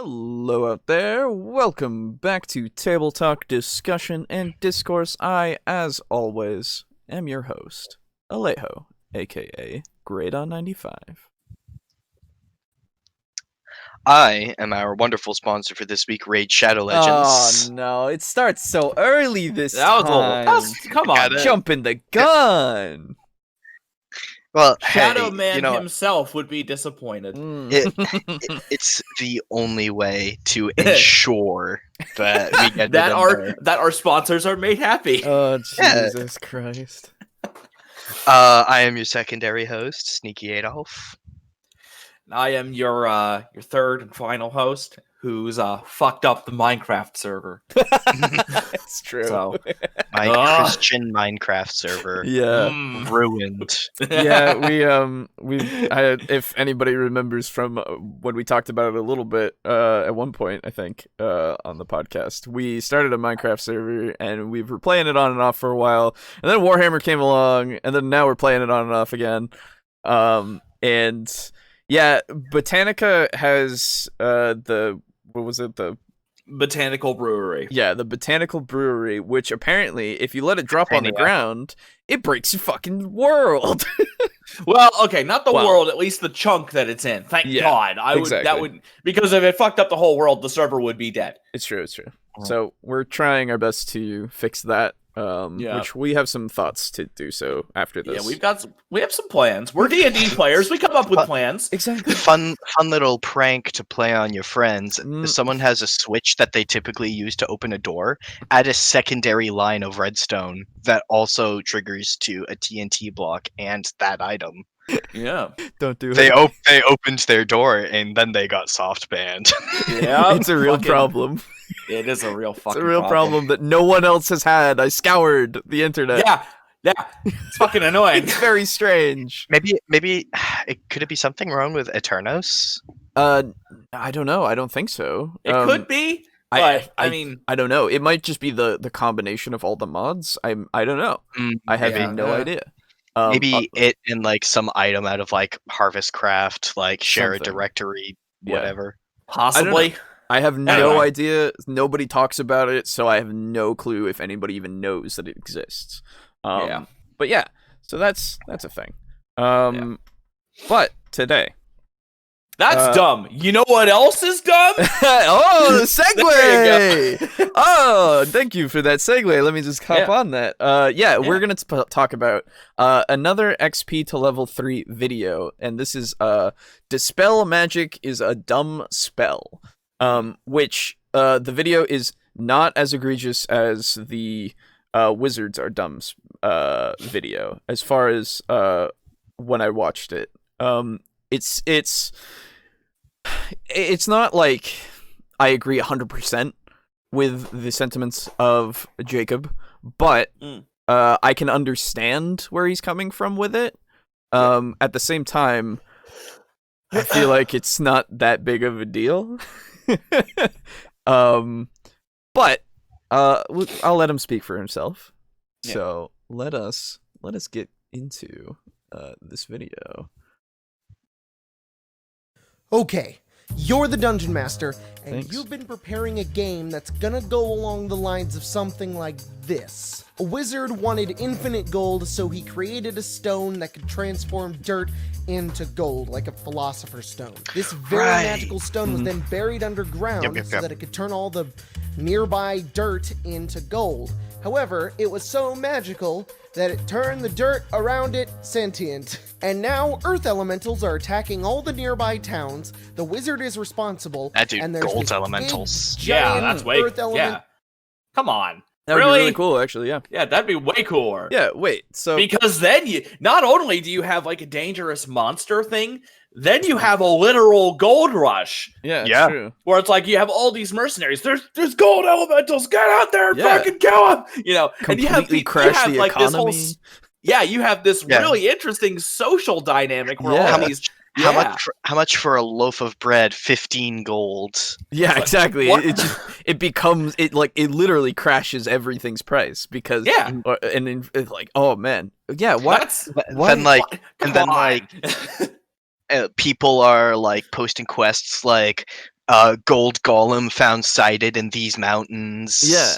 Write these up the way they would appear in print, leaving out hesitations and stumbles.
Hello out there, welcome back to TableTalk Discussion and Discourse. I, as always, am your host, Alejo, aka Gradon95. I am our wonderful sponsor for this week, Raid Shadow Legends. Oh no, it starts so early this That time. Come on, Gotta- Jumping the gun! Well, Shadow hey, Man you know, himself would be disappointed. it's the only way to ensure that we get that it in there. our sponsors are made happy. Oh, Yeah. Jesus Christ. I am your secondary host, SneakyAdolf. I am your third and final host, who's fucked up the Minecraft server. It's true. So My Christian Minecraft server Yeah. ruined. Yeah, if anybody remembers from when we talked about it a little bit at one point, I think on the podcast, we started a Minecraft server and we were playing it on and off for a while, and then Warhammer came along, and then now we're playing it on and off again. And yeah, Botanica has the Botanical Brewery. Yeah, the Botanical Brewery, which apparently, if you let it drop on the ground, it breaks your fucking world. Well, okay, not the Well, world, at least the chunk that it's in. Thank Yeah, God. That would because if it fucked up the whole world, the server would be dead. It's true. Oh. So we're trying our best to fix that. Yeah. Which we have some thoughts to do so after this. Yeah, we have some plans. We're D&D players. We come up with plans. Exactly. Fun little prank to play on your friends. Mm. If someone has a switch that they typically use to open a door, add a secondary line of redstone that also triggers to a TNT block and that item. Yeah. Don't do it. They opened their door and then they got soft banned. Yeah. It's a real problem. It is a real fucking It's a real problem that no one else has had. I scoured the internet. Yeah. It's fucking annoying. It's very strange. Maybe could it be something wrong with Eternos? I don't know. I don't think so. It could be, but I mean, I don't know. It might just be the combination of all the mods. I don't know. I have no idea. Maybe it and like some item out of like Harvest Craft, like share a Something. directory, Yeah. whatever. possibly. I have no Anyway. idea. Nobody talks about it, so I have no clue if anybody even knows that it exists. Yeah. But yeah, so that's a thing. But today. That's dumb. You know what else is dumb? Oh, the There segue! Oh, thank you for that segue. Let me just hop on that. We're gonna talk about another XP to level 3 video, and this is Dispel Magic is a dumb spell. Which the video is not as egregious as the Wizards are dumb video. As far as when I watched it, it's not like I agree 100% with the sentiments of Jacob, but I can understand where he's coming from with it. At the same time, I feel like it's not that big of a deal. But I'll let him speak for himself. Yeah. So let us get into this video. Okay, you're the Dungeon Master, and Thanks. you've been preparing a game that's gonna go along the lines of something like this. A wizard wanted infinite gold, so he created a stone that could transform dirt into gold, like a philosopher's stone. This very Right. magical stone was then buried underground so that it could turn all the nearby dirt into gold. However, it was so magical that it turned the dirt around it sentient. And now Earth Elementals are attacking all the nearby towns. The wizard is responsible. That dude, and there's Gold this Elementals. big, Yeah, giant that's way. Earth element. Yeah. Come on. That would Really? be really cool, actually. Yeah. Yeah, that'd be way cooler. Yeah. Wait. So Because then you not only do you have like a dangerous monster thing, then you have a literal gold rush yeah, it's Yeah. true. where it's like you have all these mercenaries. There's gold elementals. Get out there and Yeah. fucking kill them. You know, and you have Completely you crash have the like this whole. economy. Yeah, you have this Yeah. really interesting social dynamic where Yeah. all these. How Yeah. much for a loaf of bread? 15 gold. Yeah, Like, exactly. what? It becomes it literally crashes everything's price because Yeah. and then it's like, oh man, yeah, what? That's Then like come and then on. like people are like posting quests like gold golem found sighted in these mountains. Yeah.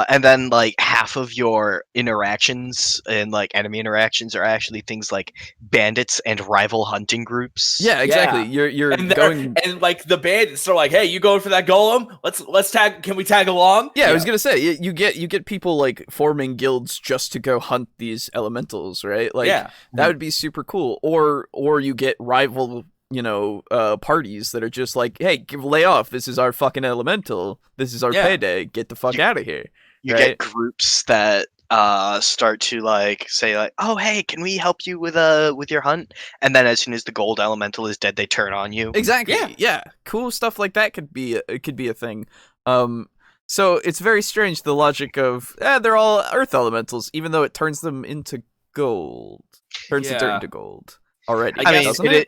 And then like half of your interactions and like enemy interactions are actually things like bandits and rival hunting groups. Yeah, exactly. You're going and like the bandits are like, hey, you going for that golem? Let's tag. Can we tag along? Yeah, I was gonna say you get people like forming guilds just to go hunt these elementals, right? Like that would be super cool. Or you get rival, parties that are just like, hey, lay off. This is our fucking elemental. This is our payday. Get the fuck out of here. You get groups that start to like say like, oh hey, can we help you with your hunt? And then as soon as the gold elemental is dead, they turn on you. Exactly. Yeah. Cool stuff like that could be a thing. So it's very strange, the logic of they're all earth elementals, even though it turns them into gold. Turns the dirt into gold. Already. I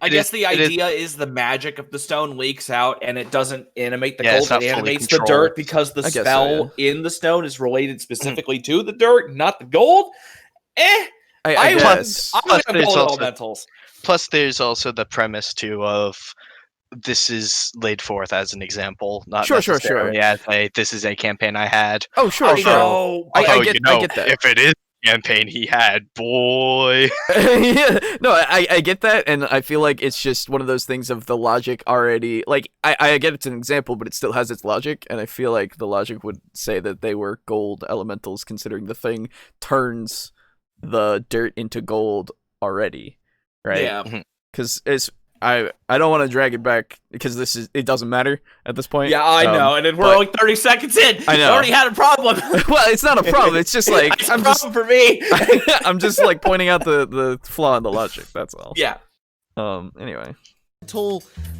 guess the idea is the magic of the stone leaks out and it doesn't animate the gold, it animates the dirt because the spell in the stone is related specifically to the dirt, not the gold. I guess. I would have gold elementals. Plus, there's also the premise too of this is laid forth as an example, not necessarily as this is a campaign I had. Oh, sure. I get that. If it is campaign he had, boy. I get that, and I feel like it's just one of those things of the logic already. Like I get it's an example, but it still has its logic, and I feel like the logic would say that they were gold elementals, considering the thing turns the dirt into gold already, right? Yeah, because I don't want to drag it back because it doesn't matter at this point. Yeah, I know, and then we're only 30 seconds in. I know. I already had a problem. Well, it's not a problem. It's just like it's a problem for me. I'm just like pointing out the flaw in the logic. That's all. Yeah. Anyway.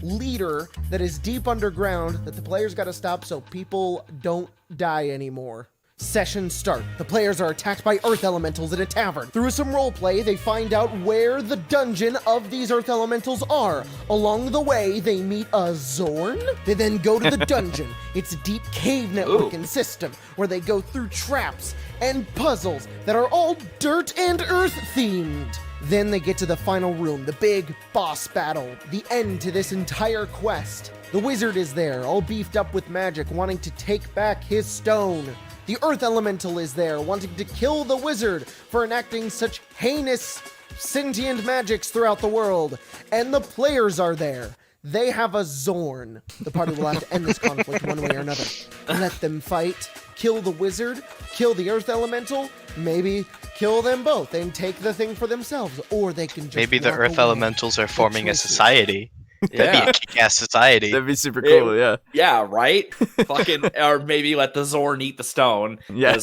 Leader that is deep underground that the players got to stop so people don't die anymore. Session start. The players are attacked by earth elementals in a tavern. Through some roleplay, they find out where the dungeon of these earth elementals are. Along the way, they meet a Zorn. They then go to the dungeon. It's a deep cave networking system where they go through traps and puzzles that are all dirt and earth themed. Then they get to the final room, the big boss battle, the end to this entire quest. The wizard is there, all beefed up with magic, wanting to take back his stone. The Earth Elemental is there, wanting to kill the wizard for enacting such heinous, sentient magics throughout the world. And the players are there. They have a Zorn. The party will have to end this conflict one way or another. Let them fight, kill the wizard, kill the Earth Elemental, maybe kill them both and take the thing for themselves. Or they can just maybe the Earth Elementals are forming a society. That'd be a kick-ass society. That'd be super cool, yeah. Yeah, right? Fucking, or maybe let the Zorn eat the stone. Yeah,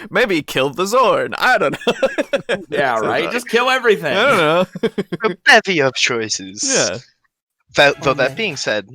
maybe kill the Zorn. I don't know. Yeah, right? Just kill everything. I don't know. A bevy of choices. Yeah. That being said,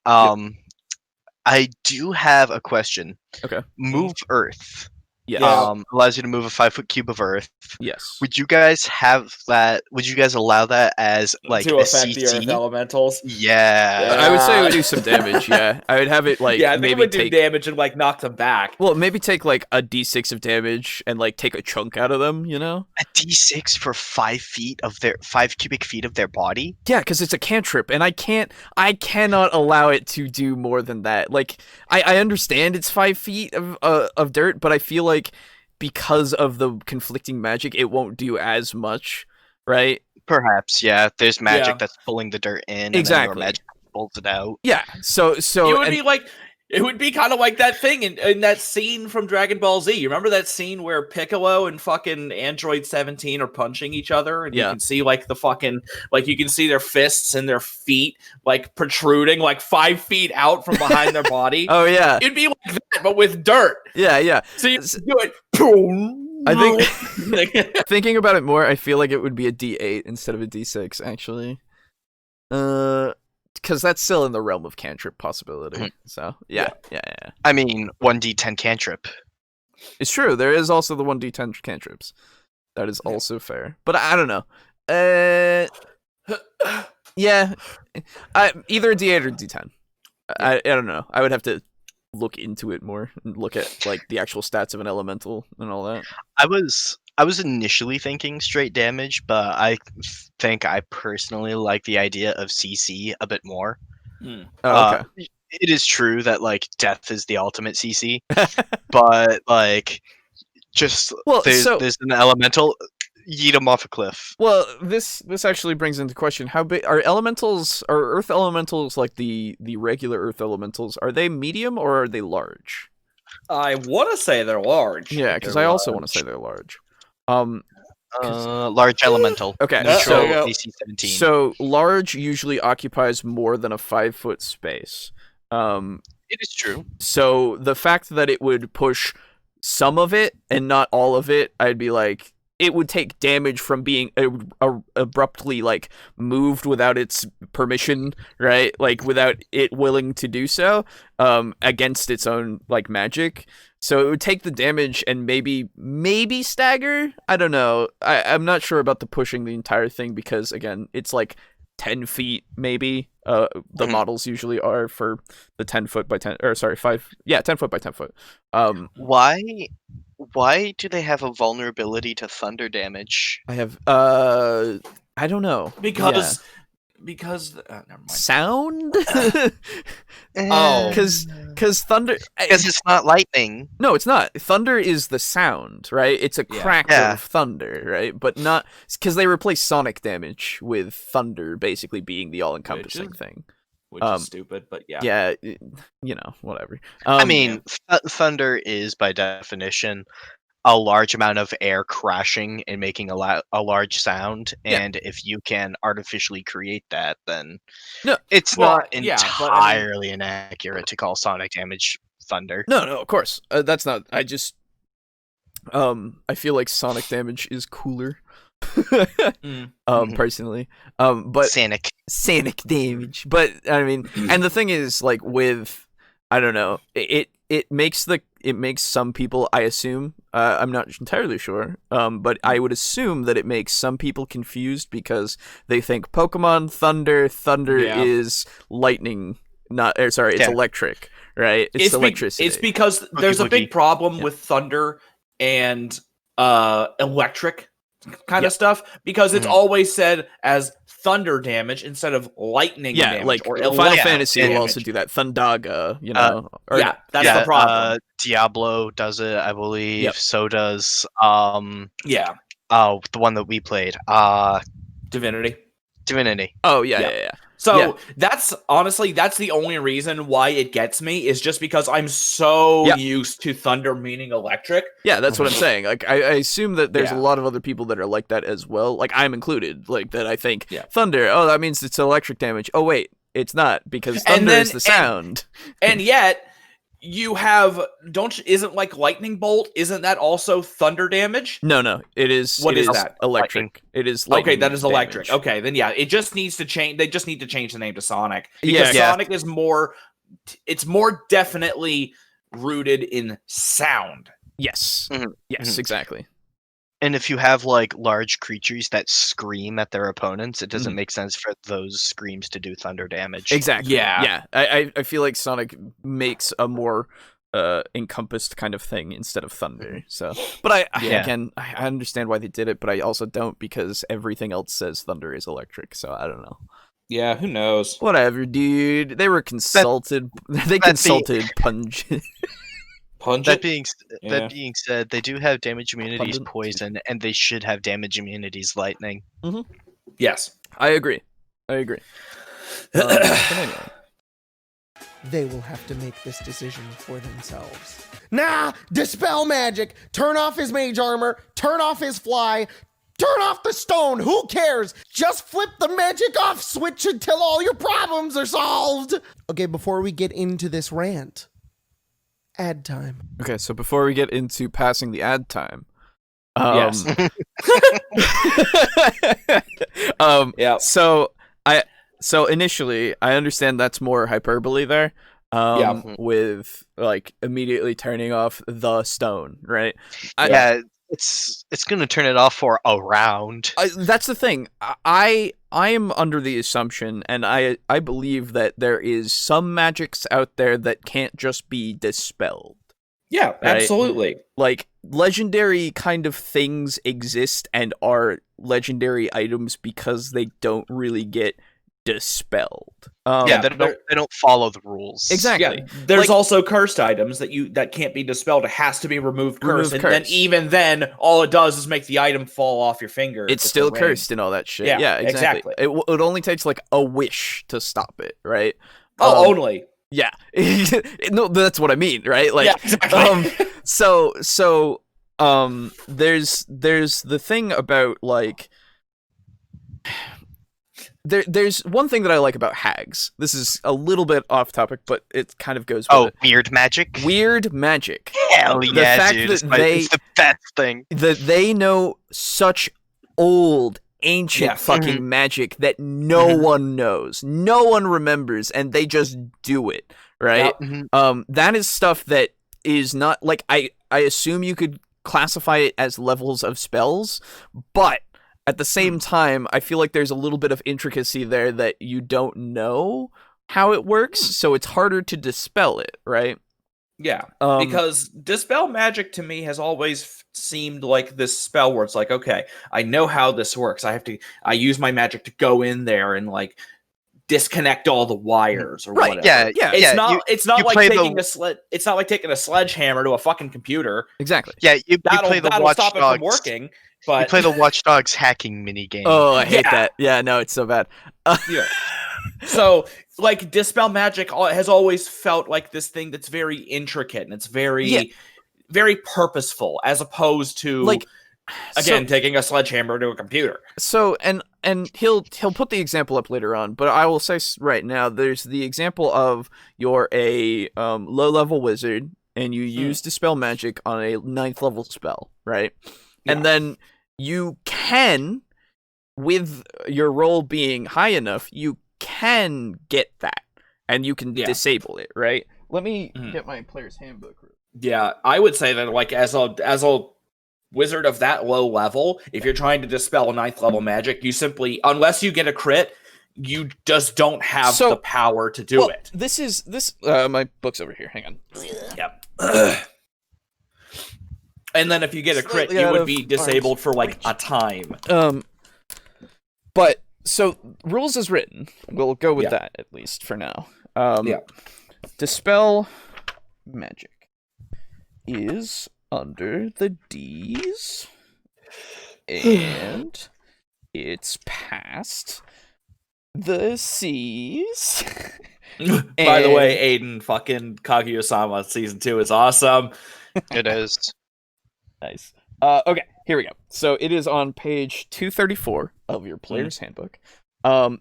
I do have a question. Okay. Move Earth. Yeah. Allows you to move a 5-foot cube of Earth. Yes. Would you guys have that? Would you guys allow that as like to a affect CT? the Earth Elementals? Yeah. I would say it would do some damage. Yeah, I would have it like I think maybe it would do damage and like knock them back. Well, maybe take like a D6 of damage and like take a chunk out of them. A D6 for 5 cubic feet of their body. Yeah, because it's a cantrip, and I cannot allow it to do more than that. Like I understand it's 5 feet of dirt, but I feel like because of the conflicting magic, it won't do as much, right? Perhaps, yeah. There's magic that's pulling the dirt in, exactly. And then your magic pulls it out. Yeah, so it would be kind of like that thing in that scene from Dragon Ball Z. You remember that scene where Piccolo and fucking Android 17 are punching each other, and you can see like the fucking you can see their fists and their feet like protruding like 5 feet out from behind their body. Oh yeah, it'd be like that, but with dirt. Yeah. So you do it. I think thinking about it more, I feel like it would be a D8 instead of a D6 actually. Because that's still in the realm of cantrip possibility. So yeah. I mean, 1d10 cantrip. It's true. There is also the 1d10 cantrips. That is also fair. But I don't know. Yeah. Either a D8 or D10. I don't know. I would have to look into it more and look at like the actual stats of an elemental and all that. I was initially thinking straight damage, but I think I personally like the idea of CC a bit more. Oh, okay. It is true that like death is the ultimate CC, but like just there's an elemental, yeet them off a cliff. Well, this actually brings into question how big are Earth elementals like the regular Earth elementals? Are they medium or are they large? I want to say they're large. Yeah, because I also want to say they're large. Large elemental. Okay, Neutral DC 17. So large usually occupies more than a 5-foot space. It is true. So the fact that it would push some of it and not all of it, I'd be like, it would take damage from being abruptly like moved without its permission, right? Like without it willing to do so, against its own like magic. So it would take the damage and maybe stagger. I don't know. I'm not sure about the pushing the entire thing because again, it's like 10 feet maybe. The models usually are for the 10 foot by 10 or sorry 5 10 foot by 10 foot. Why do they have a vulnerability to thunder damage? I have I don't know. Because never mind. Sound? Because thunder. Because it's not lightning. No, it's not. Thunder is the sound, right? It's a crack of thunder, right? But not because they replace sonic damage with thunder, basically being the all-encompassing thing. Which is stupid, but yeah. Yeah, whatever. I mean, thunder is by definition a large amount of air crashing and making a large sound, and if you can artificially create that, then it's not entirely inaccurate to call sonic damage thunder. No, of course. That's not. I just I feel like sonic damage is cooler. Personally. But sonic damage. But I mean, and the thing is like with I don't know, it makes some people, I assume, I'm not entirely sure, but I would assume that it makes some people confused because they think Pokemon Thunder is lightning, it's electric, right? It's electricity. It's because there's a big problem with Thunder and electric kind of stuff because it's always said as thunder damage instead of lightning damage. Like or Final Fantasy will also do that. Thundaga, that's the problem. Diablo does it, I believe. Yep. So does the one that we played. Divinity. Oh yeah. So that's the only reason why it gets me is just because I'm so used to thunder meaning electric. Yeah, that's what I'm saying. Like I assume that there's a lot of other people that are like that as well. Like I'm included. Like that I think thunder, oh that means it's electric damage. Oh wait, it's not because thunder is the sound. And yet you have isn't like lightning bolt, isn't that also thunder damage? No, it is. What is that? Electric. Lightning. It is lightning. Okay, that is electric. Damage. Okay, then it just needs to change. They just need to change the name to Sonic because Sonic is more. It's more definitely rooted in sound. Yes. Yes, exactly. And if you have like large creatures that scream at their opponents, it doesn't make sense for those screams to do thunder damage. Exactly. Yeah. I feel like Sonic makes a more encompassed kind of thing instead of thunder. So, but I understand why they did it, but I also don't because everything else says thunder is electric. So I don't know. Yeah, who knows? Whatever, dude. They were consulted. They consulted Pungent. That being said, they do have damage immunities poison, and they should have damage immunities lightning. Yes, I agree. But anyway. They will have to make this decision for themselves. Nah, Dispel Magic! Turn off his mage armor, turn off his fly, turn off the stone, who cares? Just flip the magic off switch until all your problems are solved! Okay, before we get into this rant, ad time. Okay, so before we get into passing the ad time, yes. So initially, I understand that's more hyperbole there. With like immediately turning off the stone, right? It's gonna turn it off for a round. That's the thing. I am under the assumption, and I believe that there is some magics out there that can't just be dispelled. Yeah, right? Absolutely. Like legendary kind of things exist and are legendary items because they don't really get dispelled. They don't follow the rules. Exactly. Yeah, there's also cursed items that can't be dispelled. It has to be removed cursed, then even then, all it does is make the item fall off your finger. It's still cursed and all that shit. Yeah, exactly. It only takes like a wish to stop it, right? Only. Yeah. No, that's what I mean, right? Like, yeah, exactly. There's the thing about like. There's one thing that I like about hags. This is a little bit off topic, but it kind of goes with it. Weird magic? Weird magic. Hell yeah, dude. It's the best thing. That they know such old, ancient fucking magic that no one knows. No one remembers, and they just do it, right? Yep. That is stuff that is not... Like, I assume you could classify it as levels of spells, but... At the same time, I feel like there's a little bit of intricacy there that you don't know how it works, so it's harder to dispel it, right? Yeah, because Dispel Magic to me has always seemed like this spell where it's like, okay, I know how this works. I use my magic to go in there and like disconnect all the wires or whatever. Yeah. It's not like taking a sledgehammer to a fucking computer. Exactly. Yeah, you play the Watch stop Dogs. it from working. But you play the Watch Dogs hacking minigame. Oh, I hate that. Yeah, no, it's so bad. Yeah. So, like, Dispel Magic has always felt like this thing that's very intricate and it's very, very purposeful, as opposed to, like, again, taking a sledgehammer to a computer. So, and he'll put the example up later on, but I will say right now, there's the example of you're a low-level wizard and you use Dispel Magic on a 9th level spell, right? Yeah. And then you can, with your roll being high enough, you can get that, and you can disable it, right? Let me get my player's handbook. Yeah, I would say that, like, as a wizard of that low level, if you're trying to dispel a 9th level magic, you simply, unless you get a crit, you just don't have the power to do it. This my book's over here. Hang on. Yep. And then if you get a crit, you would be disabled for, like, a time. But, so, rules as written. We'll go with that, at least, for now. Dispel Magic is under the D's, and it's past the C's. By the way, Aiden, fucking Kaguya-sama Season 2 is awesome. It is. Nice. Okay, here we go. So it is on page 234 of your player's handbook.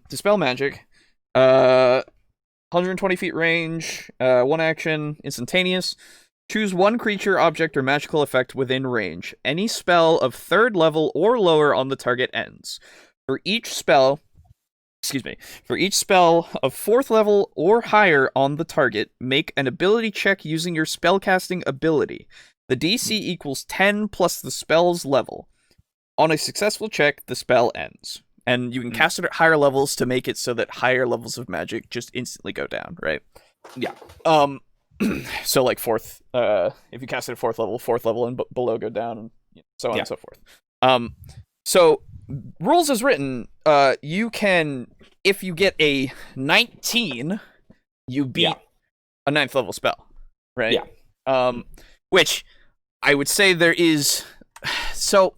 Dispel Magic, 120 feet range, 1 action, instantaneous. Choose 1 creature, object, or magical effect within range. Any spell of 3rd level or lower on the target ends. For each spell of 4th level or higher on the target, make an ability check using your spellcasting ability. The DC equals 10 plus the spell's level. On a successful check, the spell ends. And you can cast it at higher levels to make it so that higher levels of magic just instantly go down, right? Yeah. So like 4th, if you cast it at 4th level and below go down, and so on and so forth. So rules as written, you can, if you get a 19, you beat a 9th level spell, right? Yeah. Which I would say there is, so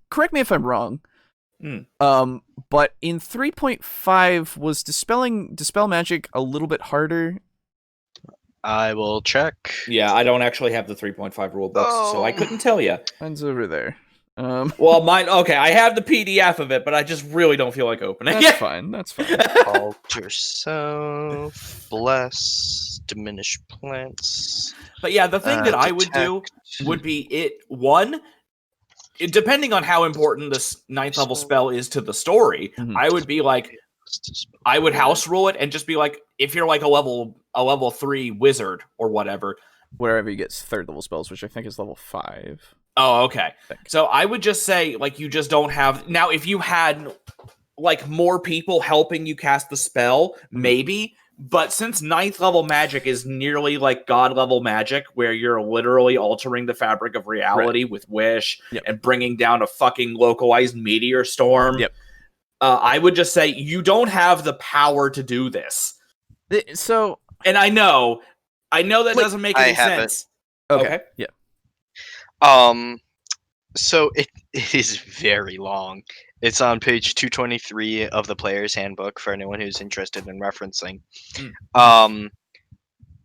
correct me if I'm wrong, but in 3.5 was Dispel Magic a little bit harder? I will check. Yeah, I don't actually have the 3.5 rule books, so I couldn't tell you. Mine's over there. Well, mine, okay, I have the PDF of it, but I just really don't feel like opening it. That's fine. Alter self, bless, diminish plants. But yeah, the thing that I would do would be depending on how important this 9th level spell is to the story, I would be like, I would house rule it and just be like, if you're like a level 3 wizard or whatever, wherever you get 3rd level spells, which I think is level 5. Oh, okay. So I would just say, like, you just don't have... Now, if you had, like, more people helping you cast the spell, maybe, But since 9th level magic is nearly like god level magic, where you're literally altering the fabric of reality with Wish and bringing down a fucking localized meteor storm, I would just say you don't have the power to do this. And I know that doesn't make any sense. Okay. Yeah. So it is very long. It's on page 223 of the player's handbook for anyone who's interested in referencing.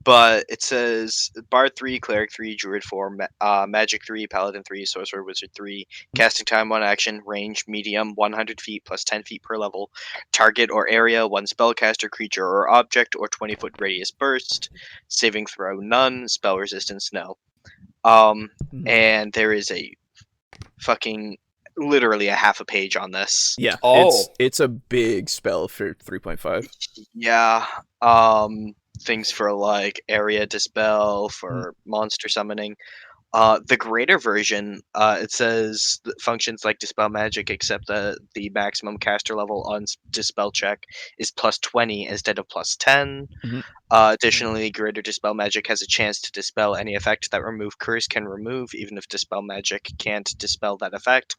But it says Bard 3, Cleric 3, Druid 4, Magic 3, Paladin 3, Sorcerer, Wizard 3, Casting Time 1 action, Range Medium 100 feet plus 10 feet per level, Target or Area 1 spellcaster, creature or object, or 20-foot radius burst, Saving Throw none, Spell Resistance no. And there is a fucking literally a half a page on this. Yeah. It's a big spell for 3.5. Yeah. Things for like area dispel, for monster summoning. The greater version, it says functions like Dispel Magic, except the maximum caster level on Dispel check is plus 20 instead of plus 10. Additionally, Greater Dispel Magic has a chance to dispel any effect that Remove Curse can remove, even if Dispel Magic can't dispel that effect.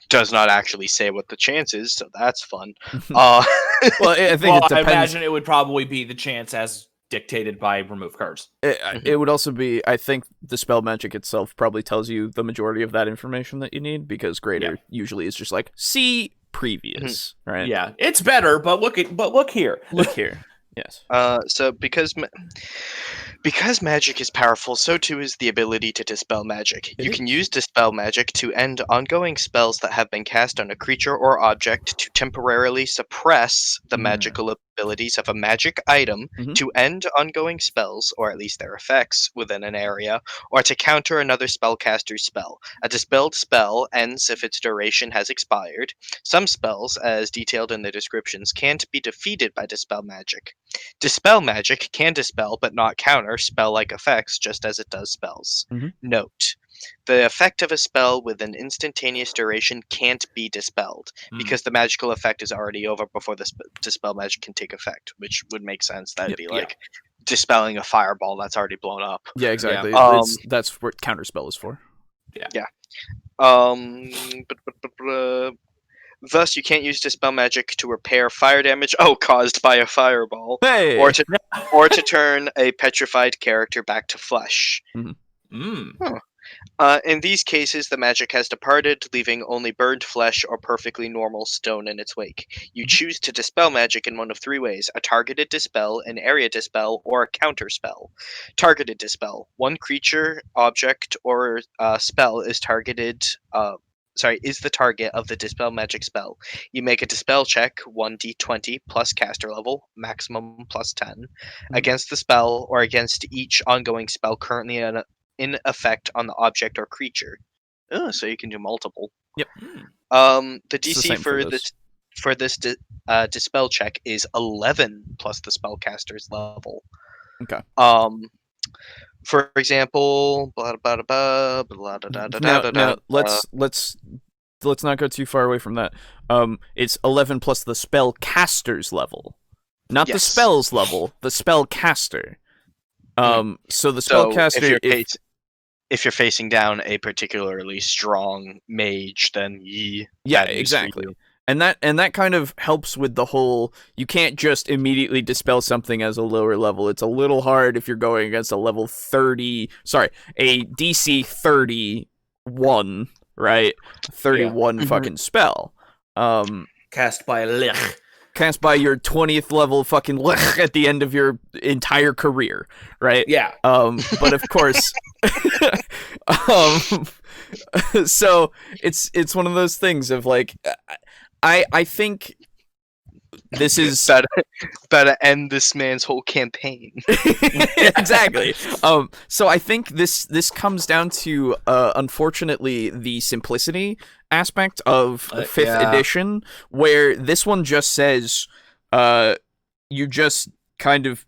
Does not actually say what the chance is, so that's fun. Well, I think it depends. I imagine it would probably be the chance as dictated by Remove Curse. It would also be, I think Dispel Magic itself probably tells you the majority of that information that you need, because Greater usually is just like, see previous, right? Yeah, it's better, but look here. Look here. Yes. So because magic is powerful, so too is the ability to dispel magic. You can use Dispel Magic to end ongoing spells that have been cast on a creature or object, to temporarily suppress the magical abilities of a magic item, to end ongoing spells, or at least their effects, within an area, or to counter another spellcaster's spell. A dispelled spell ends if its duration has expired. Some spells, as detailed in the descriptions, can't be defeated by Dispel Magic. Dispel Magic can dispel but not counter spell-like effects, just as it does spells. Note: the effect of a spell with an instantaneous duration can't be dispelled, because the magical effect is already over before the Dispel Magic can take effect, which would make sense. That'd be like dispelling a fireball that's already blown up. Yeah, exactly. That's what Counterspell is for. Thus, you can't use Dispel Magic to repair fire damage caused by a fireball, or to turn a petrified character back to flesh. In these cases, the magic has departed, leaving only burned flesh or perfectly normal stone in its wake. You choose to dispel magic in one of three ways: a targeted dispel, an area dispel, or a counterspell. Targeted dispel: one creature, object, or spell is targeted. Is the target of the Dispel Magic spell. You make a Dispel check, 1d20 plus caster level, maximum plus 10, against the spell or against each ongoing spell currently in effect on the object or creature. So you can do multiple. Yep. The DC for this Dispel check is 11 plus the spellcaster's level. Okay. For example, now let's not go too far away from that. It's 11 plus the spellcaster's level, not the spell's level. The spellcaster. So the spellcaster. If you're facing down a particularly strong mage, then exactly. And that kind of helps with the whole, you can't just immediately dispel something as a lower level. It's a little hard if you're going against a level 30, a DC 31, right? 31 fucking spell. Cast by Lich. Cast by your 20th level fucking Lich at the end of your entire career, right? Yeah. But of course, so it's one of those things of like, I think this is better end this man's whole campaign. Exactly. So I think this comes down to unfortunately the simplicity aspect of 5th edition, where this one just says you just kind of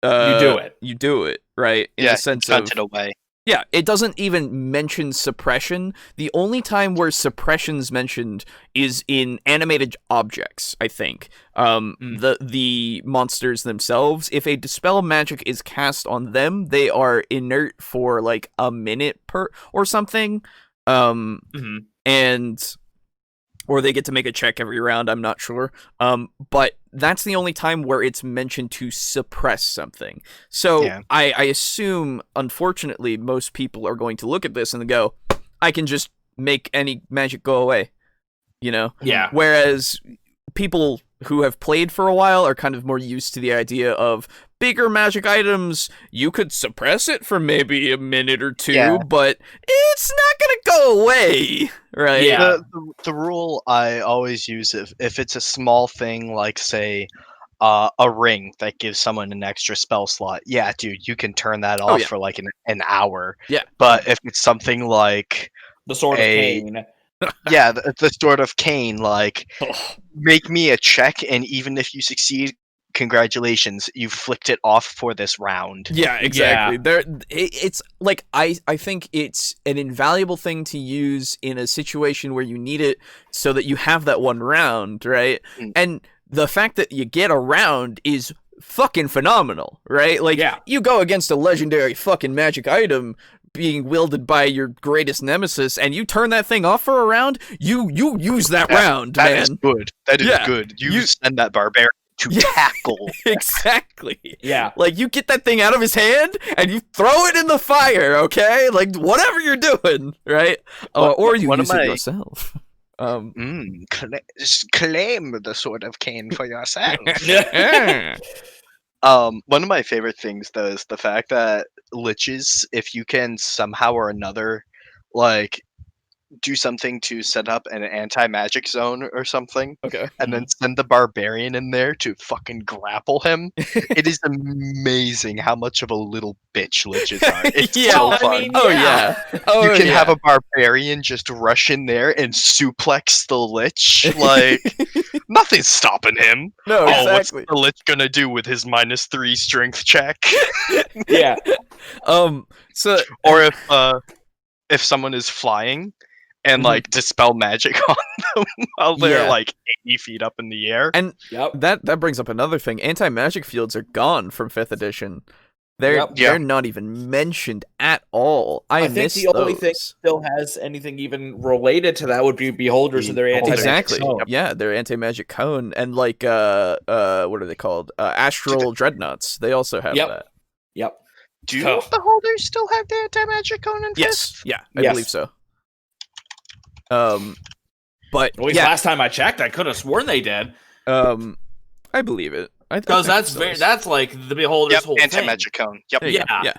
you do it, right? In the sense of it away. Yeah, it doesn't even mention suppression. The only time where suppression's mentioned is in animated objects, I think. The monsters themselves, if a Dispel Magic is cast on them, they are inert for like a minute per or something. And or they get to make a check every round, I'm not sure. But that's the only time where it's mentioned to suppress something. So I assume, unfortunately, most people are going to look at this and go, I can just make any magic go away, you know? Yeah. Whereas people who have played for a while are kind of more used to the idea of bigger magic items. You could suppress it for maybe a minute or two, but it's not going to go away, right? Yeah. The rule I always use, if it's a small thing like, say, a ring that gives someone an extra spell slot, yeah, dude, you can turn that off for like an hour. Yeah. But if it's something like the Sword of Cain. Yeah, the Sword of Cain, like, make me a check, and even if you succeed, congratulations, you flicked it off for this round. Yeah, exactly. It's like, I think it's an invaluable thing to use in a situation where you need it so that you have that one round, right? And the fact that you get a round is fucking phenomenal, right? Like, you go against a legendary fucking magic item being wielded by your greatest nemesis, and you turn that thing off for a round, you use that round, man. That is good. That is good. You send that barbarian to tackle. Exactly. Yeah. Like, you get that thing out of his hand, and you throw it in the fire, okay? Like, whatever you're doing, right? Or you use it yourself. Just claim the Sword of Cain for yourself. One of my favorite things, though, is the fact that liches, if you can somehow or another, like, do something to set up an anti-magic zone or something, and then send the barbarian in there to fucking grapple him, it is amazing how much of a little bitch liches are. It's so fun. You can have a barbarian just rush in there and suplex the lich, like, nothing's stopping him. No, what's the lich gonna do with his -3 strength check? So, or if someone is flying and like Dispel Magic on them while they're like 80 feet up in the air. And that brings up another thing. Anti-magic fields are gone from 5th edition. They're not even mentioned at all. I think the only thing still has anything even related to that would be Beholders of their anti-magic cone. Yeah, their anti-magic cone, and like what are they called? Astral Dreadnoughts. They also have that. Do Beholders still have the anti-magic cone in 5th? Yes. Yeah, I believe so. But at least last time I checked, I could have sworn they did. I believe it. Because that's like the Beholder's whole anti-magic cone. Yeah.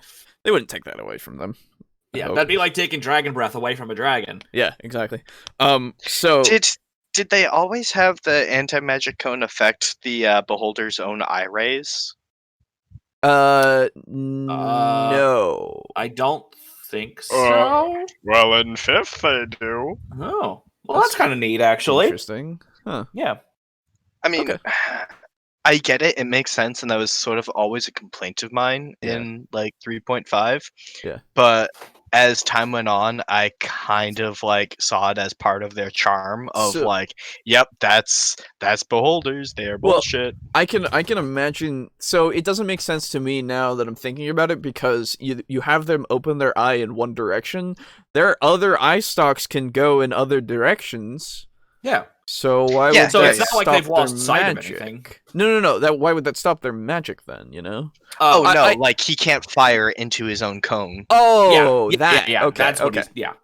They wouldn't take that away from them. Yeah, that'd be like taking dragon breath away from a dragon. Yeah, exactly. So did they always have the anti-magic cone affect the Beholder's own eye rays? No. I don't think so. Well, in 5th they do. Oh. Well, that's kind of neat, actually. Interesting. Huh. Yeah. I mean, I get it. It makes sense, and that was sort of always a complaint of mine in, like, 3.5. Yeah. But as time went on, I kind of, like, saw it as part of their charm of, like, yep, that's Beholders. They're bullshit. I can imagine. So it doesn't make sense to me now that I'm thinking about it, because you have them open their eye in one direction. Their other eye stalks can go in other directions. Yeah. So why would so that it's not stop like they've lost their sight of magic? anything. No. Why would that stop their magic then? You know? Like he can't fire into his own cone. Oh, that. Yeah. Okay. That's okay.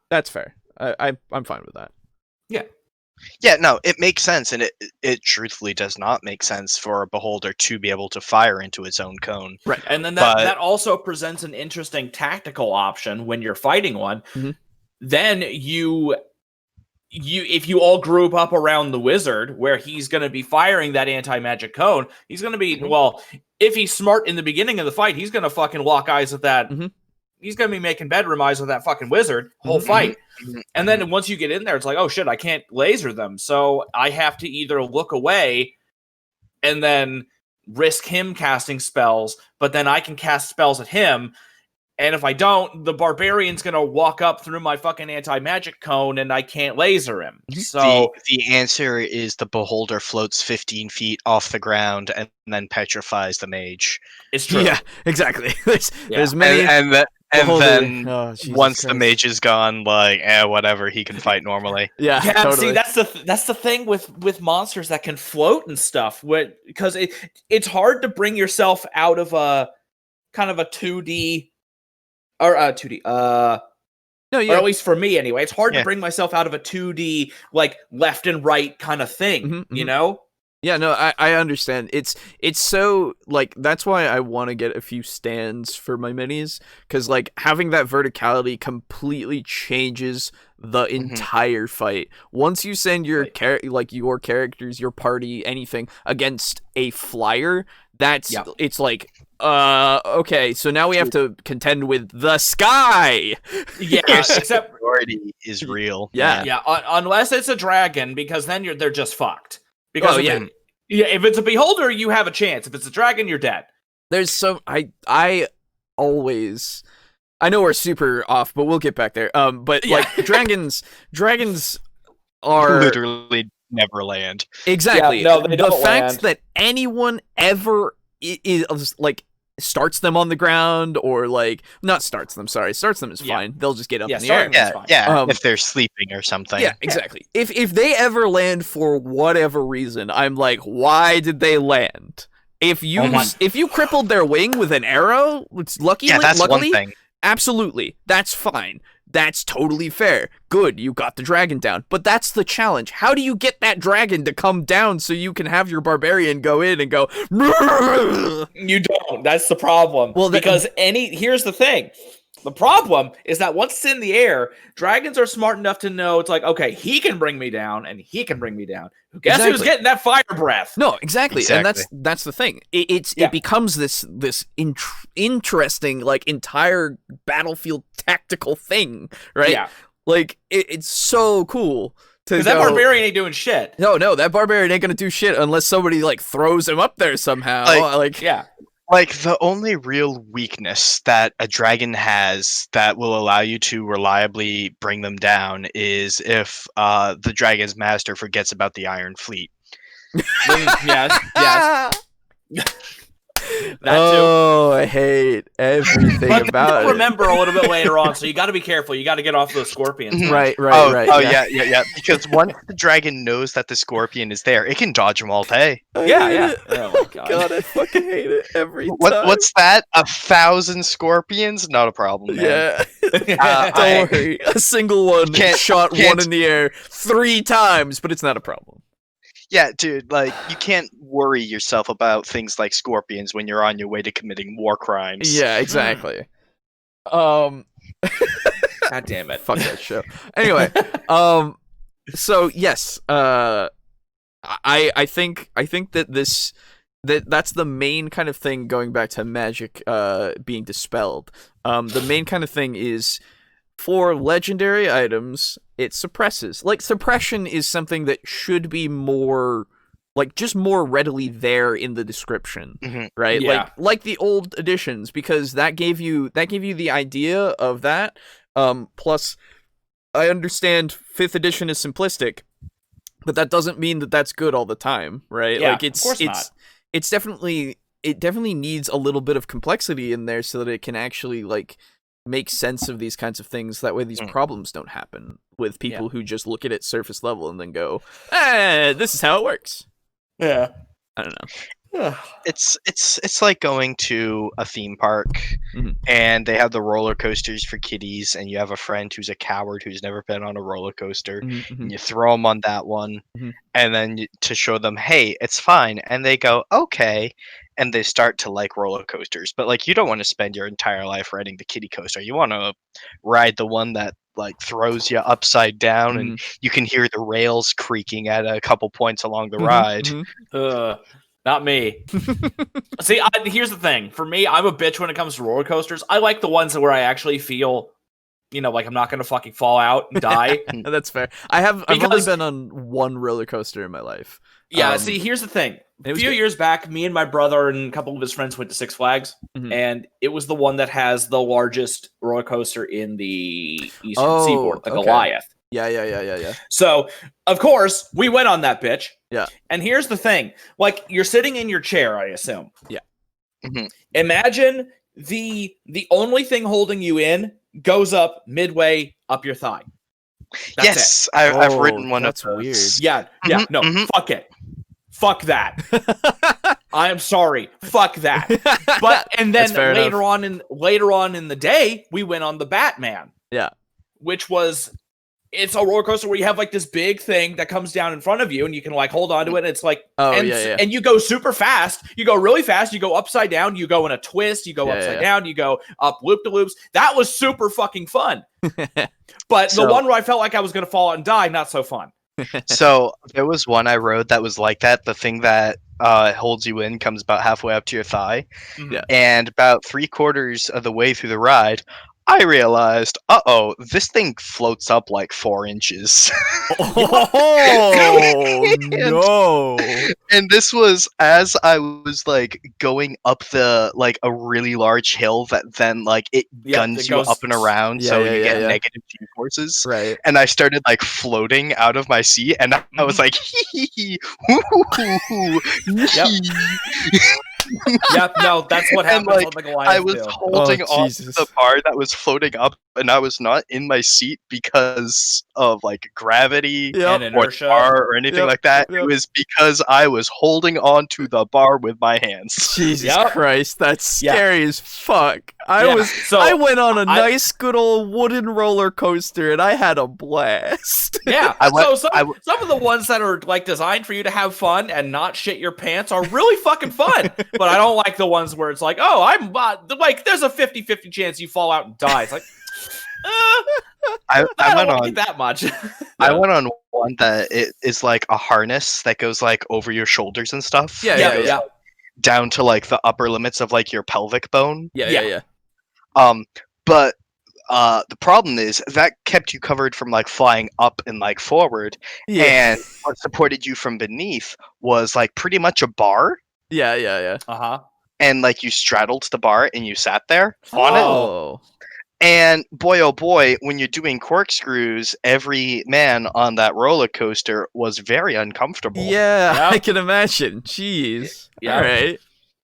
That's fair. I'm fine with that. Yeah. Yeah. No, it makes sense, and it truthfully does not make sense for a Beholder to be able to fire into its own cone. Right. And then that also presents an interesting tactical option when you're fighting one. Mm-hmm. Then if you all group up around the wizard where he's going to be firing that anti-magic cone, he's going to be, if he's smart in the beginning of the fight, he's going to fucking lock eyes with that. Mm-hmm. He's going to be making bedroom eyes with that fucking wizard whole fight. And then once you get in there, it's like, oh shit, I can't laser them. So I have to either look away and then risk him casting spells, but then I can cast spells at him. And if I don't, the barbarian's gonna walk up through my fucking anti-magic cone, and I can't laser him. So the answer is the beholder floats 15 feet off the ground and then petrifies the mage. It's true. Yeah, exactly. There's And, many. and, the, and beholder- then oh, Jesus once the Christ. mage is gone, like, whatever, he can fight normally. Yeah, Yeah, totally. see, that's the thing with monsters that can float and stuff. Because it's hard to bring yourself out of a kind of a 2D or 2D. No, Or yeah. at least for me, anyway. It's hard Yeah. to bring myself out of a 2D like left and right kind of thing. Mhm, You mhm. know? Yeah, no, I understand. It's so like that's why I want to get a few stands for my minis, because like having that verticality completely changes the entire fight. Once you send your your characters, your party, anything against a flyer, that's it's like okay, so now we have to contend with the sky. Yeah, Your except superiority is real. yeah, unless it's a dragon, because then they're just fucked. Because if it's a beholder, you have a chance. If it's a dragon, you're dead. There's some I always I know we're super off, but we'll get back there. But like dragons are Literally Neverland. exactly Yeah, no, they the don't fact land. that anyone ever is like starts them on the ground or like not starts them. Sorry, starts them is Yeah. fine. They'll just get up Yeah, in the air. starting That's Yeah, fine. yeah. Um, if they're sleeping or something. Yeah, exactly. If they ever land for whatever reason, I'm like, why did they land? If you if you crippled their wing with an arrow, it's luckily that's one thing. absolutely, that's fine. That's totally fair. Good, you got the dragon down. But that's the challenge. How do you get that dragon to come down so you can have your barbarian go in and go? You don't. That's the problem. Well, because here's the thing. The problem is that once it's in the air, dragons are smart enough to know it's like, okay, he can bring me down, and he can bring me down. Guess who's Exactly. getting that fire breath? No, exactly. And Exactly. that's the thing. It becomes this interesting like entire battlefield tactical thing, right? Yeah. Like it's so cool to Because that go, barbarian ain't doing shit. No, that barbarian ain't gonna do shit unless somebody like throws him up there somehow. Like Yeah. Like, the only real weakness that a dragon has that will allow you to reliably bring them down is if the dragon's master forgets about the Iron Fleet. yes. That oh, I hate everything But about it. remember a little bit later on, so you got to be careful. You got to get off those scorpions. Right. Yeah. Because once the dragon knows that the scorpion is there, it can dodge them all day. Yeah. Oh my god. God, I fucking hate it every time. What's that? 1,000 scorpions? Not a problem, man. Yeah. Don't worry. A single one shot can't- one in the air 3 times, but it's not a problem. Yeah, dude, like, you can't worry yourself about things like scorpions when you're on your way to committing war crimes. Yeah, exactly. God damn it. Fuck that show. Anyway, so yes, I think that's the main kind of thing going back to magic being dispelled. The main kind of thing is for legendary items, it suppresses. Like, suppression is something that should be more, like, just more readily there in the description, right? Yeah. Like the old editions, because that gave you the idea of that. Plus, I understand 5th edition is simplistic, but that doesn't mean that that's good all the time, right? Yeah, like, of course not. it definitely needs a little bit of complexity in there so that it can actually, like, make sense of these kinds of things. That way these problems don't happen with people who just look at it surface level and then go, this is how it works. Yeah. I don't know. It's like going to a theme park and they have the roller coasters for kiddies, and you have a friend who's a coward who's never been on a roller coaster, and you throw them on that one, and then to show them, hey, it's fine, and they go, okay, and they start to like roller coasters. But like, you don't want to spend your entire life riding the kiddie coaster. You want to ride the one that like throws you upside down and you can hear the rails creaking at a couple points along the ride. Not me. See, here's the thing. For me, I'm a bitch when it comes to roller coasters. I like the ones where I actually feel like I'm not gonna fucking fall out and die. That's fair. I've only been on one roller coaster in my life. Yeah, see, here's the thing. A few years back, me and my brother and a couple of his friends went to Six Flags, and it was the one that has the largest roller coaster in the Eastern Seaboard, the Goliath. Yeah. So, of course, we went on that bitch. Yeah. And here's the thing. Like, you're sitting in your chair, I assume. Yeah. Imagine the only thing holding you in goes up midway up your thigh. That's I've ridden one of those. Weird. Yeah, no, fuck it. Fuck that. I am sorry. Fuck that. But and then later on in the day, we went on the Batman. Yeah. Which was it's a roller coaster where you have like this big thing that comes down in front of you and you can like hold on to it and it's like and you go super fast. You go really fast, you go upside down, you go in a twist, you go upside down, you go up loop de loops. That was super fucking fun. But the one where I felt like I was going to fall out and die, not so fun. So there was one I rode that was like that. The thing that holds you in comes about halfway up to your thigh. And about 3/4 of the way through the ride, I realized, this thing floats up like 4 inches. Oh, no. And this was as I was like going up a really large hill that then like it guns you up and around, so you get negative G-forces. Right. And I started like floating out of my seat, and I was like, Yep, no, that's what happened. And, I was holding on to the bar that was floating up, and I was not in my seat because of like gravity and inertia or anything like that. It was because I was holding on to the bar with my hands. Jesus Christ, that's scary as fuck. I went on a nice good old wooden roller coaster and I had a blast. Yeah. Some of the ones that are like designed for you to have fun and not shit your pants are really fucking fun. But I don't like the ones where it's like, I'm like there's a 50-50 chance you fall out and die. It's like I don't like it that much. I went on one that it is like a harness that goes like over your shoulders and stuff. Yeah. Down to like the upper limits of like your pelvic bone. Yeah. But the problem is that kept you covered from like flying up and like forward. And what supported you from beneath was like pretty much a bar. Yeah. And like you straddled the bar and you sat there on it. And boy, oh boy, when you're doing corkscrews, every man on that roller coaster was very uncomfortable. Yeah, I can imagine. Jeez. Yeah. All right.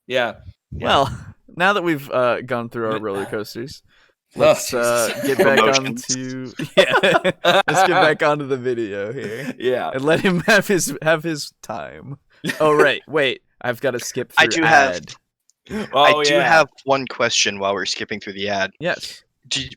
Yeah. Well, now that we've gone through our roller coasters, let's get back onto let's get back onto the video here. Yeah. And let him have his time. Oh right, wait. I've got to skip through I do have one question while we're skipping through the ad. Yes.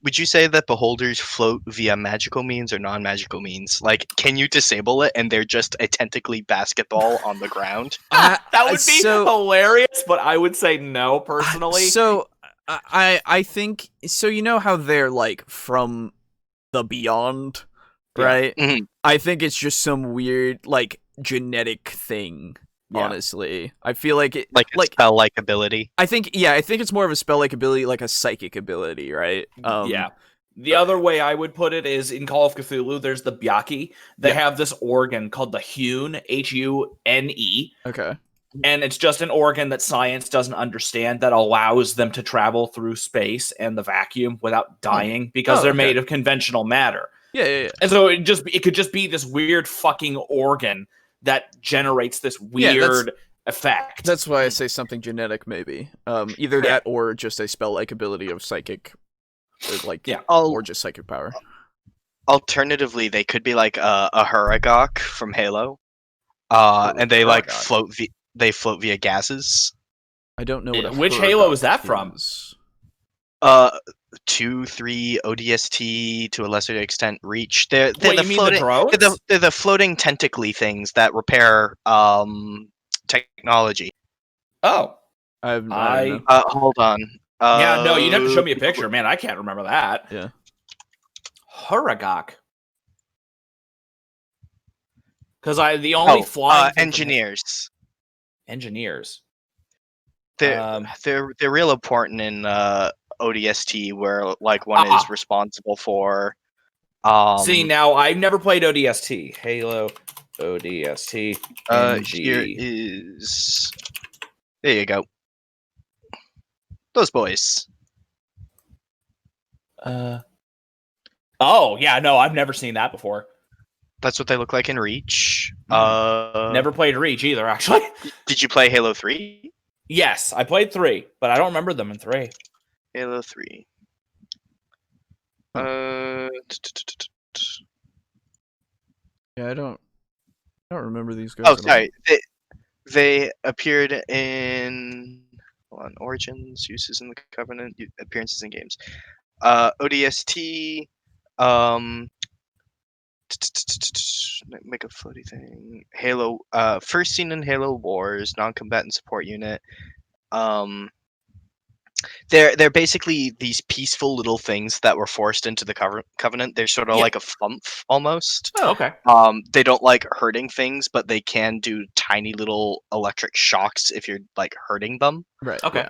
Would you say that beholders float via magical means or non-magical means? Like, can you disable it and they're just a tentacly basketball on the ground? That would be hilarious, but I would say no, personally. So, I think... So, you know how they're, like, from the beyond, right? Mm-hmm. I think it's just some weird, like, genetic thing. Yeah. Honestly, I feel like it like spell-like ability. I think it's more of a spell-like ability, like a psychic ability, right? The other way I would put it is in Call of Cthulhu, there's the Byaki. They have this organ called the Hune, Hune. Okay. And it's just an organ that science doesn't understand that allows them to travel through space and the vacuum without dying because they're made of conventional matter. Yeah. And so it could just be this weird fucking organ that generates this weird effect. That's why I say something genetic, maybe. Either that or just a spell-like ability of psychic, or just psychic power. Alternatively, they could be like a Huragok from Halo, and they like float via gases. I don't know what. Which Halo is that from? 2, 3, ODST, to a lesser extent, Reach. They're the floating. They're the floating tentacly things that repair technology. Oh, hold on. No, you'd have to show me a picture, man. I can't remember that. Yeah, Huragok. Because the only flying engineers. Engineers. They're real important in ODST, where like one is responsible for. See, now I've never played ODST. Halo ODST. Here is. There you go. Those boys. Oh yeah, no, I've never seen that before. That's what they look like in Reach. Never played Reach either, actually. Did you play Halo 3? Yes, I played 3, but I don't remember them in 3. Halo 3. Yeah, I don't remember these guys. Oh, sorry. They appeared in Origins, uses in the Covenant, appearances in games. ODST, make a floaty thing. Halo, first seen in Halo Wars, non-combatant support unit. They're basically these peaceful little things that were forced into the Covenant. They're sort of like a FUMF almost. Oh, okay. They don't like hurting things, but they can do tiny little electric shocks if you're like hurting them. Right. Okay.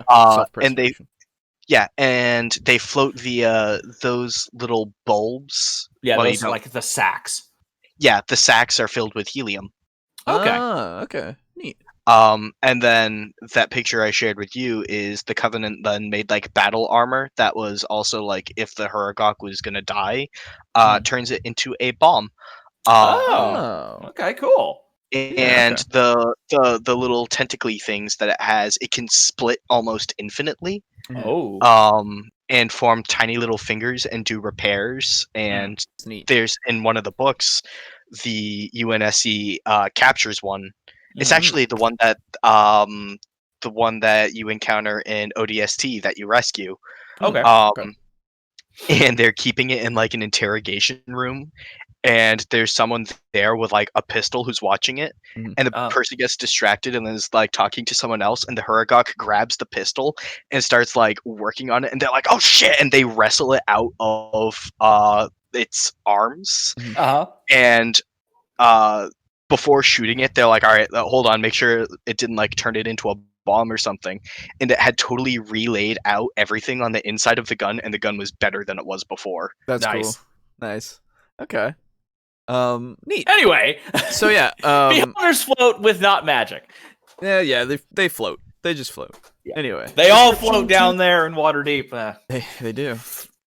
And they float via those little bulbs. Yeah, those are like the sacks. Yeah, the sacks are filled with helium. Okay. Okay. Neat. And then that picture I shared with you is the Covenant then made like battle armor that was also like if the Huragok was gonna die, turns it into a bomb. Okay, cool. And the little tentacly things that it has, it can split almost infinitely. And form tiny little fingers and do repairs. And there's in one of the books, the UNSC captures one. It's actually the one that you encounter in ODST that you rescue. Okay. And they're keeping it in like an interrogation room, and there's someone there with like a pistol who's watching it, and the person gets distracted and is like talking to someone else, and the Huragok grabs the pistol and starts like working on it, and they're like, "Oh shit!" and they wrestle it out of its arms, and before shooting it, they're like, "All right, hold on, make sure it didn't like turn it into a bomb or something," and it had totally relayed out everything on the inside of the gun, and the gun was better than it was before. That's cool. Nice. Okay. Neat. Anyway, so yeah, Beholders float with not magic. Yeah, they float. They just float. Yeah. Anyway, they all float down there in water deep. They do.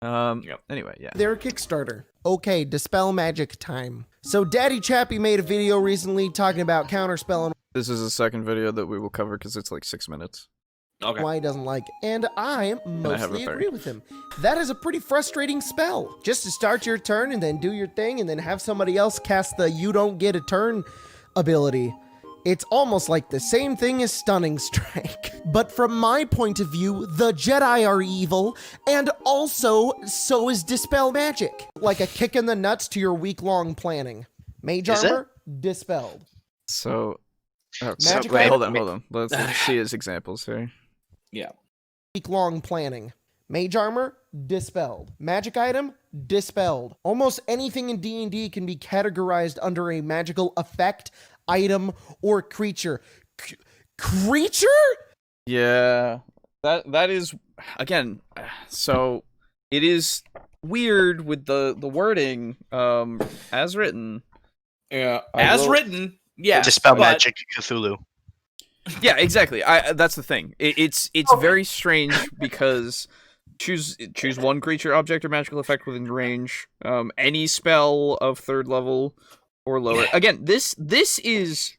Anyway, yeah. They're a Kickstarter. Okay, Dispel Magic time. So Daddy Chappie made a video recently talking about Counterspell and this is the second video that we will cover because it's like 6 minutes. Okay. Why he doesn't like it. And I mostly agree with him. That is a pretty frustrating spell. Just to start your turn and then do your thing and then have somebody else cast the you don't get a turn ability. It's almost like the same thing as Stunning Strike. But from my point of view, the Jedi are evil, and also so is Dispel Magic. Like a kick in the nuts to your week-long planning. Mage armor, dispelled. So, magic wait, hold on. Let's see his examples here. Yeah. Week-long planning. Mage armor, dispelled. Magic item, dispelled. Almost anything in D&D can be categorized under a magical effect, item, or creature. Creature? Yeah. That is, again, so it is weird with the wording as written. Yeah. Written, yeah. Dispel Magic Cthulhu. Yeah, exactly. That's the thing. It's very strange because choose one creature, object, or magical effect within range. Any spell of 3rd level or lower. Again, this is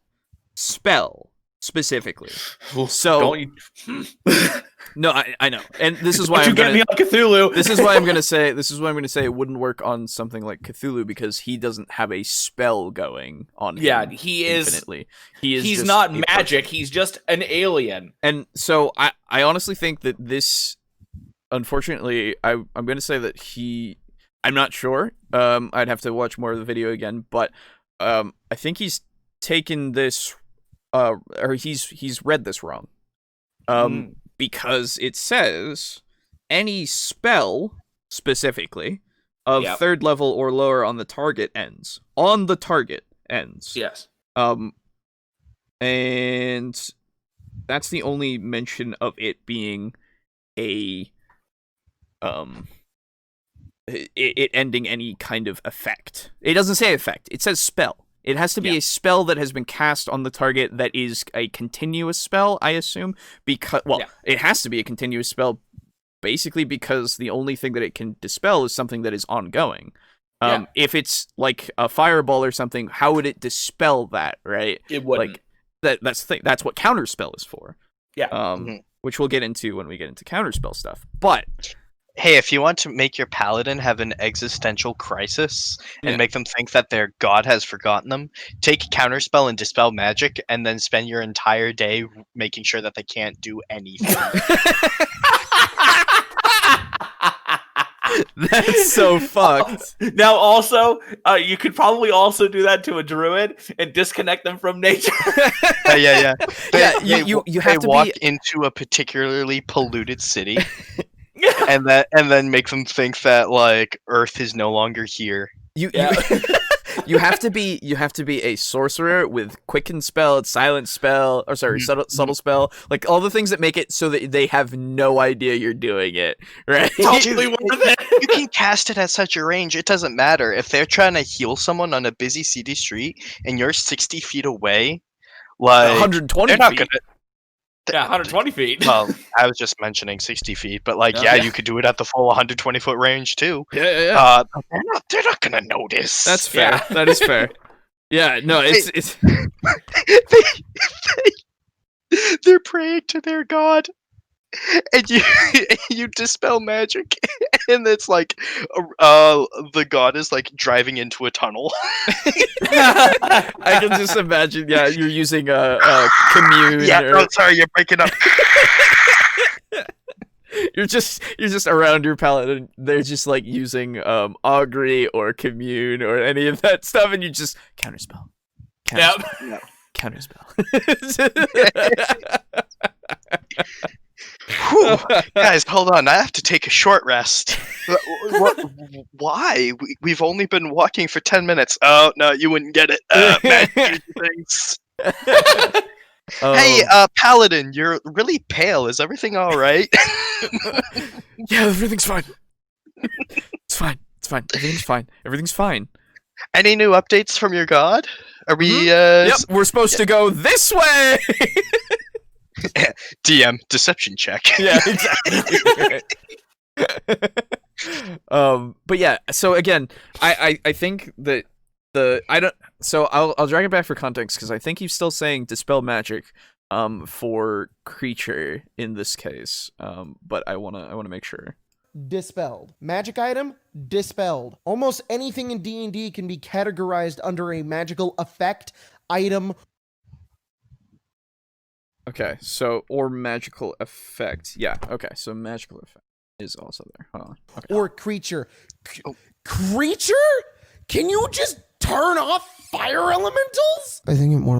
spell specifically. So no, I know, and this is why I'm getting me on Cthulhu. This is why I'm gonna say it wouldn't work on something like Cthulhu because he doesn't have a spell going on him. Yeah, he is infinitely. He's not magic. He's just an alien. And so I honestly think that this, unfortunately, I'm gonna say that I'm not sure. I'd have to watch more of the video again, but I think he's taken this, or he's read this wrong. Because it says any spell specifically of 3rd level or lower on the target ends. On the target ends. Yes. And that's the only mention of it being a it ending any kind of effect. It doesn't say effect. It says spell. It has to be a spell that has been cast on the target that is a continuous spell, I assume. Because it has to be a continuous spell, basically because the only thing that it can dispel is something that is ongoing. If it's like a fireball or something, how would it dispel that, right? It wouldn't. Like, that's what Counterspell is for. Yeah. Which we'll get into when we get into Counterspell stuff. But hey, if you want to make your paladin have an existential crisis and make them think that their god has forgotten them, take Counterspell and Dispel Magic, and then spend your entire day making sure that they can't do anything. That's so fucked. Now, also, you could probably also do that to a druid and disconnect them from nature. Yeah. You have to walk be into a particularly polluted city, and then make them think that like Earth is no longer here. You have to be a sorcerer with quicken spell, silent spell, or sorry, subtle spell, like all the things that make it so that they have no idea you're doing it, right? Totally worth it. You can cast it at such a range, it doesn't matter. If they're trying to heal someone on a busy city street and you're 60 feet away, like 120 they're not feet. gonna. Yeah, 120 feet. Well, I was just mentioning 60 feet, but like, you could do it at the full 120-foot range too. Yeah. They're not gonna notice. That's fair. Yeah. That is fair. Yeah, no, it's they're praying to their god, and you dispel magic, and it's like the god is like driving into a tunnel. I can just imagine. Yeah, you're using a commune. Yeah, sorry, you're breaking up. You're just around your paladin. They're just like using augury or commune or any of that stuff, and you just counterspell. Counterspell. Whew. Guys, hold on. I have to take a short rest. Why? We've only been walking for 10 minutes. Oh, no, you wouldn't get it. Magic things. Hey, Paladin, you're really pale. Is everything all right? Yeah, everything's fine. It's fine. Everything's fine. Any new updates from your god? Are we, Yep, we're supposed to go this way! DM, deception check. Yeah, exactly. But yeah, so again, I think that I'll drag it back for context because I think he's still saying Dispel Magic for creature in this case. But I wanna make sure. Dispelled. Magic item, dispelled. Almost anything in D&D can be categorized under a magical effect, item. Okay, so or magical effect. Yeah, okay, so magical effect is also there. Hold on. Okay. Or creature. Creature? Can you just turn off fire elementals? I think it more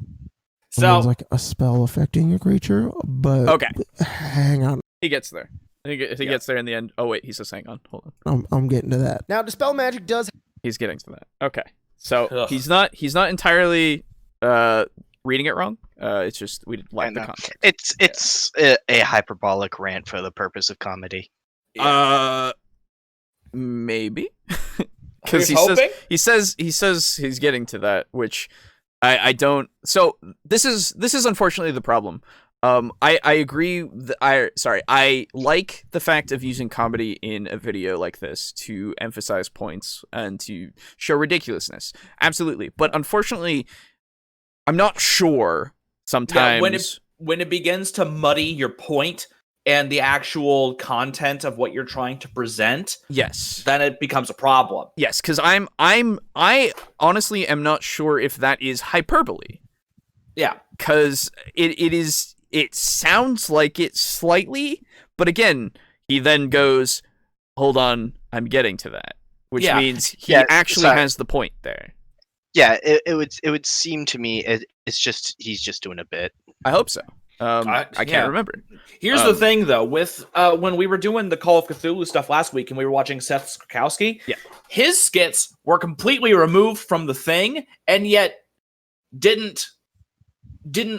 sounds like a spell affecting your creature, but okay. Hang on. He gets there. He gets there in the end. Oh wait, he says hang on. Hold on. I'm getting to that. Now, Dispel Magic does. He's getting to that. Okay. So he's not entirely reading it wrong. It's just we lack the context. It's a hyperbolic rant for the purpose of comedy. Maybe. Because he says he's getting to that, which I don't. So this is unfortunately the problem. I agree. I like the fact of using comedy in a video like this to emphasize points and to show ridiculousness. Absolutely, but unfortunately, I'm not sure sometimes when it begins to muddy your point and the actual content of what you're trying to present. Yes, then it becomes a problem. Yes, because I honestly am not sure if that is hyperbole. Yeah, because it is. It sounds like it slightly, but again, he then goes, hold on, I'm getting to that. Which means he actually has the point there. Yeah, it would seem to me it's just he's just doing a bit. I hope so. I can't remember. Here's the thing, though, with when we were doing the Call of Cthulhu stuff last week and we were watching Seth Skokowski, his skits were completely removed from the thing, and yet didn't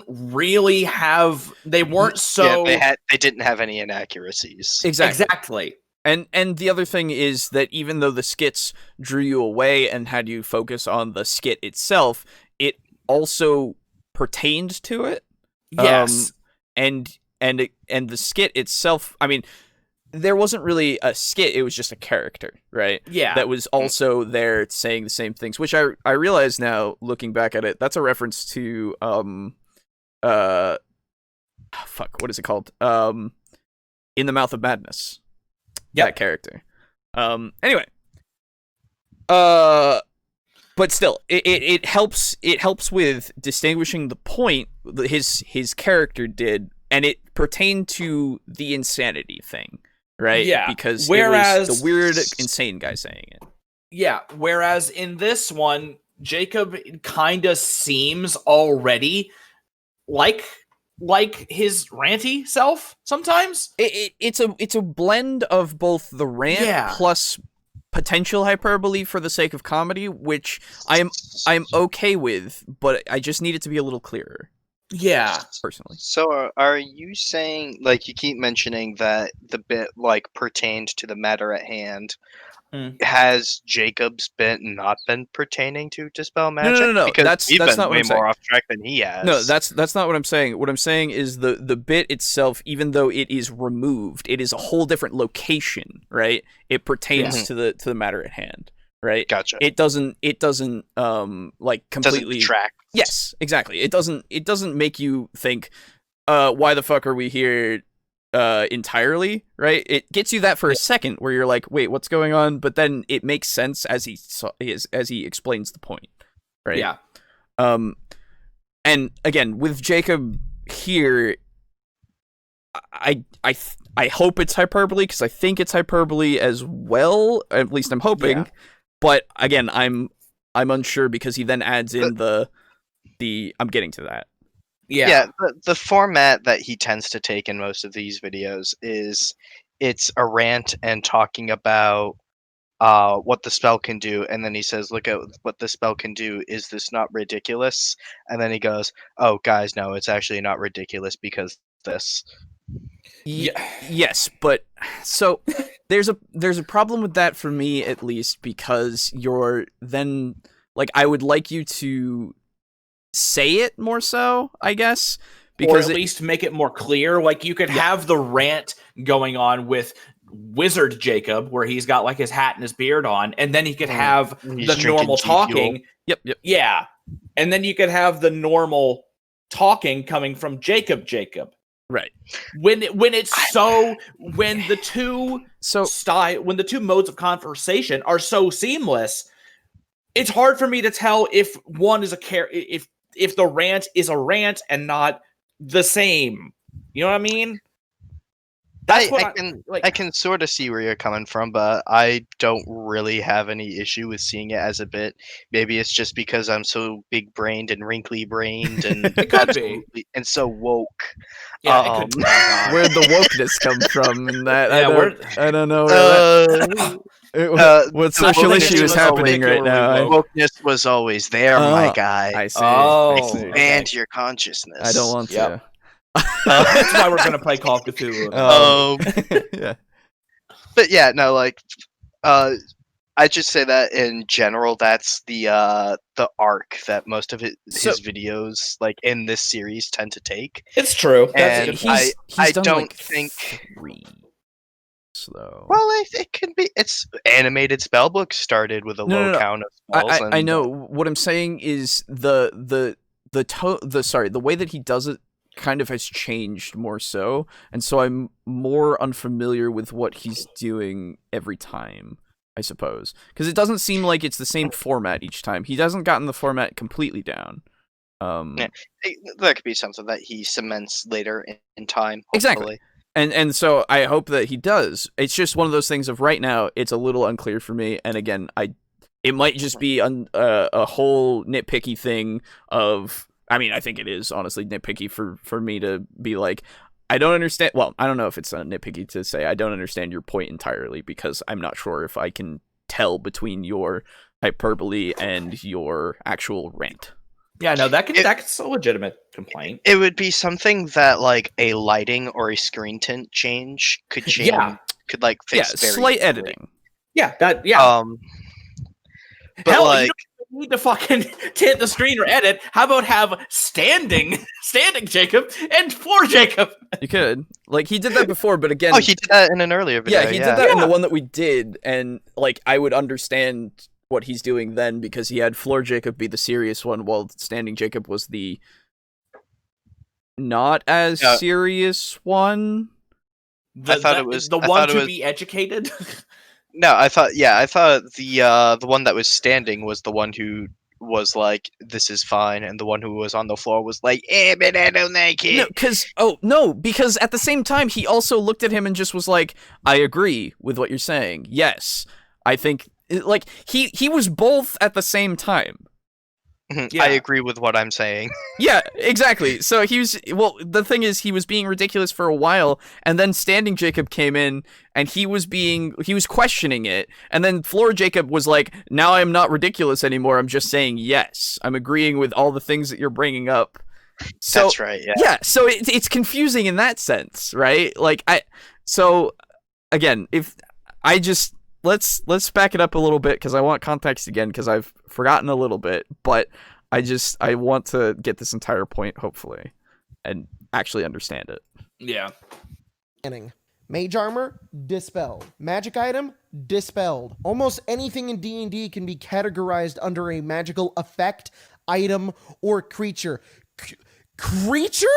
really have. They weren't so. Yeah, they didn't have any inaccuracies. Exactly. And the other thing is that even though the skits drew you away and had you focus on the skit itself, it also pertained to it. Yes. And the skit itself, I mean, there wasn't really a skit, it was just a character, right? Yeah. That was also there saying the same things, which I realize now, looking back at it, that's a reference to, what is it called? In the Mouth of Madness. Yep. That character. Anyway. But still, it helps with distinguishing the point that his character did, and it pertained to the insanity thing, right? Yeah. Because whereas it was the weird, insane guy saying it. Yeah. Whereas in this one, Jacob kind of seems already like his ranty self sometimes. It's a blend of both the rant plus potential hyperbole for the sake of comedy, which I'm okay with, but I just need it to be a little clearer. Yeah, personally. So are you saying, like, you keep mentioning that the bit like pertained to the matter at hand? Has Jacob's bit not been pertaining to Dispel Magic? No. Because That's been not what way I'm saying. more off track than he has. No, that's not what I'm saying. What I'm saying is the bit itself, even though it is removed, it is a whole different location, right? It pertains to the matter at hand, right? Gotcha. It doesn't like completely track. Yes, exactly. It doesn't make you think, why the fuck are we here entirely, right? It gets you that for a second where you're like, wait, what's going on? But then it makes sense as he explains the point, right? Yeah. And again, with Jacob here, I hope it's hyperbole, because I think it's hyperbole as well. At least I'm hoping. Yeah. But again, I'm unsure, because he then adds in the I'm getting to that. Yeah, the format that he tends to take in most of these videos is it's a rant and talking about what the spell can do, and then he says, look at what the spell can do, is this not ridiculous? And then he goes, oh guys, no, it's actually not ridiculous because this. Yes, but so there's a problem with that for me, at least, because you're then, like, I would like you to say it more so, I guess, because or at least make it more clear. Like, you could have the rant going on with Wizard Jacob, where he's got like his hat and his beard on, and then he could have the normal talking. Yep. Yeah, and then you could have the normal talking coming from Jacob. Right. When the two modes of conversation are so seamless, it's hard for me to tell if one is if the rant is a rant and not the same. You know what I mean? I can sort of see where you're coming from, but I don't really have any issue with seeing it as a bit. Maybe it's just because I'm so big-brained and wrinkly-brained and it could be. And so woke. Yeah, it could be. Where'd the wokeness come from in that? I don't know. What social issue is happening right now? Wokeness was always there, my guy. I see. Expand your consciousness. I don't want to. That's why we're gonna play Call of Cthulhu. Yeah. But yeah, no, like, I just say that in general, that's the arc that most of his videos, like, in this series, tend to take. It's true. And he's I done, don't like, think. 3. So. Well, it can be. It's animated spellbook started with a low count of spells. I know. What I'm saying is the way that he does it kind of has changed more so, and so I'm more unfamiliar with what he's doing every time, I suppose, because it doesn't seem like it's the same format each time. He hasn't gotten the format completely down. That could be something that he cements later in time, hopefully. Exactly. And so I hope that he does. It's just one of those things of right now, it's a little unclear for me, and again, it might just be a whole nitpicky thing of, I mean, I think it is honestly nitpicky for me to be like, I don't understand. Well, I don't know if it's nitpicky to say I don't understand your point entirely, because I'm not sure if I can tell between your hyperbole and your actual rant. Yeah, no, that's a legitimate complaint. It would be something that, like, a lighting or a screen tint change could change. Yeah. could like fix very slight easily. editing. Yeah, but Hell, like, you don't need to fucking tint the screen or edit. How about have standing Jacob and floor Jacob? You could. Like, he did that before, but again... Oh, he did that in an earlier video. Yeah, he did that in the one that we did, and, like, I would understand what he's doing then, because he had floor Jacob be the serious one, while standing Jacob was the not as serious one. I thought it was the one to be educated. No, I thought the one that was standing was the one who was like, "This is fine," and the one who was on the floor was like, but I don't like it. Because at the same time he also looked at him and just was like, "I agree with what you're saying. Yes, I think." Like he was both at the same time. Yeah. I agree with what I'm saying. Yeah, exactly. So the thing is, he was being ridiculous for a while, and then standing Jacob came in, and he was questioning it, and then floor Jacob was like, now I'm not ridiculous anymore, I'm just saying yes. I'm agreeing with all the things that you're bringing up. So, that's right, yeah. Yeah, so it's confusing in that sense, right? Like, again, let's back it up a little bit, because I want context again, because I've forgotten a little bit, but I want to get this entire point, hopefully, and actually understand it. Yeah. Mage armor, dispelled. Magic item, dispelled. Almost anything in D&D can be categorized under a magical effect, item, or creature. Creature?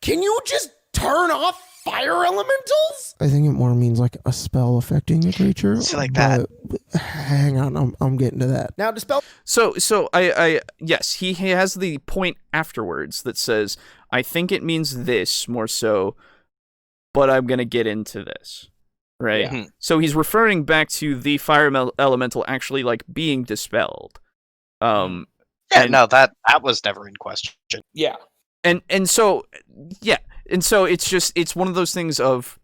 Can you just turn off fire elementals? I think it more means like a spell affecting a creature. It's like that. Hang on, I'm getting to that. Now, dispel. So yes, he has the point afterwards that says, I think it means this more so, but I'm gonna get into this, right? Yeah. So he's referring back to the fire elemental actually like being dispelled. No, that was never in question. Yeah. And so it's one of those things of,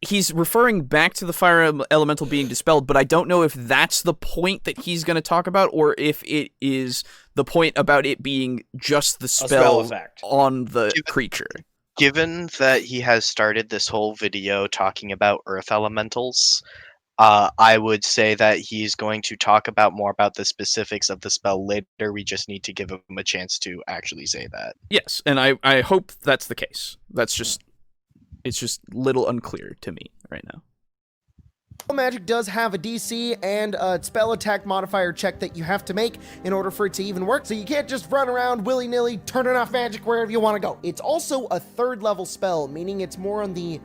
he's referring back to the fire elemental being dispelled, but I don't know if that's the point that he's going to talk about, or if it is the point about it being just the spell effect on the creature. Given that he has started this whole video talking about earth elementals, I would say that he's going to talk more about the specifics of the spell later. We just need to give him a chance to actually say that. Yes, and I hope that's the case. It's just a little unclear to me right now. Magic does have a DC and a spell attack modifier check that you have to make in order for it to even work, so you can't just run around willy-nilly turning off magic wherever you want to go. It's also a 3rd level spell, meaning it's more on the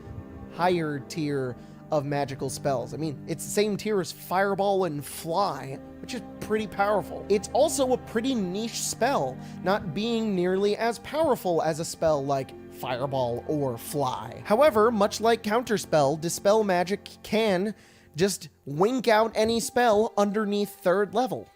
higher tier of magical spells. I mean, it's the same tier as Fireball and Fly, which is pretty powerful. It's also a pretty niche spell, not being nearly as powerful as a spell like Fireball or Fly. However, much like Counterspell, Dispel Magic can just wink out any spell underneath 3rd level.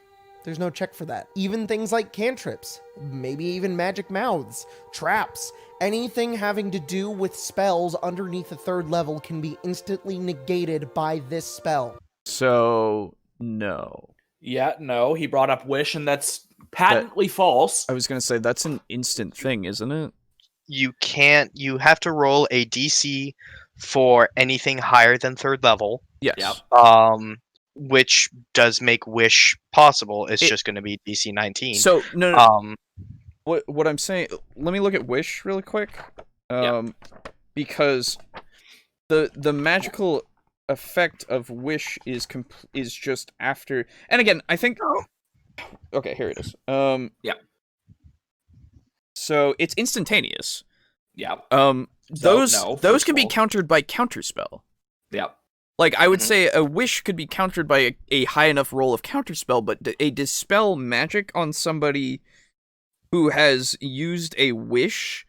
There's no check for that. Even things like cantrips, maybe even magic mouths, traps, anything having to do with spells underneath the 3rd level can be instantly negated by this spell. So, no. Yeah, no, he brought up Wish, and that's patently false. I was going to say, that's an instant thing, isn't it? You have to roll a DC for anything higher than 3rd level. Yes. Yep. Which does make Wish possible. It's just going to be DC 19. So, no. What I'm saying, let me look at Wish really quick. Because the magical effect of Wish is just after, and again, I think, okay, here it is. Yeah. So it's instantaneous. Yeah. Those can be countered by Counterspell. Yeah. Like, I would say a Wish could be countered by a high enough roll of Counterspell, but a Dispel Magic on somebody who has used a Wish,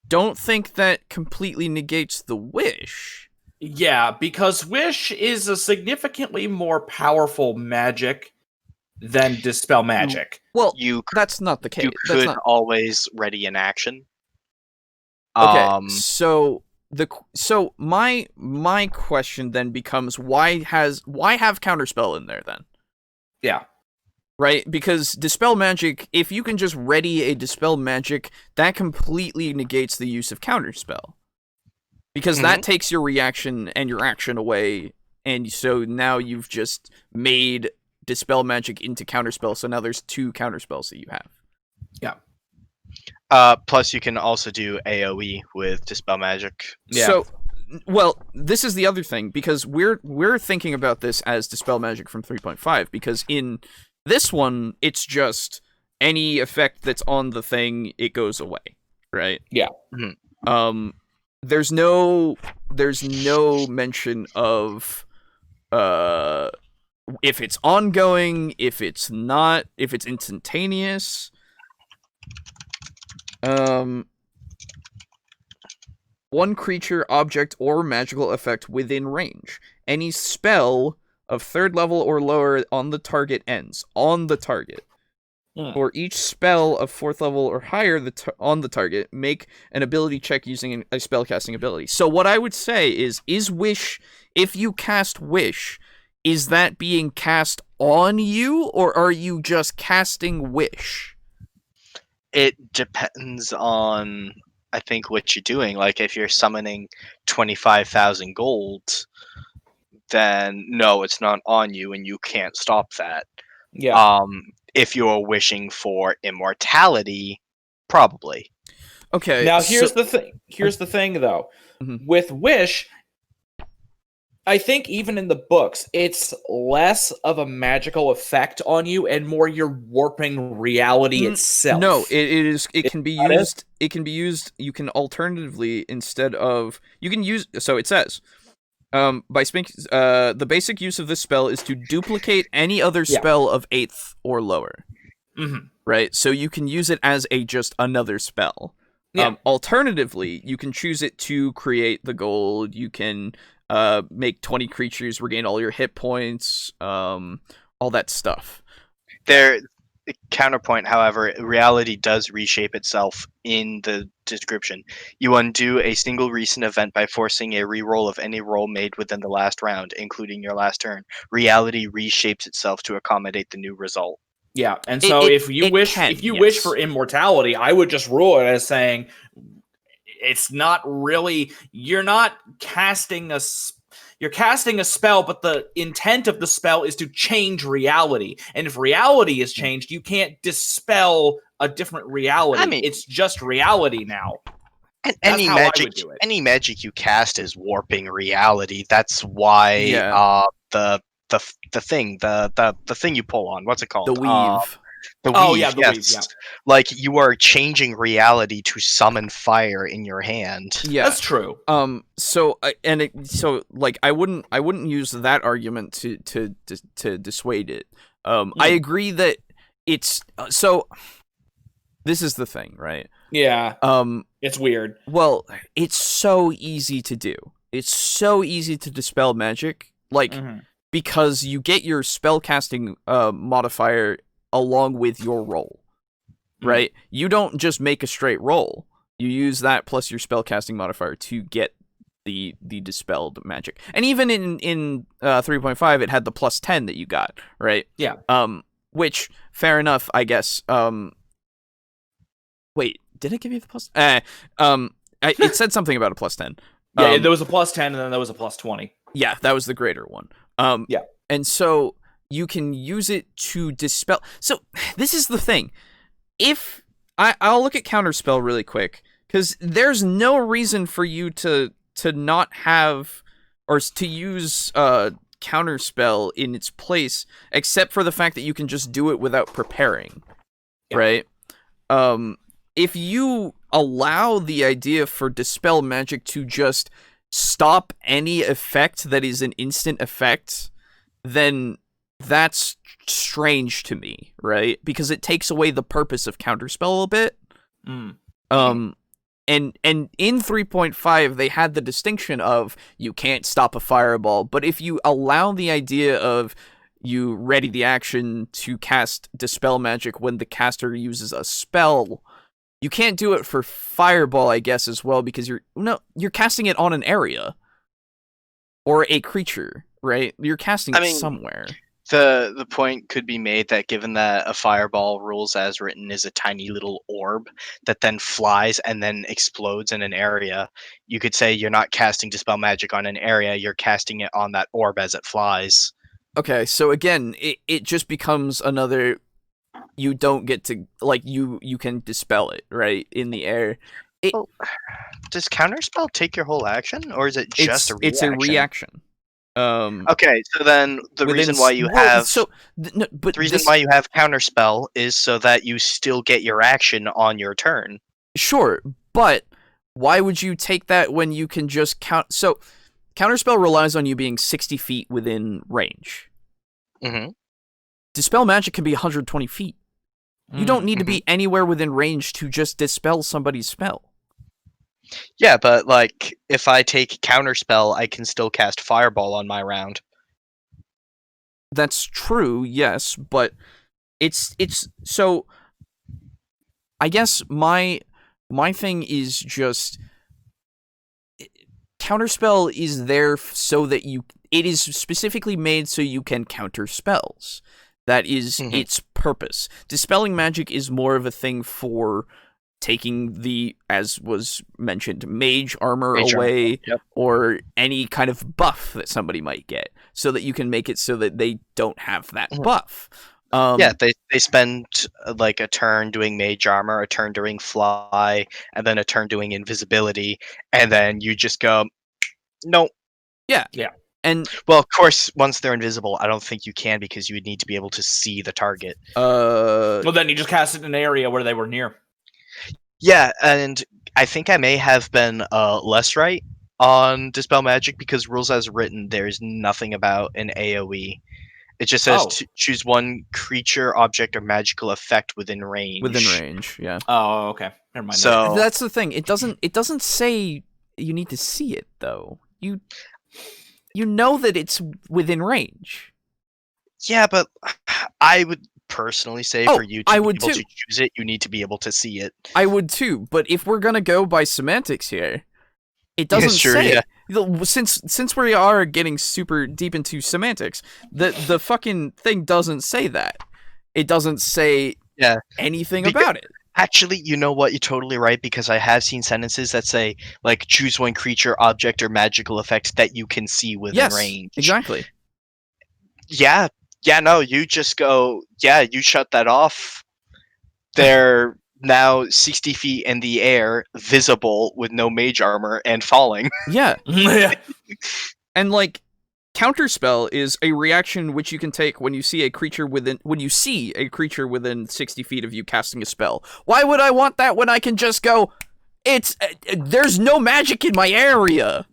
don't think that completely negates the Wish. Yeah, because Wish is a significantly more powerful magic than Dispel Magic. Well, that's not the case. You could always ready an action. Okay, so my question then becomes, why have Counterspell in there then? Yeah. Right? Because Dispel Magic, if you can just ready a Dispel Magic, that completely negates the use of Counterspell. Because that takes your reaction and your action away, and so now you've just made Dispel Magic into Counterspell, so now there's 2 Counterspells that you have. Yeah. Plus, you can also do AoE with Dispel Magic. Yeah. So, well, this is the other thing, because we're thinking about this as Dispel Magic from 3.5, because in this one, it's just any effect that's on the thing, it goes away, right? Yeah. There's no mention of if it's ongoing, if it's not, if it's instantaneous. One creature, object, or magical effect within range. Any spell of 3rd level or lower on the target ends. On the target. For each spell of 4th level or higher on the target, make an ability check using a spellcasting ability. So what I would say is Wish, if you cast Wish, is that being cast on you, or are you just casting Wish? It depends on, I think, what you're doing. Like, if you're summoning 25,000 gold, then no, it's not on you, and you can't stop that. Yeah. If you're wishing for immortality, probably. Okay. Now here's the thing. Here's the thing, though. With Wish, I think even in the books, it's less of a magical effect on you and more you're warping reality itself. No, it is. It can be used. It can be used. You can alternatively, instead of, you can use. So it says, the basic use of this spell is to duplicate any other spell of 8th or lower. Right. So you can use it as just another spell. Alternatively, you can choose it to create the gold. You can make 20 creatures regain all your hit points, all that stuff. Counterpoint, however, reality does reshape itself in the description. You undo a single recent event by forcing a reroll of any roll made within the last round, including your last turn. Reality reshapes itself to accommodate the new result. Yeah, and so if you wish for immortality, I would just rule it as saying it's not really, you're not casting a you're casting a spell, but the intent of the spell is to change reality. And if reality is changed, you can't dispel a different reality. I mean, it's just reality now. And any magic you cast is warping reality. That's why the thing you pull on, what's it called? The weave. The weave, weave, yeah. Like, you are changing reality to summon fire in your hand. Yeah, that's true. So I wouldn't use that argument to dissuade it. I agree that it's so. This is the thing, right? Yeah. It's weird. Well, it's so easy to do. It's so easy to dispel magic, like because you get your spellcasting modifier along with your roll, right? You don't just make a straight roll. You use that plus your spellcasting modifier to get the dispelled magic. And even in 3.5, it had the plus 10 that you got, right? Yeah. Which, fair enough, I guess. Wait, did it give you the plus? It said something about a plus 10. Yeah, there was a plus 10, and then there was a plus 20. Yeah, that was the greater one. Yeah. And so you can use it to dispel. So this is the thing. If I'll look at Counterspell really quick, because there's no reason for you to not have or to use Counterspell in its place, except for the fact that you can just do it without preparing, right? If you allow the idea for Dispel Magic to just stop any effect that is an instant effect, then that's strange to me, right? Because it takes away the purpose of Counterspell a bit. And in 3.5, they had the distinction of you can't stop a fireball, but if you allow the idea of you ready the action to cast Dispel Magic when the caster uses a spell, you can't do it for fireball, I guess, as well, because you're casting it on an area or a creature, right? You're casting it somewhere. The point could be made that given that a fireball, rules as written, is a tiny little orb that then flies and then explodes in an area, you could say you're not casting Dispel Magic on an area, you're casting it on that orb as it flies. Okay, so again, it just becomes another... You don't get to... Like, you can dispel it, right? In the air. Does Counterspell take your whole action, or is it just a reaction? It's a reaction. Okay, so then the reason why you have why you have Counterspell is so that you still get your action on your turn. Sure, but why would you take that when you can just count? So, Counterspell relies on you being 60 feet within range. Mm-hmm. Dispel Magic can be 120 feet. You don't need to be anywhere within range to just dispel somebody's spell. Yeah, but like if I take Counterspell, I can still cast Fireball on my round. That's true, yes, but it's so I guess my thing is just Counterspell is there so that it is specifically made so you can counter spells. That is its purpose. Dispelling Magic is more of a thing for taking the, as was mentioned, mage armor away, or any kind of buff that somebody might get, so that you can make it so that they don't have that buff. They spend like a turn doing mage armor, a turn doing fly, and then a turn doing invisibility, and then you just go, no. Yeah. And well, of course, once they're invisible, I don't think you can, because you would need to be able to see the target. Well, then you just cast it in an area where they were near. Yeah, and I think I may have been less right on Dispel Magic, because rules as written, there's nothing about an AoE. It just says to choose one creature, object, or magical effect within range. Within range, yeah. Oh, okay. Never mind. So that's the thing. It doesn't say you need to see it, though. You know that it's within range. Yeah, but I would personally say for you to be able to choose it, you need to be able to see it. I would too, but if we're gonna go by semantics here, it doesn't say. Yeah. Since we are getting super deep into semantics, the fucking thing doesn't say that. It doesn't say anything about it. Actually, you know what? You're totally right, because I have seen sentences that say, like, choose one creature, object, or magical effect that you can see within range. Exactly. Yeah, no, you just go, you shut that off. They're now 60 feet in the air, visible, with no mage armor, and falling. Yeah. And, like, Counterspell is a reaction which you can take when you see a creature within 60 feet of you casting a spell. Why would I want that when I can just go, there's no magic in my area?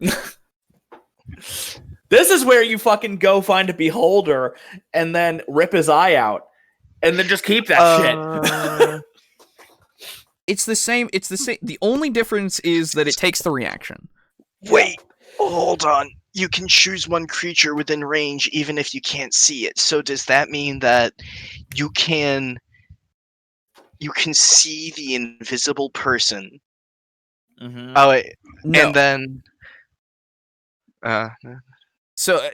This is where you fucking go find a beholder and then rip his eye out and then just keep that shit. It's the same. The only difference is that it takes the reaction. Wait, hold on. You can choose one creature within range even if you can't see it. So does that mean that you can see the invisible person? Mm-hmm. Oh, wait. No. And then so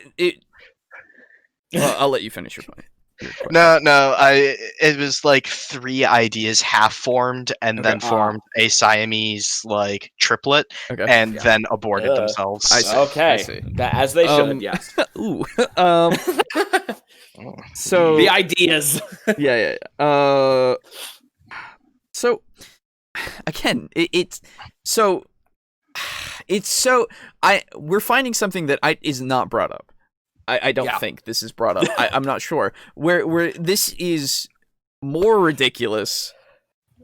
I'll let you finish your point. No, it was like 3 ideas half formed and then formed a Siamese like triplet and then aborted themselves. I see. Okay. I see. As they should, yes. Ooh. So the ideas. Yeah. So again, we're finding something that is not brought up. I don't think this is brought up. I'm not sure. Where this is more ridiculous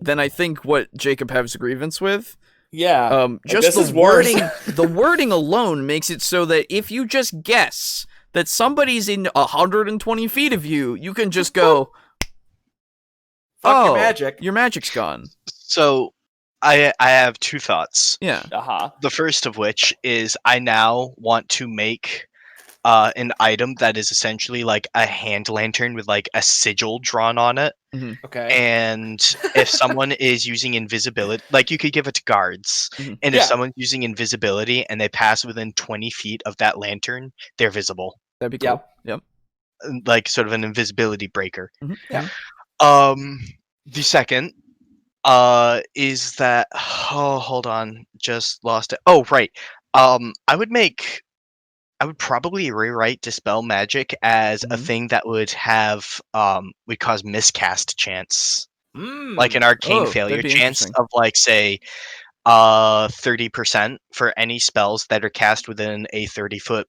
than I think what Jacob has a grievance with. Yeah. Just the wording. The wording alone makes it so that if you just guess that somebody's in 120 feet of you, you can just go, fuck your magic. Your magic's gone. So I have 2 thoughts. Yeah. The first of which is I now want to make an item that is essentially like a hand lantern with like a sigil drawn on it. Mm-hmm. Okay. And if someone is using invisibility, like you could give it to guards. Mm-hmm. And if someone's using invisibility and they pass within 20 feet of that lantern, they're visible. That'd be cool. Yep. like sort of an invisibility breaker. Yeah. The second is that hold on, just lost it. Oh, right. I would probably rewrite Dispel Magic as a thing that would cause miscast chance. Like an arcane failure chance of like say 30% for any spells that are cast within a 30-foot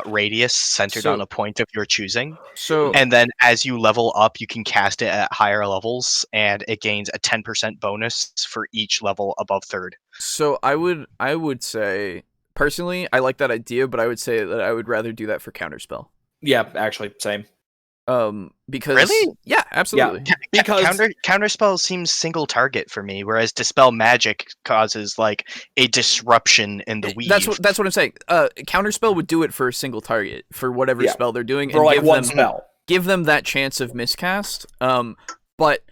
radius centered on a point of your choosing. And then as you level up, you can cast it at higher levels, and it gains a 10% bonus for each level above third. So I would say, personally, I like that idea, but I would say that I would rather do that for Counterspell. Yeah, actually, same. Because really? Yeah, absolutely. Yeah, because Counterspell seems single target for me, whereas Dispel Magic causes like a disruption in the weave. That's what I'm saying. Counterspell would do it for a single target for whatever spell they're doing, for and like spell. Give them that chance of miscast. But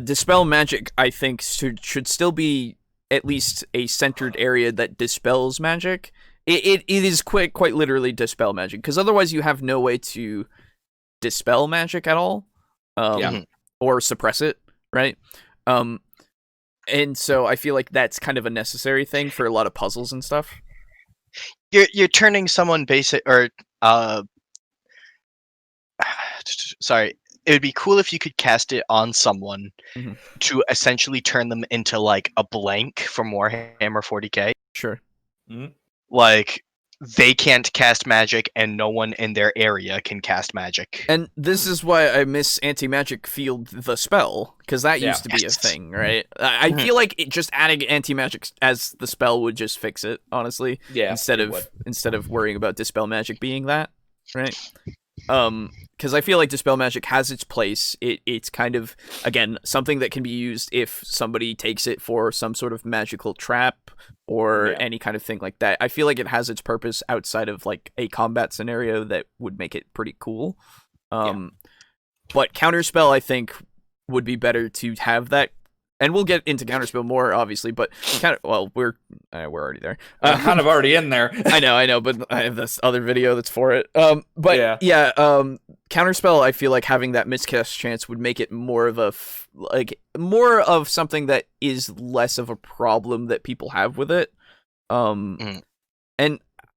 Dispel Magic, I think, should still be at least a centered area that dispels magic. It is quite literally Dispel Magic, because otherwise you have no way to dispel magic at all, or suppress it, right? And so I feel like that's kind of a necessary thing for a lot of puzzles and stuff. You're turning someone basic, or sorry, it would be cool if you could cast it on someone to essentially turn them into like a blank from Warhammer 40k. Sure. Like, they can't cast magic, and no one in their area can cast magic. And this is why I miss Anti-Magic Field the spell, because that used to be a thing, right? I feel like just adding Anti-Magic as the spell would just fix it, honestly. Yeah. Instead of worrying about Dispel Magic being that, right? Because I feel like Dispel Magic has its place. It's kind of, again, something that can be used if somebody takes it for some sort of magical trap or any kind of thing like that. I feel like it has its purpose outside of like a combat scenario that would make it pretty cool. But Counterspell, I think, would be better to have that. And we'll get into Counterspell more, obviously, but we're already there. I'm kind of already in there. I know, but I have this other video that's for it. Counterspell, I feel like having that miscast chance would make it more of more of something that is less of a problem that people have with it. And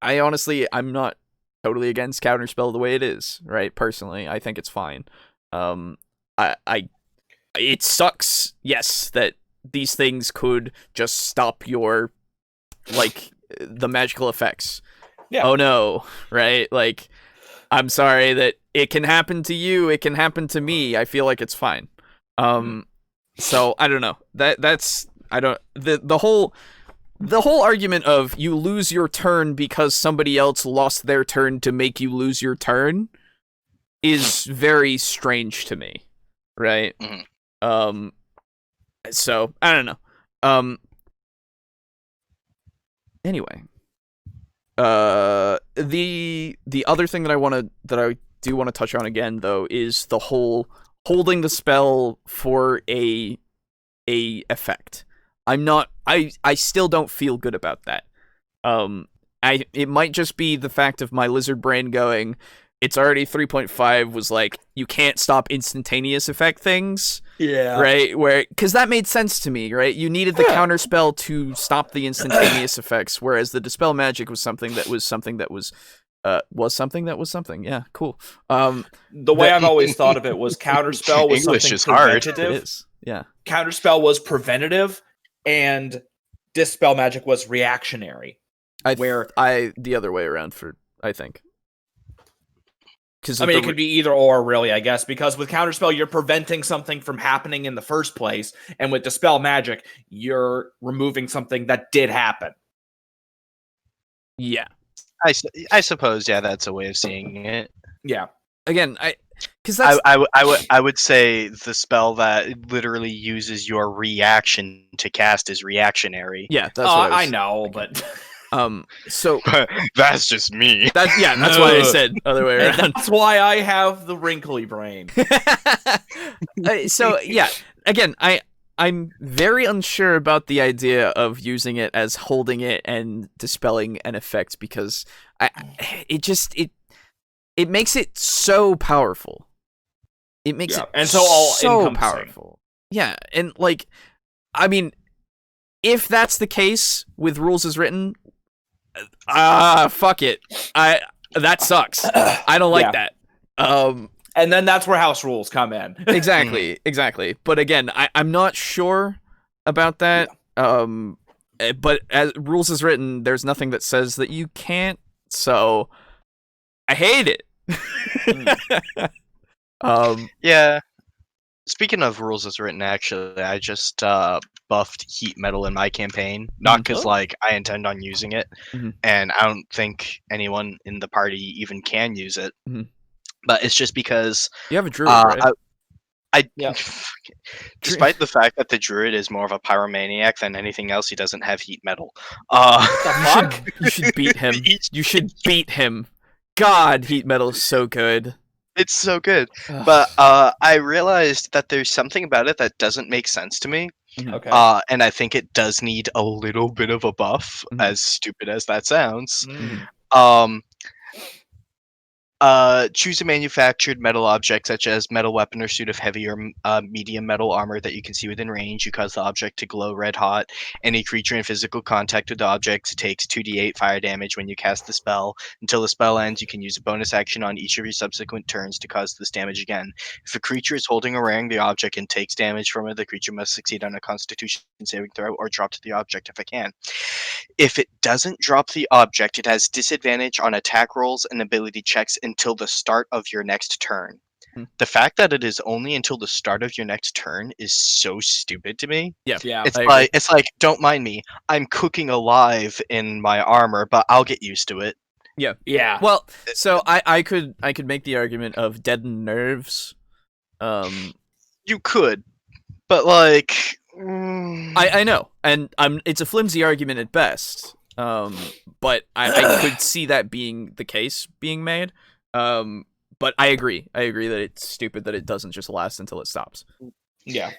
I honestly, I'm not totally against Counterspell the way it is, right? Personally, I think it's fine. It sucks, yes, that these things could just stop your, like, the magical effects. Yeah. Oh no, right? Like, I'm sorry that it can happen to you, it can happen to me. I feel like it's fine. So I don't know. The whole argument of you lose your turn because somebody else lost their turn to make you lose your turn is very strange to me, right? So I don't know. Anyway, the other thing that I do want to touch on again, though, is the whole holding the spell for a effect. I still don't feel good about that. It might just be the fact of my lizard brain going, it's already 3.5 was like, you can't stop instantaneous effect things. Yeah. Right? Because that made sense to me, right? You needed the counterspell to stop the instantaneous effects, whereas the Dispel Magic was something that was something. Yeah, cool. The way I've always thought of it was counterspell was English something is hard. preventative. It is. Yeah. Counterspell was preventative, and Dispel Magic was reactionary. The other way around I think. It could be either or, really, I guess, because with Counterspell, you're preventing something from happening in the first place, and with Dispel Magic, you're removing something that did happen. Yeah. I suppose, yeah, that's a way of seeing it. Yeah. Again, I would say the spell that literally uses your reaction to cast is reactionary. Yeah, that's what I know, but... So that's just me. That's why I said other way around. That's why I have the wrinkly brain. So yeah, again, I'm very unsure about the idea of using it as holding it and dispelling an effect, because it makes it so powerful. It makes it and so all so powerful. Yeah, and like, I mean, if that's the case with rules as written, fuck it. That sucks. I don't like that. And then that's where house rules come in. Exactly. But again, I'm not sure about that. But as rules as written, there's nothing that says that you can't. So I hate it. Yeah. Speaking of rules as written, actually, I just buffed heat metal in my campaign. Not because like I intend on using it, and I don't think anyone in the party even can use it. But it's just because you have a druid, right? Despite the fact that the druid is more of a pyromaniac than anything else, he doesn't have heat metal. You should beat him. You should beat him. God, heat metal is so good. It's so good. But I realized that there's something about it that doesn't make sense to me. Okay. And I think it does need a little bit of a buff, as stupid as that sounds. Choose a manufactured metal object such as metal weapon or suit of heavy or medium metal armor that you can see within range. You cause the object to glow red hot. Any creature in physical contact with the object takes 2d8 fire damage when you cast the spell. Until the spell ends, you can use a bonus action on each of your subsequent turns to cause this damage again. If a creature is holding or wearing the object and takes damage from it, the creature must succeed on a Constitution saving throw or drop to the object if it can. If it doesn't drop the object, it has disadvantage on attack rolls and ability checks until the start of your next turn. The fact that it is only until the start of your next turn is so stupid to me. Yeah. It's like, don't mind me. I'm cooking alive in my armor, but I'll get used to it. Yeah. Well, so I could make the argument of deadened nerves. You could, but like, I know, and it's a flimsy argument at best. But I could see that being the case being made. But I agree that it's stupid that it doesn't just last until it stops. Yeah.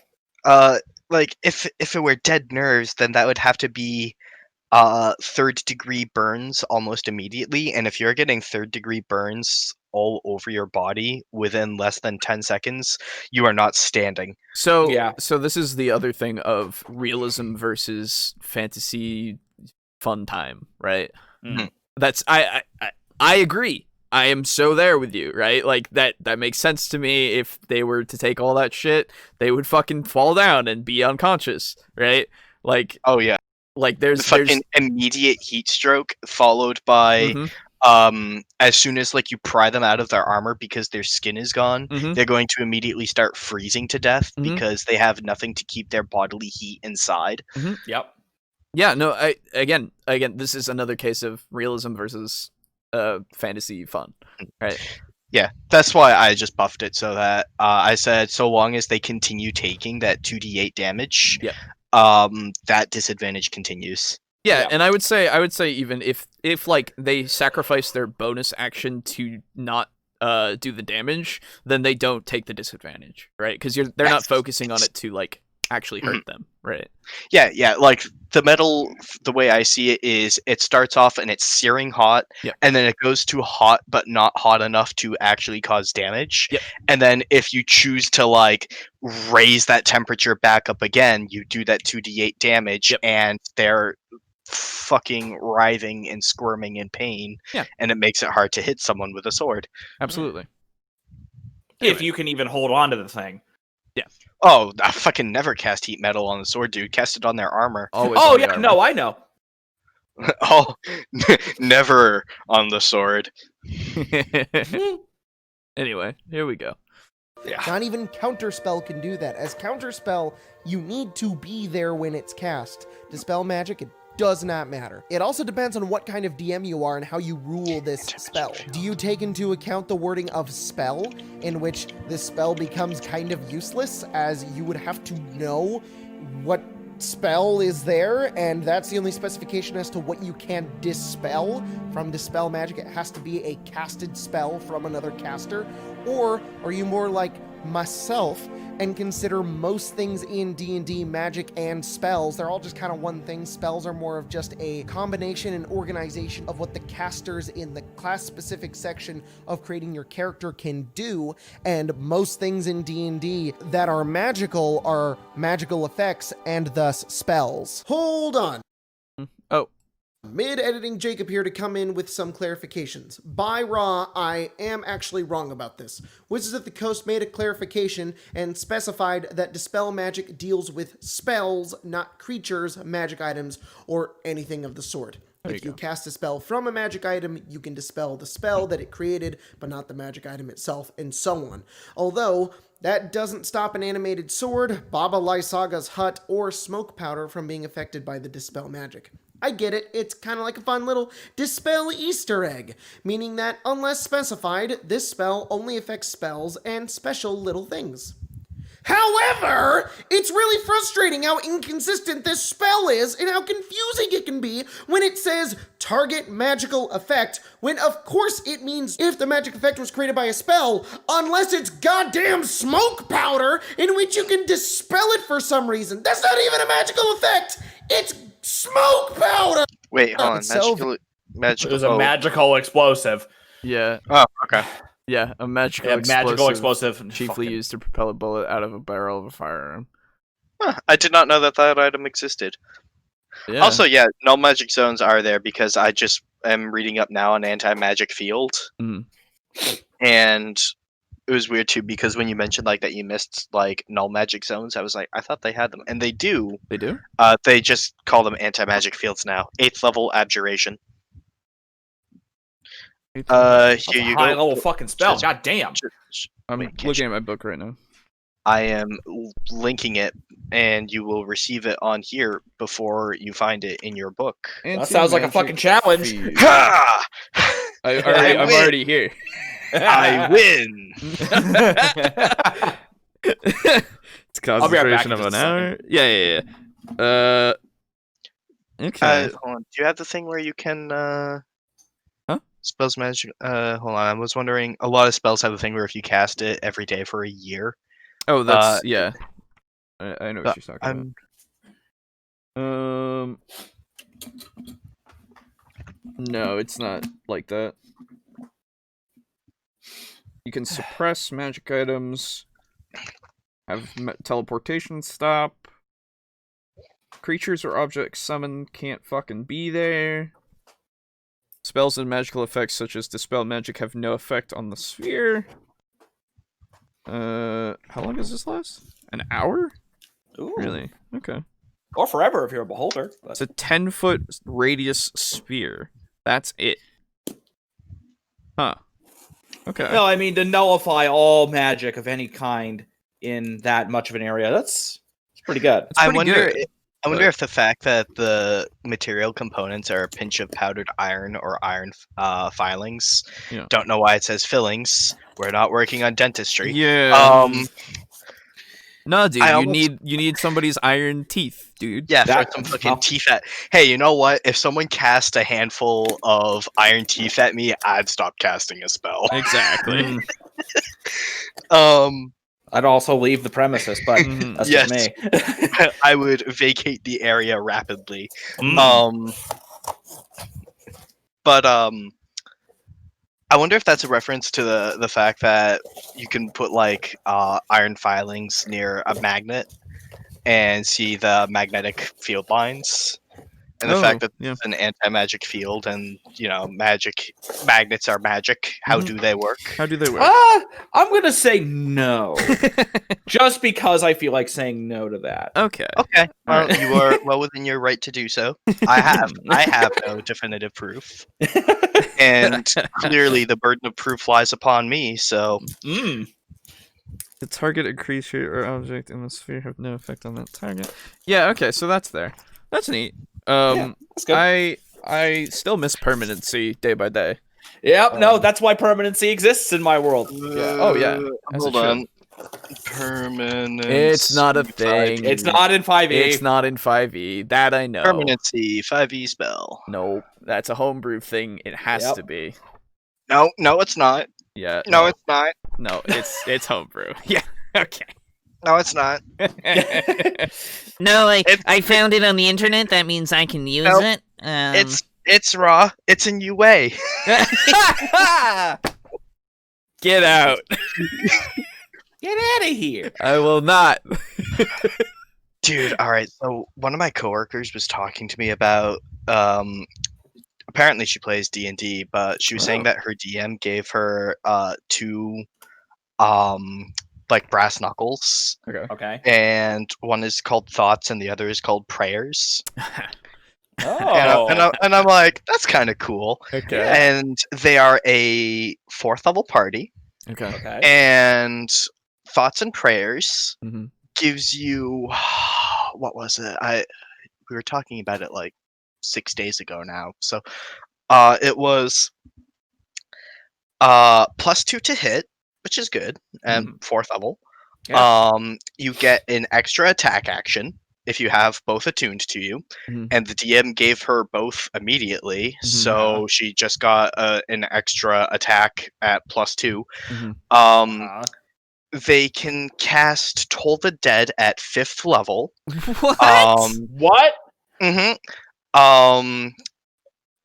Like if it were dead nerves, then that would have to be third degree burns almost immediately, and if you're getting third degree burns all over your body within less than 10 seconds, you are not standing. So this is the other thing of realism versus fantasy fun time, right? That's I agree. I am so there with you, right? Like that makes sense to me. If they were to take all that shit, they would fucking fall down and be unconscious, right? Like, oh yeah, like there's fucking immediate heat stroke followed by as soon as like you pry them out of their armor because their skin is gone, they're going to immediately start freezing to death because they have nothing to keep their bodily heat inside. Yep. Yeah, no, again, this is another case of realism versus fantasy fun, right? Yeah, that's why I just buffed it so that I said so long as they continue taking that 2d8 damage, that disadvantage continues. Yeah, and I would say even if like they sacrifice their bonus action to not do the damage, then they don't take the disadvantage, right? Because they're not focusing on it to like actually hurt them, right? Yeah, like the metal, the way I see it is it starts off and it's searing hot, and then it goes to hot but not hot enough to actually cause damage. And then if you choose to like raise that temperature back up again, you do that 2d8 damage, and they're fucking writhing and squirming in pain, and it makes it hard to hit someone with a sword. Absolutely. If you can even hold on to the thing. Oh, I fucking never cast heat metal on the sword, dude. Cast it on their armor. Always armor. No, I know. Oh, never on the sword. Anyway, here we go. Not even Counterspell can do that. As Counterspell, you need to be there when it's cast. Dispel Magic, it does not matter. It also depends on what kind of DM you are and how you rule this spell. Do you take into account the wording of spell, in which this spell becomes kind of useless, as you would have to know what spell is there, and that's the only specification as to what you can dispel from Dispel Magic? It has to be a casted spell from another caster? Or are you more like, myself and consider most things in D&D, magic and spells, they're all just kind of one thing. Spells are more of just a combination and organization of what the casters in the class-specific section of creating your character can do, and most things in D&D that are magical effects and thus spells. Hold on. Oh. Mid-editing Jacob here to come in with some clarifications. By Raw, I am actually wrong about this. Wizards of the Coast made a clarification and specified that Dispel Magic deals with spells, not creatures, magic items, or anything of the sort. If you cast a spell from a magic item, you can dispel the spell that it created, but not the magic item itself, and so on. Although, that doesn't stop an animated sword, Baba Lysaga's hut, or smoke powder from being affected by the Dispel Magic. I get it, it's kind of like a fun little Dispel Easter egg, meaning that, unless specified, this spell only affects spells and special little things. However, it's really frustrating how inconsistent this spell is and how confusing it can be when it says target magical effect, when of course it means if the magic effect was created by a spell, unless it's goddamn smoke powder in which you can dispel it for some reason. That's not even a magical effect! It's smoke powder! Wait, hold on. So- Magical. It was a magical explosive. Yeah. Oh, okay. Yeah, a magical Magical explosive explosive. chiefly Fucking- used to propel a bullet out of a barrel of a firearm. Huh, I did not know that item existed. Yeah. Also, yeah, null magic zones are there because I just am reading up now on anti-magic field. Mhm. And it was weird too because when you mentioned like that you missed like null magic zones, I was like, I thought they had them. And they do. They do? They just call them anti-magic fields now. 8th level abjuration. Here That's a you high go. level fucking spell. God damn. I'm Wait, looking at my book right now. I am linking it, and you will receive it on here before you find it in your book. That sounds like a fucking challenge. Ha! I'm win. already here. I win. It's I'll be right back concentration in of just an a hour. Yeah. Okay. Hold on. Do you have the thing where you can Huh? Spells magic. Hold on. I was wondering. A lot of spells have a thing where if you cast it every day for a year. Oh, that's yeah. I know what but you're talking about. No, it's not like that. You can suppress magic items. Have teleportation stop. Creatures or objects summoned can't fucking be there. Spells and magical effects such as Dispel Magic have no effect on the sphere. How long does this last? An hour? Ooh. Really? Okay. Or forever if you're a beholder. It's a 10-foot radius sphere. That's it. Huh. Okay. No, I mean to nullify all magic of any kind in that much of an area. That's pretty good. It's pretty good, I wonder if the fact that the material components are a pinch of powdered iron or iron filings. Yeah. Don't know why it says fillings. We're not working on dentistry. Yeah. No, dude, I you need somebody's iron teeth, dude. Yeah, That- for some fucking teeth at. Hey, you know what? If someone cast a handful of iron teeth at me, I'd stop casting a spell. Exactly. I'd also leave the premises, but that's Yes. just me. I would vacate the area rapidly. But I wonder if that's a reference to the fact that you can put like iron filings near a magnet and see the magnetic field lines, and the fact that it's an anti-magic field, and you know, magnets are magic. How do they work? How do they work? I'm gonna say no, just because I feel like saying no to that. Okay. Okay, well, Alright. you are well within your right to do so. I have no definitive proof, and clearly the burden of proof lies upon me. So, The target, a creature or object in the sphere have no effect on that target. Yeah. Okay. So that's there. That's neat. Yeah, that's good. I still miss permanency day by day. Yep, no, that's why permanency exists in my world. Yeah. Oh yeah. As it hold should. on. Permanence. It's not a thing. It's not in 5e. It's not in 5e. That I know. Permanency 5e spell. Nope. That's a homebrew thing. It has Yep. to be. No, it's not. Yeah. No, it's not. No, it's homebrew. Yeah. Okay. No, it's not. No, I found it on the internet. That means I can use it. It's raw. It's in UA. Get out. Get out of here. I will not. Dude, all right. So one of my coworkers was talking to me about. Apparently, she plays D&D, but she was saying that her DM gave her 2 like brass knuckles. Okay. And one is called thoughts, and the other is called prayers. Oh. And I'm like, that's kind of cool. Okay. And they are a 4th level party. Okay. And thoughts and prayers Mm-hmm. gives you what was it? We were talking about it like 6 days ago now. So it was +2 to hit, which is good, and 4th level. Yeah. You get an extra attack action if you have both attuned to you, and the DM gave her both immediately, so she just got an extra attack at +2. They can cast Toll the Dead at 5th level. What? What?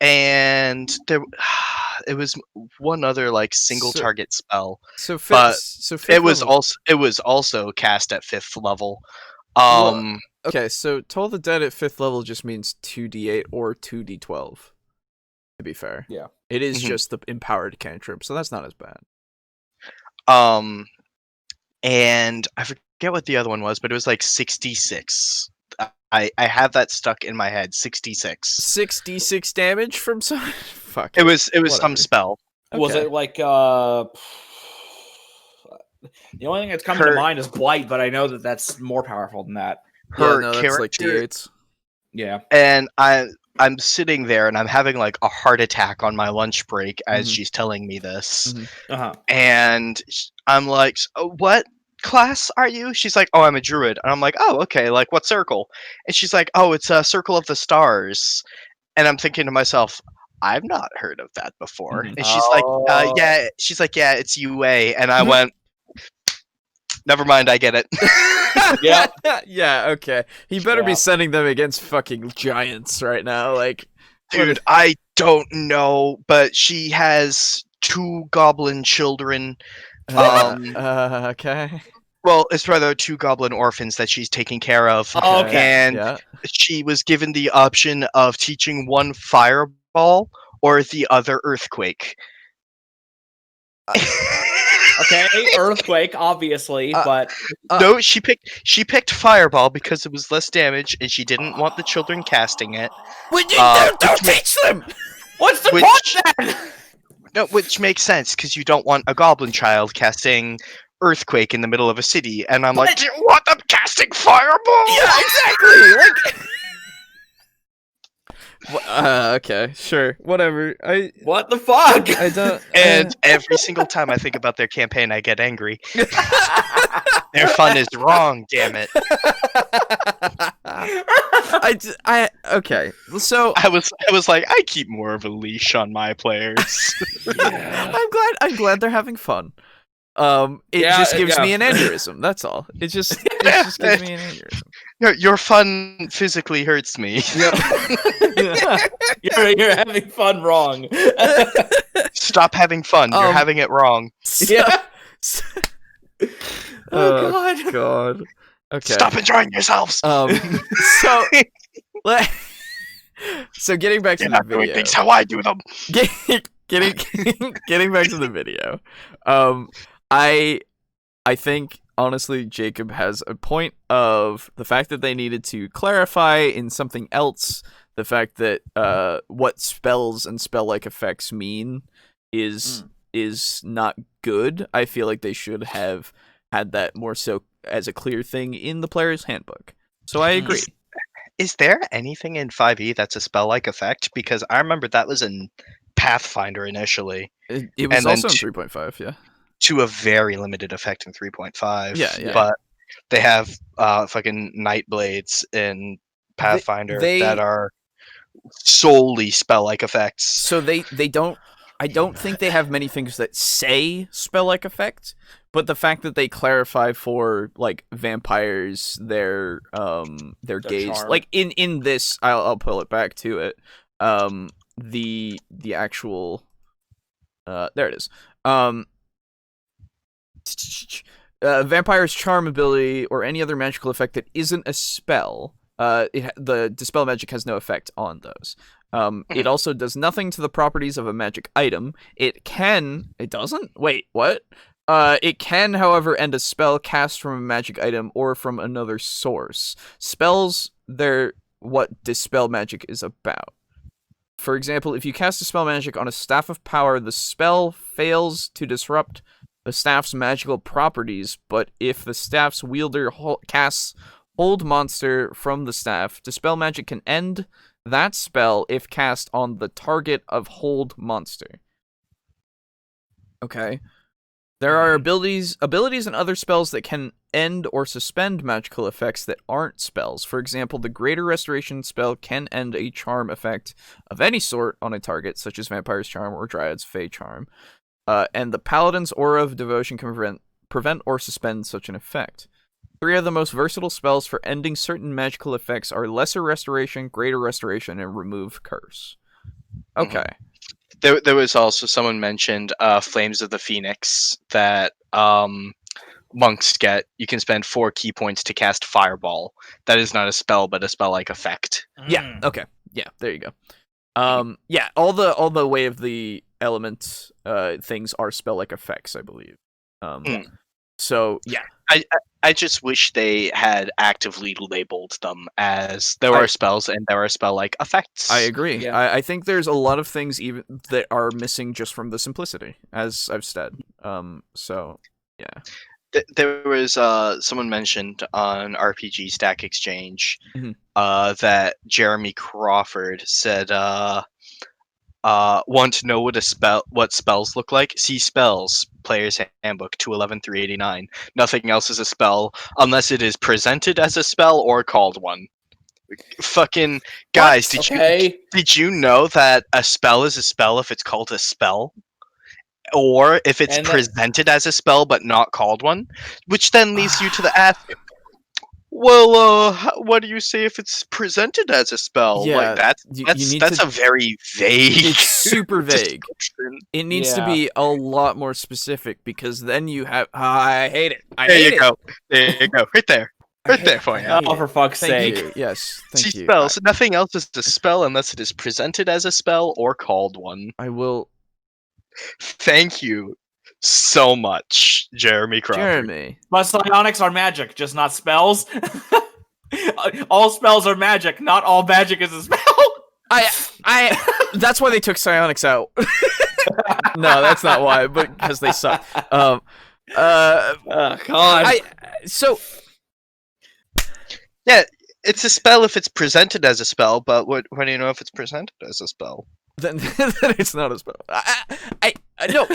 And there, it was one other like single target spell. So it was also cast at 5th level. Okay, so Toll the Dead at 5th level just means 2d8 or 2d12. To be fair, yeah, it is just the empowered cantrip, so that's not as bad. And I forget what the other one was, but it was like 66. I have that stuck in my head. 66. 6d6 damage from some. Fuck. It was some spell. Okay. Was it like the only thing that's coming to mind is Blight, but I know that that's more powerful than that. That's like d8s. Yeah. And I'm sitting there and I'm having like a heart attack on my lunch break as she's telling me this. And I'm like, what class are you? She's like, oh, I'm a druid. And I'm like, oh, okay, like what circle? And she's like, oh, it's a Circle of the Stars. And I'm thinking to myself, I've not heard of that before. And she's like, yeah, it's UA. And I went, never mind, I get it. Yeah. Yeah, okay. He better be sending them against fucking giants right now. Like, dude, I don't know, but she has 2 goblin children. Okay. Well, it's rather 2 goblin orphans that she's taking care of. Oh, okay. And she was given the option of teaching one fireball or the other earthquake. Okay, earthquake, obviously, but no, she picked fireball because it was less damage, and she didn't want the children casting it. Don't teach them. What's the point then? No, which makes sense because you don't want a goblin child casting earthquake in the middle of a city. And I'm like, do you want them casting fireball? Yeah, exactly. Like, okay, sure, whatever. What the fuck? I don't. And every single time I think about their campaign, I get angry. Their fun is wrong. Damn it. Okay. So I was like, I keep more of a leash on my players. I'm glad they're having fun. It just gives me an aneurysm. That's all. It just gives me an aneurysm. Your fun physically hurts me. Yep. You're having fun wrong. Stop having fun. You're having it wrong. Yeah. Oh God. Okay. Stop enjoying yourselves. So getting back to the video. Doing things how I do them. Getting back to the video. I think honestly Jacob has a point of the fact that they needed to clarify in something else the fact that what spells and spell-like effects mean is not good. I feel like they should have had that more so as a clear thing in the player's handbook. So I agree. Is there anything in 5e that's a spell-like effect? Because I remember that was in Pathfinder initially. It was also in 3.5, yeah. To a very limited effect in 3.5. Yeah. But they have fucking Night Blades in Pathfinder that are solely spell-like effects. So they don't... I don't think they have many things that say spell-like effect, but the fact that they clarify for like vampires their gaze, charm. like in this, I'll pull it back to it. The actual there it is. Vampire's charm ability or any other magical effect that isn't a spell. The Dispel Magic has no effect on those. It also does nothing to the properties of a magic item. It doesn't? Wait, what? It can, however, end a spell cast from a magic item or from another source. Spells, they're what Dispel Magic is about. For example, if you cast a spell magic on a staff of power, the spell fails to disrupt the staff's magical properties, but if the staff's wielder casts Hold Monster from the staff, Dispel Magic can end that spell if cast on the target of Hold Monster. Okay. There are abilities and other spells that can end or suspend magical effects that aren't spells. For example, the Greater Restoration spell can end a charm effect of any sort on a target, such as Vampire's Charm or Dryad's Fey Charm. And the Paladin's Aura of Devotion can prevent or suspend such an effect. 3 of the most versatile spells for ending certain magical effects are Lesser Restoration, Greater Restoration, and Remove Curse. Okay. There was also someone mentioned Flames of the Phoenix that monks get. You can spend 4 key points to cast Fireball. That is not a spell, but a spell-like effect. Yeah. Okay. Yeah. There you go. Yeah. All the way of the element things are spell-like effects, I believe. So yeah. I just wish they had actively labeled them as there are spells and there are spell-like effects. I agree. Yeah. I think there's a lot of things even that are missing just from the simplicity, as I've said. So yeah. There was someone mentioned on RPG Stack Exchange that Jeremy Crawford said, want to know what spells look like? See Spells, Player's Handbook 211-389. Nothing else is a spell unless it is presented as a spell or called one. Fucking guys, did you know that a spell is a spell if it's called a spell? Or if it's presented as a spell but not called one? Which then leads you to the ask, well, what do you say if it's presented as a spell? Yeah, like that's a very vague. It's super vague. It needs to be a lot more specific because then you have. I hate it. There you go. Right there. Right there for you. Oh, for fuck's sake. You. Yes. Thank you. Spells. Nothing else is a spell unless it is presented as a spell or called one. I will. Thank you so much, Jeremy Crawford. Jeremy. But psionics are magic, just not spells. All spells are magic, not all magic is a spell. That's why they took psionics out. No, that's not why, but because they suck. Oh God. Yeah, it's a spell if it's presented as a spell, but what do you know if it's presented as a spell? Then it's not a spell. No,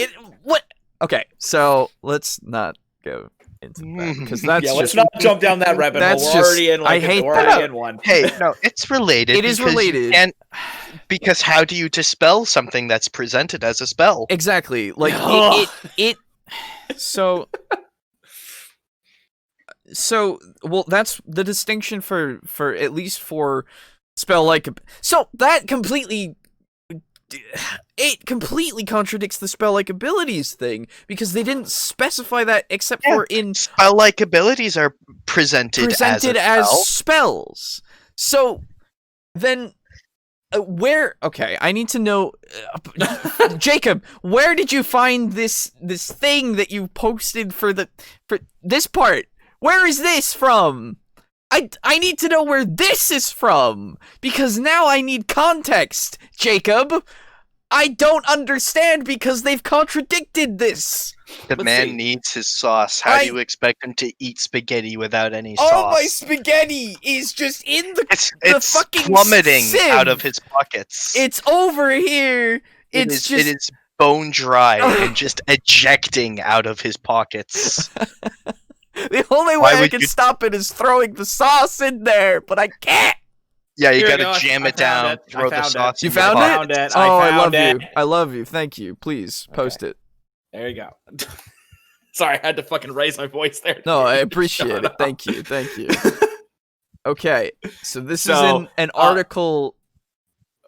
what? Okay, so let's not go into that because that's let's not jump down that rabbit hole. We're already in. I hate that. In one. Hey, no, it's related. It is related. And because how do you dispel something that's presented as a spell? Exactly. Like it. So well, that's the distinction for at least for spell like. So that completely contradicts the spell-like abilities thing because they didn't specify that except for in spell-like abilities are presented as spells. So then where? Okay, I need to know, Jacob. Where did you find this thing that you posted for this part? Where is this from? I need to know where this is from, because now I need context, Jacob. I don't understand because they've contradicted this. The man needs his sauce. How do you expect him to eat spaghetti without any sauce? All my spaghetti is just in the fucking plummeting sieve. Out of his pockets. It's over here. It is bone dry and just ejecting out of his pockets. The only way I can stop it is throwing the sauce in there, but I can't. Yeah, you Here gotta jam it down, throw the sauce. You in the found pot. it? Oh, I love you. I love you. Thank you. Please post it. There you go. Sorry, I had to fucking raise my voice there. No, I appreciate it. Thank you. Thank you. Okay, so this is in an article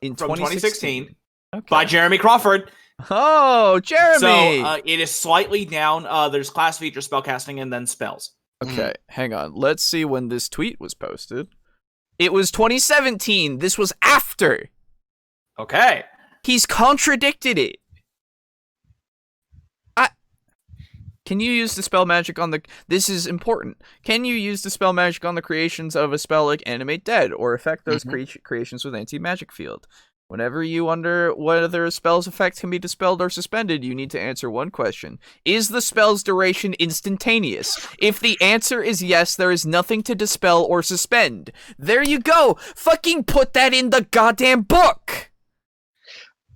in from 2016 okay. by Jeremy Crawford. Oh, Jeremy! So it is slightly down. There's class, feature, spellcasting, and then spells. Okay, hang on. Let's see when this tweet was posted. It was 2017. This was after. Okay. He's contradicted it. Can you use Dispel Magic on the... This is important. Can you use Dispel Magic on the creations of a spell like Animate Dead, or affect those creations with Anti-Magic Field? Whenever you wonder whether a spell's effect can be dispelled or suspended, you need to answer one question. Is the spell's duration instantaneous? If the answer is yes, there is nothing to dispel or suspend. There you go! Fucking put that in the goddamn book!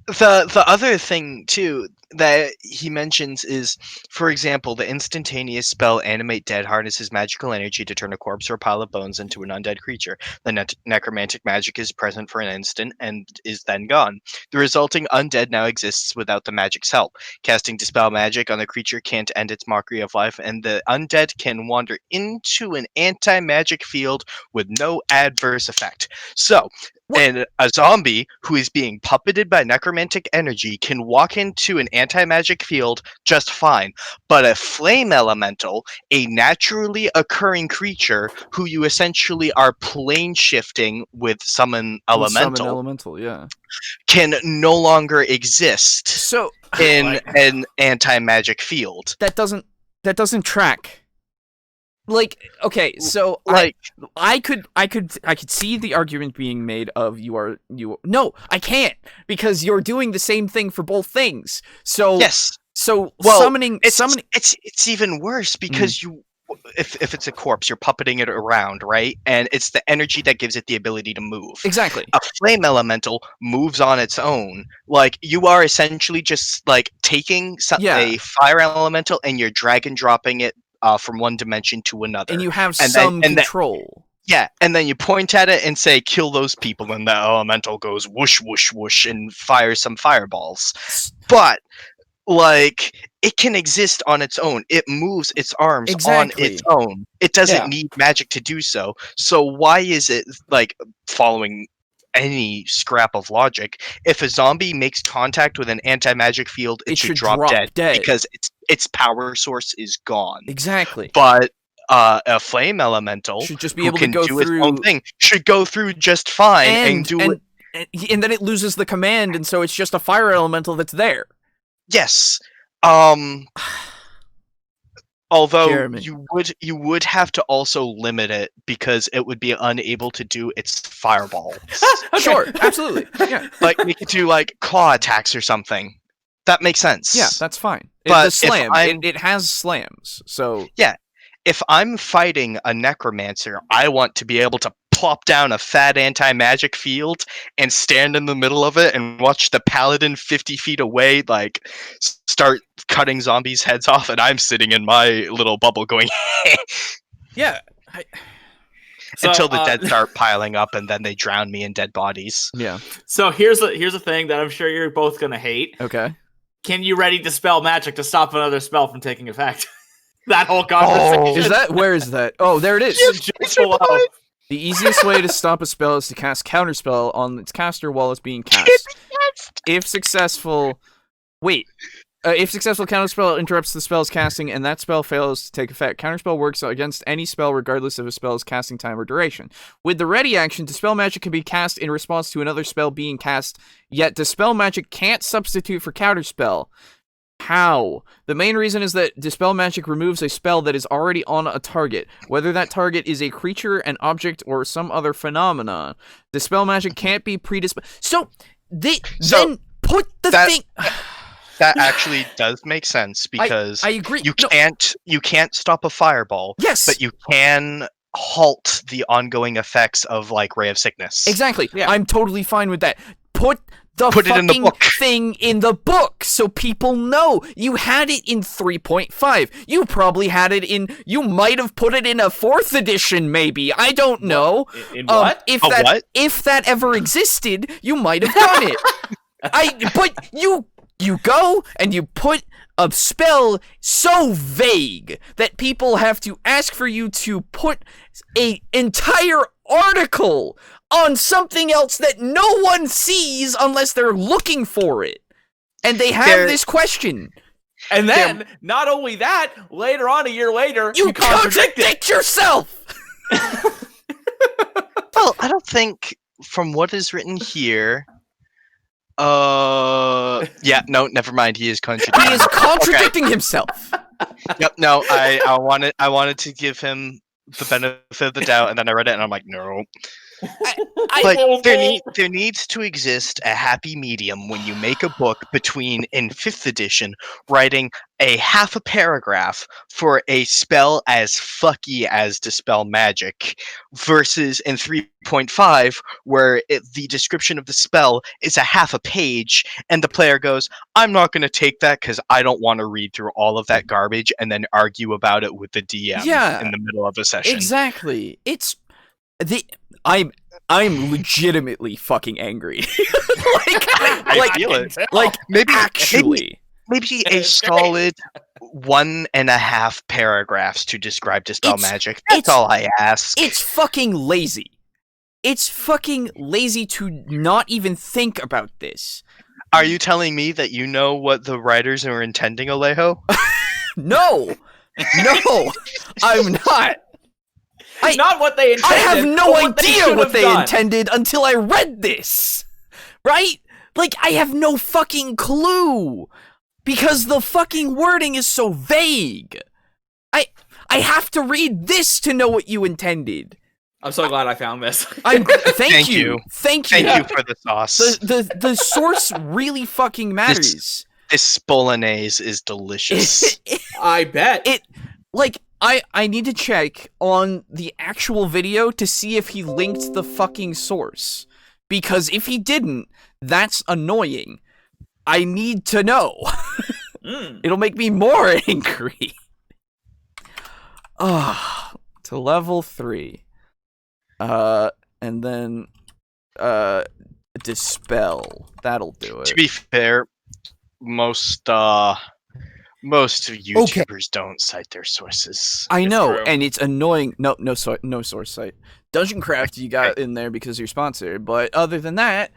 The other thing, too, that he mentions is, for example, the instantaneous spell Animate Dead harnesses magical energy to turn a corpse or a pile of bones into an undead creature. The necromantic magic is present for an instant and is then gone. The resulting undead now exists without the magic's help. Casting Dispel Magic on the creature can't end its mockery of life, and the undead can wander into an anti-magic field with no adverse effect. So, and a zombie who is being puppeted by necromantic energy can walk into an anti-magic field just fine. But a flame elemental, a naturally occurring creature who you essentially are plane shifting with summon elemental, yeah, can no longer exist so in an anti-magic field. That doesn't track. Like, okay, so like I could see the argument being made of no, I can't, because you're doing the same thing for both things. So yes. So summoning it's even worse because if it's a corpse, you're puppeting it around, right? And it's the energy that gives it the ability to move. Exactly. A flame elemental moves on its own. Like, you are essentially just like taking a fire elemental and you're drag and dropping it from one dimension to another. And you have some control. And then you point at it and say, kill those people, and the elemental goes whoosh, whoosh, whoosh, and fires some fireballs. But, like, it can exist on its own. It moves its arms on its own. It doesn't need magic to do so. So why is it, like, following any scrap of logic, if a zombie makes contact with an anti-magic field, it should drop dead because its power source is gone. Exactly. But a flame elemental should just be able to go through its own thing. Should go through just fine and then it loses the command, and so it's just a fire elemental that's there. Yes. Although Jeremy, you would have to also limit it because it would be unable to do its fireballs. Sure, absolutely. Yeah. Like, make it do like claw attacks or something. That makes sense. Yeah, that's fine. But the slam, it has slams, so yeah. If I'm fighting a necromancer, I want to be able to plop down a fat anti-magic field and stand in the middle of it and watch the paladin 50 feet away, like, start cutting zombies' heads off, and I'm sitting in my little bubble going, yeah. Until the dead start piling up, and then they drown me in dead bodies. Yeah. So here's a thing that I'm sure you're both gonna hate. Okay. Can you ready Dispel Magic to stop another spell from taking effect? That whole conversation. Where is that? Oh, there it is. Just below. The easiest way to stop a spell is to cast Counterspell on its caster while it's being cast. If successful, Counterspell interrupts the spell's casting, and that spell fails to take effect. Counterspell works against any spell regardless of a spell's casting time or duration. With the ready action, Dispel Magic can be cast in response to another spell being cast, yet Dispel Magic can't substitute for Counterspell. How? The main reason is that Dispel Magic removes a spell that is already on a target, whether that target is a creature, an object, or some other phenomenon. Dispel Magic can't be predisposed. Then put the thing... That actually does make sense, because I agree. You can't stop a fireball. Yes, but you can halt the ongoing effects of, like, Ray of Sickness. Exactly. Yeah. I'm totally fine with that. Put the Put it in the fucking book. thing in the book so people know. You had it in 3.5. You probably had it in. You might have put it in a 4th edition, maybe. I don't know. In what? If that ever existed, you might have done it. But you go and you put a spell so vague that people have to ask for you to put an entire article on something else that no one sees unless they're looking for it. And they have this question. And then, not only that, later on, a year later, you contradict yourself! Well, I don't think, from what is written here... yeah, no, never mind. He is contradicting. He is contradicting himself. Yep, no, I wanted to give him the benefit of the doubt, and then I read it, and I'm like, no. But there needs to exist a happy medium when you make a book between, in 5th edition, writing a half a paragraph for a spell as fucky as Dispel Magic, versus in 3.5, where the description of the spell is a half a page, and the player goes, I'm not going to take that because I don't want to read through all of that garbage and then argue about it with the DM in the middle of a session. Exactly. I'm legitimately fucking angry. I feel it. Like maybe a solid 1.5 paragraphs to describe Dispel Magic. That's all I ask. It's fucking lazy. It's fucking lazy to not even think about this. Are you telling me that you know what the writers are intending, Alejo? No, I'm not. Not what they intended. I have no idea what they done. intended until I read this. Right? Like, I have no fucking clue. Because the fucking wording is so vague. I have to read this to know what you intended. I'm so glad I found this. Thank you. Thank you for the sauce. The source really fucking matters. This bolognese is delicious. I bet. I need to check on the actual video to see if he linked the fucking source. Because if he didn't, that's annoying. I need to know. It'll make me more angry. To level 3. And then Dispel. That'll do it. To be fair, most YouTubers don't cite their sources. I know, true. and it's annoying. No source site. Dungeon Craft you got in there because you're sponsored, but other than that,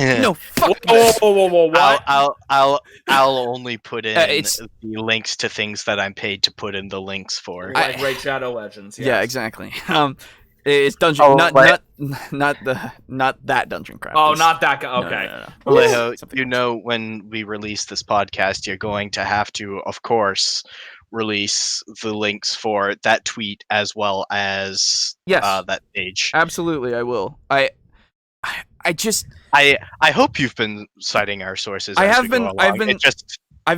no, fuck. Whoa, what? I'll only put in the links to things that I'm paid to put in the links for. Like Raid Shadow Legends. Yes. Yeah, exactly. It's Dungeon, not that Dungeon Craft. Oh, not that guy. Okay. No. Alejo, you know, when we release this podcast, you're going to have to, of course, release the links for that tweet as well as that page. Absolutely, I will. I hope you've been citing our sources. I've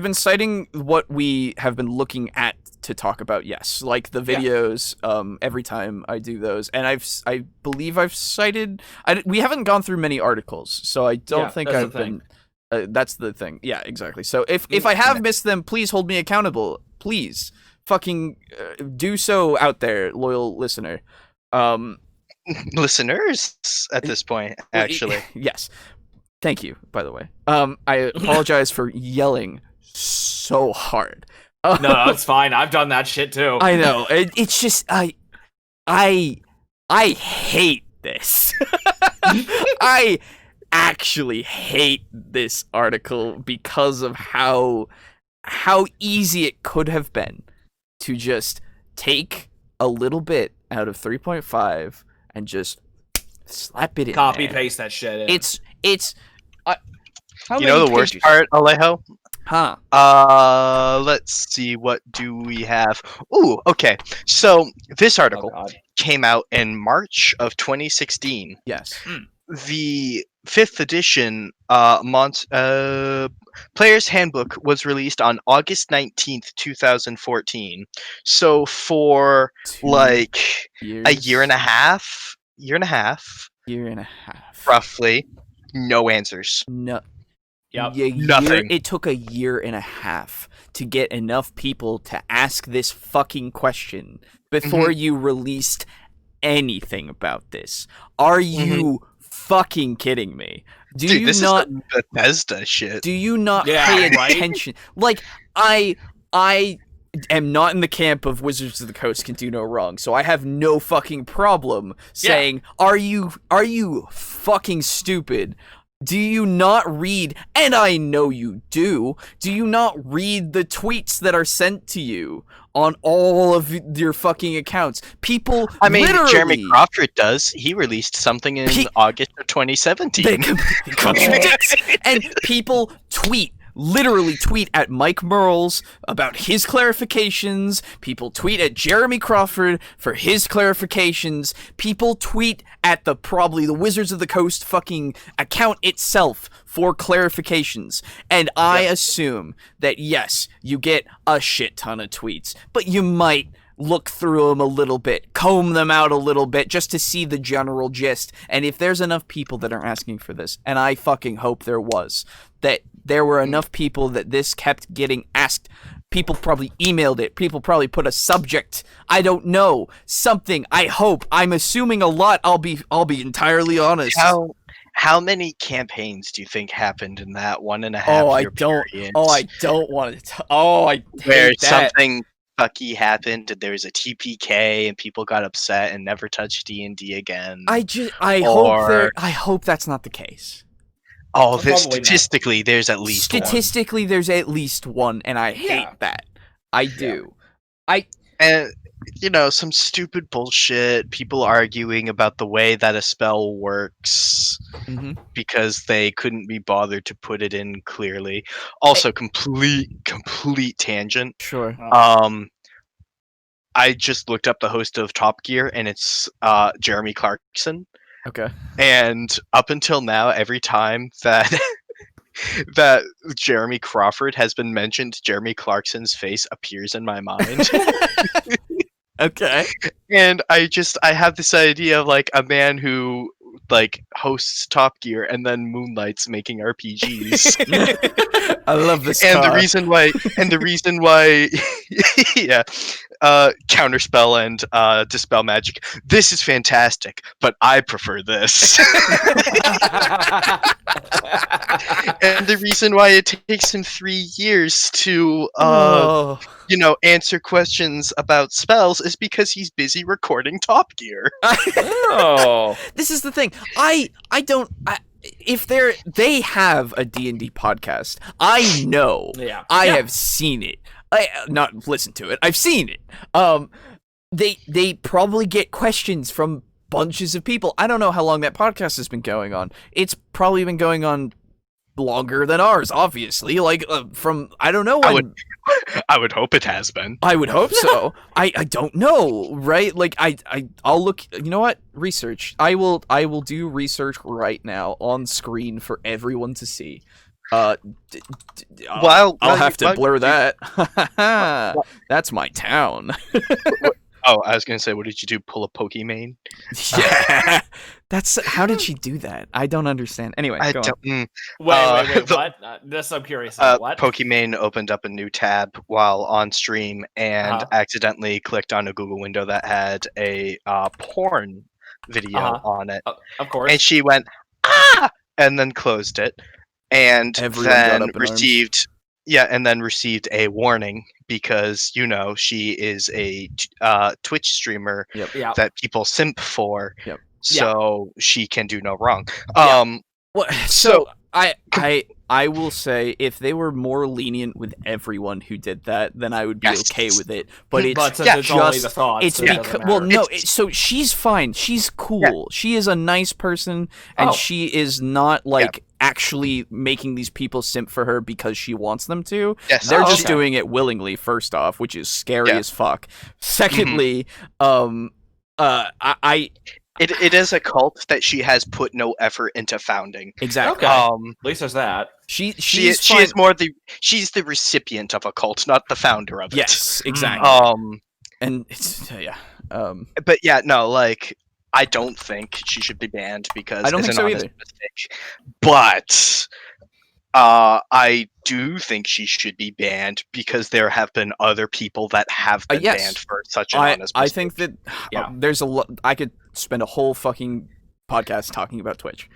been citing what we have been looking at to talk about. Yes, like the videos. Every time I do those, and I believe I've cited. We haven't gone through many articles, so I don't think I've been. That's the thing. Yeah, exactly. So if I have missed them, please hold me accountable. Please, fucking do so out there, loyal listener. Listeners at this point, actually. Yes. Thank you, by the way. I apologize for yelling so hard. No, it's fine. I've done that shit too. I know. It's just I hate this. I actually hate this article because of how easy it could have been to just take a little bit out of 3.5 and just slap it in. Copy paste that shit in. It's you know the worst part, Alejo? Huh. Let's see, what do we have? Ooh, okay. So this article came out in March of 2016. Yes. The 5th edition Player's Handbook was released on August 19th, 2014. So for like a year and a half, roughly, No answers. No. Yep. Nothing. It took a year and a half to get enough people to ask this fucking question before you released anything about this. Are you fucking kidding me? Dude, this is some Bethesda shit. Do you not pay attention? Like, I am not in the camp of Wizards of the Coast can do no wrong, so I have no fucking problem saying, are you fucking stupid? Do you not read, and I know you do you not read the tweets that are sent to you on all of your fucking accounts? People, I mean, literally, Jeremy Crawford does. He released something in August of 2017. They contradicts. And people literally tweet at Mike Merles about his clarifications. People tweet at Jeremy Crawford for his clarifications. People tweet at probably the Wizards of the Coast fucking account itself for clarifications. And I assume that, yes, you get a shit ton of tweets, but you might look through them a little bit, comb them out a little bit, just to see the general gist. And if there's enough people that are asking for this, and I fucking hope there was, that there were enough people that this kept getting asked. People probably emailed it. People probably put a subject. I don't know. Something. I hope. I'm assuming a lot. I'll be entirely honest. How many campaigns do you think happened in that 1.5 year period? I don't want to. I where hate that. Something fucky happened and there was a TPK and people got upset and never touched D&D again. I hope that's not the case. Oh, statistically, there's at least one. Statistically, there's at least one, and I hate that. I do. And, some stupid bullshit, people arguing about the way that a spell works because they couldn't be bothered to put it in clearly. Also, complete tangent. Sure. I just looked up the host of Top Gear, and it's Jeremy Clarkson. Okay. And up until now, every time that that Jeremy Crawford has been mentioned, Jeremy Clarkson's face appears in my mind. Okay. And I have this idea of like a man who like hosts Top Gear and then moonlights making RPGs. I love this. And the reason why yeah. Counterspell and Dispel Magic. This is fantastic, but I prefer this. And the reason why it takes him 3 years to, answer questions about spells is because he's busy recording Top Gear. This is the thing. If they have a D&D podcast, I know. I have seen it. Not listened to it. I've seen it. They probably get questions from bunches of people. I don't know how long that podcast has been going on. It's probably been going on longer than ours, obviously. Like from I don't know when. I would hope it has been. I would hope so. I don't know, right? Like I'll look. You know what? Research. I will do research right now on screen for everyone to see. I'll have to blur that. That's my town. Oh, I was gonna say, what did you do? Pull a Pokemon? Yeah, how did she do that? I don't understand. Anyway, go on. Wait, what? This I'm curious. What? Pokemon opened up a new tab while on stream and accidentally clicked on a Google window that had a porn video on it. Of course. And she went and then closed it. And then received a warning because she is a Twitch streamer that people simp for, so she can do no wrong. So I will say if they were more lenient with everyone who did that, then I would be okay with it. But it's only the thoughts. It's because so she's fine. She's cool. Yeah. She is a nice person, and she is not like actually making these people simp for her because she wants them to. Yes. They're just doing it willingly, first off, which is scary as fuck. Secondly, It is a cult that she has put no effort into founding. Exactly. Okay. At least there's that. She's the recipient of a cult, not the founder of it. Yes, exactly. But I don't think she should be banned because I don't it's think an so honest either. mistake. But I do think she should be banned because there have been other people that have been Yes. banned for such an honest mistake. I think that Yeah. there's a lot. I could spend a whole fucking podcast talking about Twitch.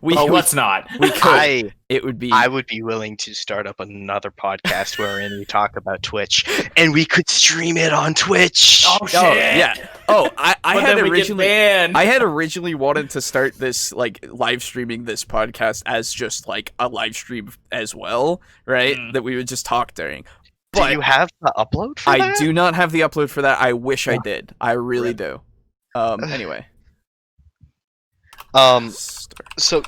Let's not. We could. It would be. I would be willing to start up another podcast wherein we talk about Twitch, and we could stream it on Twitch. Oh shit! Yeah. Oh, I But had then we get originally. banned. I had originally wanted to start this like live streaming this podcast as just like a live stream as well, right? That we would just talk during. But do you have the upload for that? I do not have the upload for that. I wish I did. I really do. Anyway. So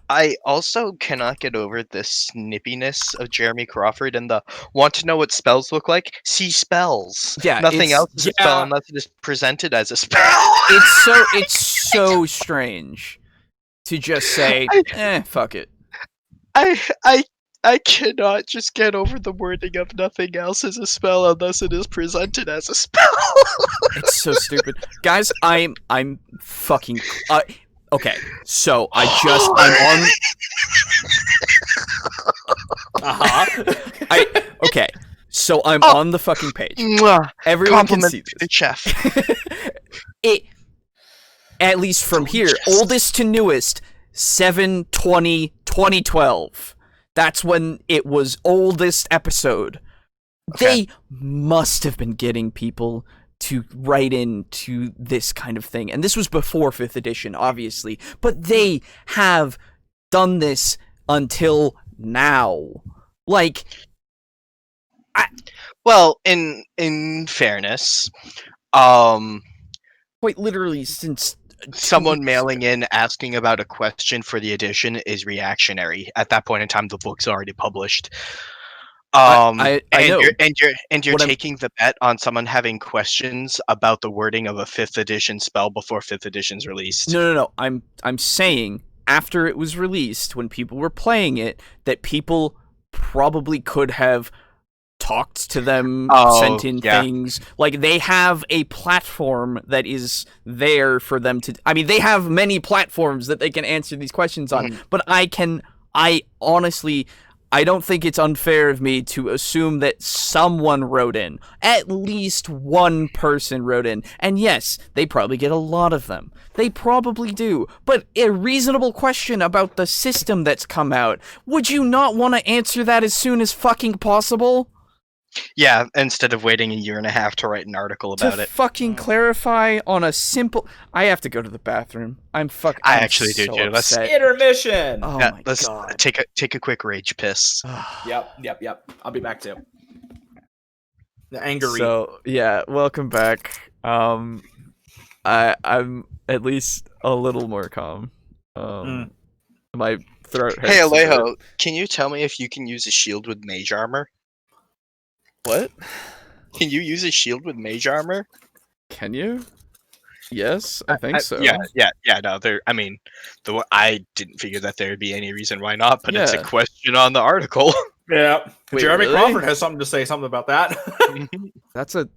I also cannot get over the snippiness of Jeremy Crawford and the want to know what spells look like? See spells. Yeah, Nothing else is a spell unless it is presented as a spell. It's so strange to just say, fuck it. I cannot just get over the wording of nothing else is a spell unless it is presented as a spell. It's so stupid. Guys, I'm fucking okay. So I'm on okay. So I'm on the fucking page. Everyone can see the chef. It at least from here, oldest to newest, 7/20/2012. That's when it was oldest episode. Okay. They must have been getting people to write into this kind of thing. And this was before 5th edition, obviously. But they have done this until now. Like... Well, in fairness, quite literally since... someone mailing in asking about a question for the edition is reactionary. At that point in time, the book's already published. I know. You're taking the bet on someone having questions about the wording of a 5th edition spell before 5th edition's released. No. I'm saying after it was released, when people were playing it, that people probably could have talked to them, sent in things. Like, they have a platform that is there for them to... I mean, they have many platforms that they can answer these questions on, but I honestly... I don't think it's unfair of me to assume that someone wrote in. At least one person wrote in. And yes, they probably get a lot of them. They probably do. But a reasonable question about the system that's come out, would you not want to answer that as soon as fucking possible? Yeah, instead of waiting a year and a half to write an article about it. Fucking clarify on a simple... I have to go to the bathroom. I actually do, too. Let's Intermission! Oh yeah, my let's god. take a quick rage piss. Yep. I'll be back too. The angry. So, yeah, welcome back. I'm at least a little more calm. My throat hurts. Hey, Alejo, can you tell me if you can use a shield with mage armor? What? Can you use a shield with mage armor? Can you? Yes, I think so. Yeah. No, I didn't figure that there would be any reason why not, but it's a question on the article. Yeah. Wait, Jeremy really? Crawford has something to say about that. That's a...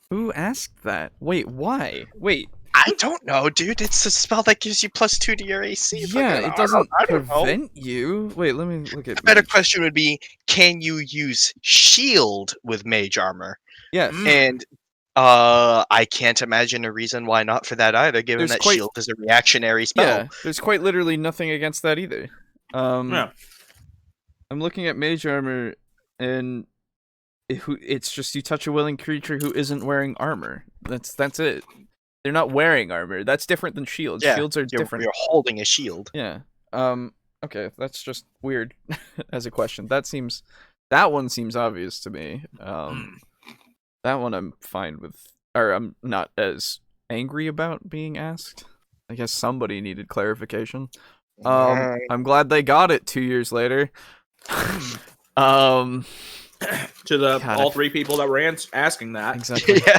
Who asked that? Wait, why? Wait. I don't know, dude. It's a spell that gives you +2 to your AC. Yeah, it doesn't I don't know. prevent you. Wait, let me look at... A better question would be, can you use shield with mage armor? Yes. And I can't imagine a reason why not for that either, given that shield is a reactionary spell. Yeah, there's quite literally nothing against that either. Yeah. I'm looking at mage armor, and it's just you touch a willing creature who isn't wearing armor. That's it. They're not wearing armor. That's different than shields. Yeah, Shields are different. You're holding a shield. Yeah. Okay, that's just weird as a question. That one seems obvious to me. That one I'm fine with, or I'm not as angry about being asked. I guess somebody needed clarification. I'm glad they got it 2 years later. To all three people that were asking that. Exactly. Yeah,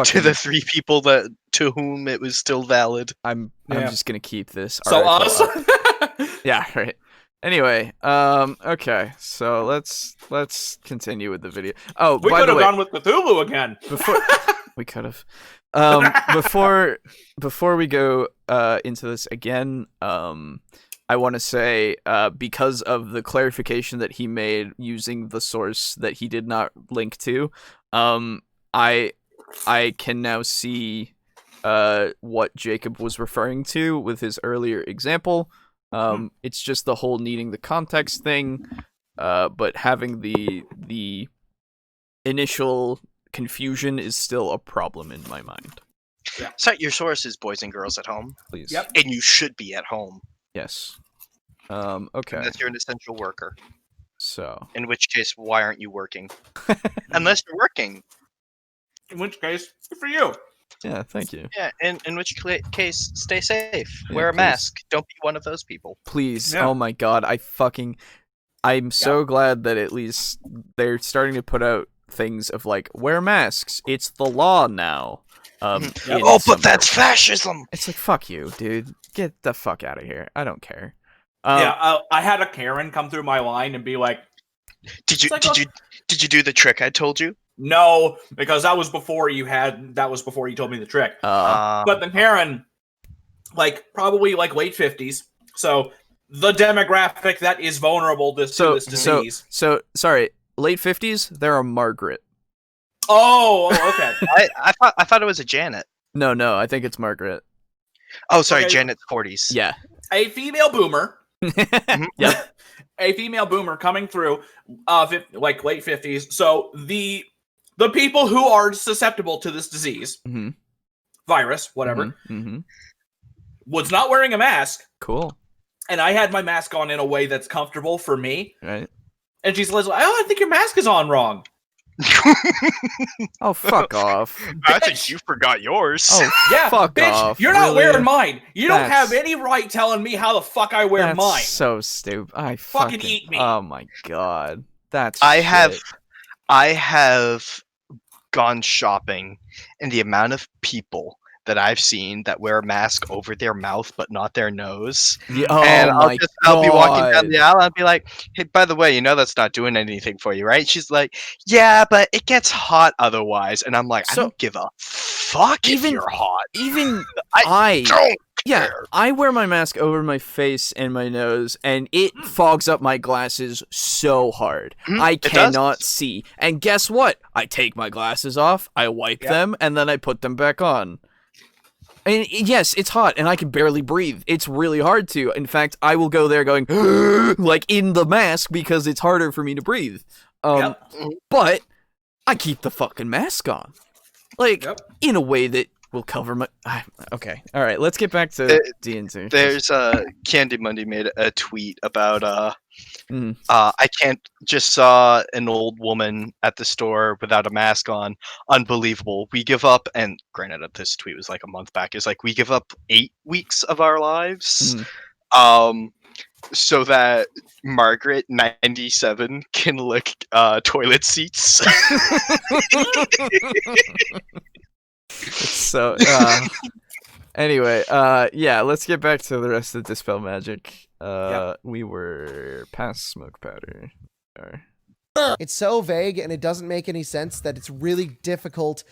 to the 3 people to whom it was still valid. I'm just gonna keep this. So us. Yeah. Right. Anyway. Okay. So let's continue with the video. Oh, we could have gone with Cthulhu again. We could have. Before we go into this again, I want to say because of the clarification that he made using the source that he did not link to, I can now see what Jacob was referring to with his earlier example. It's just the whole needing the context thing, but having the initial confusion is still a problem in my mind. Yeah. Cite your sources, boys and girls at home. Please. Yep. And you should be at home. Yes. Okay. Unless you're an essential worker. So. In which case, why aren't you working? Unless you're working. In which case, good for you. Yeah, thank you. Yeah, in which case, stay safe. Yeah, Wear a please. mask. Don't be one of those people. Please. Yeah. Oh my god, I'm so glad that at least they're starting to put out things of like, wear masks. It's the law now. Oh, but that's fascism! It's like, fuck you, dude. Get the fuck out of here. I don't care. I had a Karen come through my line and be like, Did you do the trick I told you? no, because that was before you told me the trick. But the Karen, like, probably like late 50s. So the demographic that is vulnerable to this disease. So sorry, late 50s, they're a Margaret. Oh, okay. I thought it was a Janet. No, I think it's Margaret. Oh, sorry, Okay. Janet's 40s. Yeah. A female boomer. Yep. A female boomer coming through, like late 50s. So the people who are susceptible to this disease, virus, whatever, was not wearing a mask. Cool. And I had my mask on in a way that's comfortable for me. Right. And she's like, I think your mask is on wrong. Oh, fuck off. I think you forgot yours. Oh, Yeah, fuck bitch, off. you're not Really? wearing mine. You don't That's- have any right telling me how the fuck I wear That's mine. so stupid. I Fucking eat me. Oh my god. That's I shit. have gone shopping, and the amount of people that I've seen that wear a mask over their mouth but not their nose. Yeah, oh And my I'll be walking down God. the aisle and I'll be like, hey, by the way, that's not doing anything for you, right? She's like, yeah, but it gets hot otherwise. And I'm like, I So- don't give a fuck if Even- you're hot. Even I don't yeah, care. I wear my mask over my face and my nose, and it fogs up my glasses so hard. I it does. cannot see. And guess what? I take my glasses off, I wipe them, and then I put them back on. And yes, it's hot, and I can barely breathe. It's really hard to. In fact, I will go there going, like, in the mask, because it's harder for me to breathe. But I keep the fucking mask on. Like, in a way that will cover my... Okay, alright, let's get back to D&D. There's Candy Monday made a tweet about I just saw an old woman at the store without a mask on. Unbelievable. We give up, and granted this tweet was like a month back, it's like we give up 8 weeks of our lives so that Margaret 97 can lick toilet seats. So, anyway, yeah, let's get back to the rest of Dispel Magic. We were past Smoke Powder. It's so vague and it doesn't make any sense that it's really difficult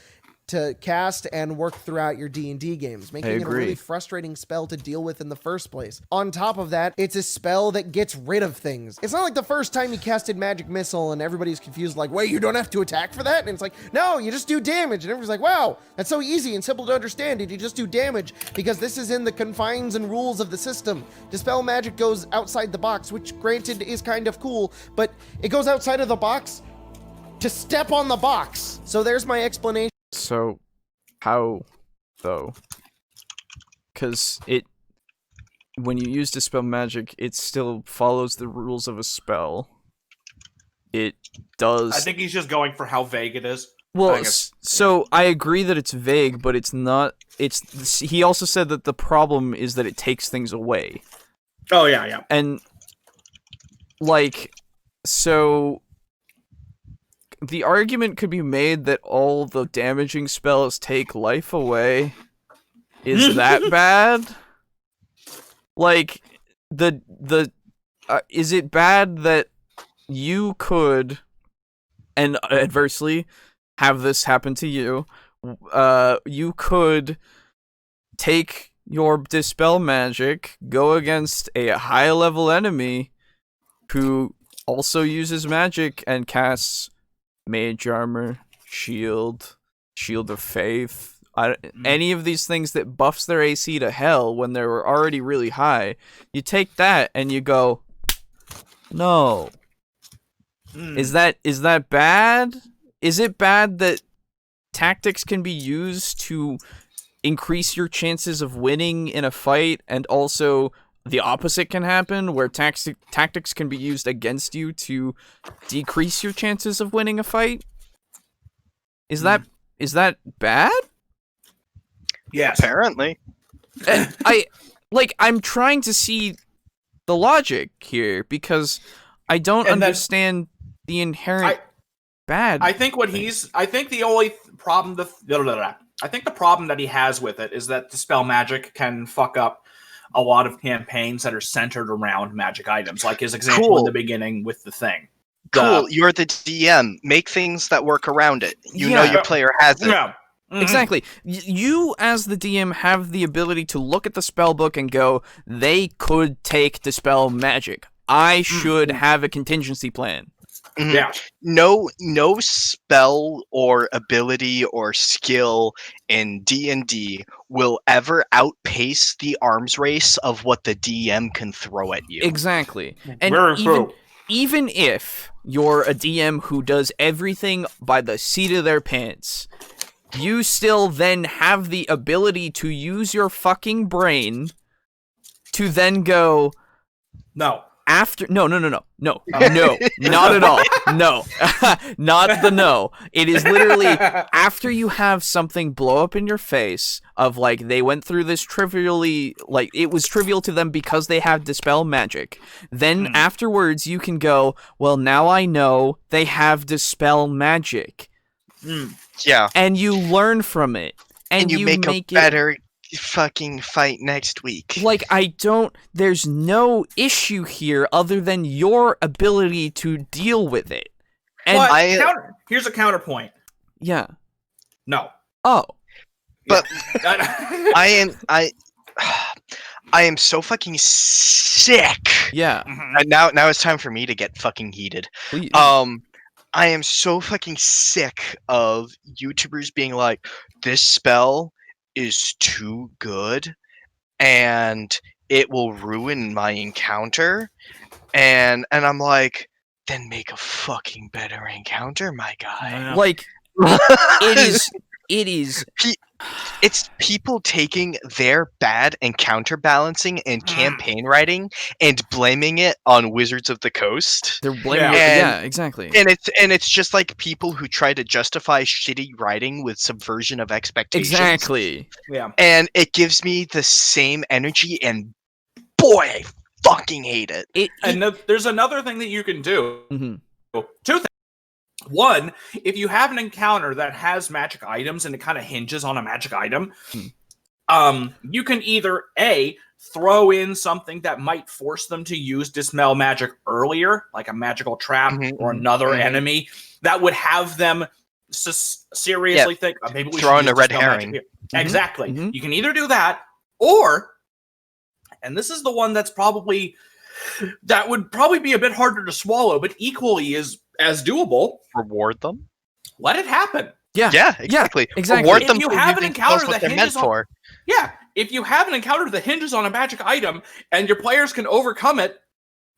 to cast and work throughout your D&D games, making it a really frustrating spell to deal with in the first place. On top of that, it's a spell that gets rid of things. It's not like the first time you casted Magic Missile and everybody's confused like, wait, you don't have to attack for that? And it's like, no, you just do damage. And everybody's like, wow, that's so easy and simple to understand. Did you just do damage? Because this is in the confines and rules of the system. Dispel Magic goes outside the box, which granted is kind of cool, but it goes outside of the box to step on the box. So there's my explanation. So, how, though? Because when you use Dispel Magic, it still follows the rules of a spell. It does... I think he's just going for how vague it is. Well, so I agree that it's vague, but it's not... He also said that the problem is that it takes things away. Oh, yeah. And, like, so... The argument could be made that all the damaging spells take life away. Is that bad? Like, is it bad that you could, and adversely, have this happen to you, you could take your Dispel Magic, go against a high-level enemy who also uses magic and casts Mage Armor, Shield of Faith, any of these things that buffs their AC to hell when they were already really high. You take that and you go, no. Is that bad? Is it bad that tactics can be used to increase your chances of winning in a fight, and also the opposite can happen where tactics can be used against you to decrease your chances of winning a fight? Is that bad? Yes. Apparently. I'm trying to see the logic here because I don't understand the inherent bad. I think the only problem I think the problem that he has with it is that Dispel Magic can fuck up a lot of campaigns that are centered around magic items, like his example in the beginning with the thing. Cool, you're the DM. Make things that work around it. You know your player has it. Yeah. Mm-hmm. Exactly. You, as the DM, have the ability to look at the spellbook and go, they could take Dispel Magic. I should have a contingency plan. Mm-hmm. Yeah. No spell or ability or skill in D&D will ever outpace the arms race of what the DM can throw at you. Exactly. And even if you're a DM who does everything by the seat of their pants, you still then have the ability to use your fucking brain to then go, no, not at all. No, not the no. It is literally after you have something blow up in your face of like they went through this trivially, like it was trivial to them because they have Dispel Magic. Then afterwards you can go, well, now I know they have Dispel Magic. Yeah. And you learn from it. And you make a better fucking fight next week. Like, there's no issue here other than your ability to deal with it. And here's a counterpoint. Yeah. No. Oh. But I am so fucking sick. Yeah. And now it's time for me to get fucking heated. I am so fucking sick of YouTubers being like, this spell is too good and it will ruin my encounter. And I'm like, then make a fucking better encounter, my guy. Like, it is. It's people taking their bad and counterbalancing and campaign writing and blaming it on Wizards of the Coast. They're blaming it. Exactly. And it's just like people who try to justify shitty writing with subversion of expectations. Exactly. Yeah. And it gives me the same energy, and boy, I fucking hate it. There's another thing that you can do. Mm-hmm. Two things. One, if you have an encounter that has magic items and it kind of hinges on a magic item, you can either A, throw in something that might force them to use Dispel Magic earlier, like a magical trap or another enemy that would have them seriously think, maybe we throw should in a red herring. Exactly. You can either do that, or, and this is the one that would probably be a bit harder to swallow, but equally as doable. Reward them. Let it happen. Yeah, exactly. Reward them if you for have an encounter what that they're meant for. Yeah, if you have an encounter that hinges on a magic item and your players can overcome it,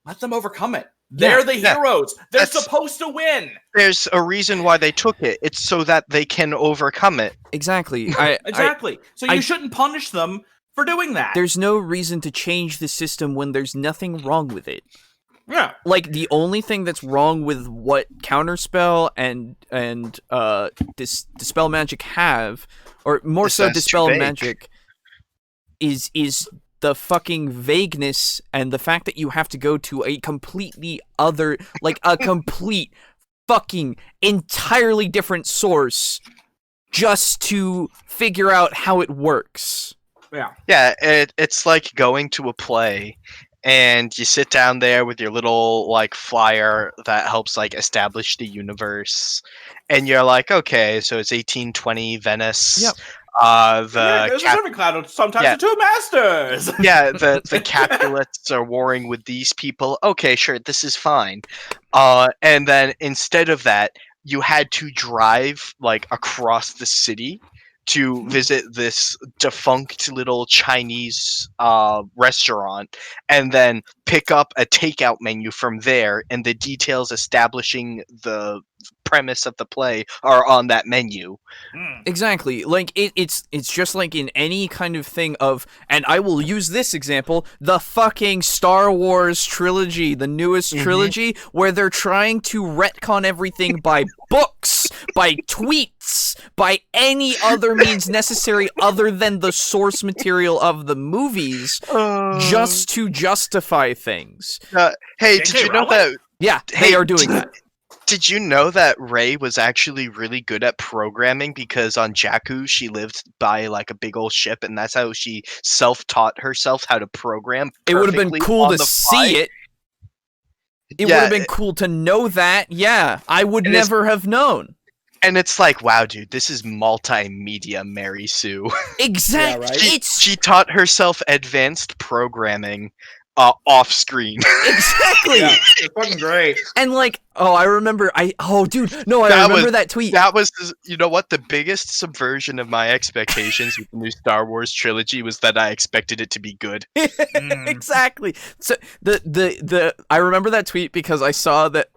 let them overcome it. They're the heroes. They're supposed to win. There's a reason why they took it. It's so that they can overcome it. Exactly. So you shouldn't punish them for doing that. There's no reason to change the system when there's nothing wrong with it. Yeah. Like, the only thing that's wrong with what Counterspell and Dispel Magic have, or more so Dispel Magic, is the fucking vagueness and the fact that you have to go to a completely other, like, a complete fucking entirely different source just to figure out how it works. Yeah. Yeah, it's like going to a play and you sit down there with your little like flyer that helps like establish the universe, and you're like, okay, so it's 1820 Venice. Yep. There's a servant cloud. Sometimes the two masters. The Capulets are warring with these people. Okay, sure, this is fine. And then instead of that, you had to drive like across the city to visit this defunct little Chinese restaurant, and then pick up a takeout menu from there, and the details establishing the premise of the play are on that menu. Exactly. Like it's just like in any kind of thing of, and I will use this example, the fucking Star Wars trilogy, the newest trilogy, where they're trying to retcon everything by books, by tweets, by any other means necessary other than the source material of the movies, just to justify things. Hey, did you know that? Yeah, they are doing that. Did you know that Rey was actually really good at programming, because on Jakku she lived by like a big old ship, and that's how she self-taught herself how to program perfectly. It would have been cool to see it. It would have been cool to know that. Yeah, I would never have known. And it's like, wow, dude, this is multimedia, Mary Sue. Exactly. Yeah, right? She taught herself advanced programming off screen. Exactly. Yeah, it's fucking great. And like, I remember that tweet. That was, you know what, the biggest subversion of my expectations with the new Star Wars trilogy was that I expected it to be good. Exactly. So I remember that tweet because I saw that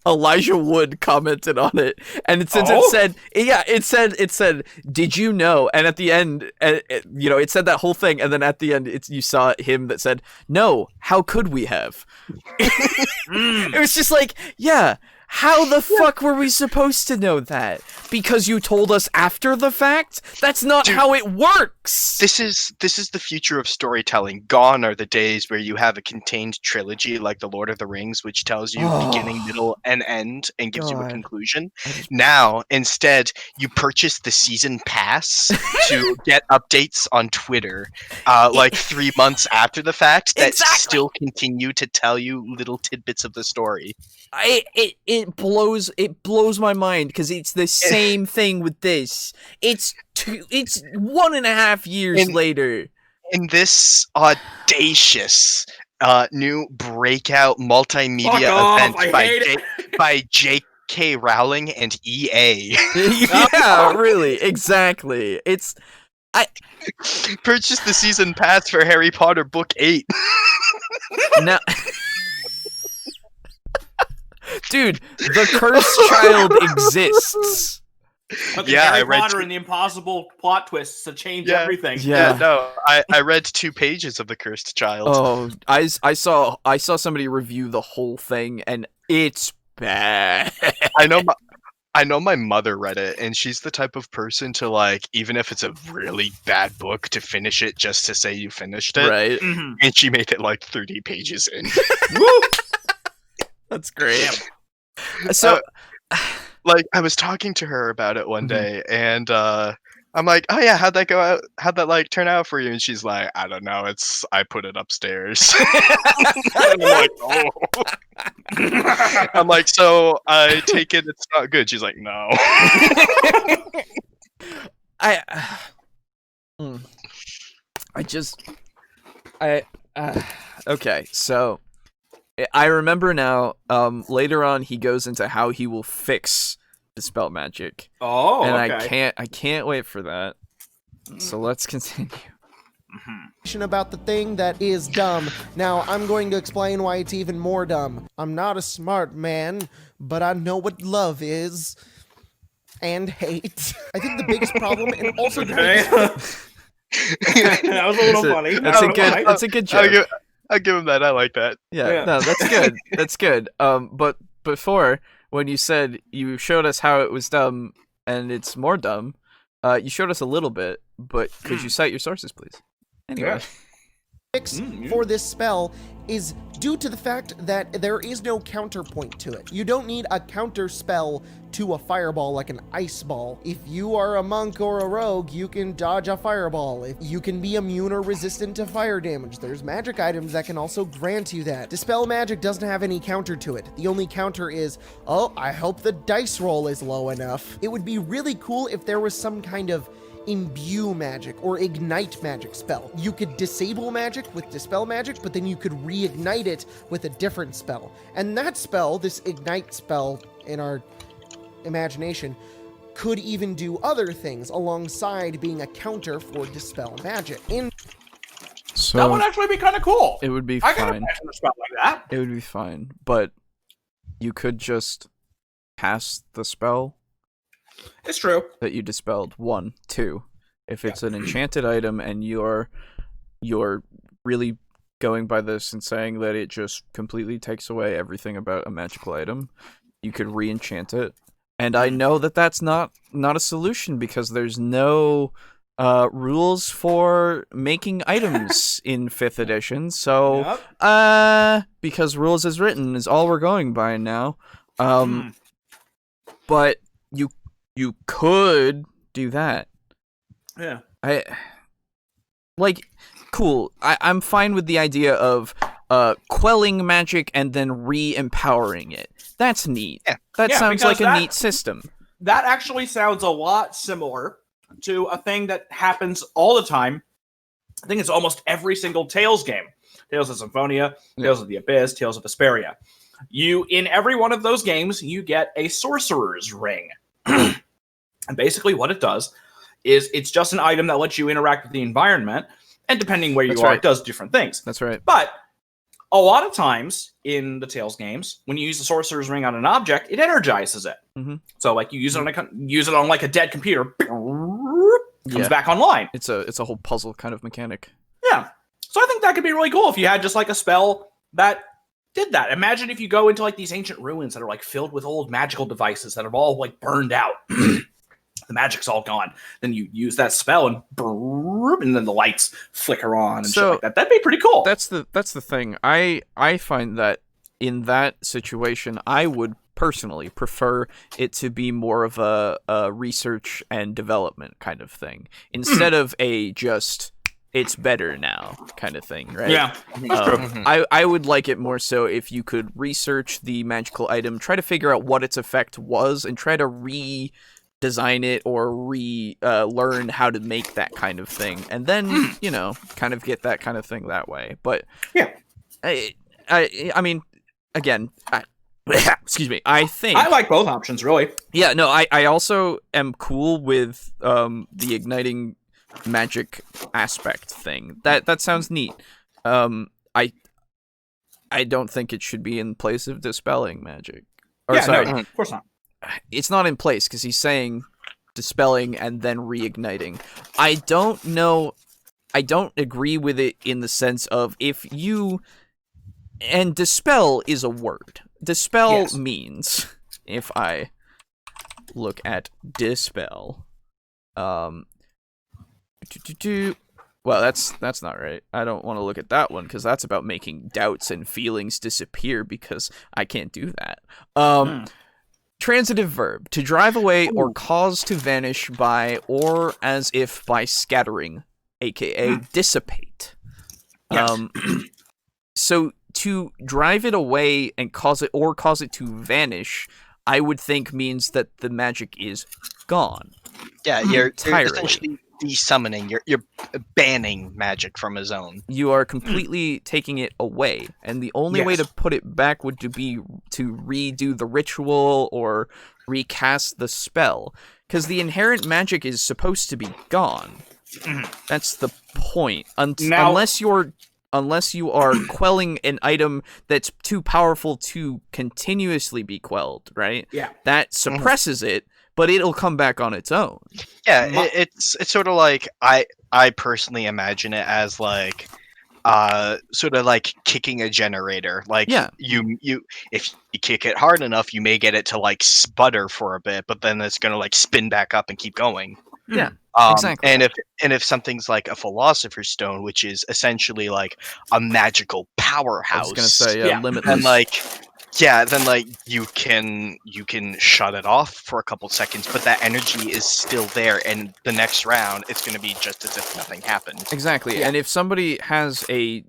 Elijah Wood commented on it, and it said, "Did you know?" And at the end, it said that whole thing, and then at the end, you saw him that said, "No, how could we have?" It was just like, yeah. How the fuck were we supposed to know that? Because you told us after the fact? That's not how it works! This is the future of storytelling. Gone are the days where you have a contained trilogy like The Lord of the Rings, which tells you beginning, middle, and end, and gives you a conclusion. Now, instead, you purchase the season pass to get updates on Twitter, like 3 months after the fact, that still continue to tell you little tidbits of the story. It blows my mind, because it's the same thing with this. It's 1.5 years later. In this audacious new breakout multimedia event by J.K. Rowling and EA. Yeah, really, exactly. I purchased the season pass for Harry Potter Book 8. Now, dude, the cursed child exists. Harry Potter and the impossible plot twists to change everything. Yeah, no, I read 2 pages of the cursed child. Oh, I saw somebody review the whole thing, and it's bad. I know my mother read it, and she's the type of person to, like, even if it's a really bad book, to finish it just to say you finished it. Right. Mm-hmm. And she made it like 30 pages in. Woo! That's great. So, like, I was talking to her about it one day, and I'm like, "Oh yeah, how'd that go out? How'd that like turn out for you?" And she's like, "I don't know. I put it upstairs." And I'm like, "Oh." I'm like, "So I take it it's not good." She's like, "No." Okay, so I remember now. Later on, he goes into how he will fix Dispel Magic. Oh, and okay. I can't wait for that. So let's continue. About the thing that is dumb. Now, I'm going to explain why it's even more dumb. I'm not a smart man, but I know what love is. And hate. I think the biggest problem, and also the biggest... That was a little funny. That's a good joke. I'll give him that. I like that. Yeah, no, that's good. That's good. But before, when you said you showed us how it was dumb and it's more dumb, you showed us a little bit, but could you cite your sources, please? Anyway. For this spell is due to the fact that there is no counterpoint to it. You don't need a counter spell to a fireball like an ice ball. If you are a monk or a rogue, you can dodge a fireball. If you can be immune or resistant to fire damage, there's magic items that can also grant you that. Dispel Magic doesn't have any counter to it. The only counter is, oh, I hope the dice roll is low enough. It would be really cool if there was some kind of imbue magic or ignite magic spell. You could disable magic with Dispel Magic, but then you could reignite it with a different spell. And that spell, this ignite spell in our imagination, could even do other things alongside being a counter for Dispel Magic. So that would actually be kind of cool. It would be I fine. can imagine a spell like that. It would be fine, but you could just cast the spell. It's true. That you dispelled. 1, 2. If it's an enchanted item and you're really going by this and saying that it just completely takes away everything about a magical item, you could re-enchant it. And I know that that's not a solution because there's no rules for making items in 5th edition. So, because rules as written is all we're going by now. But you could do that. Yeah. Cool. I'm fine with the idea of quelling magic and then re-empowering it. That's neat. Yeah. That sounds like a neat system. That actually sounds a lot similar to a thing that happens all the time. I think it's almost every single Tales game. Tales of Symphonia, Tales of the Abyss, Tales of Vesperia. In every one of those games, you get a Sorcerer's Ring. And basically what it does is it's just an item that lets you interact with the environment, and depending where you are, it does different things. That's right. But a lot of times in the Tales games, when you use the Sorcerer's Ring on an object, it energizes it. Mm-hmm. So like you use it on like a dead computer, comes back online. It's a whole puzzle kind of mechanic. Yeah. So I think that could be really cool if you had just like a spell that did that. Imagine if you go into like these ancient ruins that are like filled with old magical devices that have all like burned out. The magic's all gone. Then you use that spell and then the lights flicker on and shit like that. That'd be pretty cool. That's the thing. I find that in that situation, I would personally prefer it to be more of a research and development kind of thing instead of a just it's better now kind of thing, right? Yeah, that's true. I would like it more so if you could research the magical item, try to figure out what its effect was, and try to redesign it or learn how to make that kind of thing, and then kind of get that kind of thing that way. But yeah, I mean, again, excuse me. I think I like both options, really. Yeah, no, I also am cool with the igniting magic aspect thing. That sounds neat. I don't think it should be in place of dispelling magic. Or, sorry, no, of course not. It's not in place because he's saying dispelling and then reigniting. I don't know. I don't agree with it in the sense of if you... And dispel is a word. Dispel means, if I look at dispel, well, that's not right. I don't want to look at that one because that's about making doubts and feelings disappear because I can't do that. Transitive verb, to drive away or cause to vanish by or as if by scattering, aka dissipate. Yes. So to drive it away and cause it to vanish, I would think means that the magic is gone. Yeah, you're essentially de-summoning. You're banning magic from a zone. You are completely taking it away, and the only way to put it back would be to redo the ritual or recast the spell, because the inherent magic is supposed to be gone. That's the point. Unless you are quelling an item that's too powerful to continuously be quelled, right? Yeah. That suppresses it, but it'll come back on its own. Yeah, it's sort of like I personally imagine it as like sort of like kicking a generator. Like you if you kick it hard enough, you may get it to like sputter for a bit, but then it's gonna like spin back up and keep going. Yeah, exactly. And if something's like a Philosopher's Stone, which is essentially like a magical powerhouse, I was gonna say limitless. then you can shut it off for a couple seconds, but that energy is still there, and the next round it's gonna be just as if nothing happened. Exactly, and if somebody has a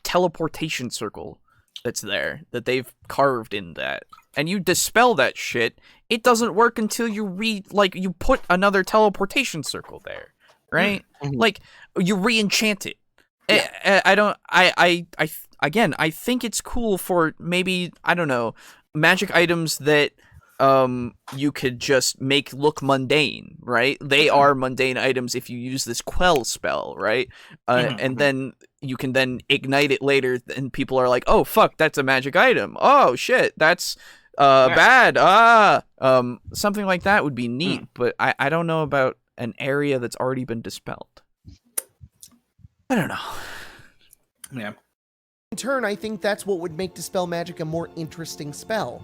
teleportation circle that's there that they've carved in that, and you dispel that shit, it doesn't work until you you put another teleportation circle there, right? Mm-hmm. Like you re-enchant it. Yeah. I think it's cool for maybe, I don't know, magic items that you could just make look mundane, right? They are mundane items if you use this quell spell, right? And then you can then ignite it later, and people are like, oh fuck, that's a magic item. Oh shit, that's bad. Something like that would be neat, but I don't know about an area that's already been dispelled. I don't know. Yeah. In turn, I think that's what would make Dispel Magic a more interesting spell.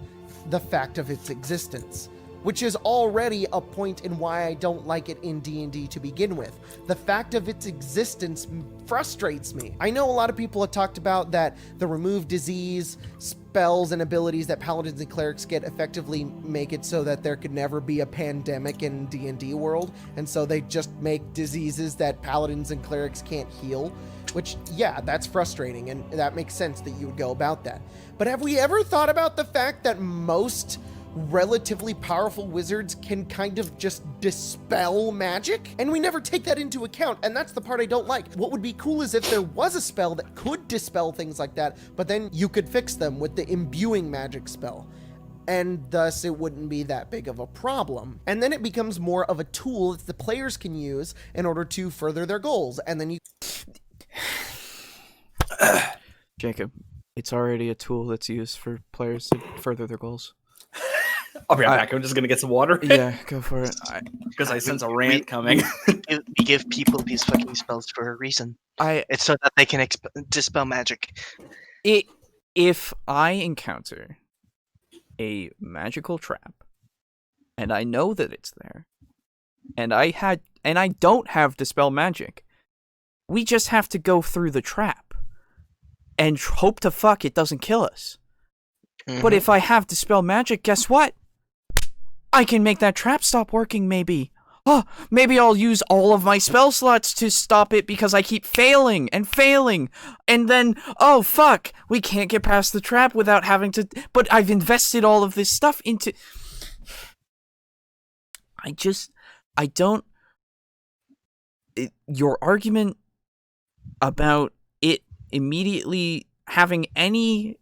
The fact of its existence, which is already a point in why I don't like it in D&D to begin with. The fact of its existence frustrates me. I know a lot of people have talked about that the remove disease spells and abilities that paladins and clerics get effectively make it so that there could never be a pandemic in D&D world, and so they just make diseases that paladins and clerics can't heal. Which, yeah, that's frustrating, and that makes sense that you would go about that. But have we ever thought about the fact that most relatively powerful wizards can kind of just dispel magic? And we never take that into account, and that's the part I don't like. What would be cool is if there was a spell that could dispel things like that, but then you could fix them with the imbuing magic spell. And thus it wouldn't be that big of a problem. And then it becomes more of a tool that the players can use in order to further their goals. And then you... Jacob, it's already a tool that's used for players to further their goals. I'll be right back. I'm just gonna get some water. Yeah, go for it. Because I sense a rant coming. We give people these fucking spells for a reason. It's so that they can dispel magic. If I encounter a magical trap, and I know that it's there, and I don't have Dispel Magic, we just have to go through the trap and hope to fuck it doesn't kill us. Mm-hmm. But if I have Dispel Magic, guess what? I can make that trap stop working, maybe. Oh, maybe I'll use all of my spell slots to stop it because I keep failing. And then, oh fuck, we can't get past the trap without having to... But I've invested all of this stuff into... I don't... Your argument about it immediately having any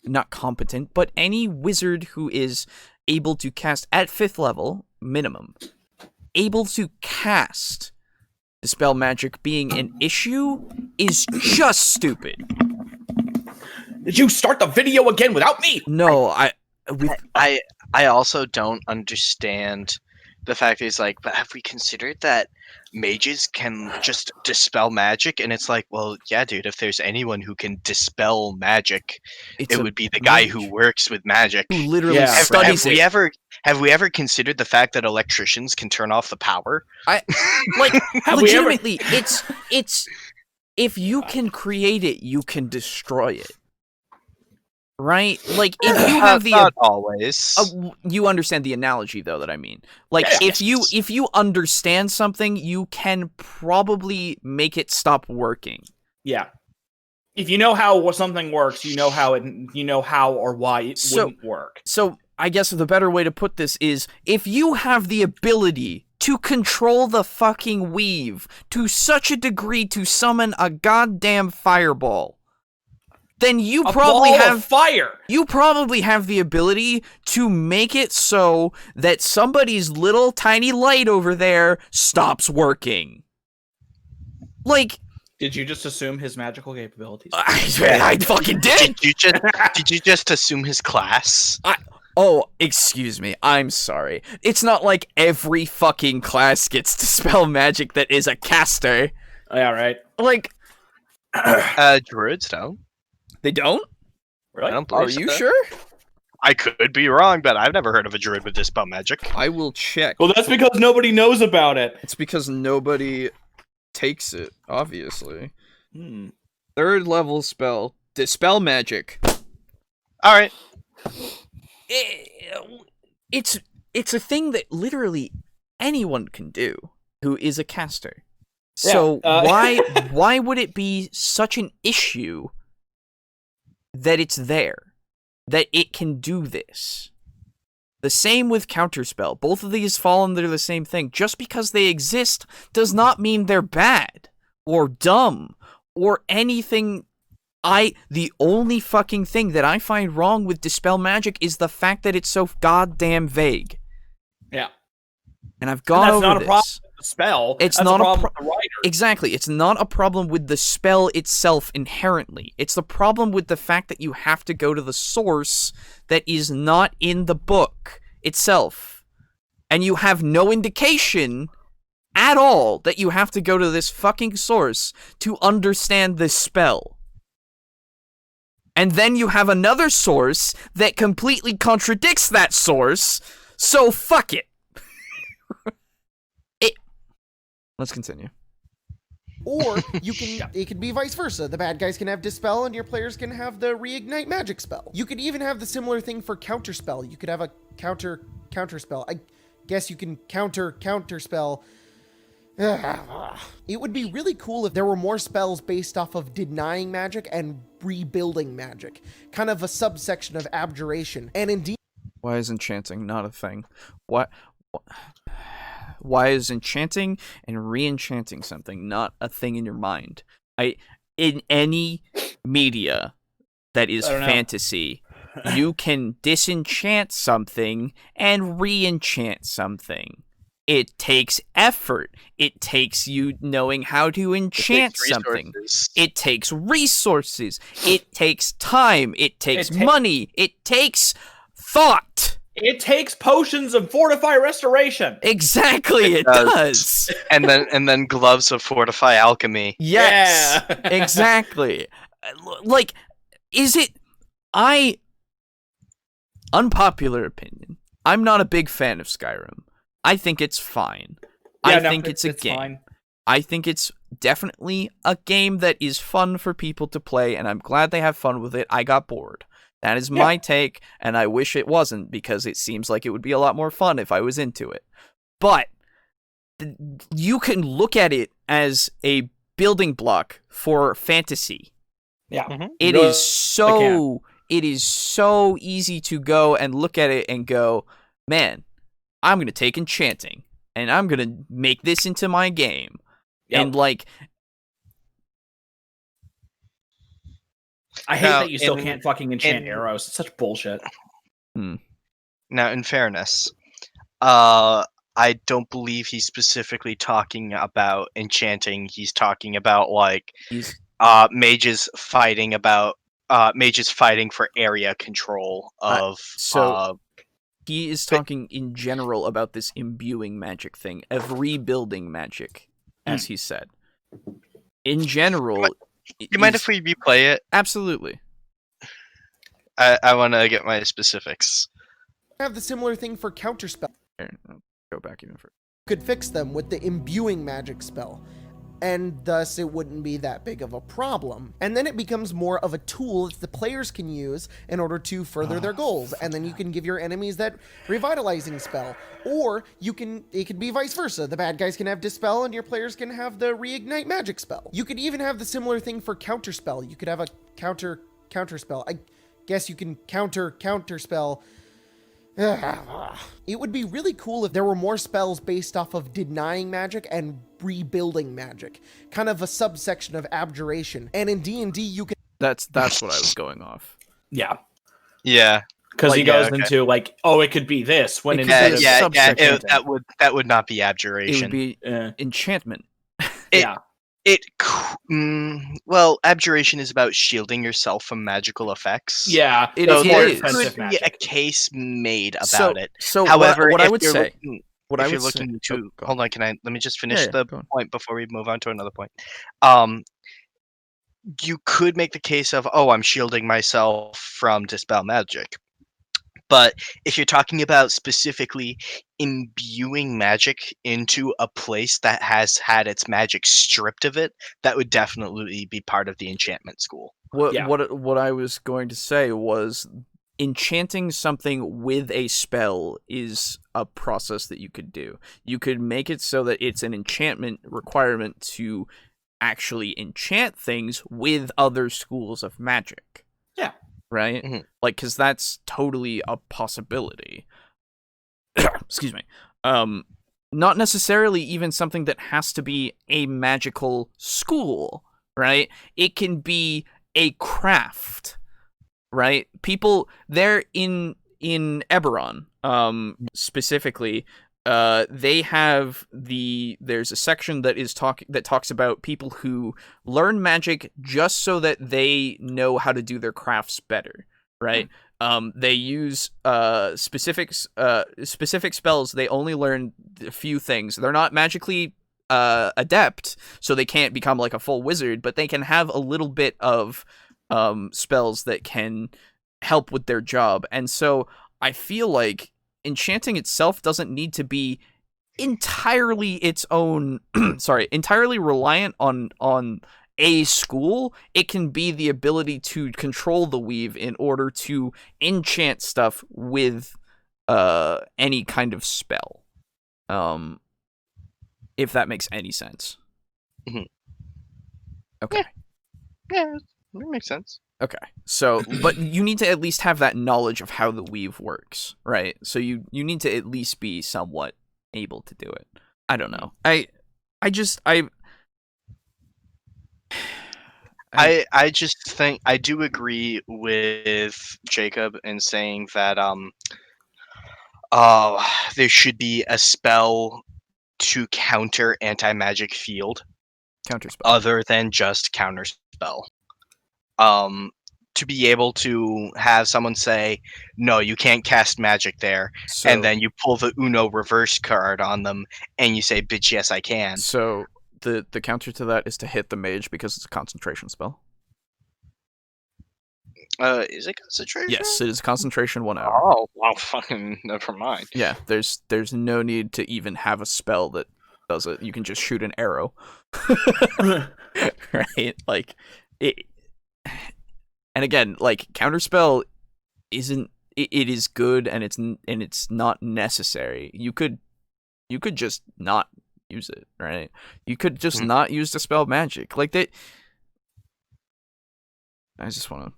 not competent, but any wizard who is able to cast at 5th level, minimum, able to cast Dispel Magic being an issue is just stupid. Did you start the video again without me? No, I also don't understand the fact is, like, but have we considered that mages can just dispel magic? And it's like, well, yeah, dude, if there's anyone who can dispel magic, it would be the guy who works with magic. Who literally studies it. Have we ever considered the fact that electricians can turn off the power? Legitimately, it's if you can create it, you can destroy it. Right? Like, if you have not always. You understand the analogy, though, that I mean. Like, if you understand something, you can probably make it stop working. Yeah. If you know how something works, you know how or why it wouldn't work. So, I guess the better way to put this is, if you have the ability to control the fucking weave to such a degree to summon a goddamn fireball, then you probably have fire. You probably have the ability to make it so that somebody's little tiny light over there stops working. Like, did you just assume his magical capabilities? I fucking did. Did you just assume his class? Oh, excuse me. I'm sorry. It's not like every fucking class gets Dispel Magic that is a caster. Yeah, right. Like, druids don't. They don't? Really? I don't believe Are you sure? I could be wrong, but I've never heard of a druid with Dispel Magic. I will check. Well, that's because nobody knows about it. It's because nobody takes it, obviously. Hmm. 3rd level spell, Dispel Magic. All right. It's a thing that literally anyone can do who is a caster. So why would it be such an issue that it's there, that it can do this? The same with Counterspell. Both of these fall under the same thing. Just because they exist does not mean they're bad or dumb or anything. The only fucking thing that I find wrong with Dispel Magic is the fact that it's so goddamn vague. Yeah. And I've gone over not this. A problem with the spell. It's That's not a problem with the writer. Exactly. It's not a problem with the spell itself inherently. It's the problem with the fact that you have to go to the source that is not in the book itself. And you have no indication at all that you have to go to this fucking source to understand this spell. And then you have another source that completely contradicts that source, so fuck it. Let's continue. Or it could be vice versa. The bad guys can have Dispel and your players can have the Reignite Magic spell. You could even have the similar thing for Counterspell. You could have a counterspell. I guess you can counterspell. It would be really cool if there were more spells based off of denying magic and rebuilding magic. Kind of a subsection of abjuration. And indeed... Why is enchanting not a thing? Why is enchanting and re-enchanting something not a thing in your mind? In any media that is fantasy, you can disenchant something and re-enchant something. It takes effort. It takes you knowing how to enchant something. It takes resources. It takes time. It takes money. It takes thought. It takes potions of Fortify Restoration. Exactly, it does. And then gloves of Fortify Alchemy. Yes, yeah. Exactly. Like, is it... Unpopular opinion. I'm not a big fan of Skyrim. I think it's fine. I think it's a game. Fine. I think it's definitely a game that is fun for people to play, and I'm glad they have fun with it. I got bored. That is my take, and I wish it wasn't, because it seems like it would be a lot more fun if I was into it. But you can look at it as a building block for fantasy. Yeah. Mm-hmm. It is so easy to go and look at it and go, man, I'm going to take enchanting, and I'm going to make this into my game. Yep. And, like... I hate that you still can't fucking enchant arrows. It's such bullshit. Now, in fairness, I don't believe he's specifically talking about enchanting. He's talking about, like, mages fighting for area control of... he is talking in general about this imbuing magic thing, of rebuilding magic, as he said. In general... You mind if we replay it? Absolutely. I want to get my specifics. I have the similar thing for Counterspell. Go back even further. Could fix them with the imbuing magic spell, and thus it wouldn't be that big of a problem. And then it becomes more of a tool that the players can use in order to further their goals, and then you can give your enemies that revitalizing spell. Or it could be vice versa. The bad guys can have Dispel and your players can have the Reignite Magic spell. You could even have the similar thing for Counterspell. You could have a counterspell. I guess you can counterspell. It would be really cool if there were more spells based off of denying magic and rebuilding magic. Kind of a subsection of abjuration. And in D&D you can... That's what I was going off. Yeah. Yeah. Because he goes into, like, it could be this. When that would not be abjuration. It would be enchantment. Well, abjuration is about shielding yourself from magical effects. Yeah, it is. There could be a case made about it. So, however, what I would say, hold on, let me just finish the point before we move on to another point. You could make the case of, I'm shielding myself from Dispel Magic. But if you're talking about specifically imbuing magic into a place that has had its magic stripped of it, that would definitely be part of the enchantment school. What I was going to say was enchanting something with a spell is a process that you could do. You could make it so that it's an enchantment requirement to actually enchant things with other schools of magic. Yeah. Right? Mm-hmm. Like, because that's totally a possibility. Excuse me. Not necessarily even something that has to be a magical school, right? It can be a craft, right? People there in Eberron, specifically, they have there's a section that talks about people who learn magic just so that they know how to do their crafts better, right? They use specific spells. They only learn a few things. They're not magically adept, so they can't become like a full wizard, but they can have a little bit of spells that can help with their job. And so I feel like enchanting itself doesn't need to be entirely its own entirely reliant on a school. It can be the ability to control the weave in order to enchant stuff with any kind of spell, if that makes any sense. Mm-hmm. Okay. Yeah, that makes sense. Okay, so, but you need to at least have that knowledge of how the weave works, right? So you need to at least be somewhat able to do it. I don't know. I just think I do agree with Jacob in saying that there should be a spell to counter anti-magic field. Counterspell. Other than just counterspell. To be able to have someone say, no, you can't cast magic there, and then you pull the Uno reverse card on them, and you say, bitch, yes, I can. So the counter to that is to hit the mage because it's a concentration spell. Is it concentration? Yes, it is concentration 1 hour. Oh, well, fucking never mind. Yeah, there's no need to even have a spell that does it. You can just shoot an arrow. Right? Like, it... And again, like, counterspell isn't... It is good, and it's not necessary. You could just not use it, right? You could just not use Dispel Magic. Like, that... I just want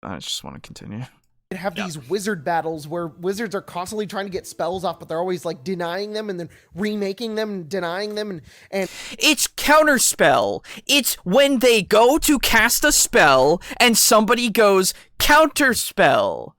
to continue. Have these wizard battles where wizards are constantly trying to get spells off, but they're always like denying them and then remaking them and denying them, and it's counterspell. It's when they go to cast a spell and somebody goes counterspell.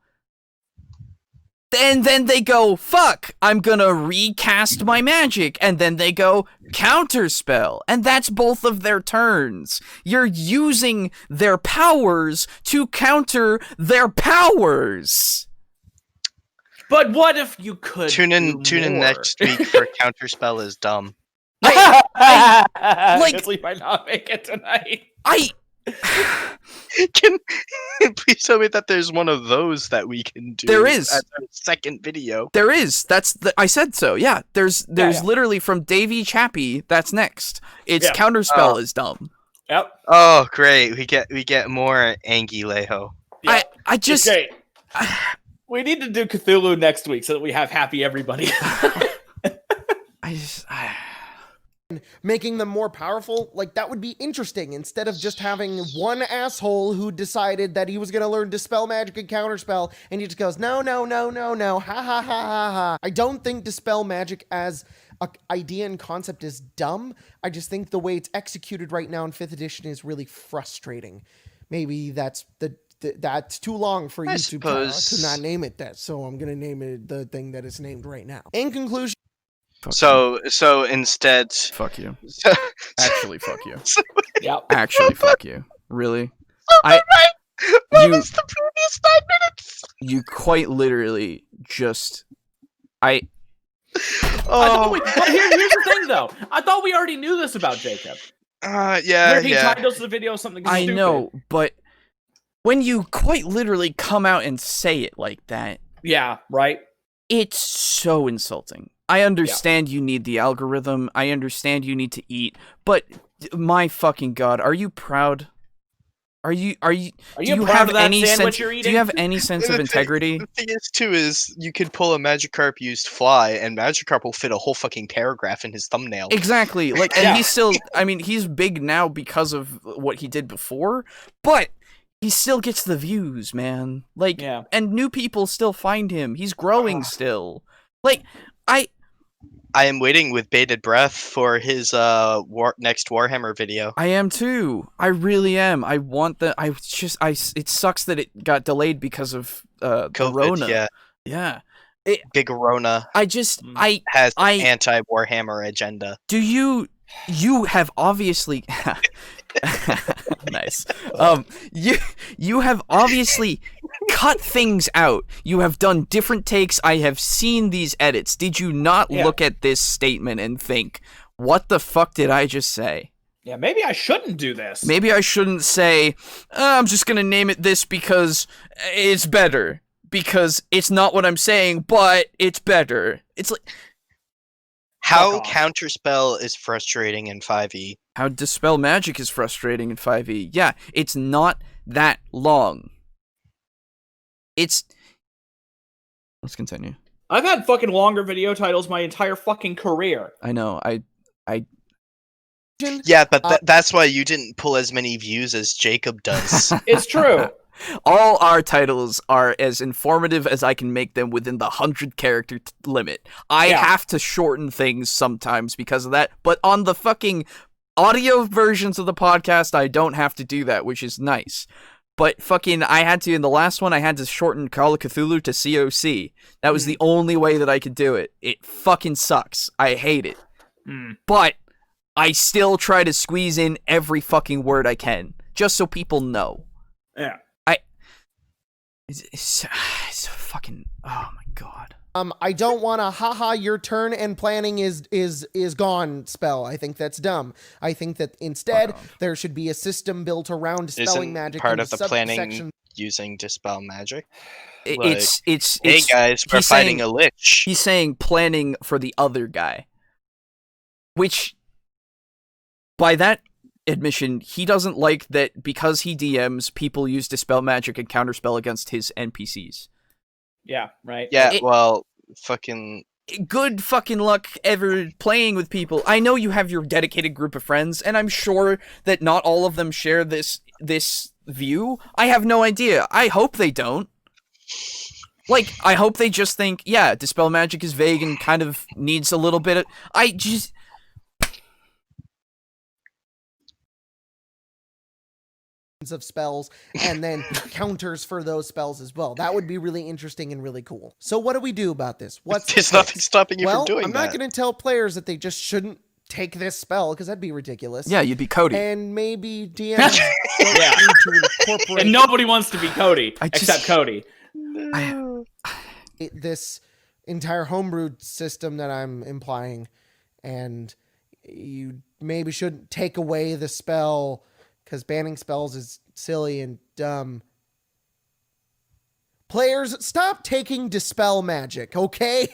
And then they go, fuck, I'm gonna recast my magic. And then they go, counterspell. And that's both of their turns. You're using their powers to counter their powers. But what if you could tune in next week for Counterspell is dumb. I guess we might not make it tonight. Can please tell me that there's one of those that we can do? There is. As our second video. There is. I said so. Yeah. There's literally from Davey Chappie. That's next. It's Counterspell is dumb. Yep. Oh, great. We get more Angie Alejo. Yep. I just. We need to do Cthulhu next week so that we have happy everybody. making them more powerful, like, that would be interesting, instead of just having one asshole who decided that he was going to learn Dispel Magic and Counterspell, and he just goes, no, ha ha ha ha ha. I don't think Dispel Magic as a idea and concept is dumb. I just think the way it's executed right now in 5th edition is really frustrating. Maybe that's that's too long for YouTube to not name it that, so I'm going to name it the thing that is named right now. In conclusion, So instead, fuck you. So, actually, fuck you. Yep. Actually, fuck you. Really? What was the previous 9 minutes? You quite literally just Here's the thing, though. I thought we already knew this about Jacob. Yeah. He titles the video something stupid. I know, but when you quite literally come out and say it like that, Yeah, right. It's so insulting. I understand you need the algorithm. I understand you need to eat, but my fucking god, are you proud? Are you do you have any sense? You're eating? Do you have any sense of integrity? The thing is too is you could pull a Magikarp used fly, and Magikarp will fit a whole fucking paragraph in his thumbnail. Exactly. Like, and he's still. I mean, he's big now because of what he did before, but he still gets the views, man. Like, and new people still find him. He's growing still. Like, I am waiting with bated breath for his next Warhammer video. I am too. I really am. I want the. It sucks that it got delayed because of COVID, Corona. Yeah. Big Rona. Has an anti-Warhammer agenda. Do you have obviously nice. You have obviously cut things out. You have done different takes. I have seen these edits. Did you not look at this statement and think, what the fuck did I just say? Yeah, maybe I shouldn't do this. Maybe I shouldn't say, I'm just gonna name it this because it's better. Because it's not what I'm saying, but it's better. It's like... How Counterspell is frustrating in 5e. How Dispel Magic is frustrating in 5e. Yeah, it's not that long. Let's continue. I've had fucking longer video titles my entire fucking career. I know, Yeah, but that's why you didn't pull as many views as Jacob does. It's true. All our titles are as informative as I can make them within the 100-character limit. I have to shorten things sometimes because of that, but on the fucking audio versions of the podcast, I don't have to do that, which is nice. But fucking, in the last one, I had to shorten Call of Cthulhu to COC. That was the only way that I could do it. It fucking sucks. I hate it. But I still try to squeeze in every fucking word I can, just so people know. Yeah. It's fucking, oh my god. I don't want a haha your turn and planning is gone spell. I think that's dumb. I think that instead there should be a system built around spelling magic. Part of the planning using Dispel Magic. It's hey guys, we're fighting a lich. He's saying planning for the other guy, which by that admission, he doesn't like that because he DMs, people use Dispel Magic and Counterspell against his NPCs. Yeah, right. Yeah, well, fucking... Good fucking luck ever playing with people. I know you have your dedicated group of friends, and I'm sure that not all of them share this view. I have no idea. I hope they don't. Like, I hope they just think, yeah, Dispel Magic is vague and kind of needs a little bit of... of spells and then counters for those spells as well. That would be really interesting and really cool. So what do we do about this? There's nothing stopping you from doing that. I'm not going to tell players that they just shouldn't take this spell because that'd be ridiculous. Yeah, you'd be Cody. And maybe DMs to incorporate. And nobody wants to be Cody except Cody. This entire homebrewed system that I'm implying, and you maybe shouldn't take away the spell because banning spells is silly and dumb. Players, stop taking Dispel Magic, okay?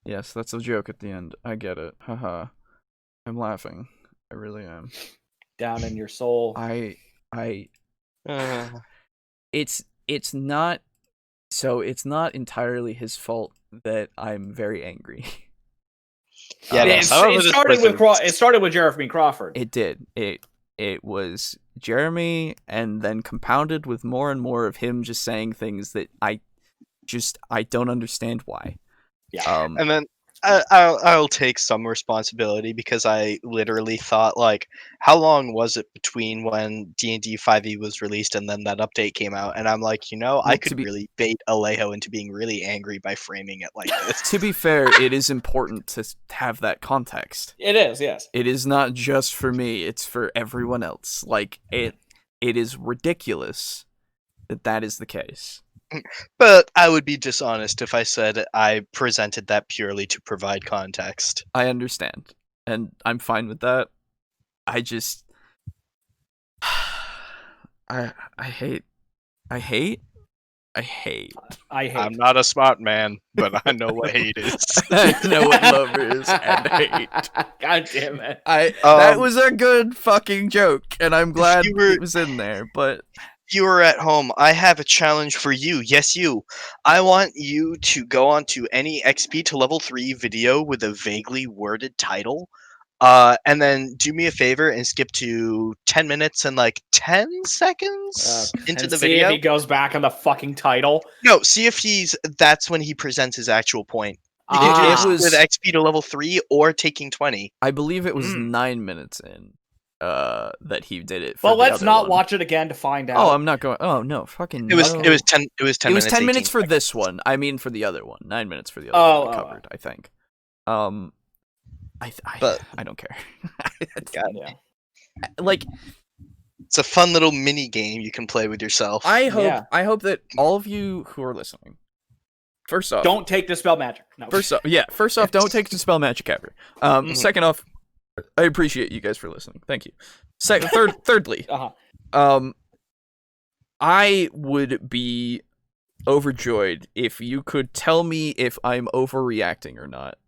Yes, that's a joke at the end. I get it. Haha. I'm laughing. I really am. Down in your soul. It's not... So, it's not entirely his fault that I'm very angry. Yeah, it started with Jeremy Crawford. It did. It was Jeremy, and then compounded with more and more of him just saying things that I don't understand why. Yeah. And then I'll take some responsibility because I literally thought, like, how long was it between when D&D 5e was released and then that update came out? And I'm like, I could really bait Alejo into being really angry by framing it like this. To be fair, it is important to have that context. It is, yes. It is not just for me, it's for everyone else. Like, it is ridiculous that is the case. But I would be dishonest if I said I presented that purely to provide context. I understand, and I'm fine with that. I just... I hate I hate. I'm not a smart man, but I know what hate is. I know what love is and hate. God damn it. That was a good fucking joke, and I'm glad it was in there, but... You are at home. I have a challenge for you. Yes, you. I want you to go on to any XP to level 3 video with a vaguely worded title. And then do me a favor and skip to 10 minutes and like 10 seconds into the video. See if he goes back on the fucking title. No, see if that's when he presents his actual point. You can do this with XP to level 3 or taking 20. I believe it was 9 minutes in that he did it. Well, let's not watch it again to find out. Oh, I'm not going. Oh no, fucking. It was 10 minutes. It was 10 minutes for this one. I mean, for the other one. 9 minutes for the other one covered. I think. I don't care. Yeah. Like, it's a fun little mini game you can play with yourself. I hope that all of you who are listening, first off, don't take Dispel Magic. No. First off, don't take Dispel Magic ever. Second off, I appreciate you guys for listening. Thank you. Thirdly, I would be overjoyed if you could tell me if I'm overreacting or not.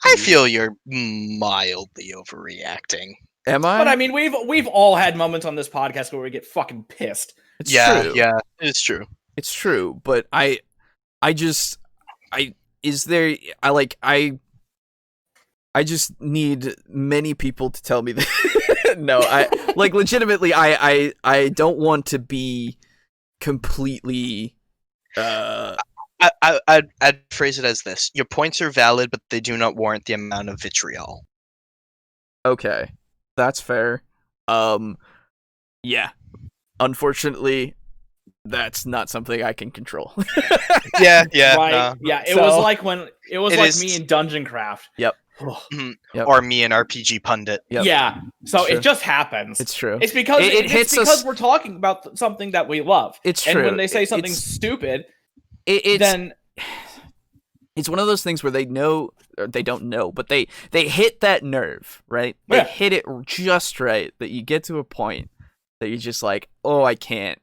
I feel you're mildly overreacting. Am I? But I mean, we've all had moments on this podcast where we get fucking pissed. It's true. Yeah, it's true. It's true, but I just need many people to tell me that. No, legitimately, I don't want to be completely. I'd phrase it as this: your points are valid, but they do not warrant the amount of vitriol. Okay, that's fair. Yeah. Unfortunately, that's not something I can control. Yeah. Right. Yeah. It was like me in Dungeon Craft. Yep. Yep. Or me and RPG Pundit. Yep. Yeah. So it just happens. It's true. It's because it hits because us. we're talking about something that we love. It's true. And when they say something stupid, then it's one of those things where they know, or they don't know, but they hit that nerve, right? They hit it just right that you get to a point that you're just like, oh, I can't.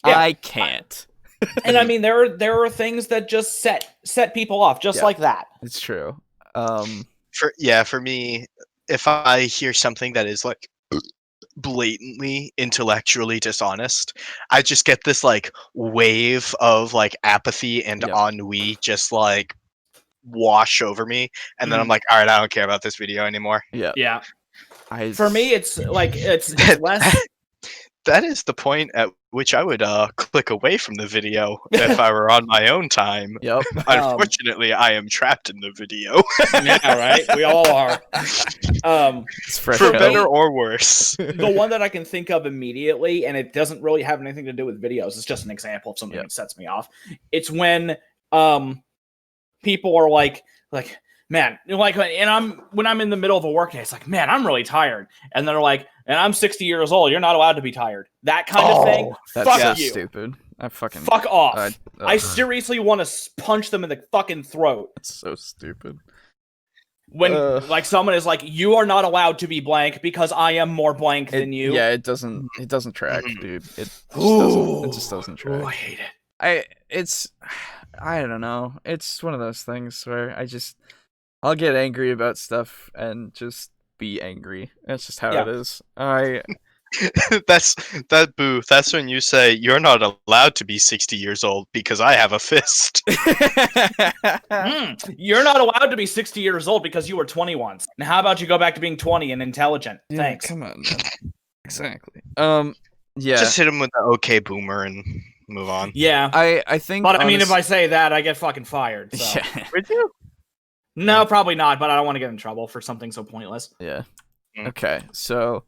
Yeah. I can't. And I mean, there are things that just set people off, just like that. It's true. For me, if I hear something that is like blatantly intellectually dishonest, I just get this like wave of like apathy and ennui just like wash over me, and then I'm like, all right, I don't care about this video anymore. Yeah. For me, it's like it's less. That is the point at which I would click away from the video if I were on my own time. Yep. Unfortunately, I am trapped in the video. Yeah, right. We all are. For better or worse. The one that I can think of immediately, and it doesn't really have anything to do with videos. It's just an example of something that sets me off. It's when people are like, man, like, and when I'm in the middle of a work day, it's like, man, I'm really tired. And they're like, and I'm 60 years old. You're not allowed to be tired. That kind of thing. That's fuck so you. Stupid. Fuck off. I seriously want to punch them in the fucking throat. That's so stupid. When like someone is like, you are not allowed to be blank because I am more blank than you. Yeah, it doesn't track, dude. It just doesn't track. Ooh, I hate it. I don't know. It's one of those things where I'll get angry about stuff and just be angry. That's just how it is. That's when you say you're not allowed to be 60 years old because I have a fist. You're not allowed to be 60 years old because you were 20 once. Now how about you go back to being 20 and intelligent? Yeah, Thanks. Come on, man. Exactly. Yeah. Just hit him with the okay boomer and move on. Yeah. I think. But I mean, if I say that, I get fucking fired. So. Yeah. Would you? No, probably not, but I don't want to get in trouble for something so pointless. Yeah. Okay, so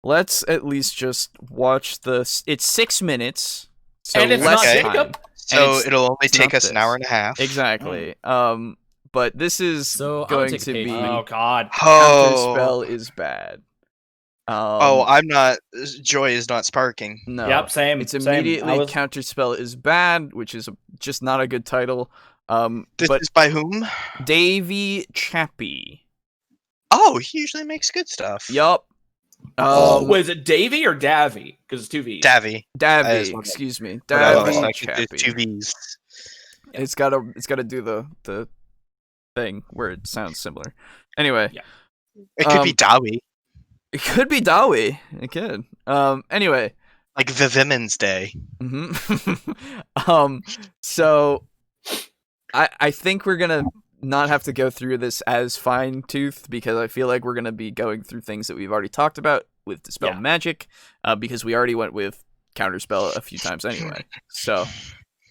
let's at least just watch it's 6 minutes. So and it's less not time. So it'll only take us an hour and a half. Exactly. But this is going to be... Oh, God. Counterspell is bad. I'm not... Joy is not sparking. No. Yep, same. It's immediately Counterspell is bad, which is just not a good title. This is by whom? Davey Chappie. Oh, he usually makes good stuff. Yup. Was it Davy or Davy? Because it's two V's. Davy. Excuse me. Davy Chappy. It's two V's. It's gotta do the thing where it sounds similar. Anyway. Yeah. It could be Dowie. It could be Dowie. It could. Anyway. Like the Women's Day. So I think we're gonna not have to go through this as fine-toothed because I feel like we're gonna be going through things that we've already talked about with Dispel Magic, because we already went with Counterspell a few times anyway. So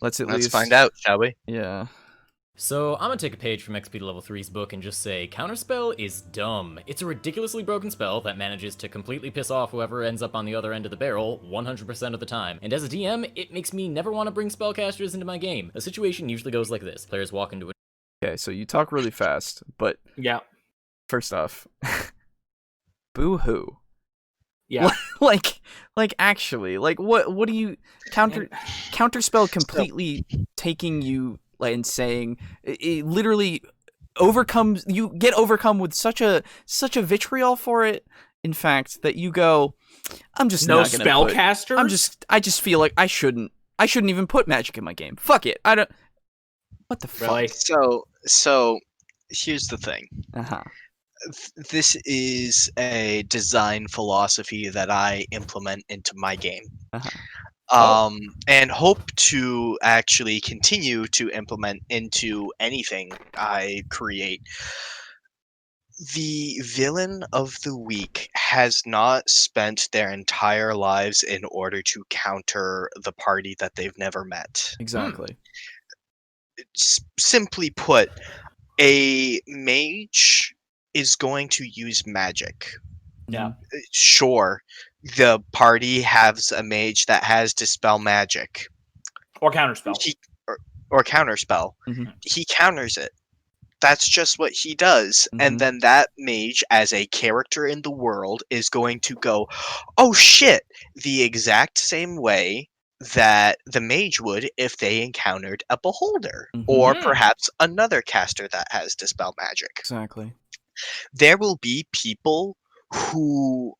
let's find out, shall we? Yeah. So I'm gonna take a page from XP to Level 3's book and just say, Counterspell is dumb. It's a ridiculously broken spell that manages to completely piss off whoever ends up on the other end of the barrel 100% of the time. And as a DM, it makes me never want to bring spellcasters into my game. The situation usually goes like this. Players walk into a... Okay, so you talk really fast, but... Yeah. First off, boo-hoo. Yeah. like actually, like what do you... Counterspell completely taking you... and saying it literally overcomes, you get overcome with such a vitriol for it, in fact, that you go, I'm just no not gonna spellcasters. I just feel like I shouldn't even put magic in my game. Fuck it. I don't. What the fuck? Really? So here's the thing. Uh-huh. This is a design philosophy that I implement into my game. Uh-huh. And hope to actually continue to implement into anything I create. The villain of the week has not spent their entire lives in order to counter the party that they've never met. Exactly. Simply put, a mage is going to use magic. Yeah. Sure, the party has a mage that has Dispel Magic. Or Counterspell. Or Counterspell. Mm-hmm. He counters it. That's just what he does. Mm-hmm. And then that mage, as a character in the world, is going to go, oh shit, the exact same way that the mage would if they encountered a beholder. Mm-hmm. Or perhaps another caster that has Dispel Magic. Exactly. There will be people who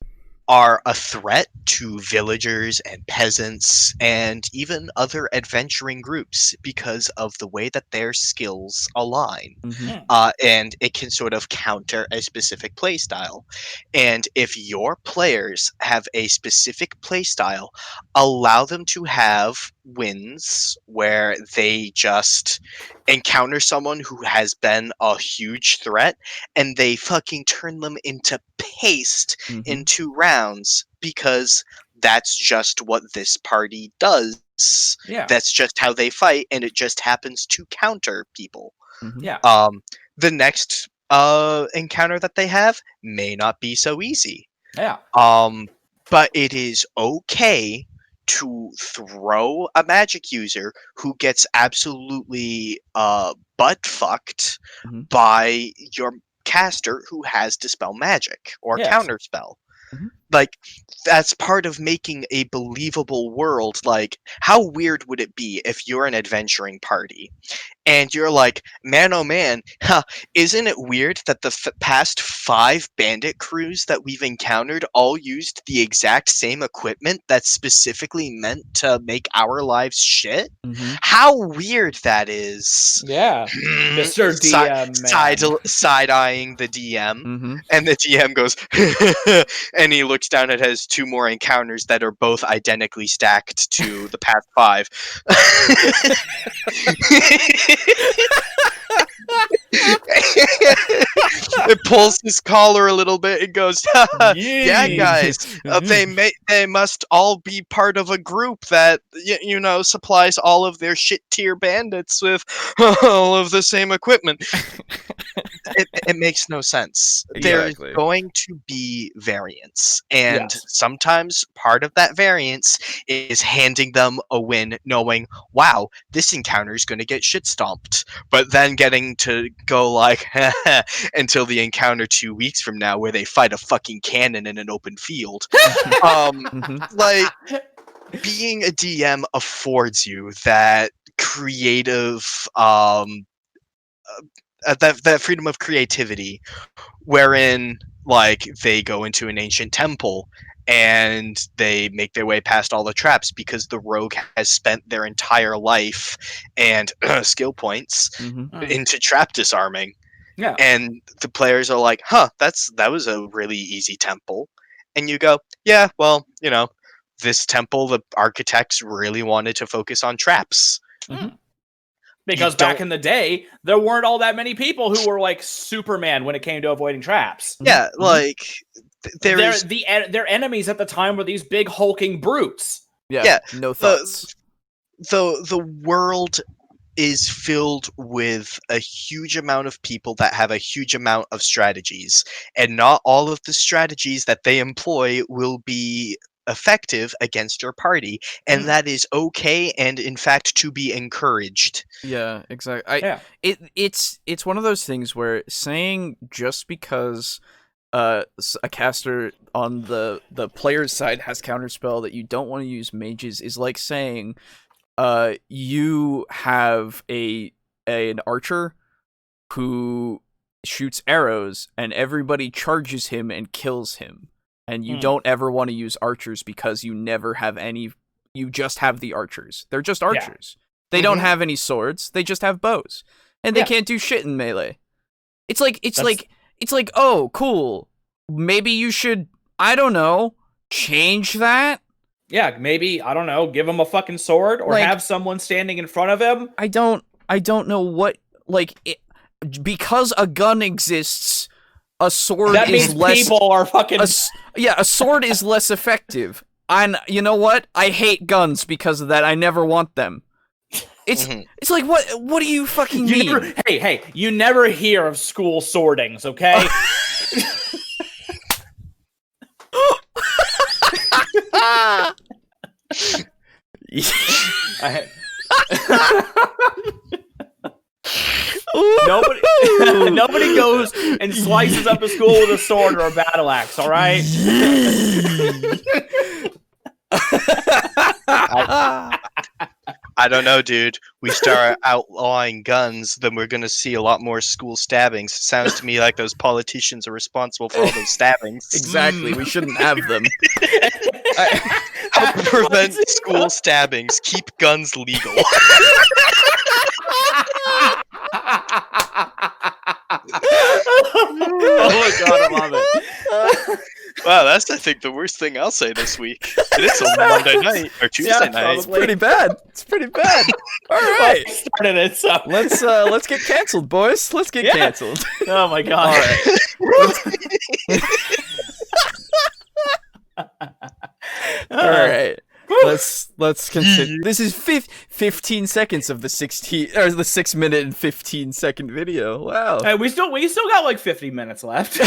are a threat to villagers and peasants and even other adventuring groups because of the way that their skills align. Mm-hmm. And it can sort of counter a specific playstyle. And if your players have a specific playstyle, allow them to have wins where they just encounter someone who has been a huge threat and they fucking turn them into paste in 2 rounds because that's just what this party does. Yeah. That's just how they fight, and it just happens to counter people. Mm-hmm. Yeah. The next encounter that they have may not be so easy. Yeah. But it is okay to throw a magic user who gets absolutely butt fucked by your caster who has Dispel Magic or Counterspell. Mm-hmm. Like, that's part of making a believable world. Like, how weird would it be if you're an adventuring party and you're like, man, oh man, isn't it weird that the past 5 bandit crews that we've encountered all used the exact same equipment that's specifically meant to make our lives shit? Mm-hmm. How weird that is. Yeah. Mr. DM. Side-eyeing the DM. Mm-hmm. And the DM goes, and he looks down and has 2 more encounters that are both identically stacked to the past 5. It pulls his collar a little bit and goes, yeah, guys, they must all be part of a group that supplies all of their shit tier bandits with all of the same equipment. It makes no sense. Exactly. There's going to be variance, and sometimes part of that variance is handing them a win, knowing, wow, this encounter is going to get shit stomped, but then getting to go like until the encounter 2 weeks from now where they fight a fucking cannon in an open field. Like, being a DM affords you that creative that freedom of creativity, wherein, like they go into an ancient temple and they make their way past all the traps because the rogue has spent their entire life and skill points into trap disarming. Yeah. And the players are like, huh, that was a really easy temple. And you go, yeah, well, you know, this temple, the architects really wanted to focus on traps. Because back in the day, there weren't all that many people who were like Superman when it came to avoiding traps. Yeah, like their enemies at the time were these big hulking brutes. Yeah, no thoughts. The world is filled with a huge amount of people that have a huge amount of strategies, and not all of the strategies that they employ will be effective against your party, and that is okay, and in fact to be encouraged. Yeah, exactly. It's one of those things where saying just because a caster on the player's side has counterspell that you don't want to use mages is like saying you have an archer who shoots arrows and everybody charges him and kills him. And you don't ever want to use archers because you never have any. You just have the archers. They're just archers. They don't have any swords. They just have bows, and they can't do shit in melee. It's like oh, cool. Maybe you should, I don't know, change that. Yeah, maybe, I don't know, give him a fucking sword or have someone standing in front of him. I don't know what because a gun exists. A sword that is means less. People are fucking. A sword is less effective. And you know what? I hate guns because of that. I never want them. It's like what? What do you fucking mean? Hey! You never hear of school swordings, okay? Nobody goes and slices up a school with a sword or a battle axe, all right? I don't know, dude. We start outlawing guns, then we're going to see a lot more school stabbings. Sounds to me like those politicians are responsible for all those stabbings. Exactly. We shouldn't have them. How to prevent school stabbings. Keep guns legal. Oh my god, I love it. Wow, that's, I think, the worst thing I'll say this week. It is a Monday night, or Tuesday night. It's pretty bad. All right. Well, started it, so. Let's get canceled, boys. Let's get canceled. Oh my god. All right. Let's continue. This is 15 seconds of the 6 minute and 15 second video. Wow. Hey, we still got like 50 minutes left.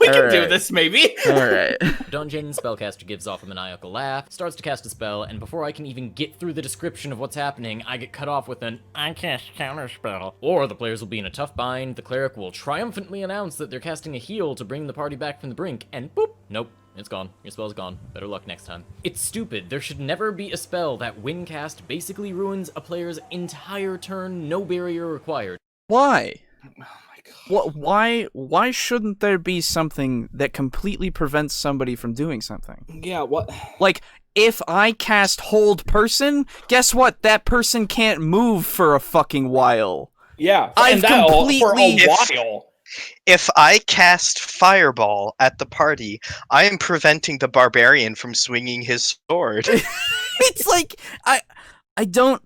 We can do this, maybe. Alright. Dungeon spellcaster gives off a maniacal laugh, starts to cast a spell, and before I can even get through the description of what's happening, I get cut off with an "I cast counterspell." Or the players will be in a tough bind, the cleric will triumphantly announce that they're casting a heal to bring the party back from the brink, and boop, nope. It's gone. Your spell's gone. Better luck next time. It's stupid. There should never be a spell that, when cast, basically ruins a player's entire turn, no barrier required. Why? Why shouldn't there be something that completely prevents somebody from doing something? Yeah, what? Like, if I cast Hold Person, guess what? That person can't move for a fucking while. Yeah, I've completely... for a while. If I cast Fireball at the party, I am preventing the barbarian from swinging his sword. It's like, I don't...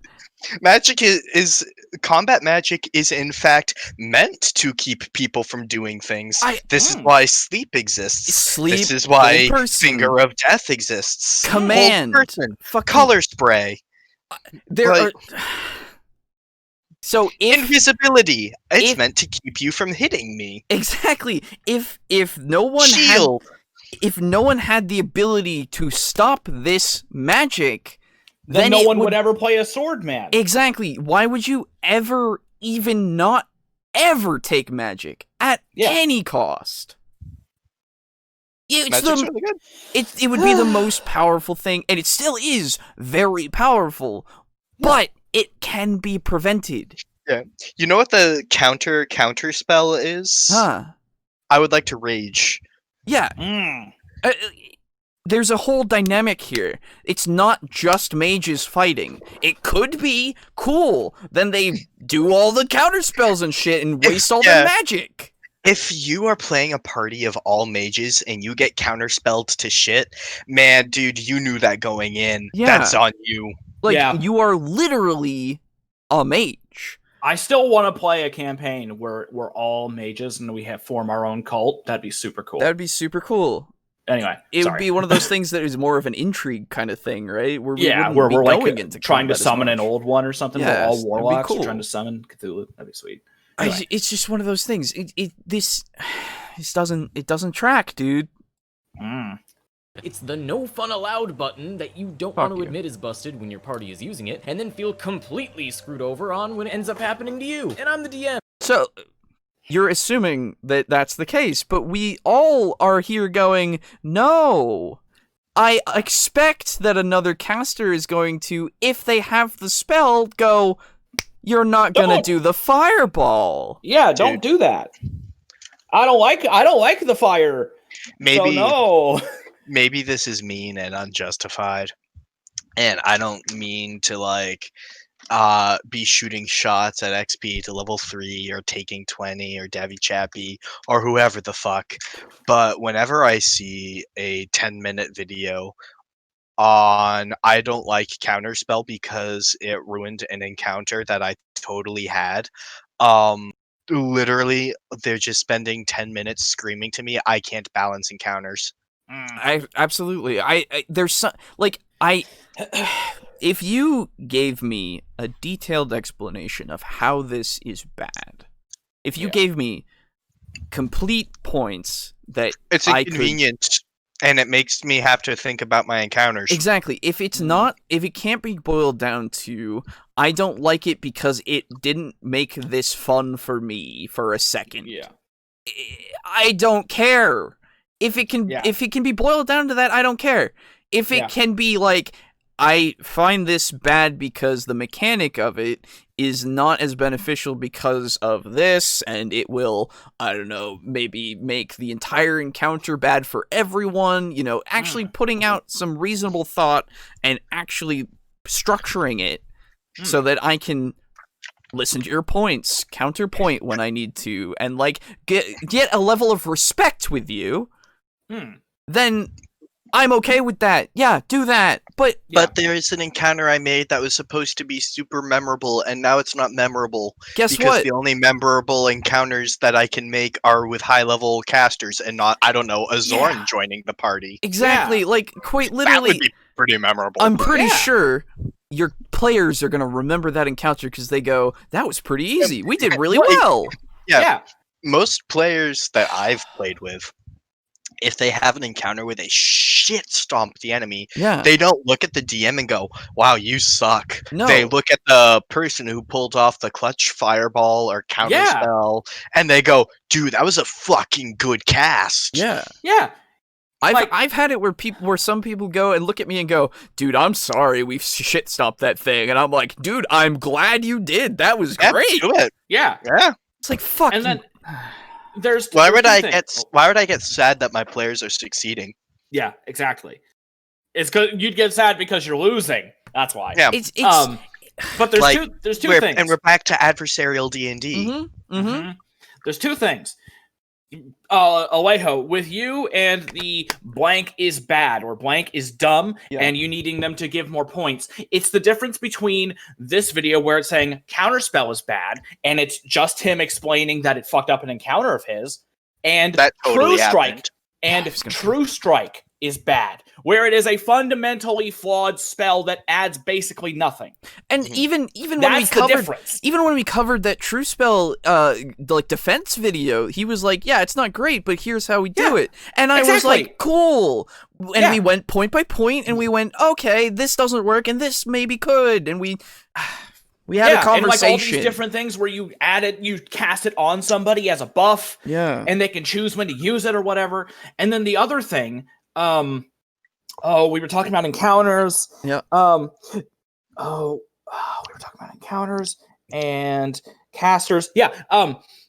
Combat magic is in fact meant to keep people from doing things. This is why sleep exists. This is why Finger of Death exists. Command. Color spray. So invisibility. It's meant to keep you from hitting me. Exactly. If no one had the ability to stop this magic, then no one would ever play a sword man. Exactly. Why would you ever even not ever take magic at any cost? Magic's really good. It would be the most powerful thing, and it still is very powerful, but it can be prevented. Yeah. You know what the counterspell is? Huh. I would like to rage. Yeah. There's a whole dynamic here. It's not just mages fighting. It could be cool. Then they do all the counterspells and shit and waste all their magic. If you are playing a party of all mages and you get counterspelled to shit, man, dude, you knew that going in. Yeah. That's on you. Like, you are literally a mage. I still want to play a campaign where we're all mages and we form our own cult. That'd be super cool. That'd be super cool. Anyway, it would be one of those things that is more of an intrigue kind of thing, right? Where we're like trying to summon an old one or something. Yeah, we're all warlocks cool. trying to summon Cthulhu. That'd be sweet. Anyway. It's just one of those things. This doesn't track, dude. It's the no fun allowed button that you don't want to admit is busted when your party is using it, and then feel completely screwed over on when it ends up happening to you. And I'm the DM. So, you're assuming that that's the case, but we all are here going, no. I expect that another caster is going to, if they have the spell, go, you're not gonna do the fireball. Yeah, don't do that. I don't like the fire. Maybe so no. Maybe this is mean and unjustified. And I don't mean to be shooting shots at XP to level 3 or taking 20 or Davy Chappie or whoever the fuck. But whenever I see a 10-minute video on I don't like Counterspell because it ruined an encounter that I totally had, literally they're just spending 10 minutes screaming to me I can't balance encounters. Absolutely. There's some if you gave me a detailed explanation of how this is bad, if you gave me complete points that it's inconvenient and it makes me have to think about my encounters. Exactly. If it can't be boiled down to I don't like it because it didn't make this fun for me for a second. Yeah. I don't care. If it can be boiled down to that, I don't care. If it can be like, I find this bad because the mechanic of it is not as beneficial because of this, and it will, I don't know, maybe make the entire encounter bad for everyone, actually putting out some reasonable thought and actually structuring it so that I can listen to your points, counterpoint when I need to, and get a level of respect with you, then I'm okay with that. Yeah, do that. But there is an encounter I made that was supposed to be super memorable, and now it's not memorable. Guess because what? The only memorable encounters that I can make are with high-level casters, and not, I don't know, a Zorn joining the party. Exactly. Quite literally. That would be pretty memorable. I'm pretty sure your players are going to remember that encounter because they go, that was pretty easy. We did really well. Yeah. Most players that I've played with, if they have an encounter where they shit stomp the enemy, they don't look at the DM and go, wow, you suck. No. They look at the person who pulled off the clutch fireball or counterspell, and they go, dude, that was a fucking good cast. Yeah. Yeah. I've had it where some people go and look at me and go, dude, I'm sorry we shit stomped that thing. And I'm like, dude, I'm glad you did. That was great. Do it. Yeah. It's like, fuck. And then why would I get sad that my players are succeeding? Yeah, exactly. It's because you'd get sad because you're losing. That's why. Yeah. But there's two things, and we're back to adversarial D&D. There's two things. Alejo, with you and the blank is bad or blank is dumb, and you needing them to give more points. It's the difference between this video where it's saying Counterspell is bad, and it's just him explaining that it fucked up an encounter of his, and that totally True Strike. Happened. And True Strike is bad, where it is a fundamentally flawed spell that adds basically nothing. And even when we covered that True Spell defense video, he was like, yeah, it's not great, but here's how we do it. And I was like, cool. And we went point by point, and we went, okay, this doesn't work, and this maybe could, and we had a conversation. And all these different things where you cast it on somebody as a buff. Yeah. And they can choose when to use it or whatever. And then the other thing, we were talking about encounters. Yeah. We were talking about encounters. and casters. Yeah.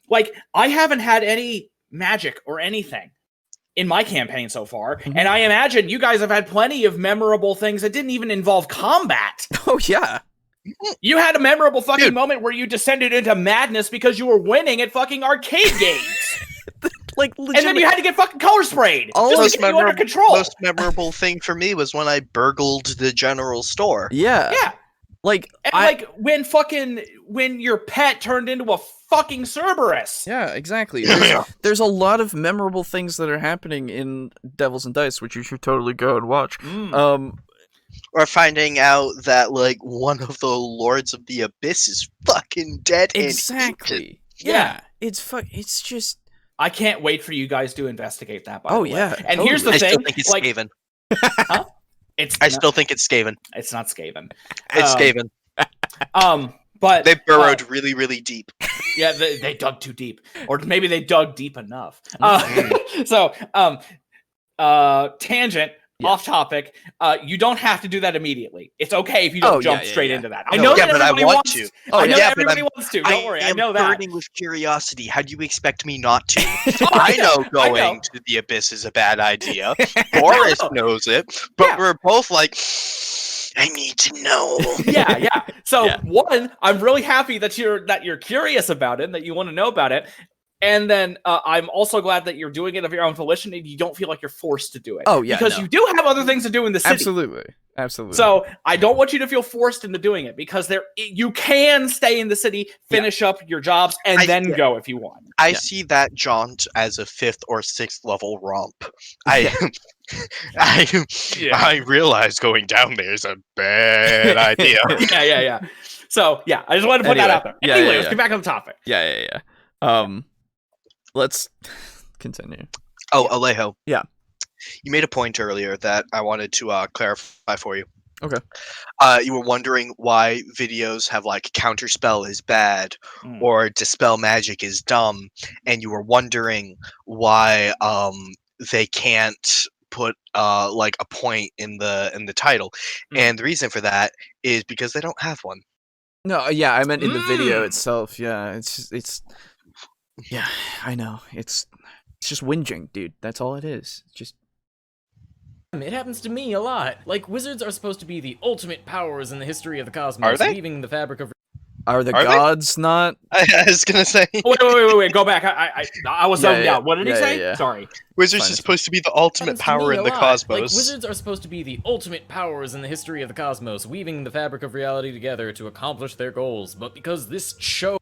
Like I haven't had any magic or anything in my campaign so far, and I imagine you guys have had plenty of memorable things that didn't even involve combat. Oh yeah. You had a memorable fucking moment where you descended into madness because you were winning at fucking arcade games. Like, and then you had to get fucking color sprayed. Just to get you under control. Most memorable thing for me was when I burgled the general store. Yeah. Yeah. Like, when your pet turned into a fucking Cerberus. Yeah, exactly. There's a lot of memorable things that are happening in Devils and Dice, which you should totally go and watch. Or finding out that, like, one of the Lords of the Abyss is fucking dead. Exactly. Yeah. It's just... I can't wait for you guys to investigate that, by the way. Yeah. And here's the thing. I still think it's Skaven. Huh? I still think it's Skaven. It's not Skaven. It's Skaven. But they burrowed really, really deep. Yeah, they dug too deep. Or maybe they dug deep enough. Tangent. Yeah. Off topic, you don't have to do that immediately. It's okay if you don't jump straight into that. I know that everybody wants to. I know everybody wants to. Don't worry, I know that. I'm burning with curiosity. How do you expect me not to? I know going to the Abyss is a bad idea. Boris knows it, but we're both like, I need to know. Yeah. So one, I'm really happy that you're curious about it, and that you want to know about it. And then I'm also glad that you're doing it of your own volition and you don't feel like you're forced to do it. Oh, yeah. Because you do have other things to do in the city. Absolutely. So I don't want you to feel forced into doing it because you can stay in the city, finish up your jobs, and then go if you want. I see that jaunt as a 5th or 6th level romp. I realize going down there is a bad idea. Yeah. So, I just wanted to put that out there. Anyway, let's get back on the topic. Yeah. Let's continue. Oh, Alejo. Yeah. You made a point earlier that I wanted to clarify for you. Okay. You were wondering why videos have like Counterspell is bad or Dispel Magic is dumb, and you were wondering why they can't put like a point in the title. And the reason for that is because they don't have one. No, yeah, I meant in the video itself. Yeah, it's yeah, I know. It's just whinging, dude. That's all it is. It happens to me a lot. Like, wizards are supposed to be the ultimate powers in the history of the cosmos, weaving the fabric of... Are the gods not? I was gonna say... Wait, go back. I was zoned out. What did he say? Yeah. Sorry. Wizards are supposed to be the ultimate power in the cosmos. Like, wizards are supposed to be the ultimate powers in the history of the cosmos, weaving the fabric of reality together to accomplish their goals. But because this show...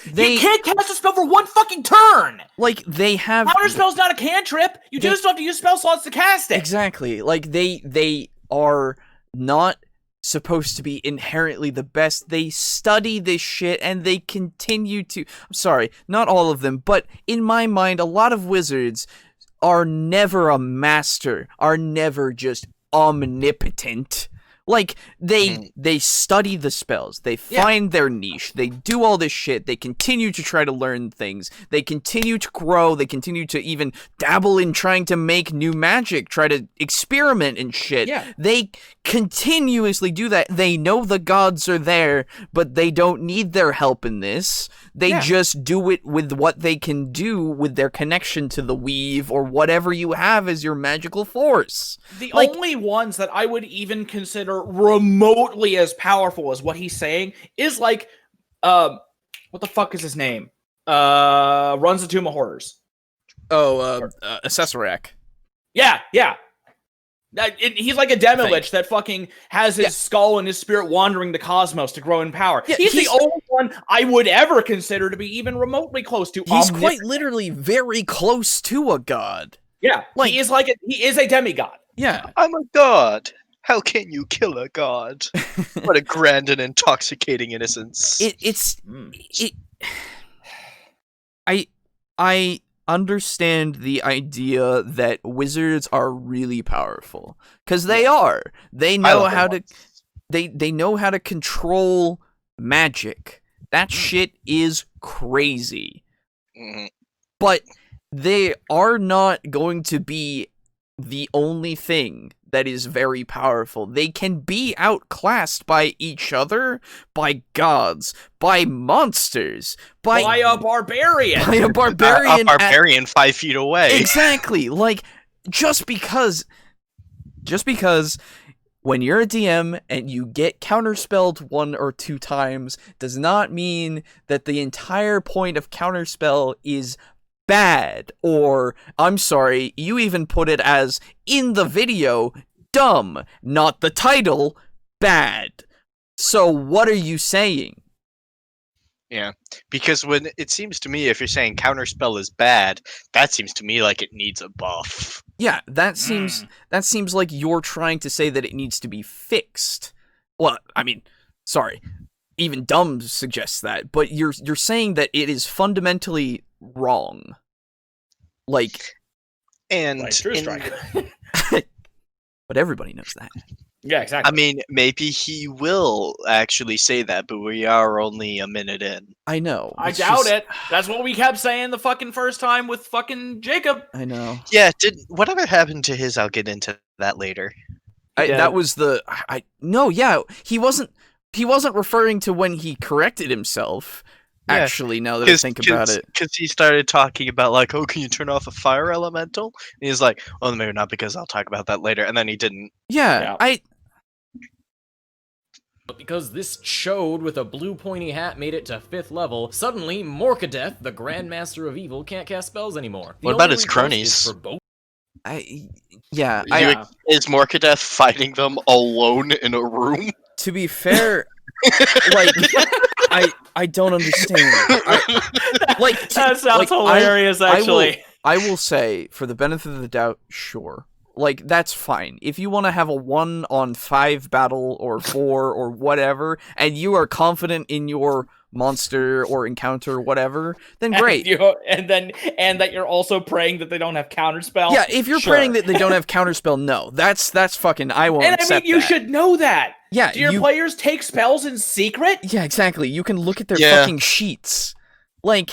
You can't cast a spell for one fucking turn! Like, they have... Counterspell's not a cantrip! You just have to use spell slots to cast it! Exactly. Like, they are not supposed to be inherently the best. They study this shit, and they continue to... I'm sorry, not all of them, but in my mind, a lot of wizards are never a master, are never just omnipotent. Like, they study the spells, they find their niche, they do all this shit, they continue to try to learn things, they continue to grow, they continue to even dabble in trying to make new magic, try to experiment and shit. Yeah. They continuously do that. They know the gods are there, but they don't need their help in this. They just do it with what they can do with their connection to the weave or whatever you have as your magical force. The only ones that I would even consider remotely as powerful as what he's saying is like, what the fuck is his name? Runs the Tomb of Horrors. Assessorak. Yeah. He's like a Demilich that fucking has his skull and his spirit wandering the cosmos to grow in power. Yeah, he's the only one I would ever consider to be even remotely close to. He's quite literally very close to a god. Yeah, he is a demigod. Yeah, I'm a god. How can you kill a god? What a grand and intoxicating innocence. I understand the idea that wizards are really powerful, because they are. They know how to they know how to control magic. That shit is crazy. But they are not going to be the only thing that is very powerful. They can be outclassed by each other, by gods, by monsters, by a barbarian. By a barbarian. A barbarian 5 feet away. Exactly. Like, just because when you're a DM and you get counterspelled 1 or 2 times does not mean that the entire point of counterspell is bad, or, I'm sorry, you even put it as, in the video, dumb, not the title, bad. So what are you saying? Yeah, because when it seems to me, if you're saying counterspell is bad, that seems to me like it needs a buff. Yeah, that seems like you're trying to say that it needs to be fixed. Well, I mean, sorry, even dumb suggests that, but you're saying that it is fundamentally wrong. Like, and like True Strike. But everybody knows that. Yeah, exactly. I mean, maybe he will actually say that, but we are only a minute in. I know. I doubt it. That's what we kept saying the fucking first time with fucking Jacob. I know. Yeah, whatever happened to his? I'll get into that later. That was the. No, yeah, he wasn't referring to when he corrected himself. Yeah, actually, now that I think about it, because he started talking about like, oh, can you turn off a fire elemental? And he's like, oh, maybe not, because I'll talk about that later, and then he didn't. Yeah. But because this chode with a blue pointy hat made it to 5th level, suddenly Morkadeth, the Grandmaster of Evil, can't cast spells anymore. What about his cronies? Is Morkadeth fighting them alone in a room? To be fair, like, I don't understand. That sounds hilarious, actually. I will say, for the benefit of the doubt, sure. Like, that's fine. If you want to have a 1 on 5 battle, or 4, or whatever, and you are confident in your monster or encounter or whatever, then great. And that you're also praying that they don't have counterspell. Yeah, if you're praying that they don't have counterspell, no. That's fucking, I won't accept that. And I mean, you should know that. Yeah. Do your players take spells in secret? Yeah, exactly. You can look at their fucking sheets. Like,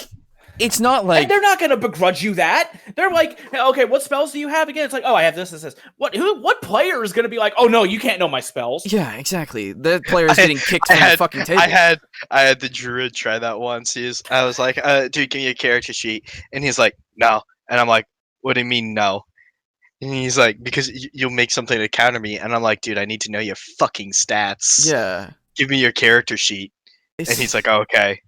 it's not like... And they're not going to begrudge you that. They're like, okay, what spells do you have again? It's like, oh, I have this. What player is going to be like, oh, no, you can't know my spells? Yeah, exactly. The player is getting kicked from the fucking table. I had the druid try that once. I was like, dude, give me a character sheet. And he's like, no. And I'm like, what do you mean, no? And he's like, because you'll make something to counter me. And I'm like, dude, I need to know your fucking stats. Yeah. Give me your character sheet. And he's like, oh, okay.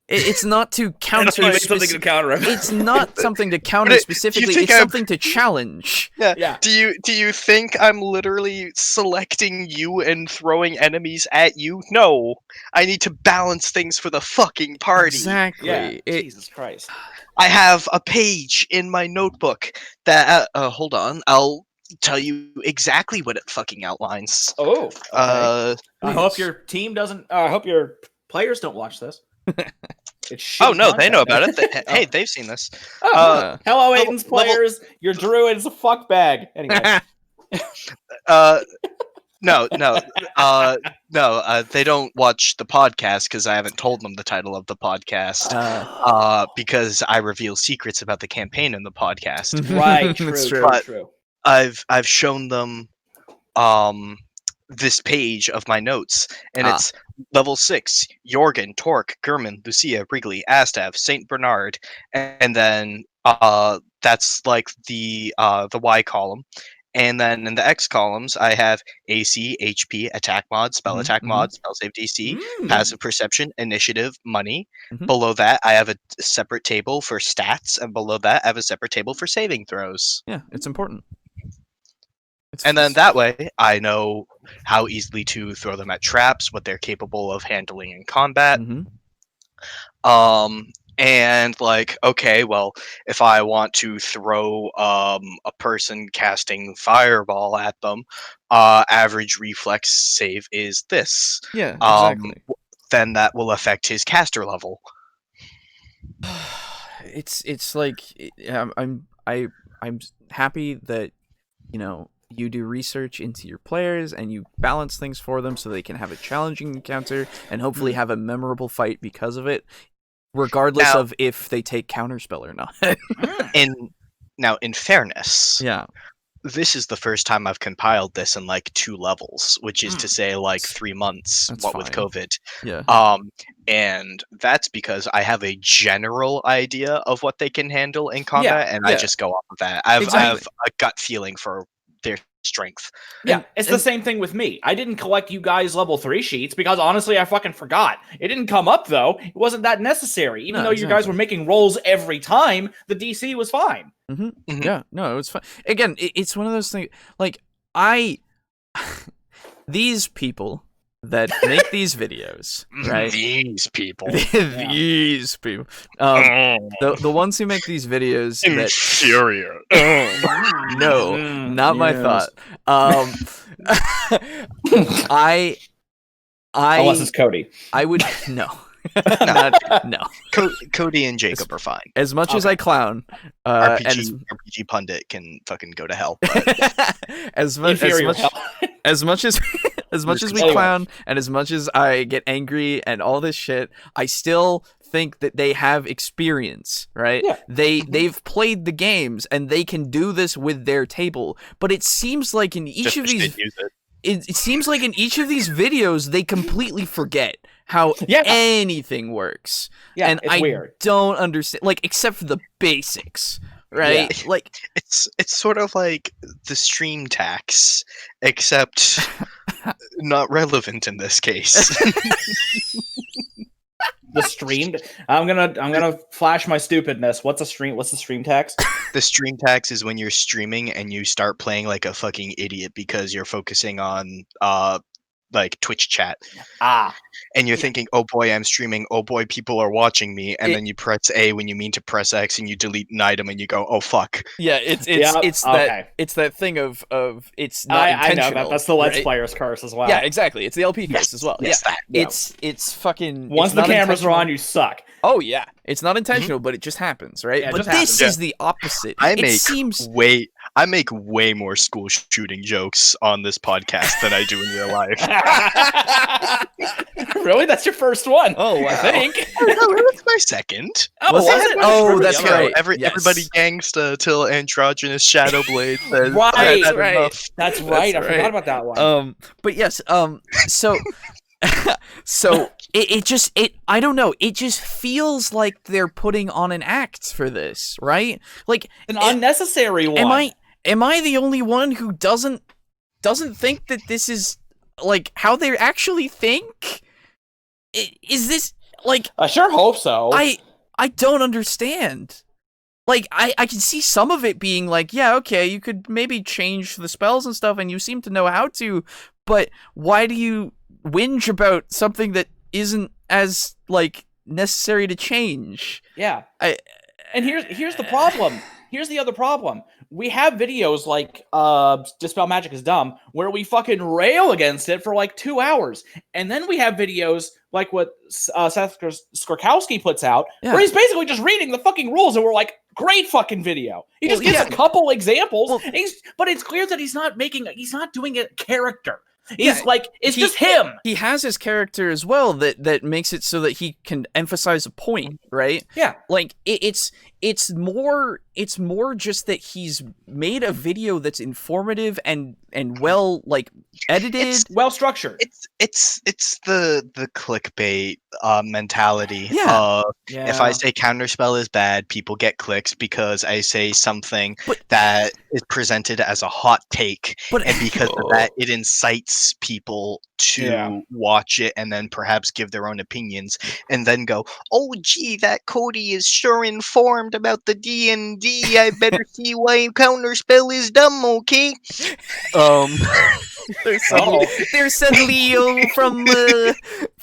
It's not to counter something to counter him. It's not something to counter specifically. It's something to challenge. Yeah. Do you think I'm literally selecting you and throwing enemies at you? No. I need to balance things for the fucking party. Exactly. Yeah. Jesus Christ. I have a page in my notebook that hold on. I'll tell you exactly what it fucking outlines. Oh. Okay. I hope your team doesn't I hope your players don't watch this. Oh no, they know about it. Hey, they've seen this. Hello, Aiden's players. Your druid is a fuck bag. Anyway. No. They don't watch the podcast because I haven't told them the title of the podcast. Because I reveal secrets about the campaign in the podcast. Right. True. I've shown them this page of my notes, and it's level 6, Jorgen, Torque, Gurman, Lucia, Wrigley, Astav, Saint Bernard, and then that's like the Y column. And then in the X columns, I have AC, HP, attack mod, spell attack mod, spell save DC, passive perception, initiative, money. Below that, I have a separate table for stats, and below that, I have a separate table for saving throws. Yeah, it's important. And then that way, I know how easily to throw them at traps, what they're capable of handling in combat. And like, okay, well, if I want to throw a person casting fireball at them, average reflex save is this. Yeah, exactly. Then that will affect his caster level. It's like I'm happy that you do research into your players and you balance things for them so they can have a challenging encounter and hopefully have a memorable fight because of it, regardless of if they take counterspell or not. In fairness, this is the first time I've compiled this in like 2 levels, which is to say like 3 months, That's what with fine. COVID. Yeah. And that's because I have a general idea of what they can handle in combat, and I just go off of that. I have a gut feeling for their strength. Yeah, it's the same thing with me. I didn't collect you guys level 3 sheets because honestly, I fucking forgot. It didn't come up though. It wasn't that necessary. Even though you guys were making rolls every time, the DC was fine. Yeah, no, it was fine. Again, it's one of those things. Like these people that make these videos, right? These people. These people. The ones who make these videos inferior. No, not my thought. Unless it's Cody. I would no. No. Cody and Jacob are fine. As much as I clown, RPG pundit can fucking go to hell. as much as we clown, and as much as I get angry and all this shit, I still think that they have experience, right? Yeah. They've played the games and they can do this with their table. But it seems like in each of these it seems like in each of these videos they completely forget how anything works. Yeah, and I don't understand, like, except for the basics, right? Yeah. Like it's sort of like the stream tax, except not relevant in this case. The streamed. I'm gonna flash my stupidness. What's the stream tax? The stream tax is when you're streaming and you start playing like a fucking idiot because you're focusing on like Twitch chat. And you're thinking, oh boy, I'm streaming. Oh boy, people are watching me. And then you press A when you mean to press X, and you delete an item, and you go, oh fuck. Yeah, it's that thing of it's not intentional. I know that's the Let's Player's curse as well. Yeah, exactly. It's the LP curse as well. Yes, yeah, it's fucking. Once the cameras are on, you suck. Oh yeah, it's not intentional, but it just happens, right? Yeah, but this is the opposite. I make way more school shooting jokes on this podcast than I do in real life. Really? That's your first one? Oh, wow. I think. No, that's my second. Was it? Oh, that's right. Everybody gangsta till androgynous shadow blade says. Right. That's right. I forgot about that one. But yes. So. So I don't know. It just feels like they're putting on an act for this, right? Like an unnecessary one. Am I the only one who doesn't think that this is like how they actually think? Is this like? I sure hope so. I don't understand. Like, I can see some of it being like, yeah, okay, you could maybe change the spells and stuff, and you seem to know how to, but why do you whinge about something that isn't as, like, necessary to change? Yeah. And here's the problem. Here's the other problem. We have videos like Dispel Magic is dumb, where we fucking rail against it for like 2 hours. And then we have videos like what Seth Skorkowski puts out, where he's basically just reading the fucking rules, and we're like, great fucking video. He just gives a couple examples, but it's clear that he's not doing a character. He's it's just him. He has his character as well that makes it so that he can emphasize a point, right? Yeah. Like it's more just that he's made a video that's informative and well edited, well structured. It's the clickbait mentality. Yeah. If I say Counterspell is bad, people get clicks because I say something that is presented as a hot take, and because of that, it incites people to watch it and then perhaps give their own opinions, and then go, oh gee, that Cody is sure informed about the D&D. I better see why Counterspell is dumb. Okay. There's suddenly from Timbuktu,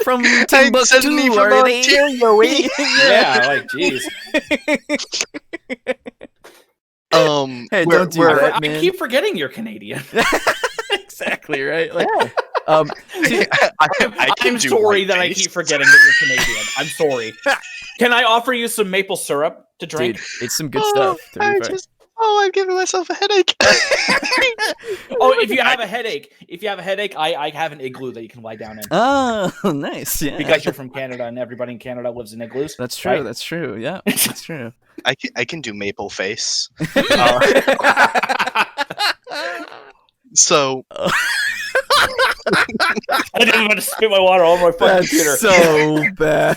from Ontario, eh? Yeah, like jeez. Hey, don't do that, man. I keep forgetting you're Canadian. Exactly, right? Like, I'm sorry that I keep forgetting that you're Canadian. I'm sorry. Can I offer you some maple syrup to drink? Dude, it's some good stuff. I'm giving myself a headache. If you have a headache, I have an igloo that you can lie down in. Oh, nice. Yeah. Because you're from Canada and everybody in Canada lives in igloos. That's true. Right? That's true. Yeah, that's true. I can do maple face. So I didn't want to spit my water all over my fucking computer. so bad.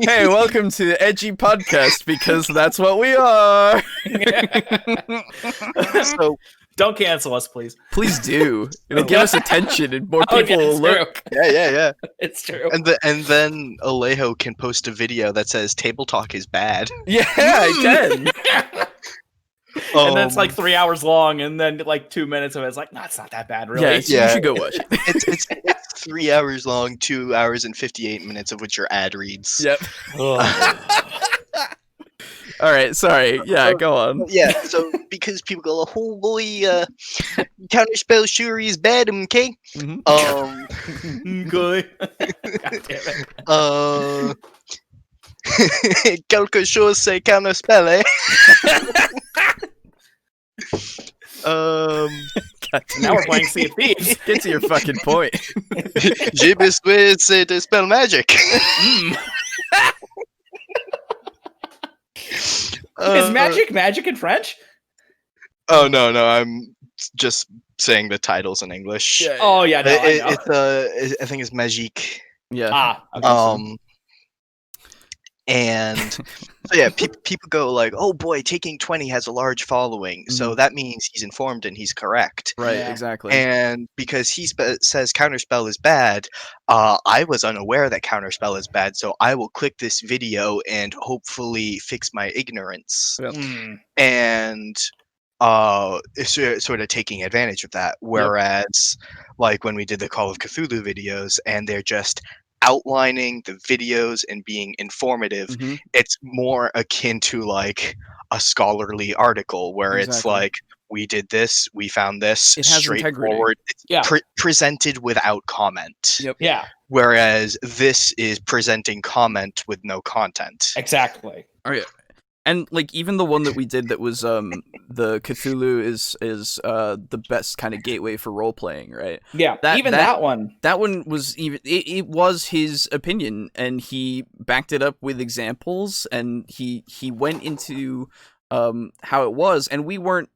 Hey, welcome to the Edgy Podcast, because that's what we are. so Don't cancel us, please. Please do. It'll give us attention and more people will look. yeah. It's true. And then Alejo can post a video that says TableTalk is bad. Yeah, I can. And that's like 3 hours long, and then like 2 minutes of it. It's like, no, it's not that bad, really. Yeah, you should go watch it. It's 3 hours long, 2 hours and 58 minutes of which are ad reads. Yep. All right, sorry. Yeah, go on. Yeah, so because people go, oh boy, Counterspell sure is bad, okay? Good. God damn it. Quelque chose c'est Counterspell, eh? Now we're playing Sea of Thieves. Get to your fucking point. J'ai besoin c'est Dispel Magic. Is magic in French? Oh no, I'm just saying the titles in English. Yeah. Oh yeah, no, I know. It's I think it's Magique. Yeah. Okay. And so yeah, people go like, oh boy, taking 20 has a large following, so that means he's informed and he's correct. Right, Yeah. exactly. And because he says Counterspell is bad, I was unaware that Counterspell is bad, so I will click this video and hopefully fix my ignorance. Yep. And sort of taking advantage of that. Whereas, like when we did the Call of Cthulhu videos, and they're just outlining the videos and being informative, it's more akin to like a scholarly article where it's like, we did this, we found this, it has straightforward, integrity. presented without comment. Yep. Yeah, Whereas this is presenting comment with no content. exactly. Oh yeah. And like even the one that we did that was the Cthulhu is the best kind of gateway for role playing, right? Yeah, that one. That one was even it was his opinion, and he backed it up with examples, and he went into how it was, and we were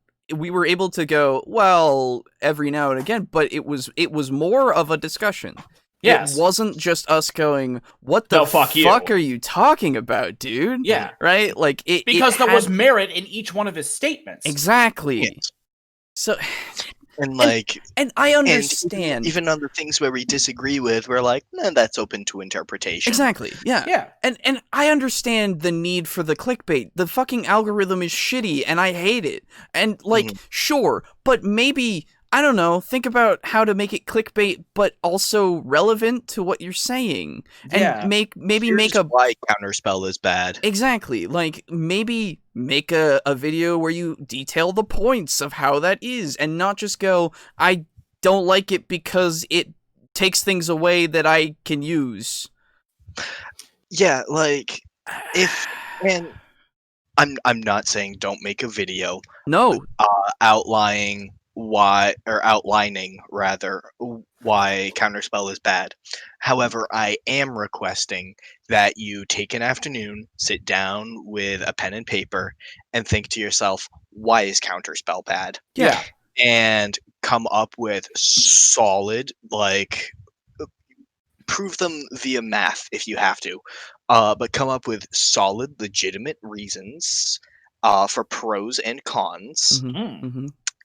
able to go, well, every now and again, but it was more of a discussion. Yes. It wasn't just us going, what the fuck are you talking about, dude? Yeah. Right? Like Because there was merit in each one of his statements. Exactly. Yes. So And like and I understand. And even on the things where we disagree with, we're like, nah, that's open to interpretation. Exactly. Yeah. Yeah. And I understand the need for the clickbait. The fucking algorithm is shitty and I hate it. And like, sure, but maybe, I don't know, think about how to make it clickbait but also relevant to what you're saying. And maybe make a why Counterspell is bad. Exactly. Like maybe make a video where you detail the points of how that is and not just go, I don't like it because it takes things away that I can use. Yeah, like and I'm not saying don't make a video. No. Outlining why Counterspell is bad. However, I am requesting that you take an afternoon, sit down with a pen and paper, and think to yourself, why is Counterspell bad? Yeah. And come up with solid, like, prove them via math if you have to, but come up with solid, legitimate reasons for pros and cons.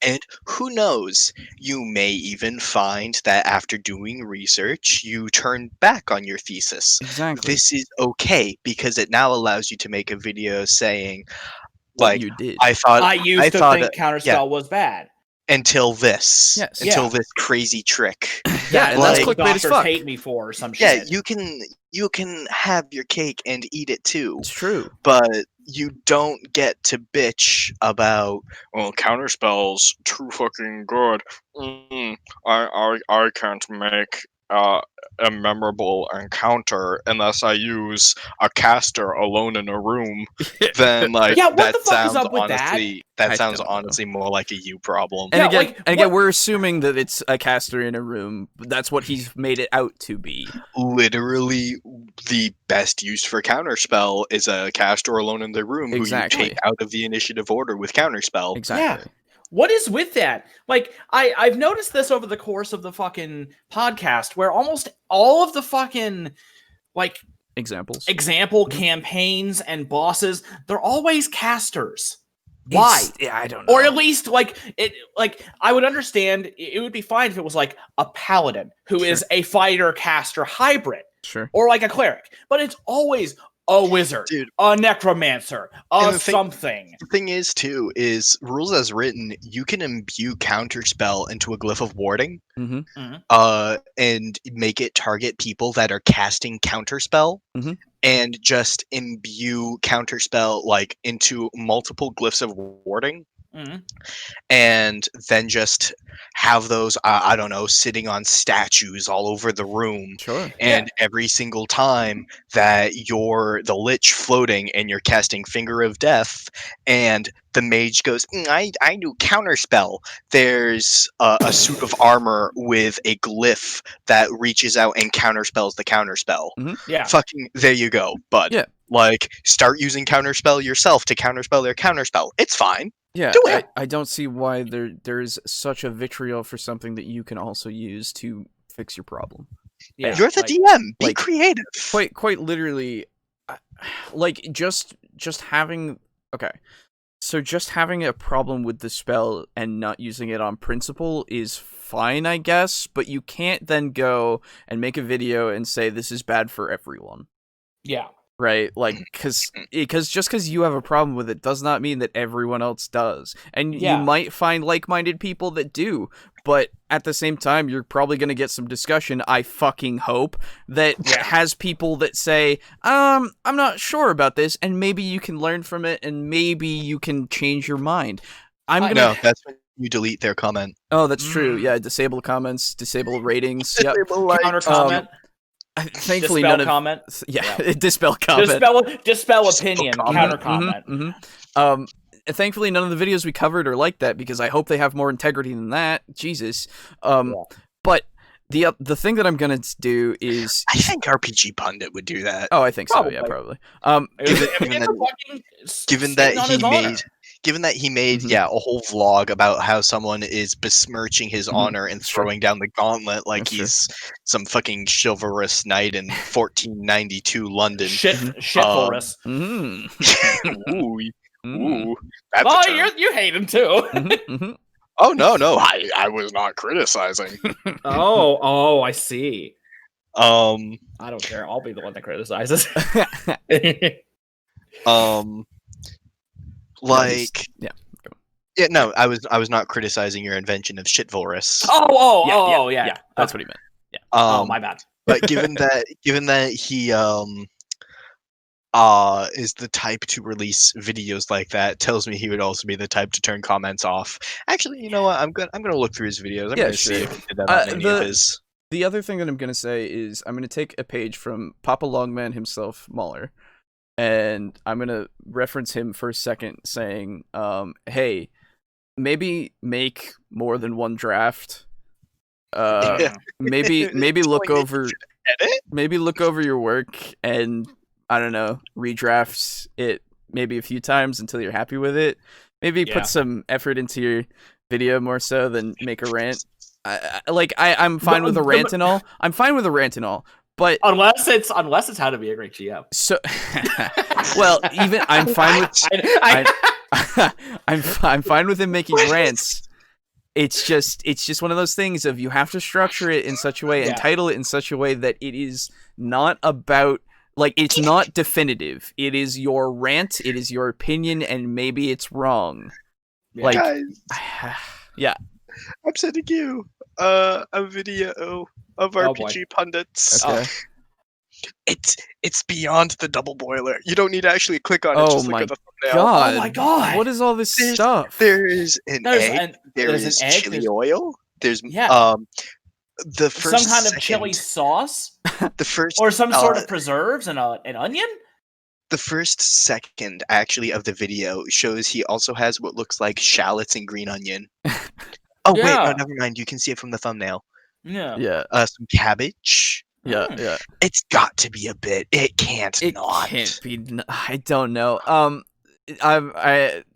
And who knows, you may even find that after doing research, you turn back on your thesis. Exactly. This is okay because it now allows you to make a video saying, like, you did. I used to think Counterspell was bad. Until this. Yes. Until this crazy trick. Yeah, and like, that's clickbait as fuck. hate me for or some Yeah, shit. you can have your cake and eat it too. It's true. But you don't get to bitch about, well, Counterspell's too fucking good. I can't make a memorable encounter unless I use a caster alone in a room. Then like Yeah, what that the fuck is sounds up with honestly that? that sounds don't know. honestly more like a you problem. And Yeah, again, what- we're assuming that it's a caster in a room. That's what he's made it out to be. Literally the best use for Counterspell is a caster alone in their room who you take out of the initiative order with Counterspell. Exactly. Yeah. What is with that? Like, I've noticed this over the course of the fucking podcast, where almost all of the fucking, like, example campaigns and bosses, they're always casters. Why? I don't know. Or at least, like, I would understand, it would be fine if it was, like, a paladin who is a fighter-caster hybrid. Sure. Or, like, a cleric. But it's always a wizard, a necromancer, something. The thing is, too, is rules as written, you can imbue Counterspell into a glyph of warding, and make it target people that are casting Counterspell, and just imbue Counterspell like into multiple glyphs of warding. And then just have those, I don't know, sitting on statues all over the room. Sure. And every single time that you're the Lich floating and you're casting Finger of Death, and the mage goes, I do Counterspell, there's a suit of armor with a glyph that reaches out and counterspells the Counterspell. Yeah. Fucking, there you go, bud. Yeah. Like, start using Counterspell yourself to counterspell their Counterspell. It's fine. Yeah, do it. I don't see why there's such a vitriol for something that you can also use to fix your problem. Yeah, you're the DM. Be creative. Quite literally, like just having just having a problem with the spell and not using it on principle is fine, I guess. But you can't then go and make a video and say this is bad for everyone. Yeah. Right, like, because just because you have a problem with it does not mean that everyone else does, and you might find like-minded people that do, but at the same time, you're probably going to get some discussion, I fucking hope, that has people that say, I'm not sure about this, and maybe you can learn from it, and maybe you can change your mind. No, that's when you delete their comment. Oh, that's true, yeah, disable comments, disable ratings, counter comment. Thankfully, dispel none of comment. Dispel comment. Dispel opinion. Counter comment. Thankfully, none of the videos we covered are like that because I hope they have more integrity than that. Jesus. But the thing that I'm gonna do is I think RPG Pundit would do that. Oh, I think so. Yeah, probably. Given that he made a whole vlog about how someone is besmirching his honor and throwing down the gauntlet like he's some fucking chivalrous knight in 1492 London. Chivalrous. Ooh, you hate him too. Oh no, I was not criticizing. Oh, I see. I don't care. I'll be the one that criticizes. Like, no, I was not criticizing your invention of shitvulrus. Yeah. That's what he meant. Yeah. My bad. But given that he is the type to release videos like that, tells me he would also be the type to turn comments off. Actually, you know what? I'm gonna look through his videos. I'm gonna see if he did that on any of his. The other thing that I'm gonna say is I'm gonna take a page from Papa Longman himself, Mahler. And I'm going to reference him for a second saying, hey, maybe make more than one draft. Maybe look over your work and, I don't know, redraft it maybe a few times until you're happy with it. Maybe put some effort into your video more so than make a rant. I'm fine with a rant and all. I'm fine with a rant and all. But unless it's how to be a great GM. So, well, even I'm fine with I'm fine with him making rants. It's just one of those things of you have to structure it in such a way and title it in such a way that it is not about it's not definitive. It is your rant, it is your opinion, and maybe it's wrong. Guys, yeah. I'm sending you a video of RPG pundits. Okay. It's beyond the double boiler. You don't need to actually click on it. Just look at the thumbnail. God. Oh my god! What is all this stuff? There's an egg. There's chili oil. There's the first some kind of chili sauce. The first or some sort of preserves and an onion. The first second actually of the video shows he also has what looks like shallots and green onion. Wait, no, never mind. You can see it from the thumbnail. Yeah. Some cabbage. Yeah. It's got to be a bit. It can't It not. can't be. I don't know.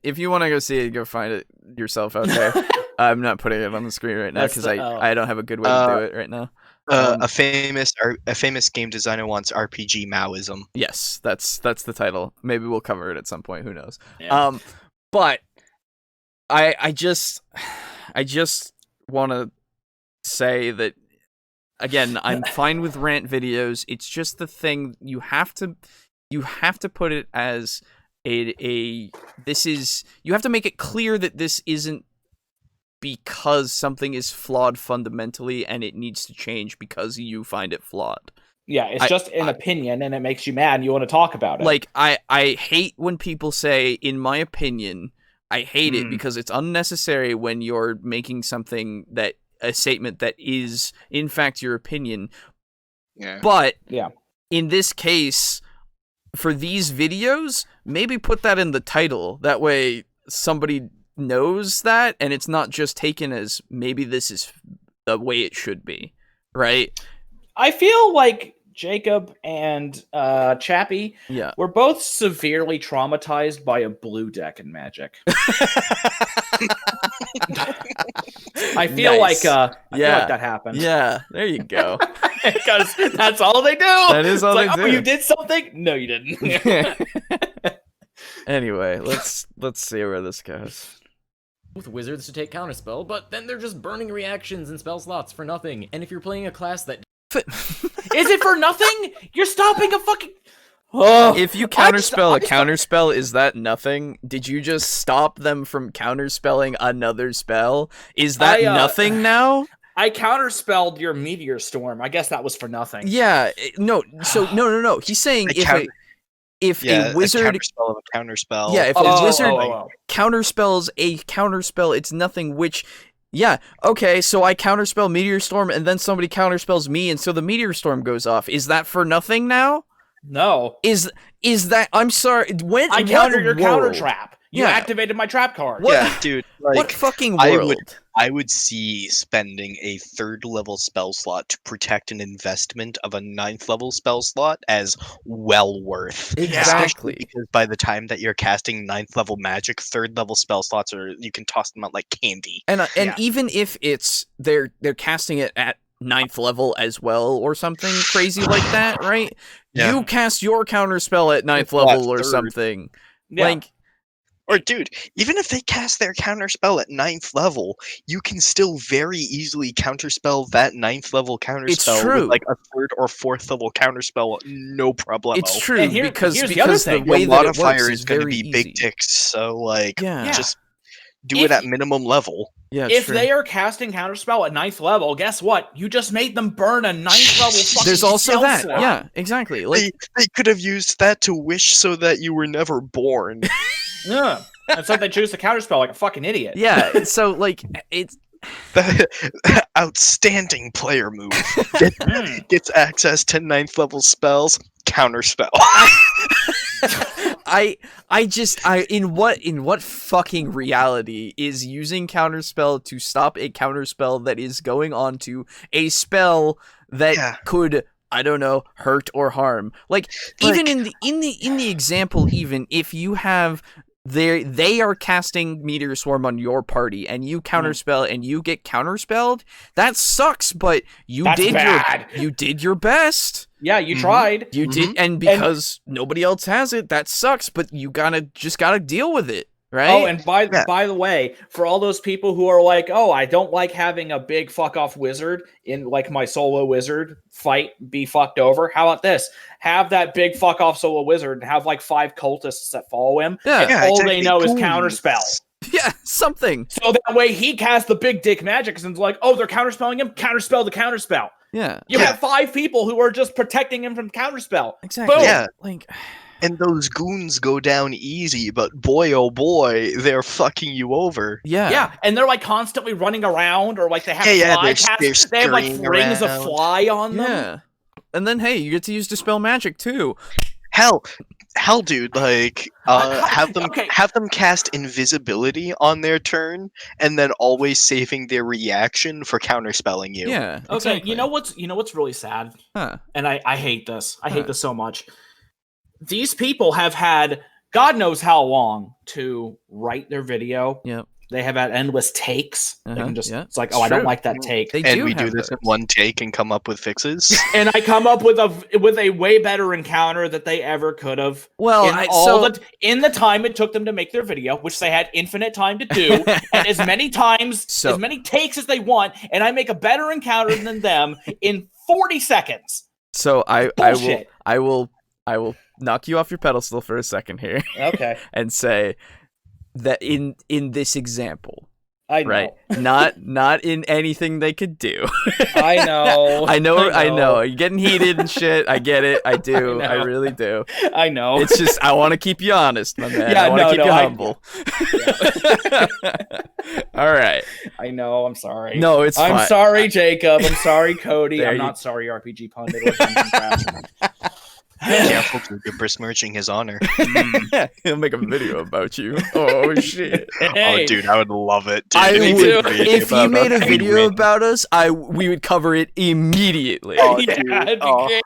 If you want to go see it, go find it yourself out there. I'm not putting it on the screen right now because I don't have a good way to do it right now. A famous game designer wants RPG Maoism. Yes, that's the title. Maybe we'll cover it at some point. Who knows? Yeah. But I just want to say that again. I'm fine with rant videos. It's just the thing you have to put it as this is, you have to make it clear that this isn't because something is flawed fundamentally and it needs to change because you find it flawed. Yeah, it's just an opinion and it makes you mad and you want to talk about it. Like, I hate when people say, in my opinion. I hate it because it's unnecessary when you're making something a statement that is, in fact, your opinion. Yeah. But in this case, for these videos, maybe put that in the title. That way somebody knows that, and it's not just taken as maybe this is the way it should be, right? I feel like Jacob and Chappie were both severely traumatized by a blue deck in Magic. I feel like that happened. Yeah, there you go. Because that's all they do. That is all it's they do. Oh, you did something? No, you didn't. Anyway, let's see where this goes. With wizards to take counterspell, but then they're just burning reactions and spell slots for nothing. And if you're playing a class that is it for nothing? You're stopping a fucking. If you counterspell a counterspell, is that nothing? Did you just stop them from counterspelling another spell? Is that nothing now? I counterspelled your Meteor Storm. I guess that was for nothing. Yeah, no. So no. He's saying if a wizard counterspell of a counterspell. Yeah, if a wizard counterspells a counterspell, it's nothing. Which, yeah, okay. So I counterspell Meteor Storm, and then somebody counterspells me, and so the Meteor Storm goes off. Is that for nothing now? No. Is that? I'm sorry. When I countered your counter trap. You activated my trap card. What? Yeah, dude. Like, what fucking world? I would see spending a 3rd level spell slot to protect an investment of a 9th level spell slot as well worth. Exactly. Because by the time that you're casting 9th level magic, 3rd level spell slots you can toss them out like candy. And even if it's they're casting it at 9th level as well or something crazy like that, right? Yeah. You cast your counterspell at 9th level or something. Yeah. Like, or dude, even if they cast their counterspell at 9th level, you can still very easily counterspell that 9th level counterspell with like a 3rd or 4th level counterspell, no problem. It's true, because the way that modifier is going to be big dicks, so like just do it at minimum level. Yeah, if they are casting counterspell at 9th level, guess what? You just made them burn a 9th level fucking There's also that. slot. Yeah, exactly. Like, they could have used that to wish so that you were never born. Yeah. Instead they choose to counterspell like a fucking idiot. Yeah, so like it's outstanding player move. Gets access to 9th level spells, counterspell. In what fucking reality is using counterspell to stop a counterspell that is going on to a spell that could, I don't know, hurt or harm? Like even in the example, even if you have they are casting Meteor Swarm on your party and you counterspell and you get counterspelled, that sucks, but you did your best. Yeah, you tried. You did, and because nobody else has it, that sucks, but you just gotta deal with it, right? Oh, and by the way, for all those people who are like, oh, I don't like having a big fuck off wizard in like my solo wizard fight be fucked over, how about this? Have that big fuck off solo wizard and have like 5 cultists that follow him, and all they know is counterspell. Yeah, something. So that way he casts the big dick magic and is like, oh, they're counterspelling him, counterspell the counterspell. Yeah. You have 5 people who are just protecting him from counterspell. Exactly. Boom. Yeah. Like, and those goons go down easy, but boy oh boy, they're fucking you over. Yeah. Yeah, and they're like constantly running around, or like they have fly casts. They have like rings of fly on them. Yeah. And then hey, you get to use Dispel Magic too. Hell, hell, dude, like have them cast invisibility on their turn, and then always saving their reaction for counterspelling you. Yeah. Okay, Exactly. you know what's really sad? Huh. And I hate this. I hate this so much. These people have had God knows how long to write their video. Yep. They have had endless takes. They can just it's like, oh, I True. don't like that take. And we do this in one take and come up with fixes. And I come up with a way better encounter that they ever could have. Well, in the time it took them to make their video, which they had infinite time to do, and as many takes as they want, and I make a better encounter than them in 40 seconds. So I will knock you off your pedestal for a second here. Okay. And say that in this example, I know. right? Not in anything they could do. I know. I know. You're getting heated and shit. I get it. I do. I really do. I know. It's just I want to keep you honest, my man. Yeah, I want to keep you humble. All right. I know. I'm sorry. No, it's fine. I'm sorry, Jacob. I'm sorry, Cody. There I'm you- not sorry, RPG Pundit. Or Dungeon Craft. Careful, dude, you're besmirching his honor. He'll make a video about you. Oh shit! Hey. Oh, dude, I would love it. Dude. I Me would, too. if he made a I'd video win. about us, we would cover it immediately. Oh, Yeah, dude. it'd be Oh. great.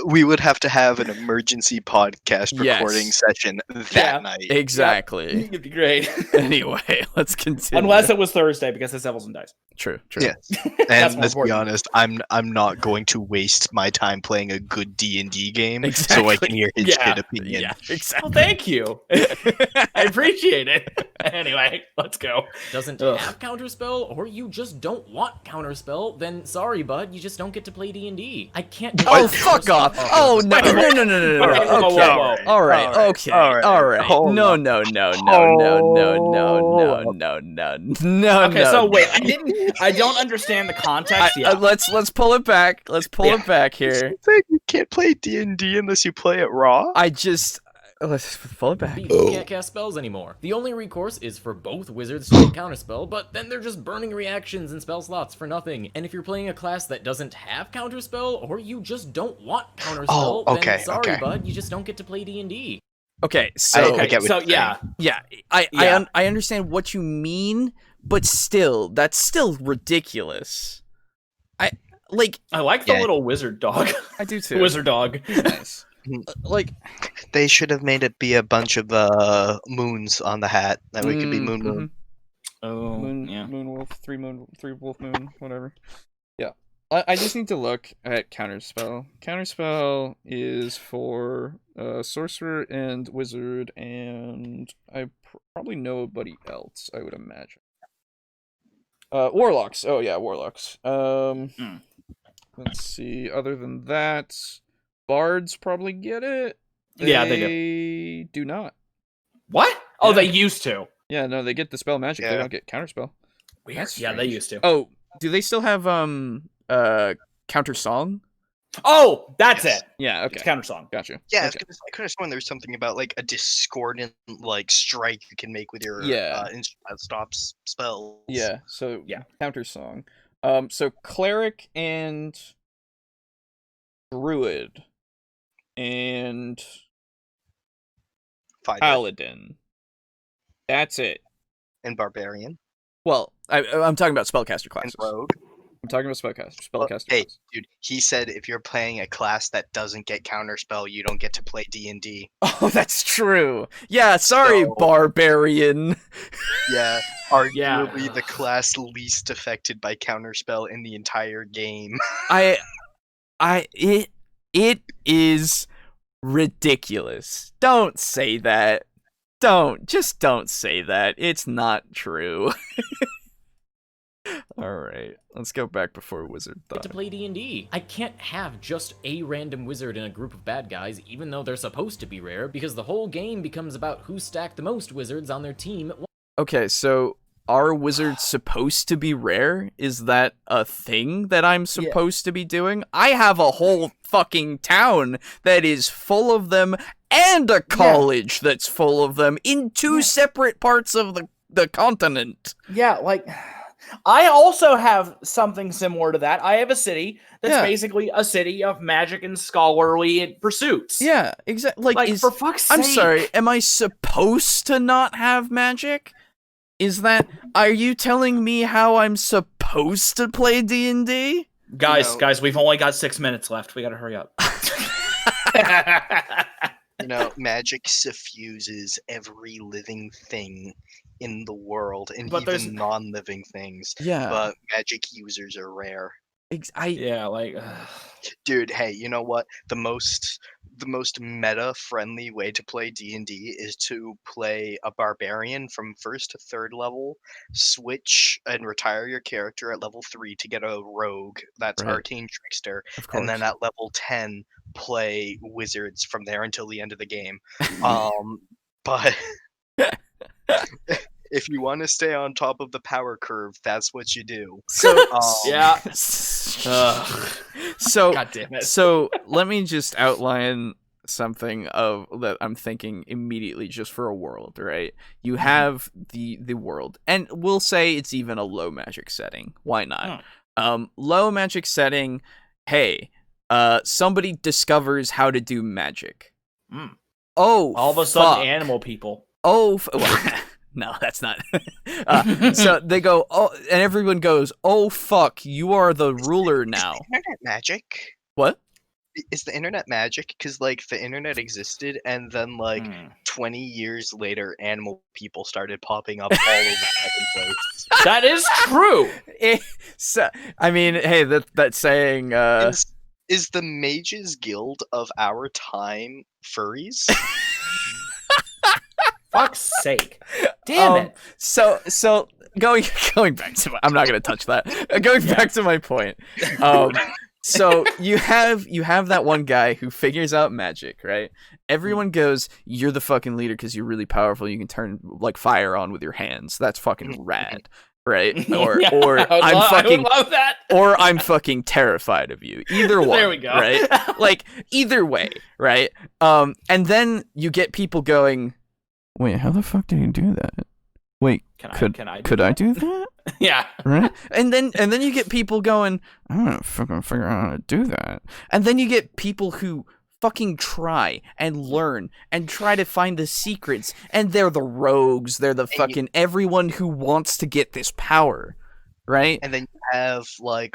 We would have to have an emergency podcast Yes. recording session that night. Exactly. It'd be great. Anyway, let's continue. Unless it was Thursday because it's Devils and Dice. True. Yeah. That's And more let's be important. honest, I'm not going to waste my time playing a good D&D game so I Exactly. can hear his Yeah. good opinion. Yeah, Well, exactly. thank you. I appreciate it. Anyway, let's go. Doesn't Ugh. have counterspell, or you just don't want counterspell, then sorry, bud, you just don't get to play D&D. I can't. Oh, fuck off! Oh no! Wait, No! Whoa, whoa, Okay. whoa. All right. Okay. All right. Hold No. on. No. Okay, so wait, I don't understand the context yet. Let's pull it back. Let's pull it back here. It's like you can't play D&D unless you play it raw. Let's pull it back. You can't cast spells anymore. The only recourse is for both wizards to get counterspell, but then they're just burning reactions and spell slots for nothing. And if you're playing a class that doesn't have counterspell, or you just don't want counterspell, then sorry, bud, you just don't get to play D&D. Okay, so I get what you're yeah. yeah, I understand what you mean, but still, that's still ridiculous. I like I like the little wizard dog. I do too. The wizard dog. He's nice. Like They should have made it be a bunch of moons on the hat. That way it could be Moon Moon. Oh, Moon, yeah. Moon Wolf, three Wolf Moon, whatever. Yeah, I just need to look at Counterspell. Counterspell is for sorcerer and wizard, and I probably nobody else. I would imagine. Warlocks. Oh yeah, warlocks. Let's see. Other than that, bards probably get it. Yeah, they do not. What? Oh, Yeah. they used to. Yeah, no, they get Dispel Magic. They Yeah. don't get Counterspell. Weird. That's Yeah, they strange. used to. Oh, do they still have Counter Song? Oh, that's Yes. it. Yeah, It's okay. counter song. Gotcha. Yeah, Okay. I could have sworn there was something about like a discordant like strike you can make with your stops spells. Yeah, so Yeah. Counter Song. So Cleric and Druid and Fighter Paladin. That's it. and barbarian Well, I'm talking about spellcaster and classes. rogue. I'm talking about spellcaster Hey, classes. dude, he said if you're playing a class that doesn't get counterspell, you don't get to play D&D. Oh, that's true. Yeah, sorry, So- Barbarian. Yeah, arguably the class least affected by counterspell in the entire game. It is ridiculous. Don't say that. Just don't say that. It's not true. All right, let's go back before Wizard Get to thought. play D&D. I can't have just a random wizard in a group of bad guys, even though they're supposed to be rare, because the whole game becomes about who stacked the most wizards on their team. Okay, so are wizards supposed to be rare? Is that a thing that I'm supposed to be doing? I have a whole fucking town that is full of them, and a college that's full of them in two separate parts of the continent. Yeah, like I also have something similar to that. I have a city that's basically a city of magic and scholarly pursuits. Yeah, exactly. Like for fuck's sake. I'm sorry, am I supposed to not have magic? Are you telling me how I'm supposed to play D&D? Guys, we've only got 6 minutes left. We gotta hurry up. Magic suffuses every living thing in the world, and but even non-living things. Yeah. But magic users are rare. Dude, hey, you know what? The most meta-friendly way to play D&D is to play a barbarian from 1st to 3rd level, switch and retire your character at level 3 to get a rogue that's Arcane Trickster, and then at level 10 play wizards from there until the end of the game. But if you want to stay on top of the power curve, that's what you do. So yeah. So God damn it. So let me just outline something that I'm thinking immediately just for a world, right? You have the world, and we'll say it's even a low magic setting. Why not? Low magic setting. Hey, somebody discovers how to do magic. Oh, all of a sudden, animal people. Oh. No, that's not. So they go, oh, and everyone goes, oh, fuck, you are the ruler now. Is the internet magic? What? Is the internet magic? Because, the internet existed, and then, 20 years later, animal people started popping up all over the fucking place. That is true! I mean, hey, that saying... Is the Mages Guild of our time furries? Fuck's sake. Damn it. So going back to I'm not going to touch that. Going back to my point. So you have that one guy who figures out magic, right? Everyone goes, you're the fucking leader because you're really powerful. You can turn fire on with your hands. That's fucking rad. Right? Or I would love that. Or I'm fucking terrified of you. Either one. There we go. Right? Either way, right? And then you get people going, wait, how the fuck did you do that? Wait, could I do that? Yeah. Right? And then you get people going, I'm gonna fucking figure out how to do that. And then you get people who fucking try and learn and try to find the secrets, and they're the rogues, they're the fucking everyone who wants to get this power. Right? And then you have,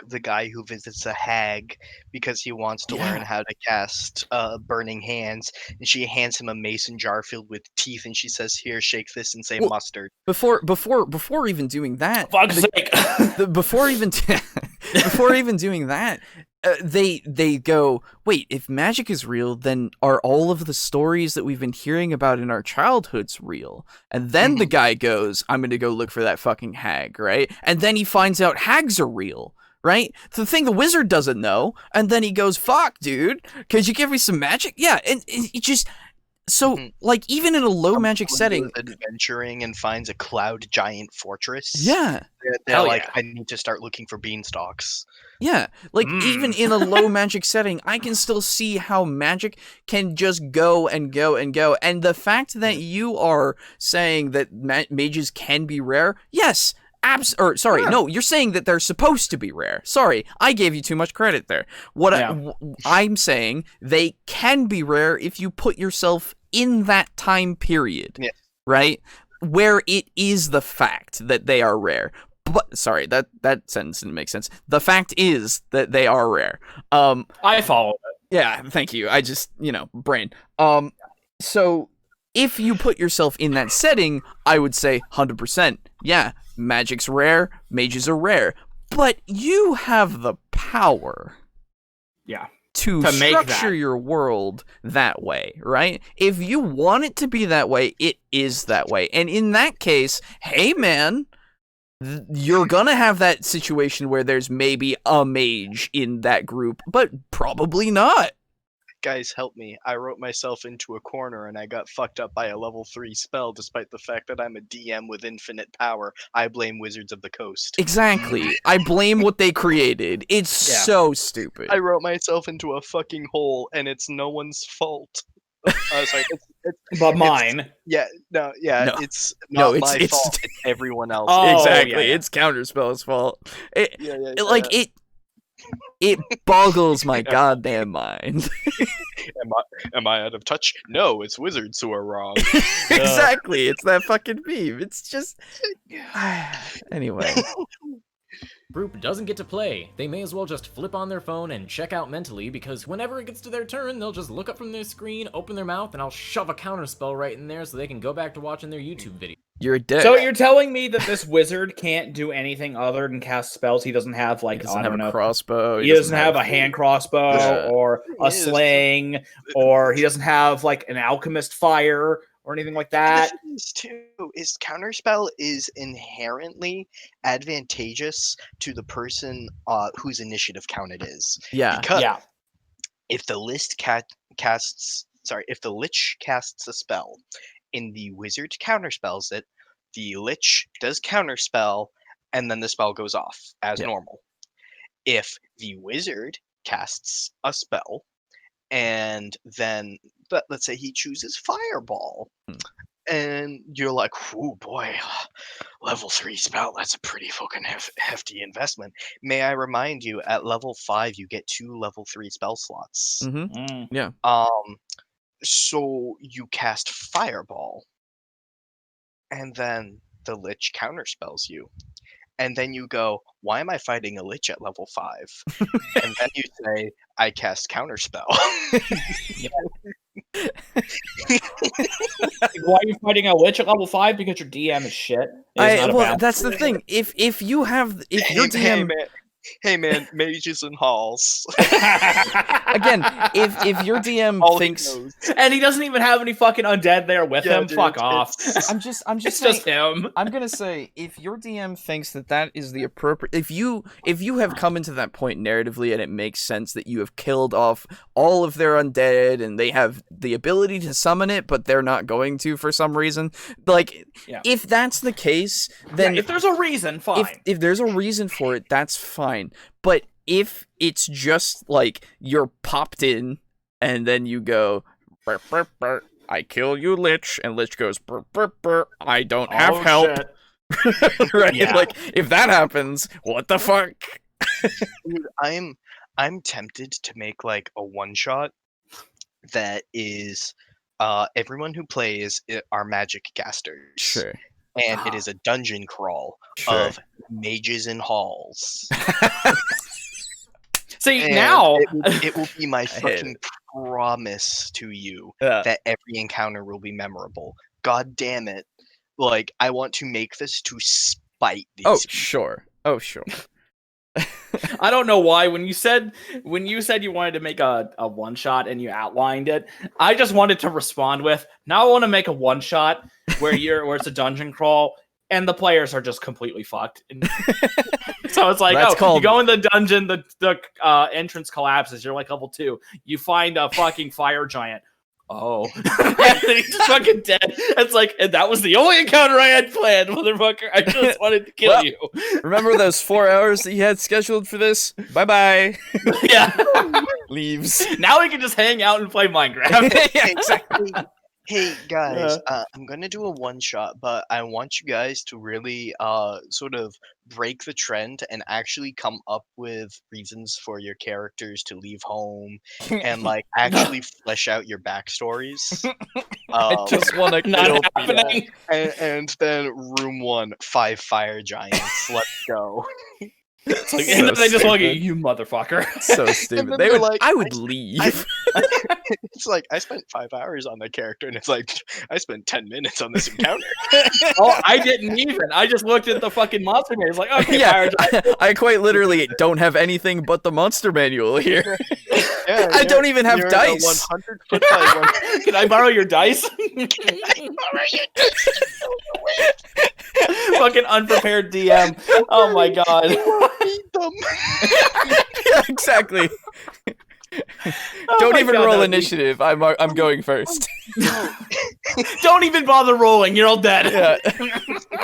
the guy who visits a hag because he wants to learn how to cast Burning Hands, and she hands him a mason jar filled with teeth, and she says, here, shake this and say mustard. Before even doing that... Fuck's sake! Before even doing that... they go, wait, if magic is real, then are all of the stories that we've been hearing about in our childhoods real? And then the guy goes, I'm going to go look for that fucking hag, right? And then he finds out hags are real, right? The thing the wizard doesn't know, and then he goes, fuck, dude, could you give me some magic? Yeah, and it just... So, even in a low magic setting... Adventuring and finds a cloud giant fortress. Yeah. They're I need to start looking for beanstalks. Yeah, even in a low magic setting, I can still see how magic can just go and go and go. And the fact that you are saying that mages can be rare, yes, no, you're saying that they're supposed to be rare. Sorry, I gave you too much credit there. I'm saying they can be rare if you put yourself in that time period, right? Where it is the fact that they are rare. But sorry, that sentence didn't make sense. The fact is that they are rare. I follow it. Yeah, thank you. I just, brain. So if you put yourself in that setting, I would say 100%. Yeah, magic's rare, mages are rare, but you have the power. Yeah. To structure your world that way, right? If you want it to be that way, it is that way. And in that case, hey man, you're gonna have that situation where there's maybe a mage in that group, but probably not. Guys, help me. I wrote myself into a corner and I got fucked up by a level 3 spell despite the fact that I'm a DM with infinite power. I blame Wizards of the Coast. Exactly. I blame what they created. It's so stupid. I wrote myself into a fucking hole and it's no one's fault. Sorry. But mine. No. It's not my it's fault. It's everyone else. Oh, exactly. yeah. It's Counterspell's fault. Yeah. It boggles my goddamn mind. Am I out of touch? No, it's wizards who are wrong. Exactly. It's that fucking meme. It's just anyway. Group doesn't get to play. They may as well just flip on their phone and check out mentally, because whenever it gets to their turn, they'll just look up from their screen, open their mouth, and I'll shove a counterspell right in there so they can go back to watching their YouTube video. You're dead. So you're telling me that this wizard can't do anything other than cast spells? He doesn't have He like doesn't have a crossbow. He doesn't have a hand crossbow or a sling, or he doesn't have like an alchemist fire or anything like that. The thing is, too, is Counterspell is inherently advantageous to the person whose initiative count it is. Yeah. Because if the if the Lich casts a spell and the wizard counterspells it, the Lich does counterspell, and then the spell goes off as normal. If the wizard casts a spell, and then let's say he chooses Fireball, and you're like, "Oh boy, level 3 spell, that's a pretty fucking hefty investment." May I remind you, at level 5 you get 2 level 3 spell slots. Yeah. So you cast Fireball, and then the Lich counterspells you. And then you go, "Why am I fighting a Lich at level 5? And then you say, "I cast Counterspell." Why are you fighting a Lich at level 5? Because your DM is shit. That's the thing. If your DM Hey man, mages and halls. again, if your DM thinks, and he doesn't even have any fucking undead there with him, dude, fuck off. I'm just It's saying, just him. I'm gonna say, if your DM thinks that is the appropriate, if you have come into that point narratively and it makes sense that you have killed off all of their undead and they have the ability to summon it, but they're not going to for some reason, like if that's the case, then if there's a reason, fine. If there's a reason for it, that's fine. But if it's just like you're popped in and then you go, burr, burr, burr, "I kill you, Lich," and Lich goes, "Burr, burr, burr, I don't have help." Right? Yeah. Like, if that happens, what the fuck? Dude, I'm tempted to make like a one-shot that is everyone who plays are magic casters. Sure. And it is a dungeon crawl of mages and halls. See, And now it will be my fucking promise to you that every encounter will be memorable. God damn it. Like, I want to make this to spite these Oh, people. sure. I don't know why when you said you wanted to make a one shot and you outlined it, I just wanted to respond with, "Now I want to make a one shot where it's a dungeon crawl and the players are just completely fucked." So it's like, you go in the dungeon, the entrance collapses, you're like level 2, you find a fucking fire giant. Oh, and then he's just fucking dead. It's like, and that was the only encounter I had planned, motherfucker. I just wanted to kill you. Remember those 4 hours that you had scheduled for this? Bye-bye. Yeah. Leaves. Now we can just hang out and play Minecraft. Yeah, exactly. Hey guys, I'm gonna do a one shot, but I want you guys to really sort of break the trend and actually come up with reasons for your characters to leave home and like actually flesh out your backstories. I just want to kill happening. And then room 1, 5 fire giants. Let's go. So And then they just look at stupid. you, motherfucker. So stupid. then They they're would. like, I would leave. It's like, I spent 5 hours on the character, and it's like, I spent 10 minutes on this encounter. Oh, I didn't even. I just looked at the fucking monster manual. It's like, okay, fire giant. I quite literally don't have anything but the monster manual here. Yeah, I don't even have you're dice. 100 foot by 100. Can I borrow your dice? Fucking unprepared DM. Oh my god. Yeah, exactly. Don't my even God, roll that would be- initiative. I'm going first. Don't even bother rolling. You're all dead. Yeah.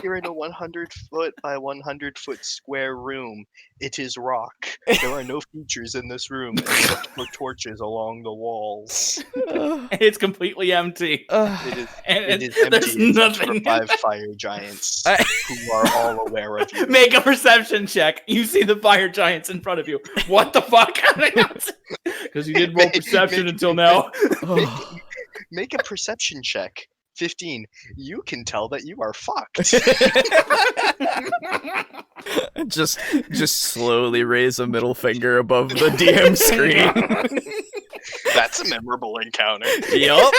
You're in a 100-foot by 100-foot square room. It is rock. There are no features in this room except for torches along the walls. It's completely empty. It is there's empty nothing. for 5 fire giants who are all aware of you. Make a perception check. You see the fire giants in front of you. What the fuck? Because you didn't roll perception until now. Make a perception check. 15. You can tell that you are fucked. just slowly raise a middle finger above the DM screen. That's a memorable encounter. Yup.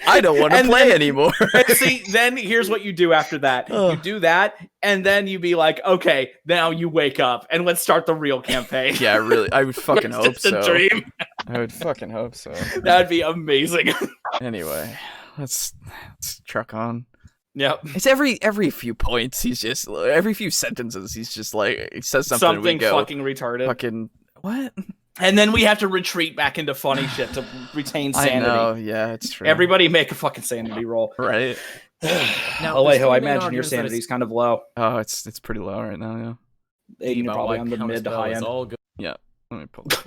I don't want to play anymore. See, then here's what you do after that. You do that, and then you be like, okay, now you wake up, and let's start the real campaign. Yeah, really. I would fucking hope It's a so. dream. I would fucking hope so. That'd be amazing. Anyway, let's truck on. Yep. It's every few points. He's just every few sentences. He's just like he says something. We go fucking retarded. fucking what? And then we have to retreat back into funny shit to retain sanity. I know. Yeah, it's true. Everybody make a fucking sanity roll. Right. Now, Alejo, I imagine your sanity's kind of low. Oh, it's pretty low right now. Yeah. Aiden, you're probably on the mid to high end. All good. Yeah. Let me pull this.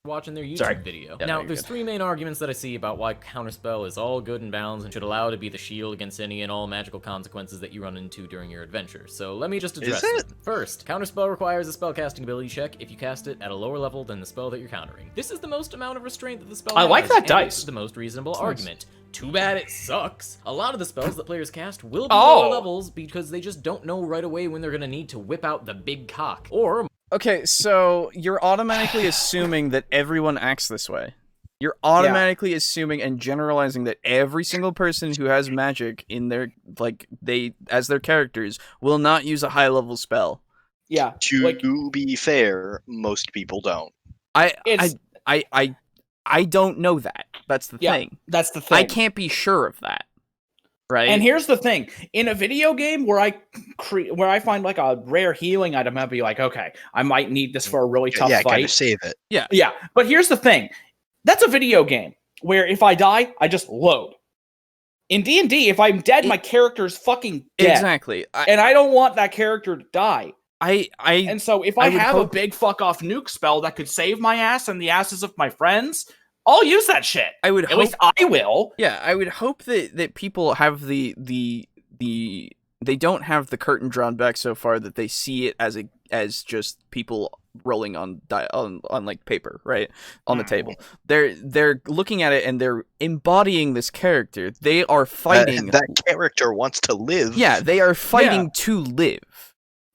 Watching their YouTube video. Yeah, now, no, there's good. 3 main arguments that I see about why Counterspell is all good and balanced and should allow to be the shield against any and all magical consequences that you run into during your adventure. So let me just address them. First, Counterspell requires a spellcasting ability check if you cast it at a lower level than the spell that you're countering. This is the most amount of restraint that the spell has. I like that and dice. It's the most reasonable argument. Too bad it sucks. A lot of the spells that players cast will be lower levels because they just don't know right away when they're gonna need to whip out the big cock. Or Okay, so you're automatically assuming that everyone acts this way. You're automatically assuming and generalizing that every single person who has magic in their as their characters will not use a high level spell. Yeah. To be fair, most people don't. I don't know that. That's the thing. That's the thing. I can't be sure of that. Right. And here's the thing: in a video game where I find like a rare healing item, I'll be like, okay, I might need this for a really tough fight. Gotta save it. Yeah. But here's the thing: that's a video game where if I die, I just load. In D&D, if I'm dead, my character's fucking dead. Exactly. And I don't want that character to die. And so if I have a big fuck off nuke spell that could save my ass and the asses of my friends, I'll use that shit. At least I will. Yeah, I would hope that people have the they don't have the curtain drawn back so far that they see it as just people rolling on like paper, right? On the table. They're looking at it and they're embodying this character. They are fighting that character wants to live. Yeah, they are fighting to live.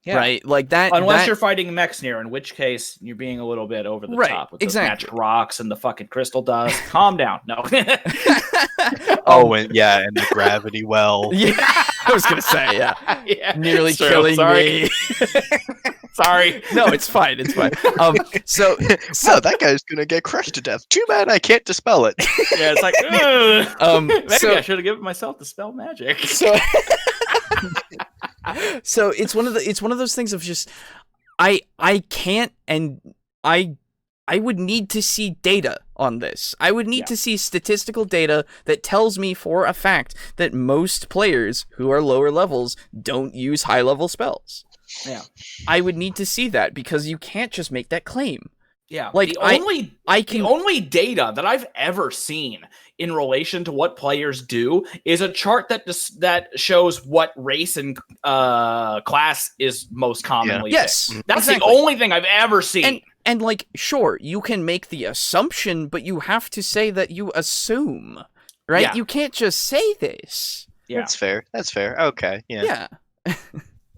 Yeah. Right, like that. Unless you're fighting Mexnir, in which case you're being a little bit over the top with the magic rocks and the fucking crystal dust. Calm down. No. And the gravity well. Yeah, I was gonna say, yeah. Nearly killing me. Sorry. No, it's fine. It's fine. So that guy's gonna get crushed to death. Too bad I can't dispel it. Yeah, it's like, maybe I should have given myself Dispel Magic. So it's one of those things of just I can't, and I would need to see data on this. I would need to see statistical data that tells me for a fact that most players who are lower levels don't use high level spells. Yeah. I would need to see that because you can't just make that claim. Yeah. Like the only data that I've ever seen in relation to what players do is a chart that shows what race and class is most commonly. Yes. Picked. That's the only thing I've ever seen. And like, sure, you can make the assumption, but you have to say that you assume, right? Yeah. You can't just say this. Yeah. That's fair. Okay. Yeah. Yeah.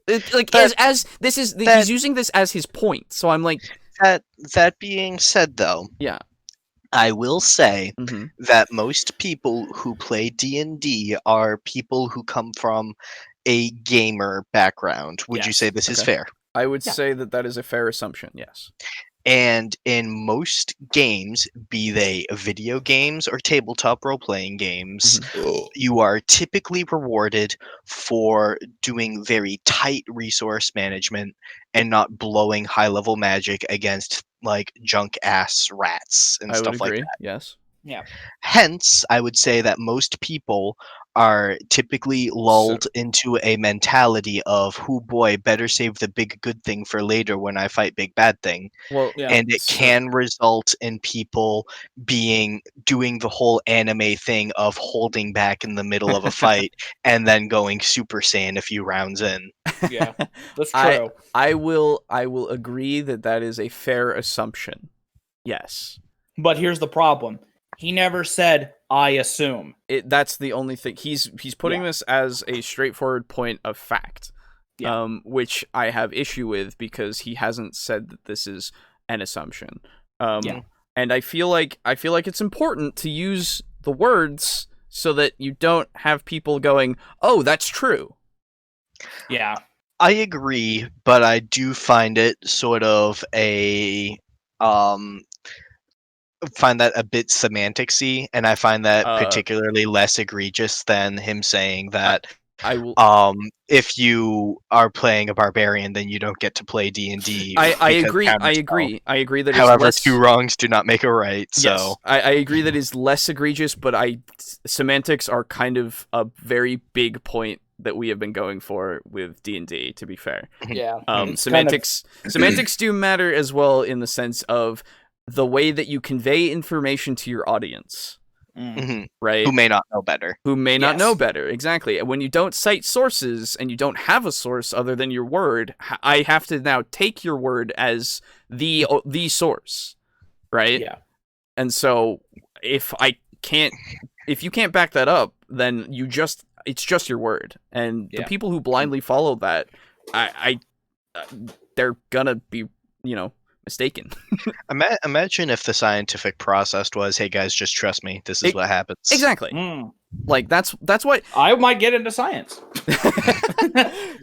He's using this as his point. So I'm like, that being said, though, yeah, I will say that most people who play D&D are people who come from a gamer background. Would you say this is fair? I would say that is a fair assumption. Yes. And in most games, be they video games or tabletop role-playing games, you are typically rewarded for doing very tight resource management and not blowing high-level magic against like junk-ass rats and stuff like that. Yes. Yeah. Hence, I would say that most people are typically lulled into a mentality of, "Oh boy, better save the big good thing for later when I fight big bad thing." Well, Yeah. And it can result in people doing the whole anime thing of holding back in the middle of a fight and then going Super Saiyan a few rounds in. Yeah, that's true. I will agree that is a fair assumption. Yes. But here's the problem. He never said, "I assume." That's the only thing. He's putting this as a straightforward point of fact. Which I have issue with because he hasn't said that this is an assumption. And I feel like it's important to use the words so that you don't have people going, "Oh, that's true." Yeah. I agree, but I do find it sort of find that a bit semanticsy, and I find that particularly less egregious than him saying that if you are playing a barbarian, then you don't get to play D&D. I agree that however, less... two wrongs do not make a right. So yes, I agree that is less egregious, but semantics are kind of a very big point that we have been going for with D&D, to be fair. Yeah. Semantics do matter as well in the sense of the way that you convey information to your audience. Right? Who may not know better. Not know better, exactly. When you don't cite sources and you don't have a source other than your word, I have to now take your word as the source, right? Yeah. And so if you can't back that up, then it's just your word. And the people who blindly follow that, they're gonna be, mistaken. Imagine if the scientific process was, "Hey guys, just trust me. This is what happens." Exactly. Like that's what I might get into science.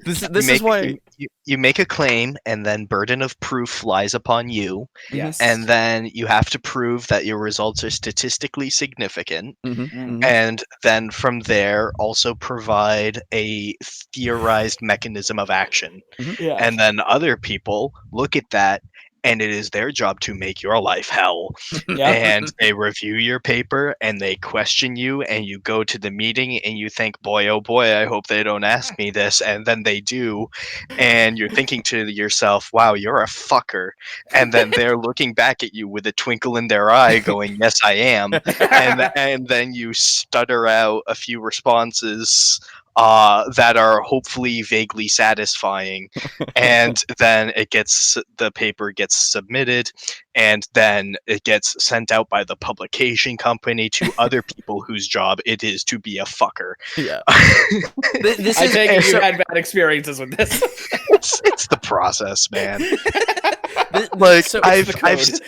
This is why you make a claim, and then burden of proof lies upon you. Yes. And then you have to prove that your results are statistically significant. And then from there, also provide a theorized mechanism of action. And then other people look at that, and it is their job to make your life hell. And they review your paper, and they question you, and you go to the meeting, and you think, "Boy, oh boy, I hope they don't ask me this." And then they do, and you're thinking to yourself, "Wow, you're a fucker." And then they're looking back at you with a twinkle in their eye going, "Yes, I am." And then you stutter out a few responses that are hopefully vaguely satisfying, and then the paper gets submitted, and then it gets sent out by the publication company to other people whose job it is to be a fucker. Yeah. I take it you had bad experiences with this. It's the process, man. Like,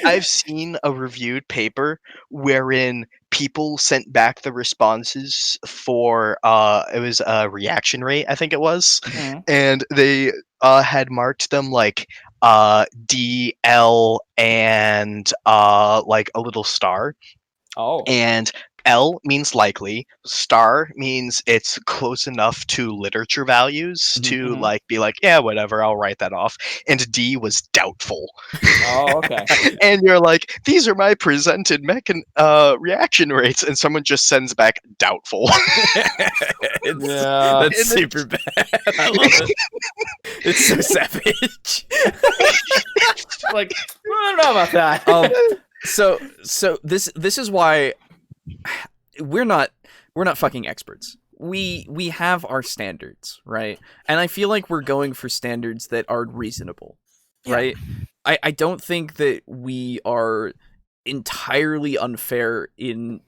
I've seen a reviewed paper wherein people sent back the responses for it was a reaction rate, I think it was, and they had marked them like D, L, and like a little star. And L means likely, star means it's close enough to literature values to like be like, yeah, whatever, I'll write that off. And D was doubtful. Okay. And you're like, these are my presented reaction rates, and someone just sends back doubtful. That's super bad. I love it. It's so savage. Like, I don't know about that. So this is why we're not fucking experts. We have our standards, right? And I feel like we're going for standards that are reasonable, right? I don't think that we are entirely unfair in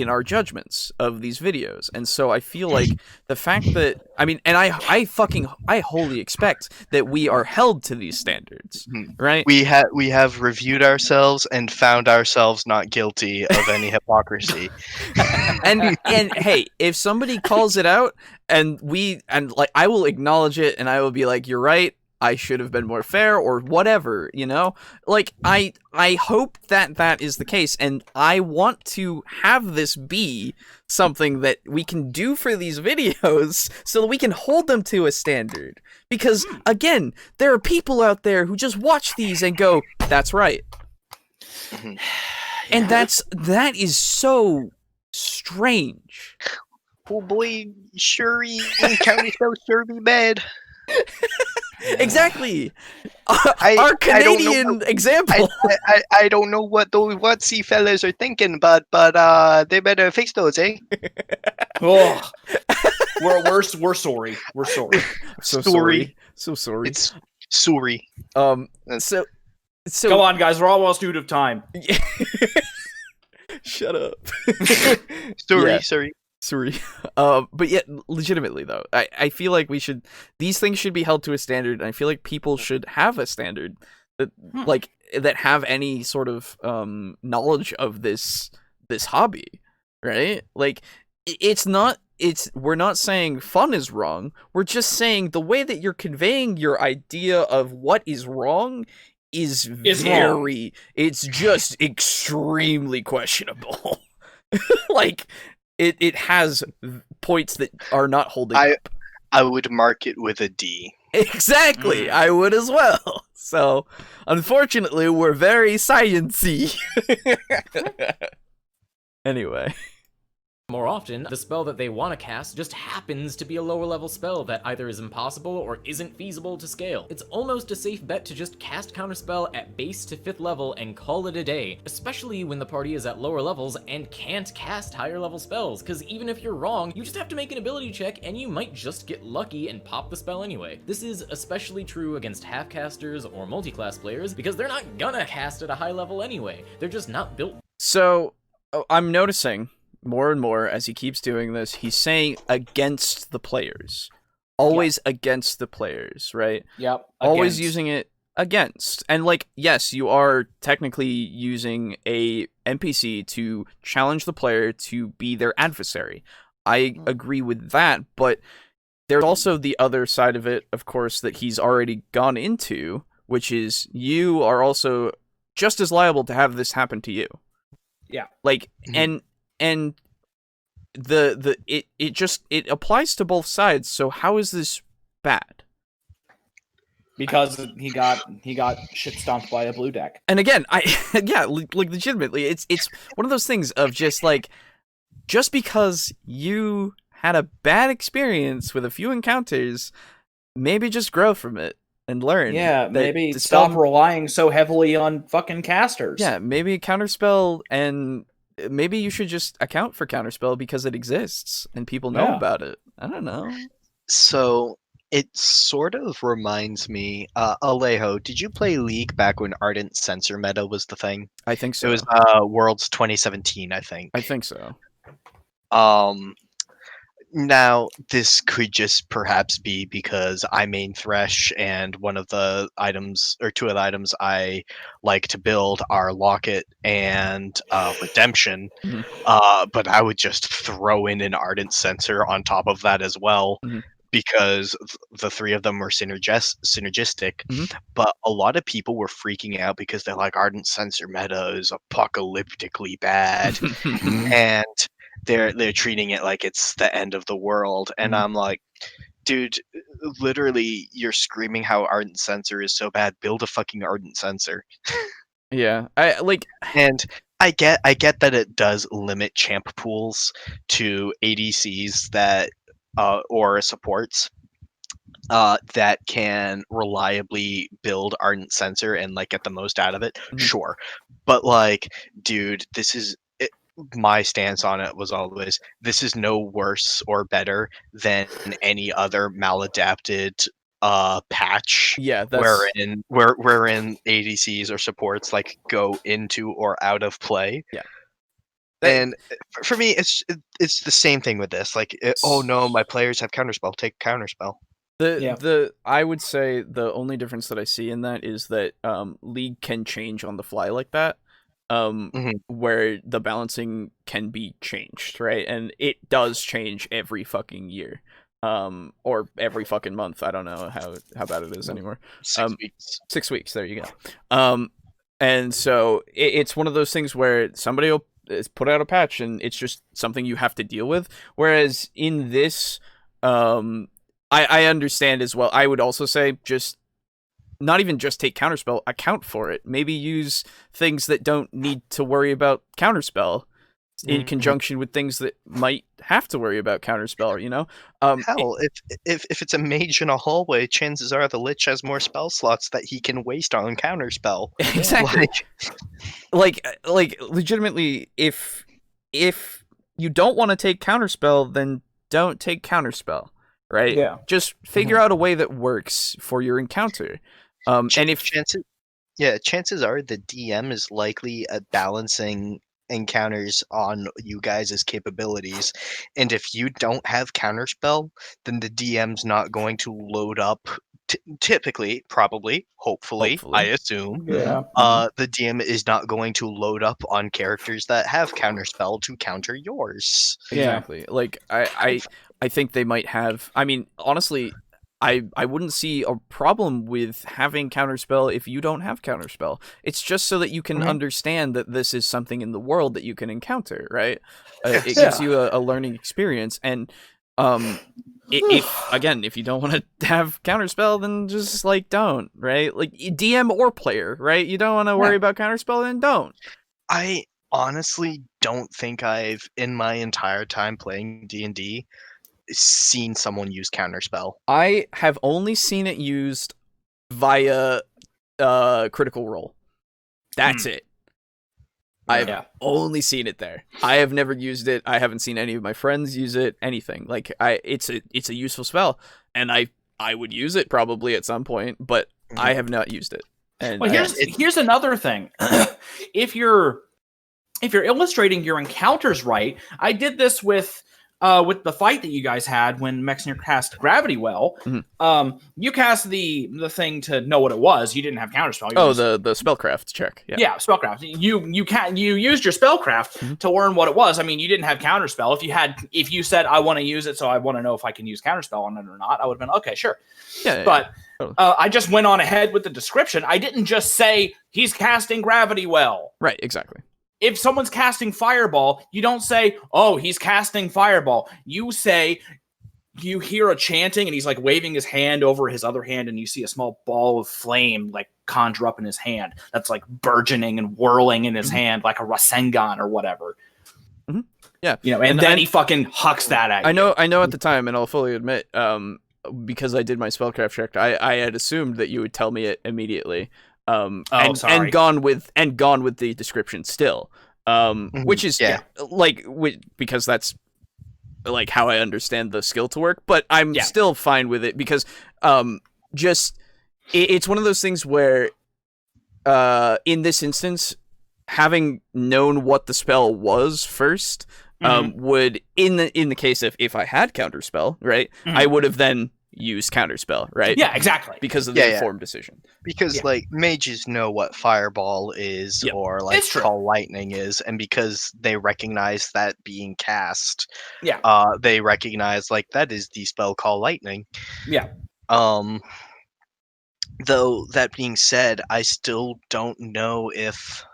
our judgments of these videos. And so I feel like the fact that I wholly expect that we are held to these standards, right? We have reviewed ourselves and found ourselves not guilty of any hypocrisy. and hey, if somebody calls it out and I will acknowledge it, and I will be like, "You're right, I should have been more fair," or whatever, like I hope that is the case, and I want to have this be something that we can do for these videos so that we can hold them to a standard, because again, there are people out there who just watch these and go, "That's right." And that is so strange. Oh boy, Shuri and Counterspell sure be bad. Exactly. I Our don't know Canadian example. I don't know what those WOTC fellas are thinking, but they better fix those, eh? Ugh. We're sorry. We're sorry. So Sorry. sorry. It's sorry. So Come on, guys. We're almost out of time. Shut up. Sorry, Yeah. sorry. Sorry. But yet, legitimately though, I feel like these things should be held to a standard, and I feel like people should have a standard that that have any sort of knowledge of this hobby, right? Like we're not saying fun is wrong. We're just saying the way that you're conveying your idea of what is wrong is wrong. It's just extremely questionable. Like it has points that are not holding up. I would mark it with a D. Exactly, I would as well. So, unfortunately, we're very sciencey. Anyway. More often, the spell that they want to cast just happens to be a lower level spell that either is impossible or isn't feasible to scale. It's almost a safe bet to just cast Counterspell at base to 5th level and call it a day, especially when the party is at lower levels and can't cast higher level spells, because even if you're wrong, you just have to make an ability check and you might just get lucky and pop the spell anyway. This is especially true against half-casters or multi-class players, because they're not gonna cast at a high level anyway. They're just not built. So, I'm noticing more and more as he keeps doing this, he's saying against the players. Always against the players, right? Yep. Always using it against. And like, yes, you are technically using a NPC to challenge the player to be their adversary. I agree with that, but there's also the other side of it, of course, that he's already gone into, which is you are also just as liable to have this happen to you. Yeah. Like, and it applies to both sides. So how is this bad? Because he got shit stomped by a blue deck. And again, like legitimately, it's one of those things of just like, just because you had a bad experience with a few encounters, maybe just grow from it and learn. Yeah, maybe stop relying so heavily on fucking casters. Yeah, maybe Counterspell, and maybe you should just account for Counterspell because it exists and people know about it. I don't know. So it sort of reminds me, Alejo, did you play League back when Ardent Censor meta was the thing? I think so. It was Worlds 2017, I think. I think so. Now, this could just perhaps be because I main Thresh, and one of the items, or two of the items I like to build are Locket and Redemption, but I would just throw in an Ardent Censor on top of that as well, because the three of them were synergistic, but a lot of people were freaking out because they're like, Ardent Censor meta is apocalyptically bad, and they're treating it like it's the end of the world, and I'm like, dude, literally, you're screaming how Ardent Censor is so bad. Build a fucking Ardent Censor. Yeah, and I get that it does limit champ pools to ADCs that or supports that can reliably build Ardent Censor and like get the most out of it. Sure, but like, dude, this is. My stance on it was always, this is no worse or better than any other maladapted patch. Yeah, wherein ADCs or supports like go into or out of play. Yeah. And for me, it's the same thing with this. Like, oh no, my players have Counterspell. Take Counterspell. I would say the only difference that I see in that is that League can change on the fly like that. Where the balancing can be changed, right? And it does change every fucking year, or every fucking month. I don't know how bad it is anymore. 6 weeks. 6 weeks. There you go. And so it's one of those things where somebody will put out a patch, and it's just something you have to deal with. Whereas in this, I understand as well. I would also say just not even just take Counterspell, account for it. Maybe use things that don't need to worry about Counterspell in conjunction with things that might have to worry about Counterspell, you know? Hell, if it's a mage in a hallway, chances are the Lich has more spell slots that he can waste on Counterspell. Exactly. Like legitimately, if you don't want to take Counterspell, then don't take Counterspell, right? Yeah. Just figure out a way that works for your encounter. And if chances are the DM is likely at balancing encounters on you guys' capabilities, and if you don't have Counterspell, then the DM's not going to load up. Typically, probably, hopefully, I assume, Yeah. the DM is not going to load up on characters that have Counterspell to counter yours. exactly, like I think they might have. I mean, honestly, I wouldn't see a problem with having Counterspell if you don't have Counterspell. It's just so that you can understand that this is something in the world that you can encounter, right? It gives you a learning experience, and if you don't want to have Counterspell, then just like don't, right? Like DM or player, right? You don't want to worry about Counterspell, then don't. I honestly don't think I've, in my entire time playing D&D, seen someone use Counterspell. I have only seen it used via Critical Role. That's it. I've only seen it there. I have never used it. I haven't seen any of my friends use it. Anything like it's a useful spell, and I would use it probably at some point, but I have not used it. And well, here's another thing. If you're illustrating your encounters right, I did this with the fight that you guys had when Mexner cast Gravity Well. You cast the thing to know what it was. You didn't have Counterspell. The spellcraft check. Yeah, spellcraft. You used your spellcraft to learn what it was. I mean, you didn't have Counterspell. If you said I want to use it, so I want to know if I can use Counterspell on it or not, I would have been okay, sure. But I just went on ahead with the description. I didn't just say he's casting Gravity Well. Right. Exactly. If someone's casting Fireball, you don't say, oh, he's casting Fireball. You say, you hear a chanting and he's like waving his hand over his other hand, and you see a small ball of flame like conjure up in his hand that's like burgeoning and whirling in his hand like a Rasengan or whatever. Yeah. You know, and then he fucking hucks that at you. I know at the time, and I'll fully admit, because I did my spellcraft check, I had assumed that you would tell me it immediately. And gone with the description still, which is because that's like how I understand the skill to work, but I'm still fine with it because it's one of those things where in this instance, having known what the spell was first would in the case of if I had Counterspell, right, I would have then use Counterspell, right? Yeah, exactly. Because of the informed decision. Because like mages know what Fireball is or like Call Lightning is, and because they recognize that being cast, they recognize like that is the spell Call Lightning. Yeah. Though that being said, I still don't know if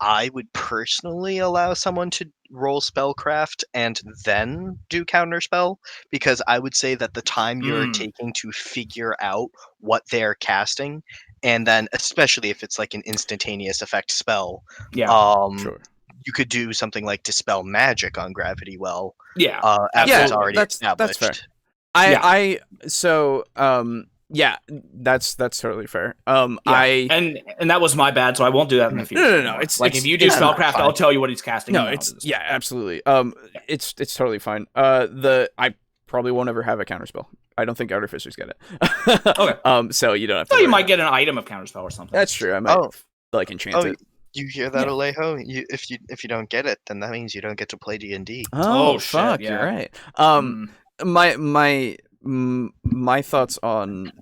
I would personally allow someone to roll spellcraft and then do counterspell, because I would say that the time you're taking to figure out what they're casting, and then especially if it's like an instantaneous effect spell, you could do something like Dispel Magic on Gravity Well. After it's already established. That's fair. That's totally fair. And that was my bad, so I won't do that in the future. No. It's like if you do spellcraft, I'll tell you what he's casting. No, absolutely. It's totally fine. I probably won't ever have a counterspell. I don't think Artificers get it. Okay. So you don't have to. So you might get an item of counterspell or something. That's true. I might enchant it. You hear that, Alejo? If you don't get it, then that means you don't get to play D&D. Oh fuck! You're right. My thoughts on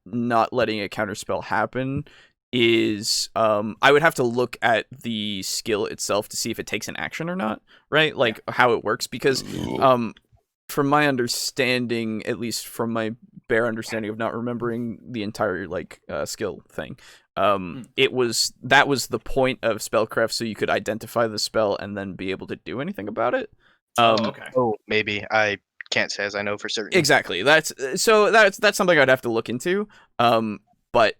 not letting a counterspell happen is I would have to look at the skill itself to see if it takes an action or not, right? Like how it works, because from my understanding, at least from my bare understanding of not remembering the entire skill thing, that was the point of spellcraft, so you could identify the spell and then be able to do anything about it. Maybe I can't say as I know for certain. Exactly. That's something I'd have to look into. But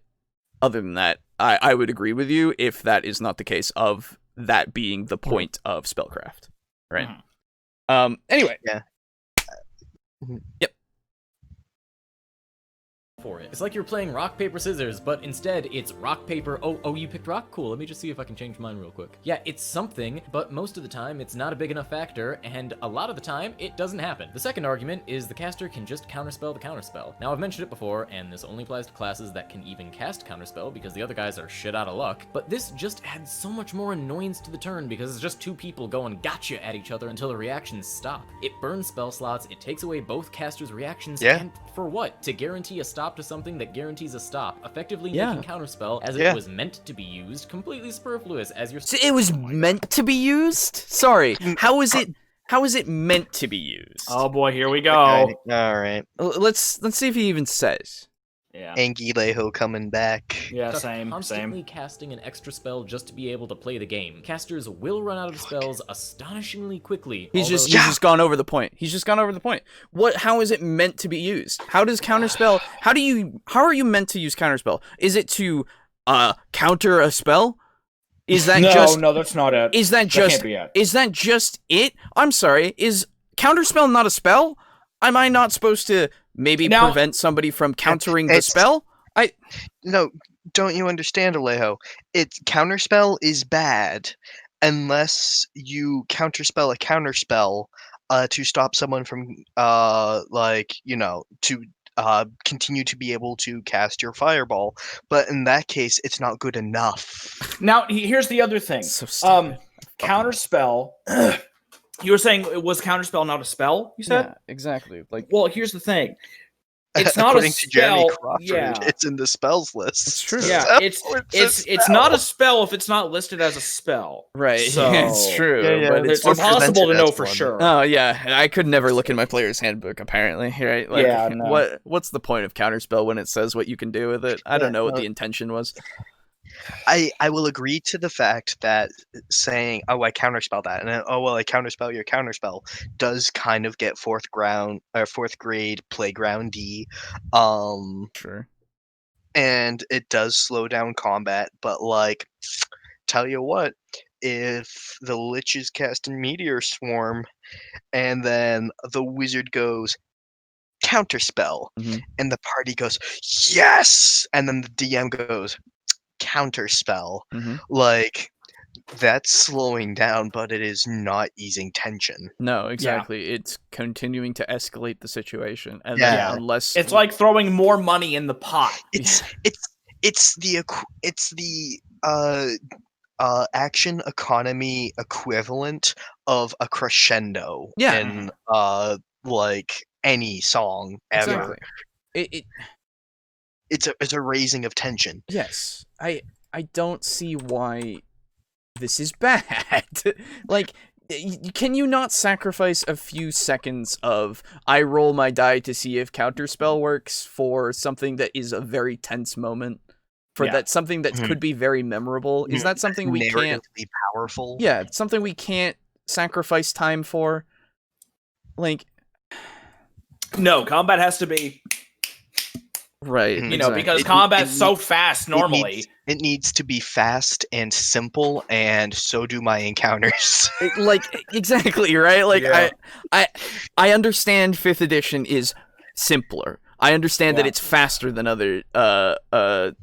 other than that, I would agree with you if that is not the case of that being the point of spellcraft, right? Anyway. Yeah. Yep. For it. It's like you're playing rock, paper, scissors, but instead it's rock, paper. Oh, you picked rock? Cool, let me just see if I can change mine real quick. Yeah, it's something, but most of the time it's not a big enough factor, and a lot of the time it doesn't happen. The second argument is the caster can just counterspell the counterspell. Now, I've mentioned it before, and this only applies to classes that can even cast counterspell because the other guys are shit out of luck, but this just adds so much more annoyance to the turn because it's just two people going gotcha at each other until the reactions stop. It burns spell slots, it takes away both casters' reactions, and for what? To guarantee a stop to something that guarantees a stop, effectively making counterspell as it was meant to be used completely superfluous as your. So it was meant to be used? Sorry, how is it meant to be used? Oh boy, here we go. All right. Let's see if he even says. Yeah. Alejo coming back. Yeah, Just same. constantly casting an extra spell just to be able to play the game. Casters will run out of spells astonishingly quickly. He's just gone over the point. He's just gone over the point. How is it meant to be used? How does counterspell? How are you meant to use counterspell? Is it to counter a spell? Is that no, that's not it. Is that just it? I'm sorry. Is counterspell not a spell? Am I not supposed to prevent somebody from countering the spell? No, don't you understand, Alejo? Counterspell is bad unless you counterspell a counterspell to stop someone from to continue to be able to cast your fireball. But in that case, it's not good enough. Now, here's the other thing. So stupid. Counterspell. You were saying it was counterspell not a spell? You said exactly. Well, here's the thing. It's not a spell. Jeremy Crawford, it's in the spells list. It's true. Yeah, it's not a spell if it's not listed as a spell. Right. So, it's true. Yeah, but it's impossible to know for sure. Oh yeah, I could never look in my player's handbook. Apparently, right? Like, what's the point of counterspell when it says what you can do with it? I don't know what the intention was. I will agree to the fact that saying, oh, I counterspell that, and then, oh, well, I counterspell your counterspell does kind of get fourth grade playground-y. Sure. And it does slow down combat, but, like, tell you what, if the Lich is casting Meteor Swarm, and then the wizard goes, counterspell, and the party goes, yes! And then the DM goes, counterspell, like that's slowing down, but it is not easing tension. No, exactly. It's continuing to escalate the situation, and unless it's like throwing more money in the pot. It's the action economy equivalent of a crescendo in like any song ever. Exactly. It's a raising of tension. Yes. I don't see why this is bad. Like, can you not sacrifice a few seconds of I roll my die to see if counterspell works for something that is a very tense moment? Something that could be very memorable? Is that something we can't be powerful? Yeah, something we can't sacrifice time for? Like, no, combat has to be right, because combat's so fast normally. It needs to be fast and simple, and so do my encounters. Exactly, right? Like, I understand 5th edition is simpler. I understand that it's faster than other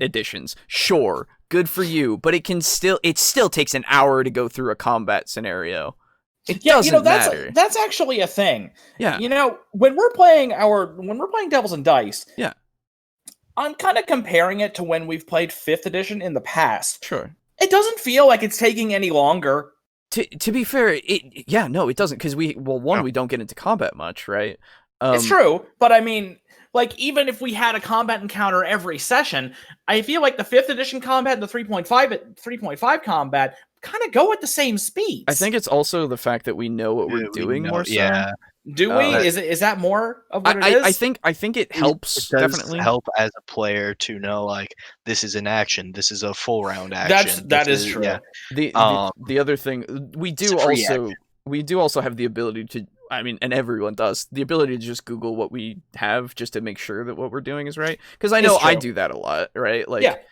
editions. Sure, good for you, but it still takes an hour to go through a combat scenario. It doesn't matter. That's actually a thing. Yeah. When we're playing Devils and Dice, I'm kind of comparing it to when we've played 5th edition in the past. Sure. It doesn't feel like it's taking any longer. To be fair, it doesn't, because we don't get into combat much, right? It's true, but I mean, like, even if we had a combat encounter every session, I feel like the 5th edition combat and the 3.5 combat kind of go at the same speeds. I think it's also the fact that we know what we're doing more so. Yeah. Do we? Is that more of what it is? I think it helps. It does definitely help as a player to know, like, this is an action. This is a full round action. That is true. Yeah. The other thing we do also have the ability to I mean, and everyone does, the ability to just Google what we have just to make sure that what we're doing is right. Because I know I do that a lot, right? Like,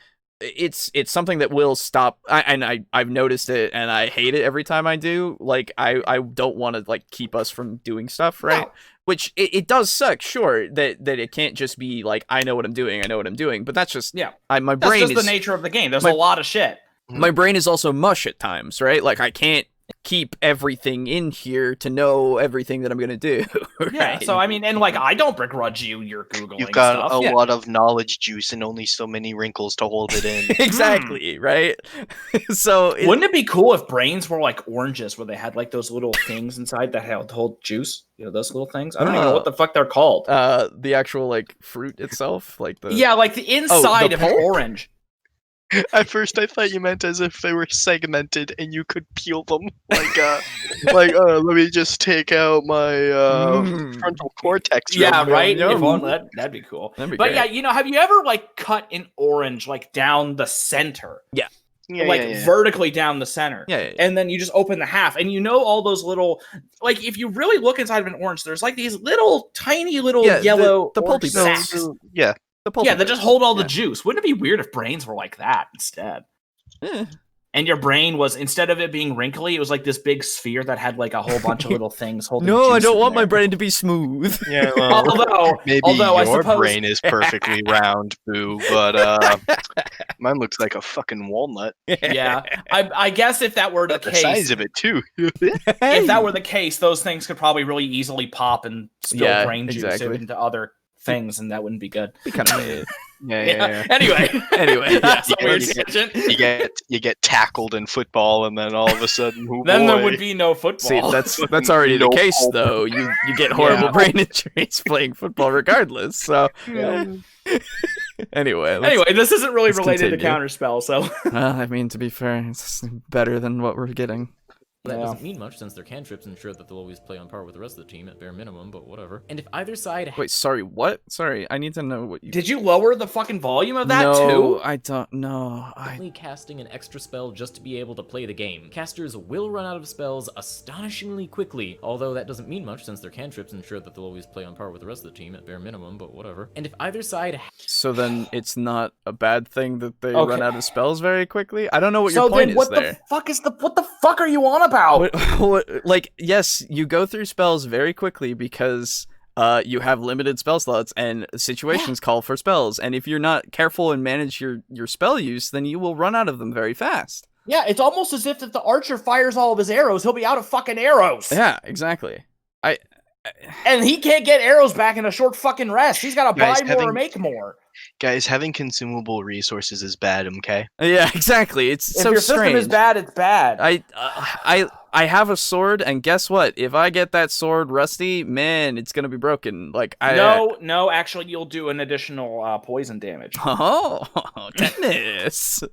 it's something that will stop. I've noticed it, and I hate it every time I do. Like, I don't want to like keep us from doing stuff, right? No. Which it does suck, sure, that it can't just be like I know what I'm doing, but that's just my brain. That's just the nature of the game. There's a lot of shit. My brain is also mush at times, right? Like I can't keep everything in here to know everything that I'm gonna do. Right? Yeah, so I mean, and like I don't begrudge you're Googling. You've got stuff. a lot of knowledge juice and only so many wrinkles to hold it in. Exactly, right? So wouldn't it be cool if brains were like oranges, where they had like those little things inside that hold juice? You know, those little things. I don't even know what the fuck they're called. The actual like fruit itself, like the like the inside of an orange. At first, I thought you meant as if they were segmented and you could peel them. Let me just take out my frontal cortex. Yeah, right? That'd be cool. That'd be but great. yeah, you know, have you ever like cut an orange like down the center? Yeah. Vertically down the center. Yeah. And then you just open the half, and you know all those little, like, if you really look inside of an orange, there's like these little tiny little yellow the pulpy sacks. Yeah. That just hold all the juice. Wouldn't it be weird if brains were like that instead? And your brain was, instead of it being wrinkly, it was like this big sphere that had like a whole bunch of little things holding. No, I don't want there. My brain to be smooth. Yeah, well, although I your suppose... brain is perfectly round, boo, but mine looks like a fucking walnut. Yeah, I guess if that were the case, size of it too. If that were the case, those things could probably really easily pop and spill brain juice into other things, and that wouldn't be good. Be kind of yeah. Anyway, that's a weird tangent. You get tackled in football, and then all of a sudden, there would be no football. See, that's already the case, though. You get horrible brain injuries playing football, regardless. So. Anyway, this isn't really related to Counterspell, so. I mean, to be fair, it's better than what we're getting. That doesn't mean much, since their cantrips ensure that they'll always play on par with the rest of the team at bare minimum, but whatever. And if either side... Wait, sorry, what? Sorry, I need to know what you... Did you lower the fucking volume of that, too? No, I don't know. Only casting an extra spell just to be able to play the game. Casters will run out of spells astonishingly quickly, although that doesn't mean much, since their cantrips ensure that they'll always play on par with the rest of the team at bare minimum, but whatever. And if either side... So then it's not a bad thing that they run out of spells very quickly? I don't know what your point is there. What the fuck are you on about? Like, yes, you go through spells very quickly because you have limited spell slots and situations call for spells, and if you're not careful and manage your spell use, then you will run out of them very fast. Yeah, it's almost as if the archer fires all of his arrows, he'll be out of fucking arrows. Yeah, exactly. And he can't get arrows back in a short fucking rest. He's got to buy more or make more. Guys, having consumable resources is bad, okay? Yeah, exactly. It's so strange. If your system is bad, it's bad. I have a sword, and guess what? If I get that sword rusty, man, it's gonna be broken. Like No, actually, you'll do an additional poison damage. Oh, tetanus.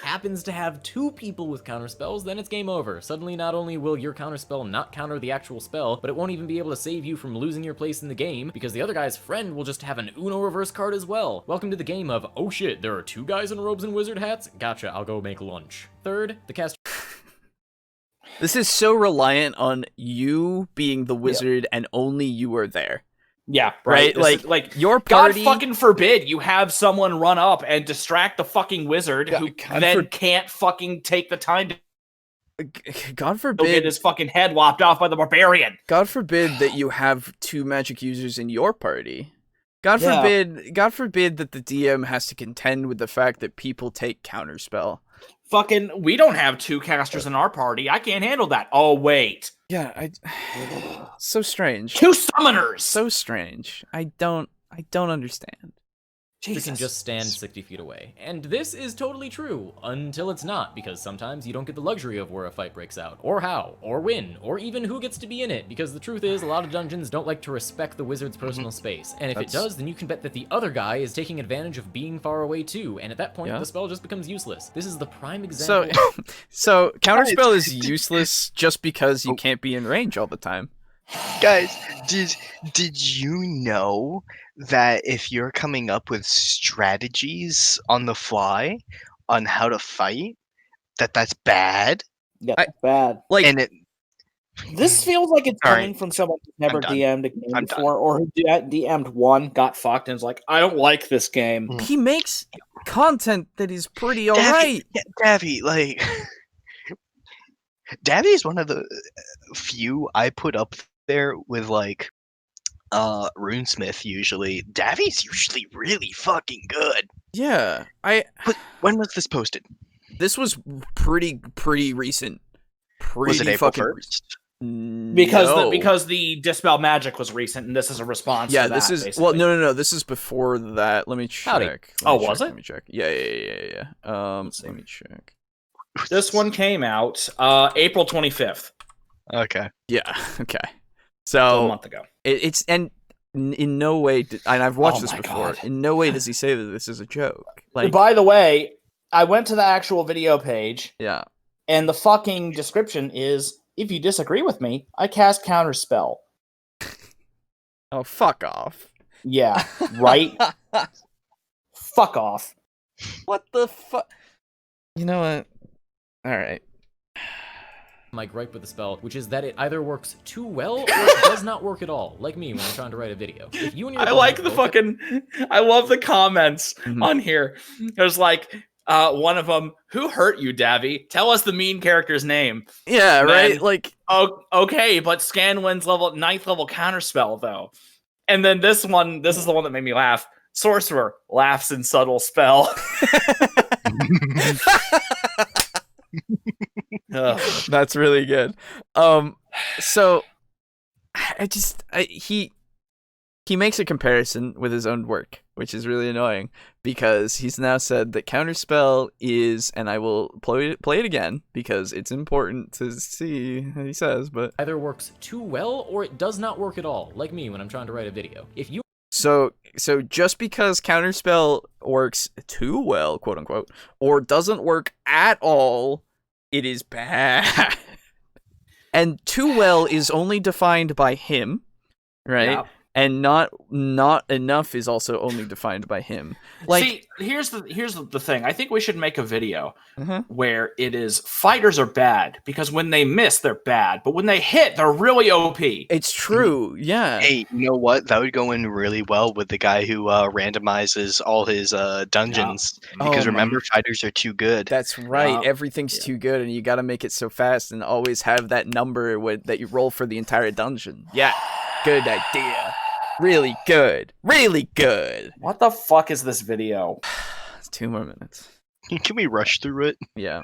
Happens to have 2 people with counterspells, then it's game over. Suddenly, not only will your counterspell not counter the actual spell, but it won't even be able to save you from losing your place in the game, because the other guy's friend will just have an Uno reverse card as well. Welcome to the game of, oh shit, there are 2 guys in robes and wizard hats? Gotcha, I'll go make lunch. Third, the caster... This is so reliant on you being the wizard and only you are there. Yeah, right. Like your party. God fucking forbid you have someone run up and distract the fucking wizard who then can't fucking take the time to. God forbid get his fucking head lopped off by the barbarian. God forbid that you have 2 magic users in your party. God forbid that the DM has to contend with the fact that people take counterspell. Fucking, we don't have 2 casters in our party. I can't handle that. Oh, wait. Yeah, so strange. 2 summoners. So strange. I don't understand. You can just stand 60 feet away. And this is totally true, until it's not, because sometimes you don't get the luxury of where a fight breaks out, or how, or when, or even who gets to be in it, because the truth is, a lot of dungeons don't like to respect the wizard's personal space, and if it does, then you can bet that the other guy is taking advantage of being far away too, and at that point, the spell just becomes useless. This is the prime example. So Counterspell is useless just because you can't be in range all the time. Guys, did you know that if you're coming up with strategies on the fly on how to fight, that's bad? Yeah, bad. Like, and This feels like it's All coming right. from someone who's never I'm done. DM'd a game I'm before, or who DM'd one, got fucked, and is like, I don't like this game. He makes content that is pretty alright. Yeah, Davy, like Davy is one of the few I put up there with like RuneSmith usually. Davy's usually really fucking good. Yeah, But when was this posted? This was pretty recent. Was it April 1st? Because the Dispel Magic was recent, and this is a response. Yeah, to that, this is basically. no. This is before that. Let me check. Was it? Let me check. Yeah. Let me check. This one came out April 25th. Okay. Yeah. Okay. A So month ago. it's and in no way, and I've watched Oh this my before. God. In no way does he say that this is a joke. Like, By the way, I went to the actual video page, yeah. and the fucking description is, if you disagree with me, I cast Counterspell. Oh, fuck off. Yeah, right? Fuck off. What the fuck? You know what? All right. My gripe with the spell, which is that it either works too well or it does not work at all, like me when I'm trying to write a video. If you and your I like the fucking... I love the comments Mhm. on here. There's like, one of them, who hurt you, Davy? Tell us the mean character's name. Yeah, And right? then- Like, Oh, okay, but Scanwin's 9th level Counterspell, though. And then this is the one that made me laugh. Sorcerer laughs in subtle spell. Ugh. that's really good. So he makes a comparison with his own work, which is really annoying because he's now said that Counterspell is, and I will play it again because it's important to see what he says, but either works too well or it does not work at all, like me when I'm trying to write a video. If you So just because Counterspell works too well, quote unquote, or doesn't work at all, it is bad. And too well is only defined by him, right? Yeah. And not enough is also only defined by him. Like, See, here's the thing. I think we should make a video Mhm. where it is fighters are bad because when they miss, they're bad, but when they hit, they're really OP. it's true, yeah. Hey, you know what? That would go in really well with the guy who randomizes all his dungeons. Because Oh, remember, fighters are too good. That's right. Yeah. Everything's too good, and you got to make it so fast, and always have that number that you roll for the entire dungeon. Yeah, good idea. Really good. Really good. What the fuck is this video? It's 2 more minutes. Can we rush through it? Yeah.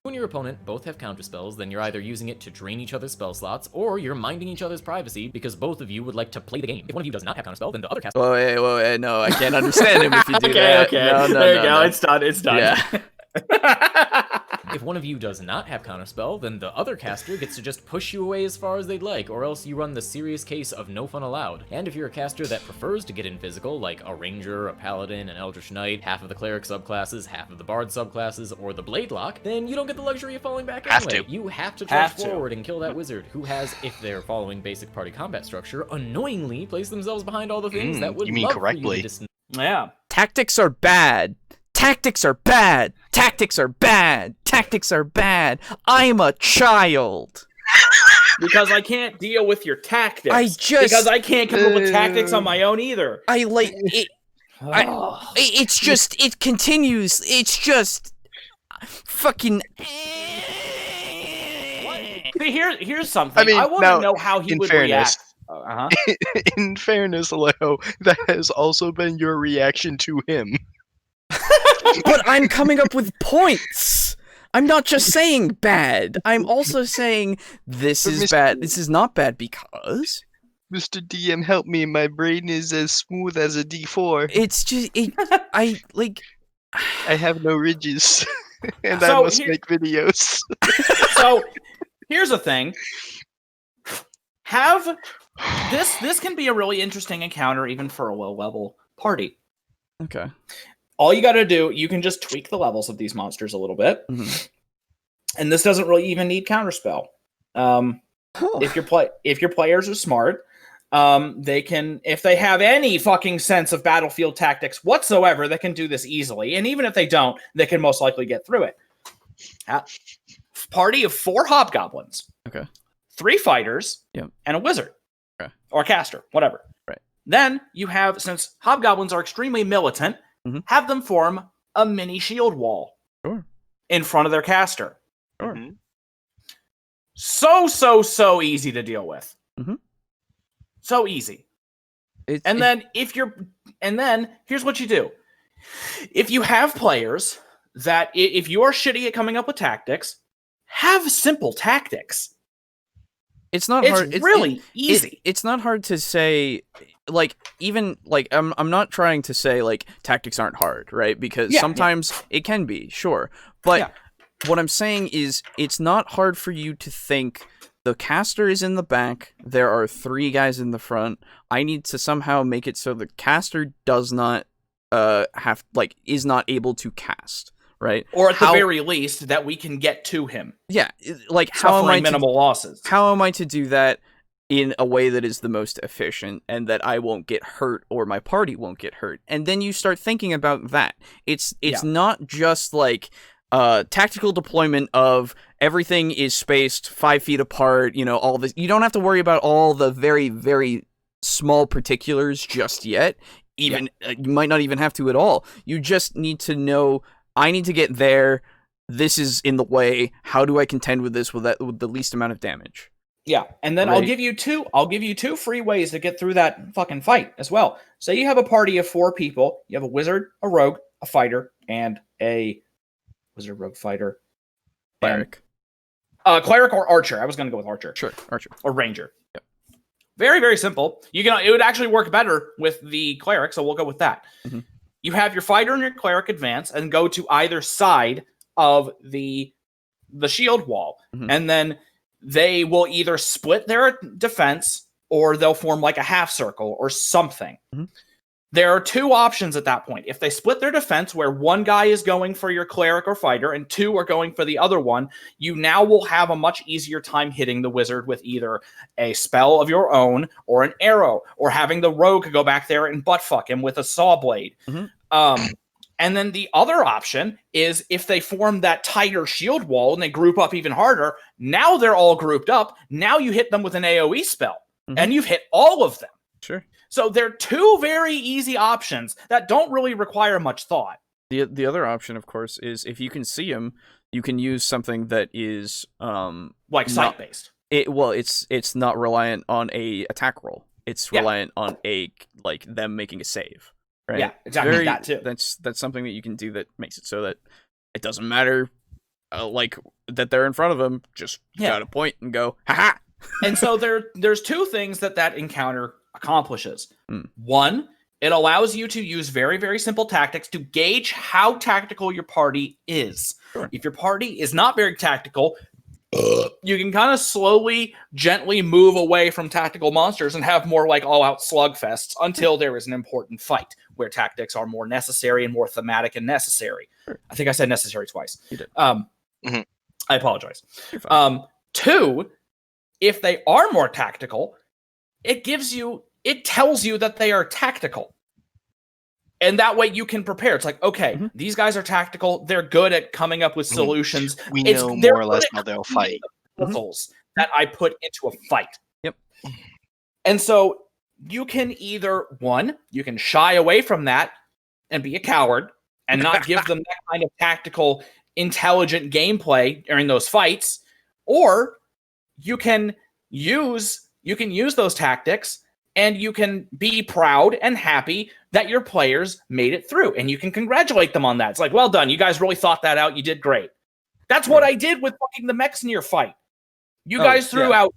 and your opponent both have counterspells, then you're either using it to drain each other's spell slots, or you're minding each other's privacy because both of you would like to play the game. If one of you does not have counterspell, then the other caster... Whoa, wait, no, I can't understand him if you do that. Okay. No, There you go. no. It's done. Yeah. If one of you does not have counterspell, then the other caster gets to just push you away as far as they'd like, or else you run the serious case of no fun allowed. And if you're a caster that prefers to get in physical, like a ranger, a paladin, an eldritch knight, half of the cleric subclasses, half of the bard subclasses, or the blade lock, then you don't get the luxury of falling back anyway. You have to charge forward and kill that wizard, who has, if they're following basic party combat structure, annoyingly placed themselves behind all the things that would you mean love correctly. for you to Yeah. Tactics are bad. Tactics are bad. Tactics are bad. Tactics are bad. I'm a child. Because I can't deal with your tactics. Because I can't come up with tactics on my own either. I like it. It's just, it continues. It's just fucking. Here's something. I mean, I want now, to know how he in would fairness- react. In fairness, Alejo, that has also been your reaction to him. But I'm coming up with points. I'm not just saying bad. I'm also saying this is bad. This is not bad because Mr. DM, help me. My brain is as smooth as a D4. it's just I have no ridges, and So I must make videos. So here's the thing. Have this can be a really interesting encounter even for a low level party. Okay. All you got to do, you can just tweak the levels of these monsters a little bit, and this doesn't really even need counterspell. If your players are smart, they can, if they have any fucking sense of battlefield tactics whatsoever, they can do this easily. And even if they don't, they can most likely get through it. Party of 4 hobgoblins. Okay. 3 fighters, and a wizard. Okay. Or a caster, whatever. Right. Then you have, since hobgoblins are extremely militant, have them form a mini shield wall in front of their caster. Sure. So easy to deal with. So easy. Then here's what you do. If you have players that, if you are shitty at coming up with tactics, have simple tactics. It's not hard. It's really easy. It's not hard to say, like, even, like, I'm not trying to say, like, tactics aren't hard, right? Because sometimes it can be, sure. But what I'm saying is, it's not hard for you to think, the caster is in the back, there are 3 guys in the front, I need to somehow make it so the caster does not is not able to cast, right? Or at the very least, that we can get to him. Yeah, like, suffering minimal losses. How am I to do that in a way that is the most efficient and that I won't get hurt or my party won't get hurt? And then you start thinking about that. It's not just like tactical deployment of everything is spaced 5 feet apart, all this. You don't have to worry about all the very, very small particulars just yet. You might not even have to at all. You just need to know, I need to get there. This is in the way. How do I contend with this with the least amount of damage? Yeah, and then I'll give you 2 free ways to get through that fucking fight as well. Say you have a party of 4 people. You have a wizard, a rogue, a fighter, and a wizard, rogue, fighter, cleric. Cleric or archer. I was going to go with archer. Sure, archer or ranger. Yep. Very, very simple. It would actually work better with the cleric, so we'll go with that. You have your fighter and your cleric advance and go to either side of the shield wall, and then they will either split their defense or they'll form like a half circle or something. There are 2 options at that point. If they split their defense, where 1 guy is going for your cleric or fighter and 2 are going for the other one, you now will have a much easier time hitting the wizard with either a spell of your own or an arrow, or having the rogue go back there and butt fuck him with a saw blade. And then the other option is, if they form that tighter shield wall and they group up even harder, now they're all grouped up. Now you hit them with an AoE spell, and you've hit all of them. Sure. So they're 2 very easy options that don't really require much thought. The other option, of course, is if you can see them, you can use something that is like sight based. It's not reliant on a attack roll. It's reliant on them making a save. Right? Yeah, exactly. That too. That's something that you can do that makes it so that it doesn't matter, that they're in front of them. Just gotta point and go, ha. And so there's 2 things that encounter accomplishes. 1, it allows you to use very, very simple tactics to gauge how tactical your party is. Sure. If your party is not very tactical, you can kind of slowly, gently move away from tactical monsters and have more like all-out slugfests until there is an important fight where tactics are more necessary and more thematic and necessary. Sure. I think I said necessary twice. You did. I apologize. 2, if they are more tactical, it tells you that they are tactical. And that way you can prepare. It's like, okay, these guys are tactical. They're good at coming up with solutions. We know more or less how they'll fight. That I put into a fight. Yep. And so you can either, 1, you can shy away from that and be a coward and not give them that kind of tactical, intelligent gameplay during those fights, or you can use those tactics and you can be proud and happy that your players made it through, and you can congratulate them on that. It's like, well done, you guys really thought that out. You did great. That's what I did with fucking the Mexnir fight. You guys threw out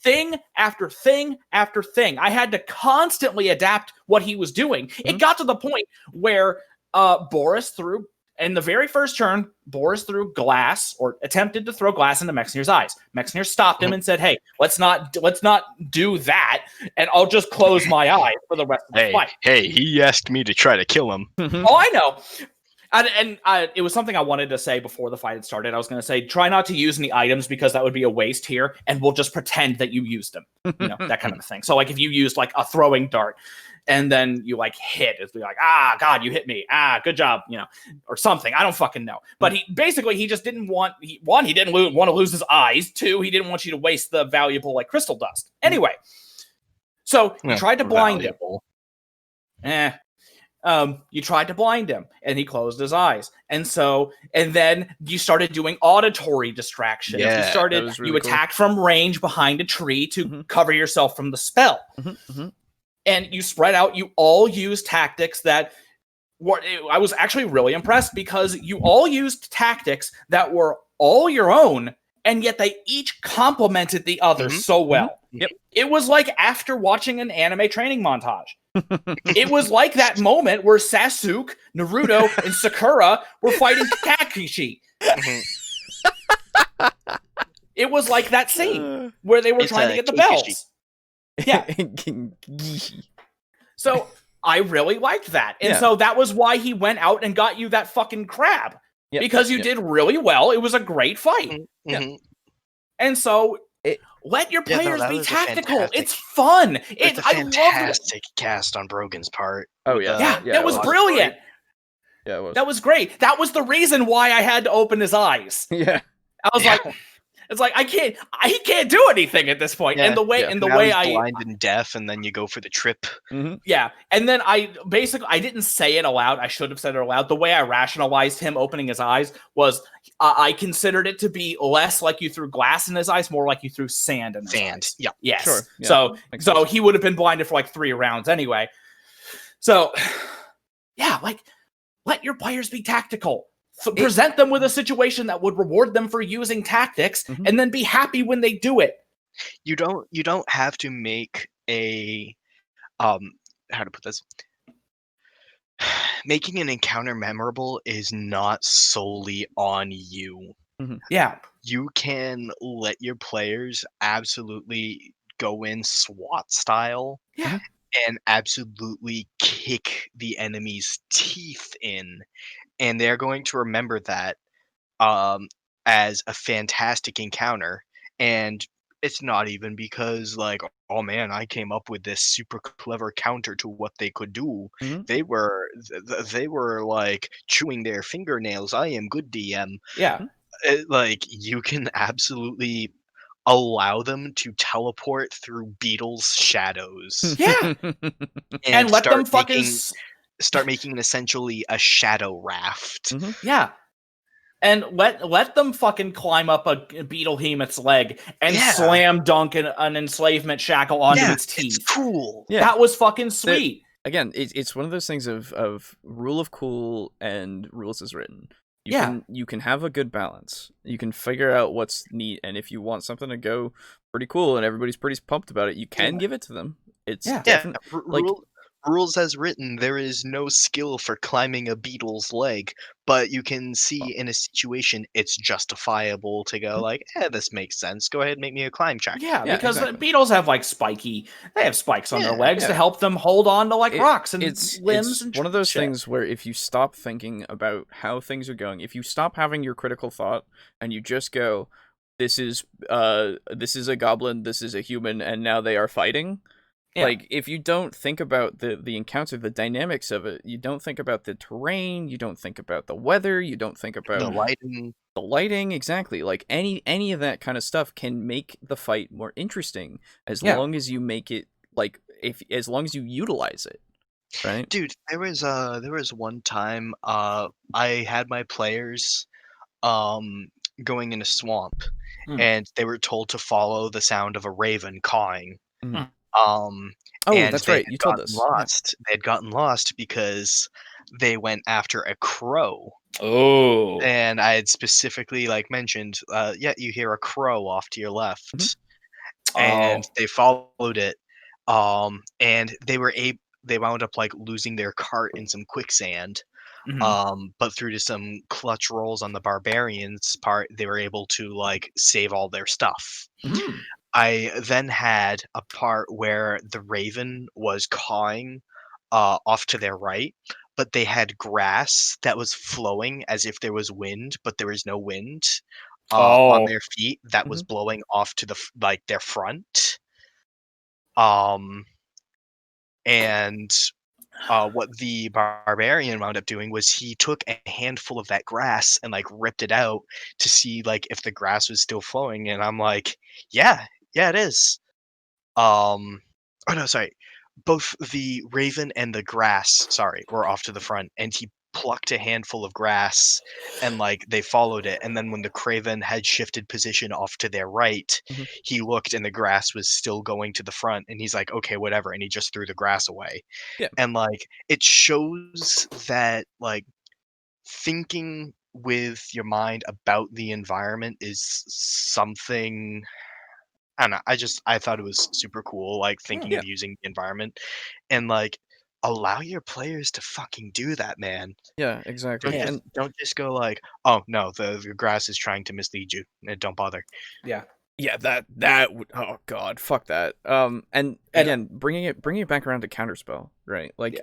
thing after thing after thing. I had to constantly adapt what he was doing. It got to the point where Boris threw, in the very first turn, Boris threw glass, or attempted to throw glass into Mexnir's eyes. Mexnir stopped him and said, hey, let's not do that, and I'll just close my eye for the rest of the fight. Hey, he asked me to try to kill him. Oh, I know. And it was something I wanted to say before the fight had started. I was going to say, try not to use any items because that would be a waste here, and we'll just pretend that you used them. That kind of thing. So, like, if you used, like, a throwing dart, and then you like hit. It's like, ah, God, you hit me. Ah, good job, or something. I don't fucking know. But he just didn't want. He didn't want to lose his eyes. 2, he didn't want you to waste the valuable like crystal dust. Anyway, so you tried to blind him. You tried to blind him, and he closed his eyes. And then you started doing auditory distractions. Yeah, you attacked from range behind a tree to cover yourself from the spell. And you spread out. You all used tactics that I was actually really impressed, because you all used tactics that were all your own, and yet they each complemented the other so well. Yep. It was like after watching an anime training montage. It was like that moment where Sasuke, Naruto, and Sakura were fighting Kakashi. It was like that scene where they were trying to get the bells. Yeah. So I really liked that. And so that was why he went out and got you that fucking crab. Yep. Because you did really well. It was a great fight. And so let your players be tactical. It's fun. It's a fantastic cast on Brogan's part. Oh, yeah. That was brilliant. Yeah, it was. That was great. That was the reason why I had to open his eyes. Yeah. I was like, it's like he can't do anything at this point. And the way I blind and deaf, and then you go for the trip. Yeah. And then I didn't say it aloud. I should have said it aloud. The way I rationalized him opening his eyes was I considered it to be less like you threw glass in his eyes, more like you threw sand in his eyes. Yeah. Yes. Sure. Yeah. So he would have been blinded for like 3 rounds anyway. So yeah, like let your players be tactical. Present them with a situation that would reward them for using tactics, and then be happy when they do it. You don't have to make a how to put this. Making an encounter memorable is not solely on you. Yeah. You can let your players absolutely go in SWAT style and absolutely kick the enemy's teeth in. And they're going to remember that as a fantastic encounter. And it's not even because, like, oh man, I came up with this super clever counter to what they could do. They were like chewing their fingernails. I am good DM. Yeah. Like, you can absolutely allow them to teleport through Beetle's shadows. Yeah. And let them fucking start making essentially a shadow raft. Yeah. And let them fucking climb up a beetlehemoth's leg and slam dunk an enslavement shackle onto its teeth. It's cool. Yeah. That was fucking sweet. Again, it's one of those things of rule of cool and rules as written. You can have a good balance. You can figure out what's neat, and if you want something to go pretty cool and everybody's pretty pumped about it, you can give it to them. It's definitely rules as written, there is no skill for climbing a beetle's leg, but you can see in a situation it's justifiable to go like, this makes sense. Go ahead and make me a climb check. Yeah, because beetles have like they have spikes on their legs to help them hold on to like rocks and limbs. It's one of those things where if you stop thinking about how things are going, if you stop having your critical thought and you just go, this is a goblin, this is a human, and now they are fighting. Like, if you don't think about the encounter, the dynamics of it, you don't think about the terrain, you don't think about the weather, you don't think about the lighting, exactly. Like, any of that kind of stuff can make the fight more interesting as long as you make it, like, as long as you utilize it, right? Dude, there was one time I had my players going in a swamp, and they were told to follow the sound of a raven cawing. That's right. You told us. They'd gotten lost because they went after a crow. Oh. And I had specifically mentioned, you hear a crow off to your left, and they followed it. And they wound up losing their cart in some quicksand. But through to some clutch rolls on the barbarians' part, they were able to save all their stuff. I then had a part where the raven was cawing off to their right, but they had grass that was flowing as if there was wind, but there was no wind on their feet that was blowing off to their front. And what the barbarian wound up doing was he took a handful of that grass and like ripped it out to see like if the grass was still flowing. And I'm like, yeah, it is. Oh no, sorry. Both the raven and the grass, were off to the front, and he plucked a handful of grass and like they followed it. And then when the craven had shifted position off to their right, he looked and the grass was still going to the front, and he's like, okay, whatever, and he just threw the grass away. And like it shows that like thinking with your mind about the environment is something. I don't know. I thought it was super cool, like thinking of using the environment, and like allow your players to fucking do that, man. Yeah, exactly. Don't just go like, oh no, the grass is trying to mislead you, and don't bother. Yeah, that would. Oh god, fuck that. And again, bringing it back around to Counterspell, right? Like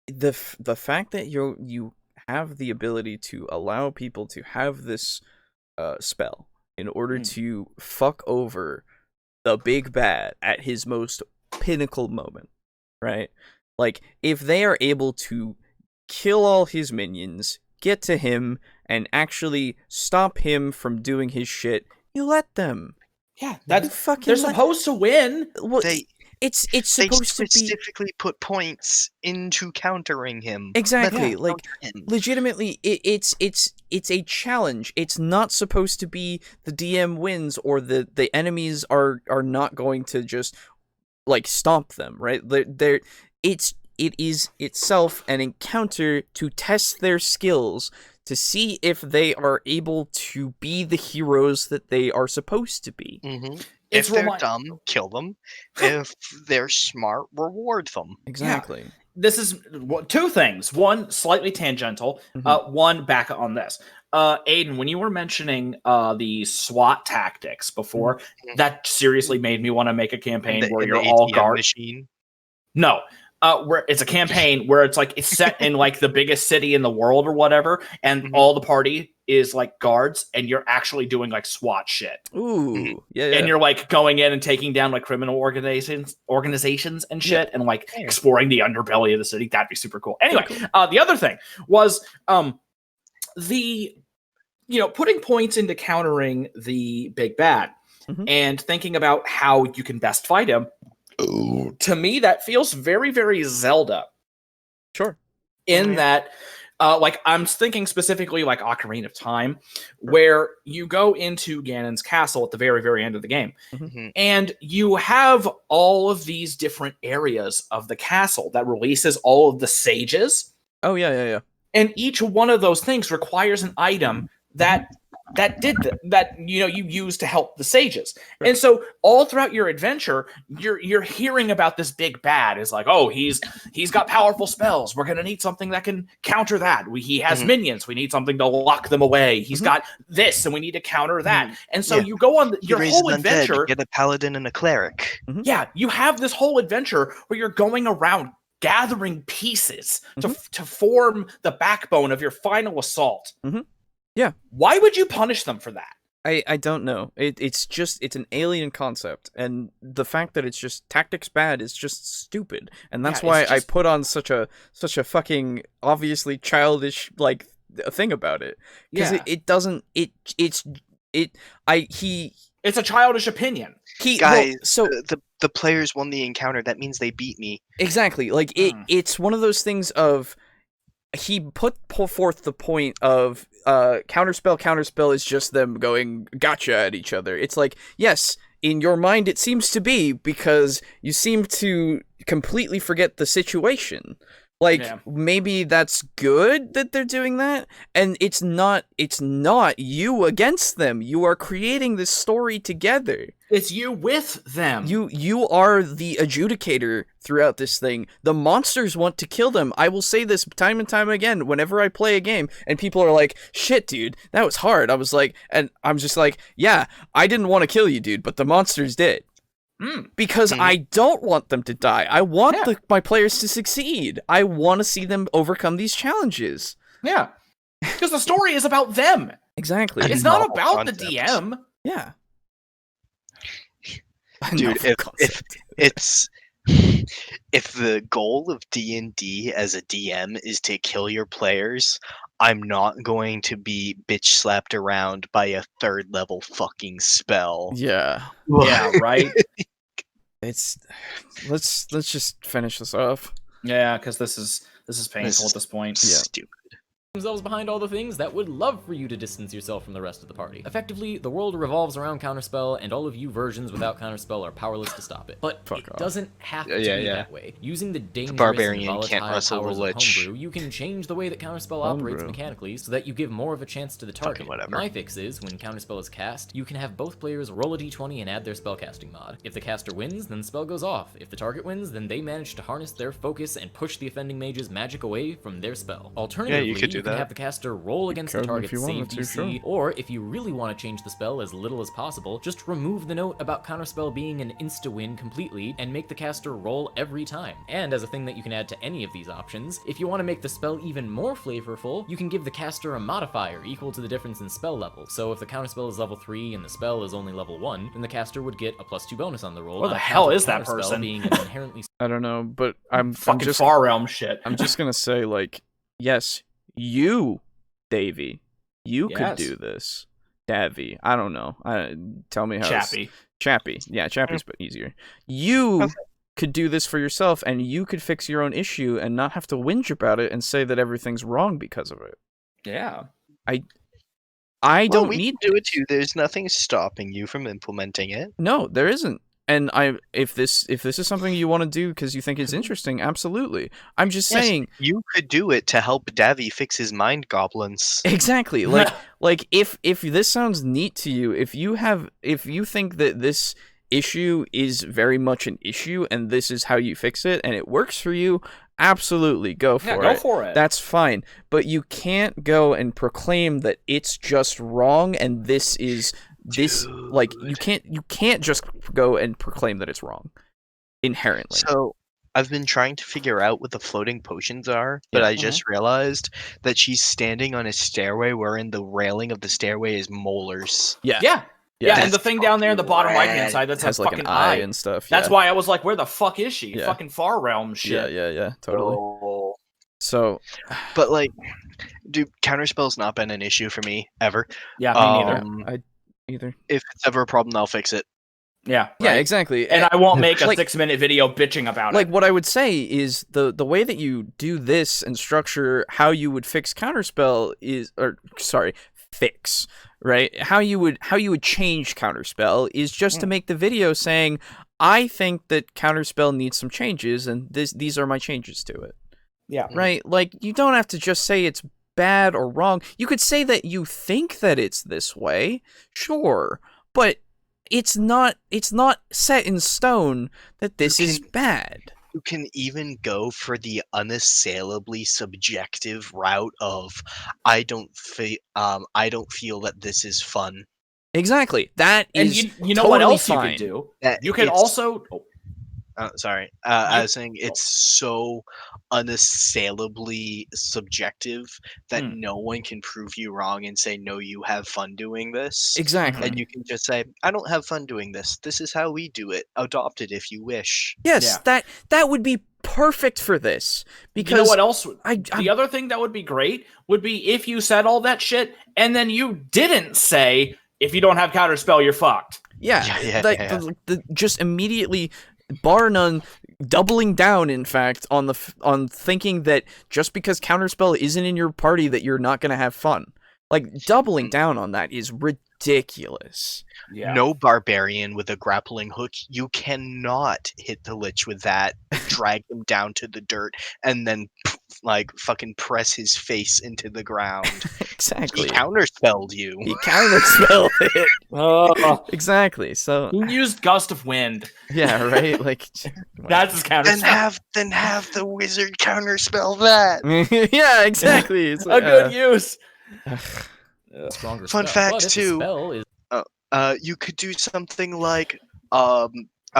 the fact that you have the ability to allow people to have this spell in order to fuck over the big bad at his most pinnacle moment, right? Like, if they are able to kill all his minions, get to him, and actually stop him from doing his shit, you let them. Yeah, they're supposed to win. Well, it's supposed to be specifically put points into countering him. Exactly, like legitimately, it's a challenge. It's not supposed to be the DM wins or the enemies are not going to just like stomp them, right? It is itself an encounter to test their skills, to see if they are able to be the heroes that they are supposed to be. If they're dumb, kill them. If they're smart, reward them. Exactly. Yeah. This is two things. One, slightly tangential. One, back on this. Aiden, when you were mentioning the SWAT tactics before, that seriously made me want to make a campaign where you're all guards. No. Where it's a campaign where it's like it's set in like the biggest city in the world or whatever, and all the party is like guards, and you're actually doing like SWAT shit. Ooh, yeah. And you're like going in and taking down like criminal organizations and shit, and like exploring the underbelly of the city. That'd be super cool. Anyway, the other thing was putting points into countering the big bad and thinking about how you can best fight him. To me, that feels very, very Zelda. Sure. In that, like, I'm thinking specifically like Ocarina of Time, where you go into Ganon's castle at the very, very end of the game, and you have all of these different areas of the castle that releases all of the sages. Oh, yeah. And each one of those things requires an item that you use to help the sages. And so all throughout your adventure, you're hearing about this big bad. It's like, oh, he's got powerful spells. We're gonna need something that can counter that. He has minions. We need something to lock them away. He's got this, and we need to counter that. And so you go on your whole adventure. Get a paladin and a cleric. Yeah, you have this whole adventure where you're going around gathering pieces to form the backbone of your final assault. Yeah. Why would you punish them for that? I don't know. It's an alien concept, and the fact that it's just tactics bad is just stupid. And that's why I put on such a fucking obviously childish like thing about it. Because it's a childish opinion. The players won the encounter. That means they beat me. Exactly. Like it's one of those things of he put forth the point of counterspell is just them going gotcha at each other. It's like, yes, in your mind it seems to be, because you seem to completely forget the situation. Like, maybe that's good that they're doing that, and it's not you against them. You are creating this story together. It's you with them. You are the adjudicator throughout this thing. The monsters want to kill them. I will say this time and time again whenever I play a game, and people are like, shit, dude, that was hard. I'm just like, yeah, I didn't want to kill you, dude, but the monsters did. Because I don't want them to die. I want my players to succeed. I want to see them overcome these challenges. Yeah. Because the story is about them. Exactly. It's not about the DM. Yeah. Dude, if it's if the goal of D&D as a DM is to kill your players, I'm not going to be bitch slapped around by a 3rd level fucking spell. Yeah. Yeah, right. Let's just finish this off. Yeah, because this is painful at this point. Yeah. Stupid. Themselves behind all the things that would love for you to distance yourself from the rest of the party. Effectively, the world revolves around Counterspell, and all of you versions without Counterspell are powerless to stop it. But Fuck it off. doesn't have to be that way. Using the dangerous barbarian and can't volatile wrestle the powers of lich. homebrew, you can change the way that Counterspell operates mechanically so that you give more of a chance to the target. Whatever. My fix is, when Counterspell is cast, you can have both players roll a d20 and add their spellcasting mod. If the caster wins, then the spell goes off. If the target wins, then they manage to harness their focus and push the offending mage's magic away from their spell. Alternatively, you could do can that. have the caster roll against the If target's you save wanted to, DC, sure. or if you really want to change the spell as little as possible, just remove the note about Counterspell being an insta-win completely and make the caster roll every time. And as a thing that you can add to any of these options, if you want to make the spell even more flavorful, you can give the caster a modifier equal to the difference in spell level. So if the Counterspell is level 3 and the spell is only level 1, then the caster would get a +2 bonus on the roll. What the on hell account of is that Counterspell person? Being an inherently I don't know, but I'm Fucking just Far Realm shit. I'm just gonna say, like, yes, you, Davey, you could Yes. do this. Davy, I don't know. Tell me how. Chappy. Chappy, yeah, Chappy's but easier. You could do this for yourself, and you could fix your own issue and not have to whinge about it and say that everything's wrong because of it. Yeah. I don't we need can do it too. There's nothing stopping you from implementing it. No, there isn't. And if this is something you want to do because you think it's interesting, absolutely. I'm just Yes, saying you could do it to help Davy fix his mind goblins. exactly. Like if this sounds neat to you, if you think that this issue is very much an issue and this is how you fix it and it works for you, absolutely go for it. Go for it. That's fine. But you can't go and proclaim that it's just wrong and this is this like you can't just go and proclaim that it's wrong inherently. So I've been trying to figure out what the floating potions are, but Yeah. I just realized that she's standing on a stairway wherein the railing of the stairway is molars. Yeah. Yeah. Yeah. And the thing down there in the bottom right hand side It that's has a like fucking an eye eye. and stuff. That's yeah. why I was like, where the fuck is she? Yeah. Fucking Far Realm shit. Yeah, totally. Oh. So But like, dude, Counterspell's not been an issue for me ever. Yeah, me neither. I either. If it's ever a problem, I'll fix it. Yeah. Yeah, right. exactly. And I won't make a Like- 6-minute video bitching about Like it. what I would say is the way that you do this and structure how you would fix Counterspell is fix, right? How you would change Counterspell is just to make the video saying, I think that Counterspell needs some changes and these are my changes to it. Yeah. Right? Like you don't have to just say it's bad or wrong. You could say that you think that it's this way, sure, but it's not set in stone that this is bad. You can even go for the unassailably subjective route of I don't feel that this is fun. Exactly. That And is you know totally what else fine. you could do? That You could it's- also... Sorry. I was saying it's so unassailably subjective that no one can prove you wrong and say, no, you have fun doing this. Exactly. And you can just say, I don't have fun doing this. This is how we do it. Adopt it if you wish. Yes, Yeah. that would be perfect for this. Because You know what else? I The other thing that would be great would be if you said all that shit and then you didn't say, if you don't have Counterspell, you're fucked. yeah, Yeah. the just immediately, bar none, doubling down, in fact, on thinking that just because Counterspell isn't in your party that you're not going to have fun. Like, doubling down on that is ridiculous. Yeah. No barbarian with a grappling hook. You cannot hit the lich with that, drag him down to the dirt, and then like fucking press his face into the ground. Exactly. He counterspelled you. He counterspelled it. Oh, Exactly. So, he used Gust of Wind. yeah, right? Like, That's his Counterspell. Then have the wizard counterspell that. yeah, exactly. It's A like, good use. stronger Fun spell. fact, But if the too. spell is You could do something like oh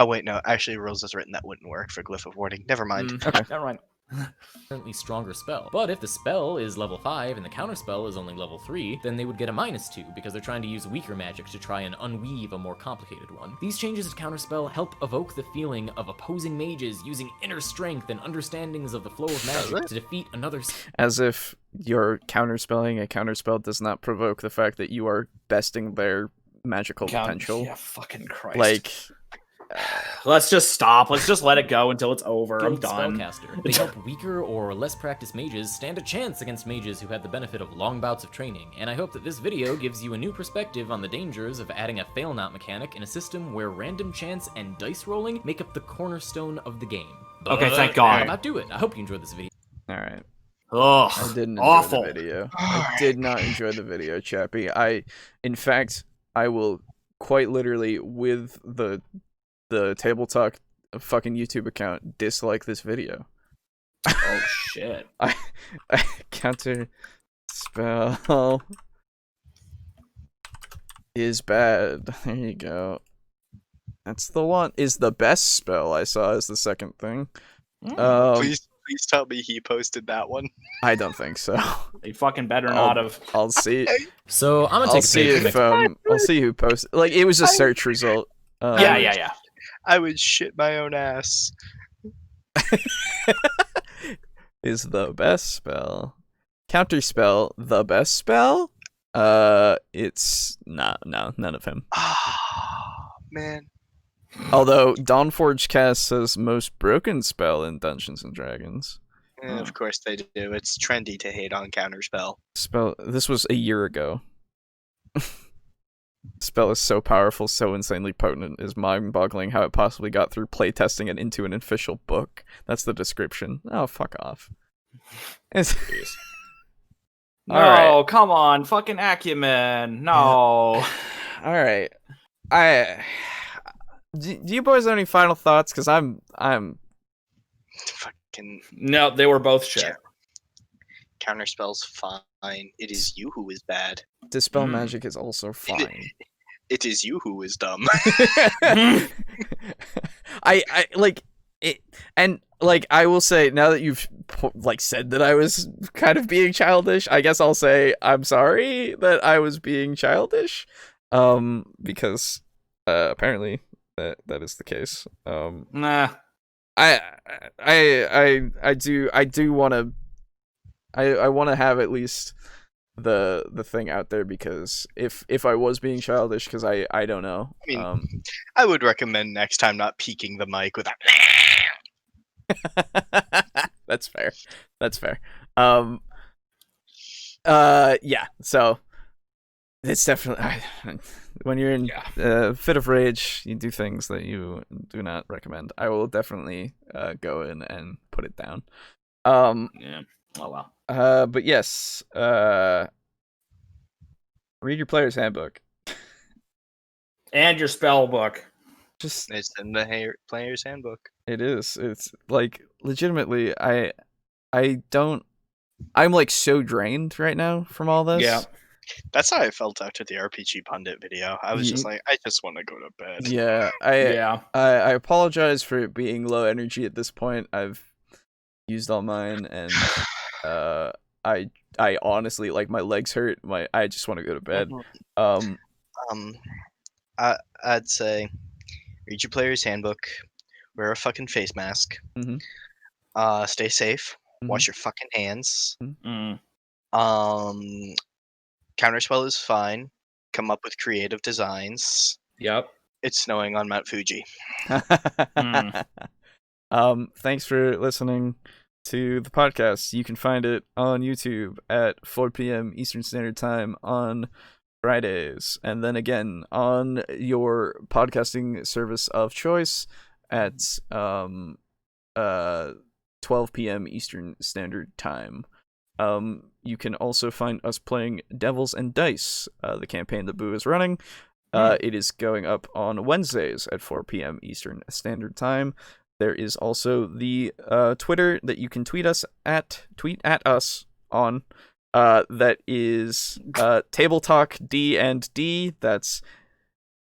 wait, no, actually Rose has written that wouldn't work for Glyph of Warding. Never mind. Okay. Never mind. currently stronger spell. But if the spell is level 5 and the counterspell is only level 3, then they would get a -2 because they're trying to use weaker magic to try and unweave a more complicated one. These changes to counterspell help evoke the feeling of opposing mages using inner strength and understandings of the flow of magic to defeat another. As if you're counterspelling a counterspell does not provoke the fact that you are besting their magical potential. Yeah, fucking Christ. Like, let's just stop. Let's just let it go until it's over. I'm Guild done. Spellcaster. They help weaker or less practiced mages stand a chance against mages who had the benefit of long bouts of training, and I hope that this video gives you a new perspective on the dangers of adding a fail not mechanic in a system where random chance and dice rolling make up the cornerstone of the game. Okay, thank God. That'll about do it. I hope you enjoyed this video. alright. Ugh, I didn't enjoy awful. the video. I did not enjoy the video, Chappie. In fact, I will quite literally, with the TableTalk fucking YouTube account, dislike this video. Oh shit. I Counterspell is bad. There you go. That's the one. Is the best spell I saw is the second thing. Please tell me he posted that one. I don't think so. They fucking better not have. I'll see. So I'm gonna I'll take see a page if I'll see who posted. Like, it was a search result. Yeah. I would shit my own ass. Is the best spell. Counterspell the best spell? It's not. No, none of him. Ah, man. Although Dawnforge cast says most broken spell in Dungeons and Dragons. Of course they do. It's trendy to hate on Counterspell. This was a year ago. Spell is so powerful, so insanely potent, is mind-boggling how it possibly got through playtesting and into an official book. That's the description. Oh, fuck off. No, Alright. come on, fucking acumen. No. Alright. Do you boys have any final thoughts? Because I'm Fucking No, they were both shit. Counterspell's fine. It is you who is bad. Dispel Magic is also fine. It is you who is dumb. I like it, and like I will say, now that you've like said that I was kind of being childish, I guess I'll say I'm sorry that I was being childish, because apparently that is the case. Nah. I do want to. I want to have at least the thing out there, because if I was being childish, because I don't know. I mean, I would recommend next time not peeking the mic with that. That's fair. Yeah. So it's definitely when you're in a fit of rage, you do things that you do not recommend. I will definitely go in and put it down. Yeah. Oh well. But yes, read your player's handbook. And your spell book. Just It's in the player's handbook. it is. It's like legitimately, I'm like so drained right now from all this. Yeah. That's how I felt after the RPG Pundit video. I was just like, I just want to go to bed. Yeah. I apologize for it being low energy at this point. I've used all mine, and I honestly, like, my legs hurt. I just want to go to bed. I'd say read your player's handbook, wear a fucking face mask, stay safe, wash your fucking hands. Counterspell is fine. Come up with creative designs. Yep. It's snowing on Mount Fuji. Thanks for listening to the podcast. You can find it on YouTube at 4 p.m. Eastern Standard Time on Fridays, and then again on your podcasting service of choice at 12 p.m. Eastern Standard Time. You can also find us playing Devils and Dice, the campaign that Boo is running. It is going up on Wednesdays at 4 p.m. Eastern Standard Time. There is also the Twitter that you can tweet at us on. That is TableTalk D&D. That's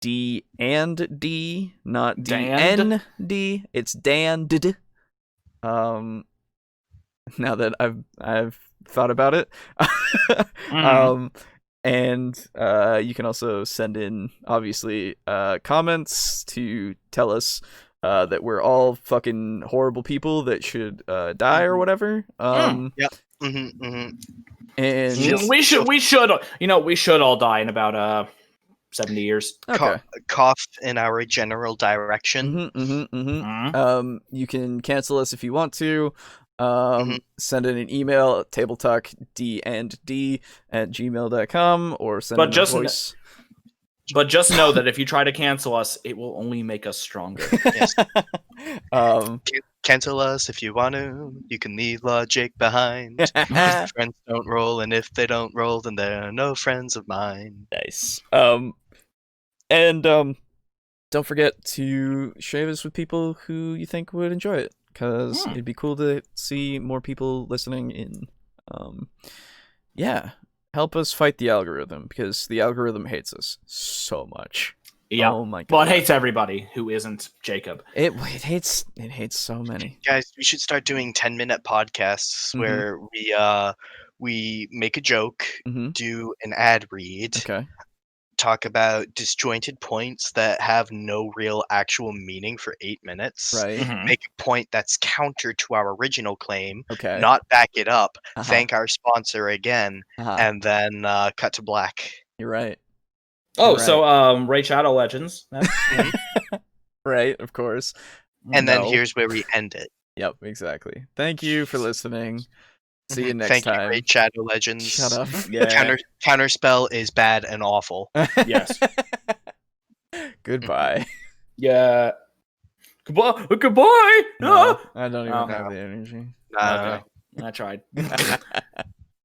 D and D, not D and D. It's Dan. now that I've thought about it. And you can also send in, obviously, comments to tell us that we're all fucking horrible people that should die or whatever. Yep. And we should all die in about 70 years. okay. Cough in our general direction. You can cancel us if you want to. Send in an email at tabletalkd@gmail.com or send in a voice. But just know that if you try to cancel us, it will only make us stronger. Yes. Cancel us if you want to. You can leave logic behind. Friends don't roll, and if they don't roll, then they're no friends of mine. Nice. And don't forget to share this with people who you think would enjoy it, because it'd be cool to see more people listening in. Yeah. Help us fight the algorithm, because the algorithm hates us so much. Yeah. Oh my god. Well, it hates everybody who isn't Jacob. It hates so many. Guys, we should start doing 10-minute podcasts where we make a joke, do an ad read, talk about disjointed points that have no real actual meaning for 8 minutes, make a point that's counter to our original claim, not back it up, thank our sponsor again, and then cut to black. You're right. Oh, so Raid Shadow Legends. Right, of course. And then here's where we end it. Yep, exactly. Thank you for listening. See you next time. Thank you, Raid Shadow Legends. Shut up. Yeah. Counterspell is bad and awful. Yes. Goodbye. Yeah. Goodbye. No, I don't even have the energy. No. I tried.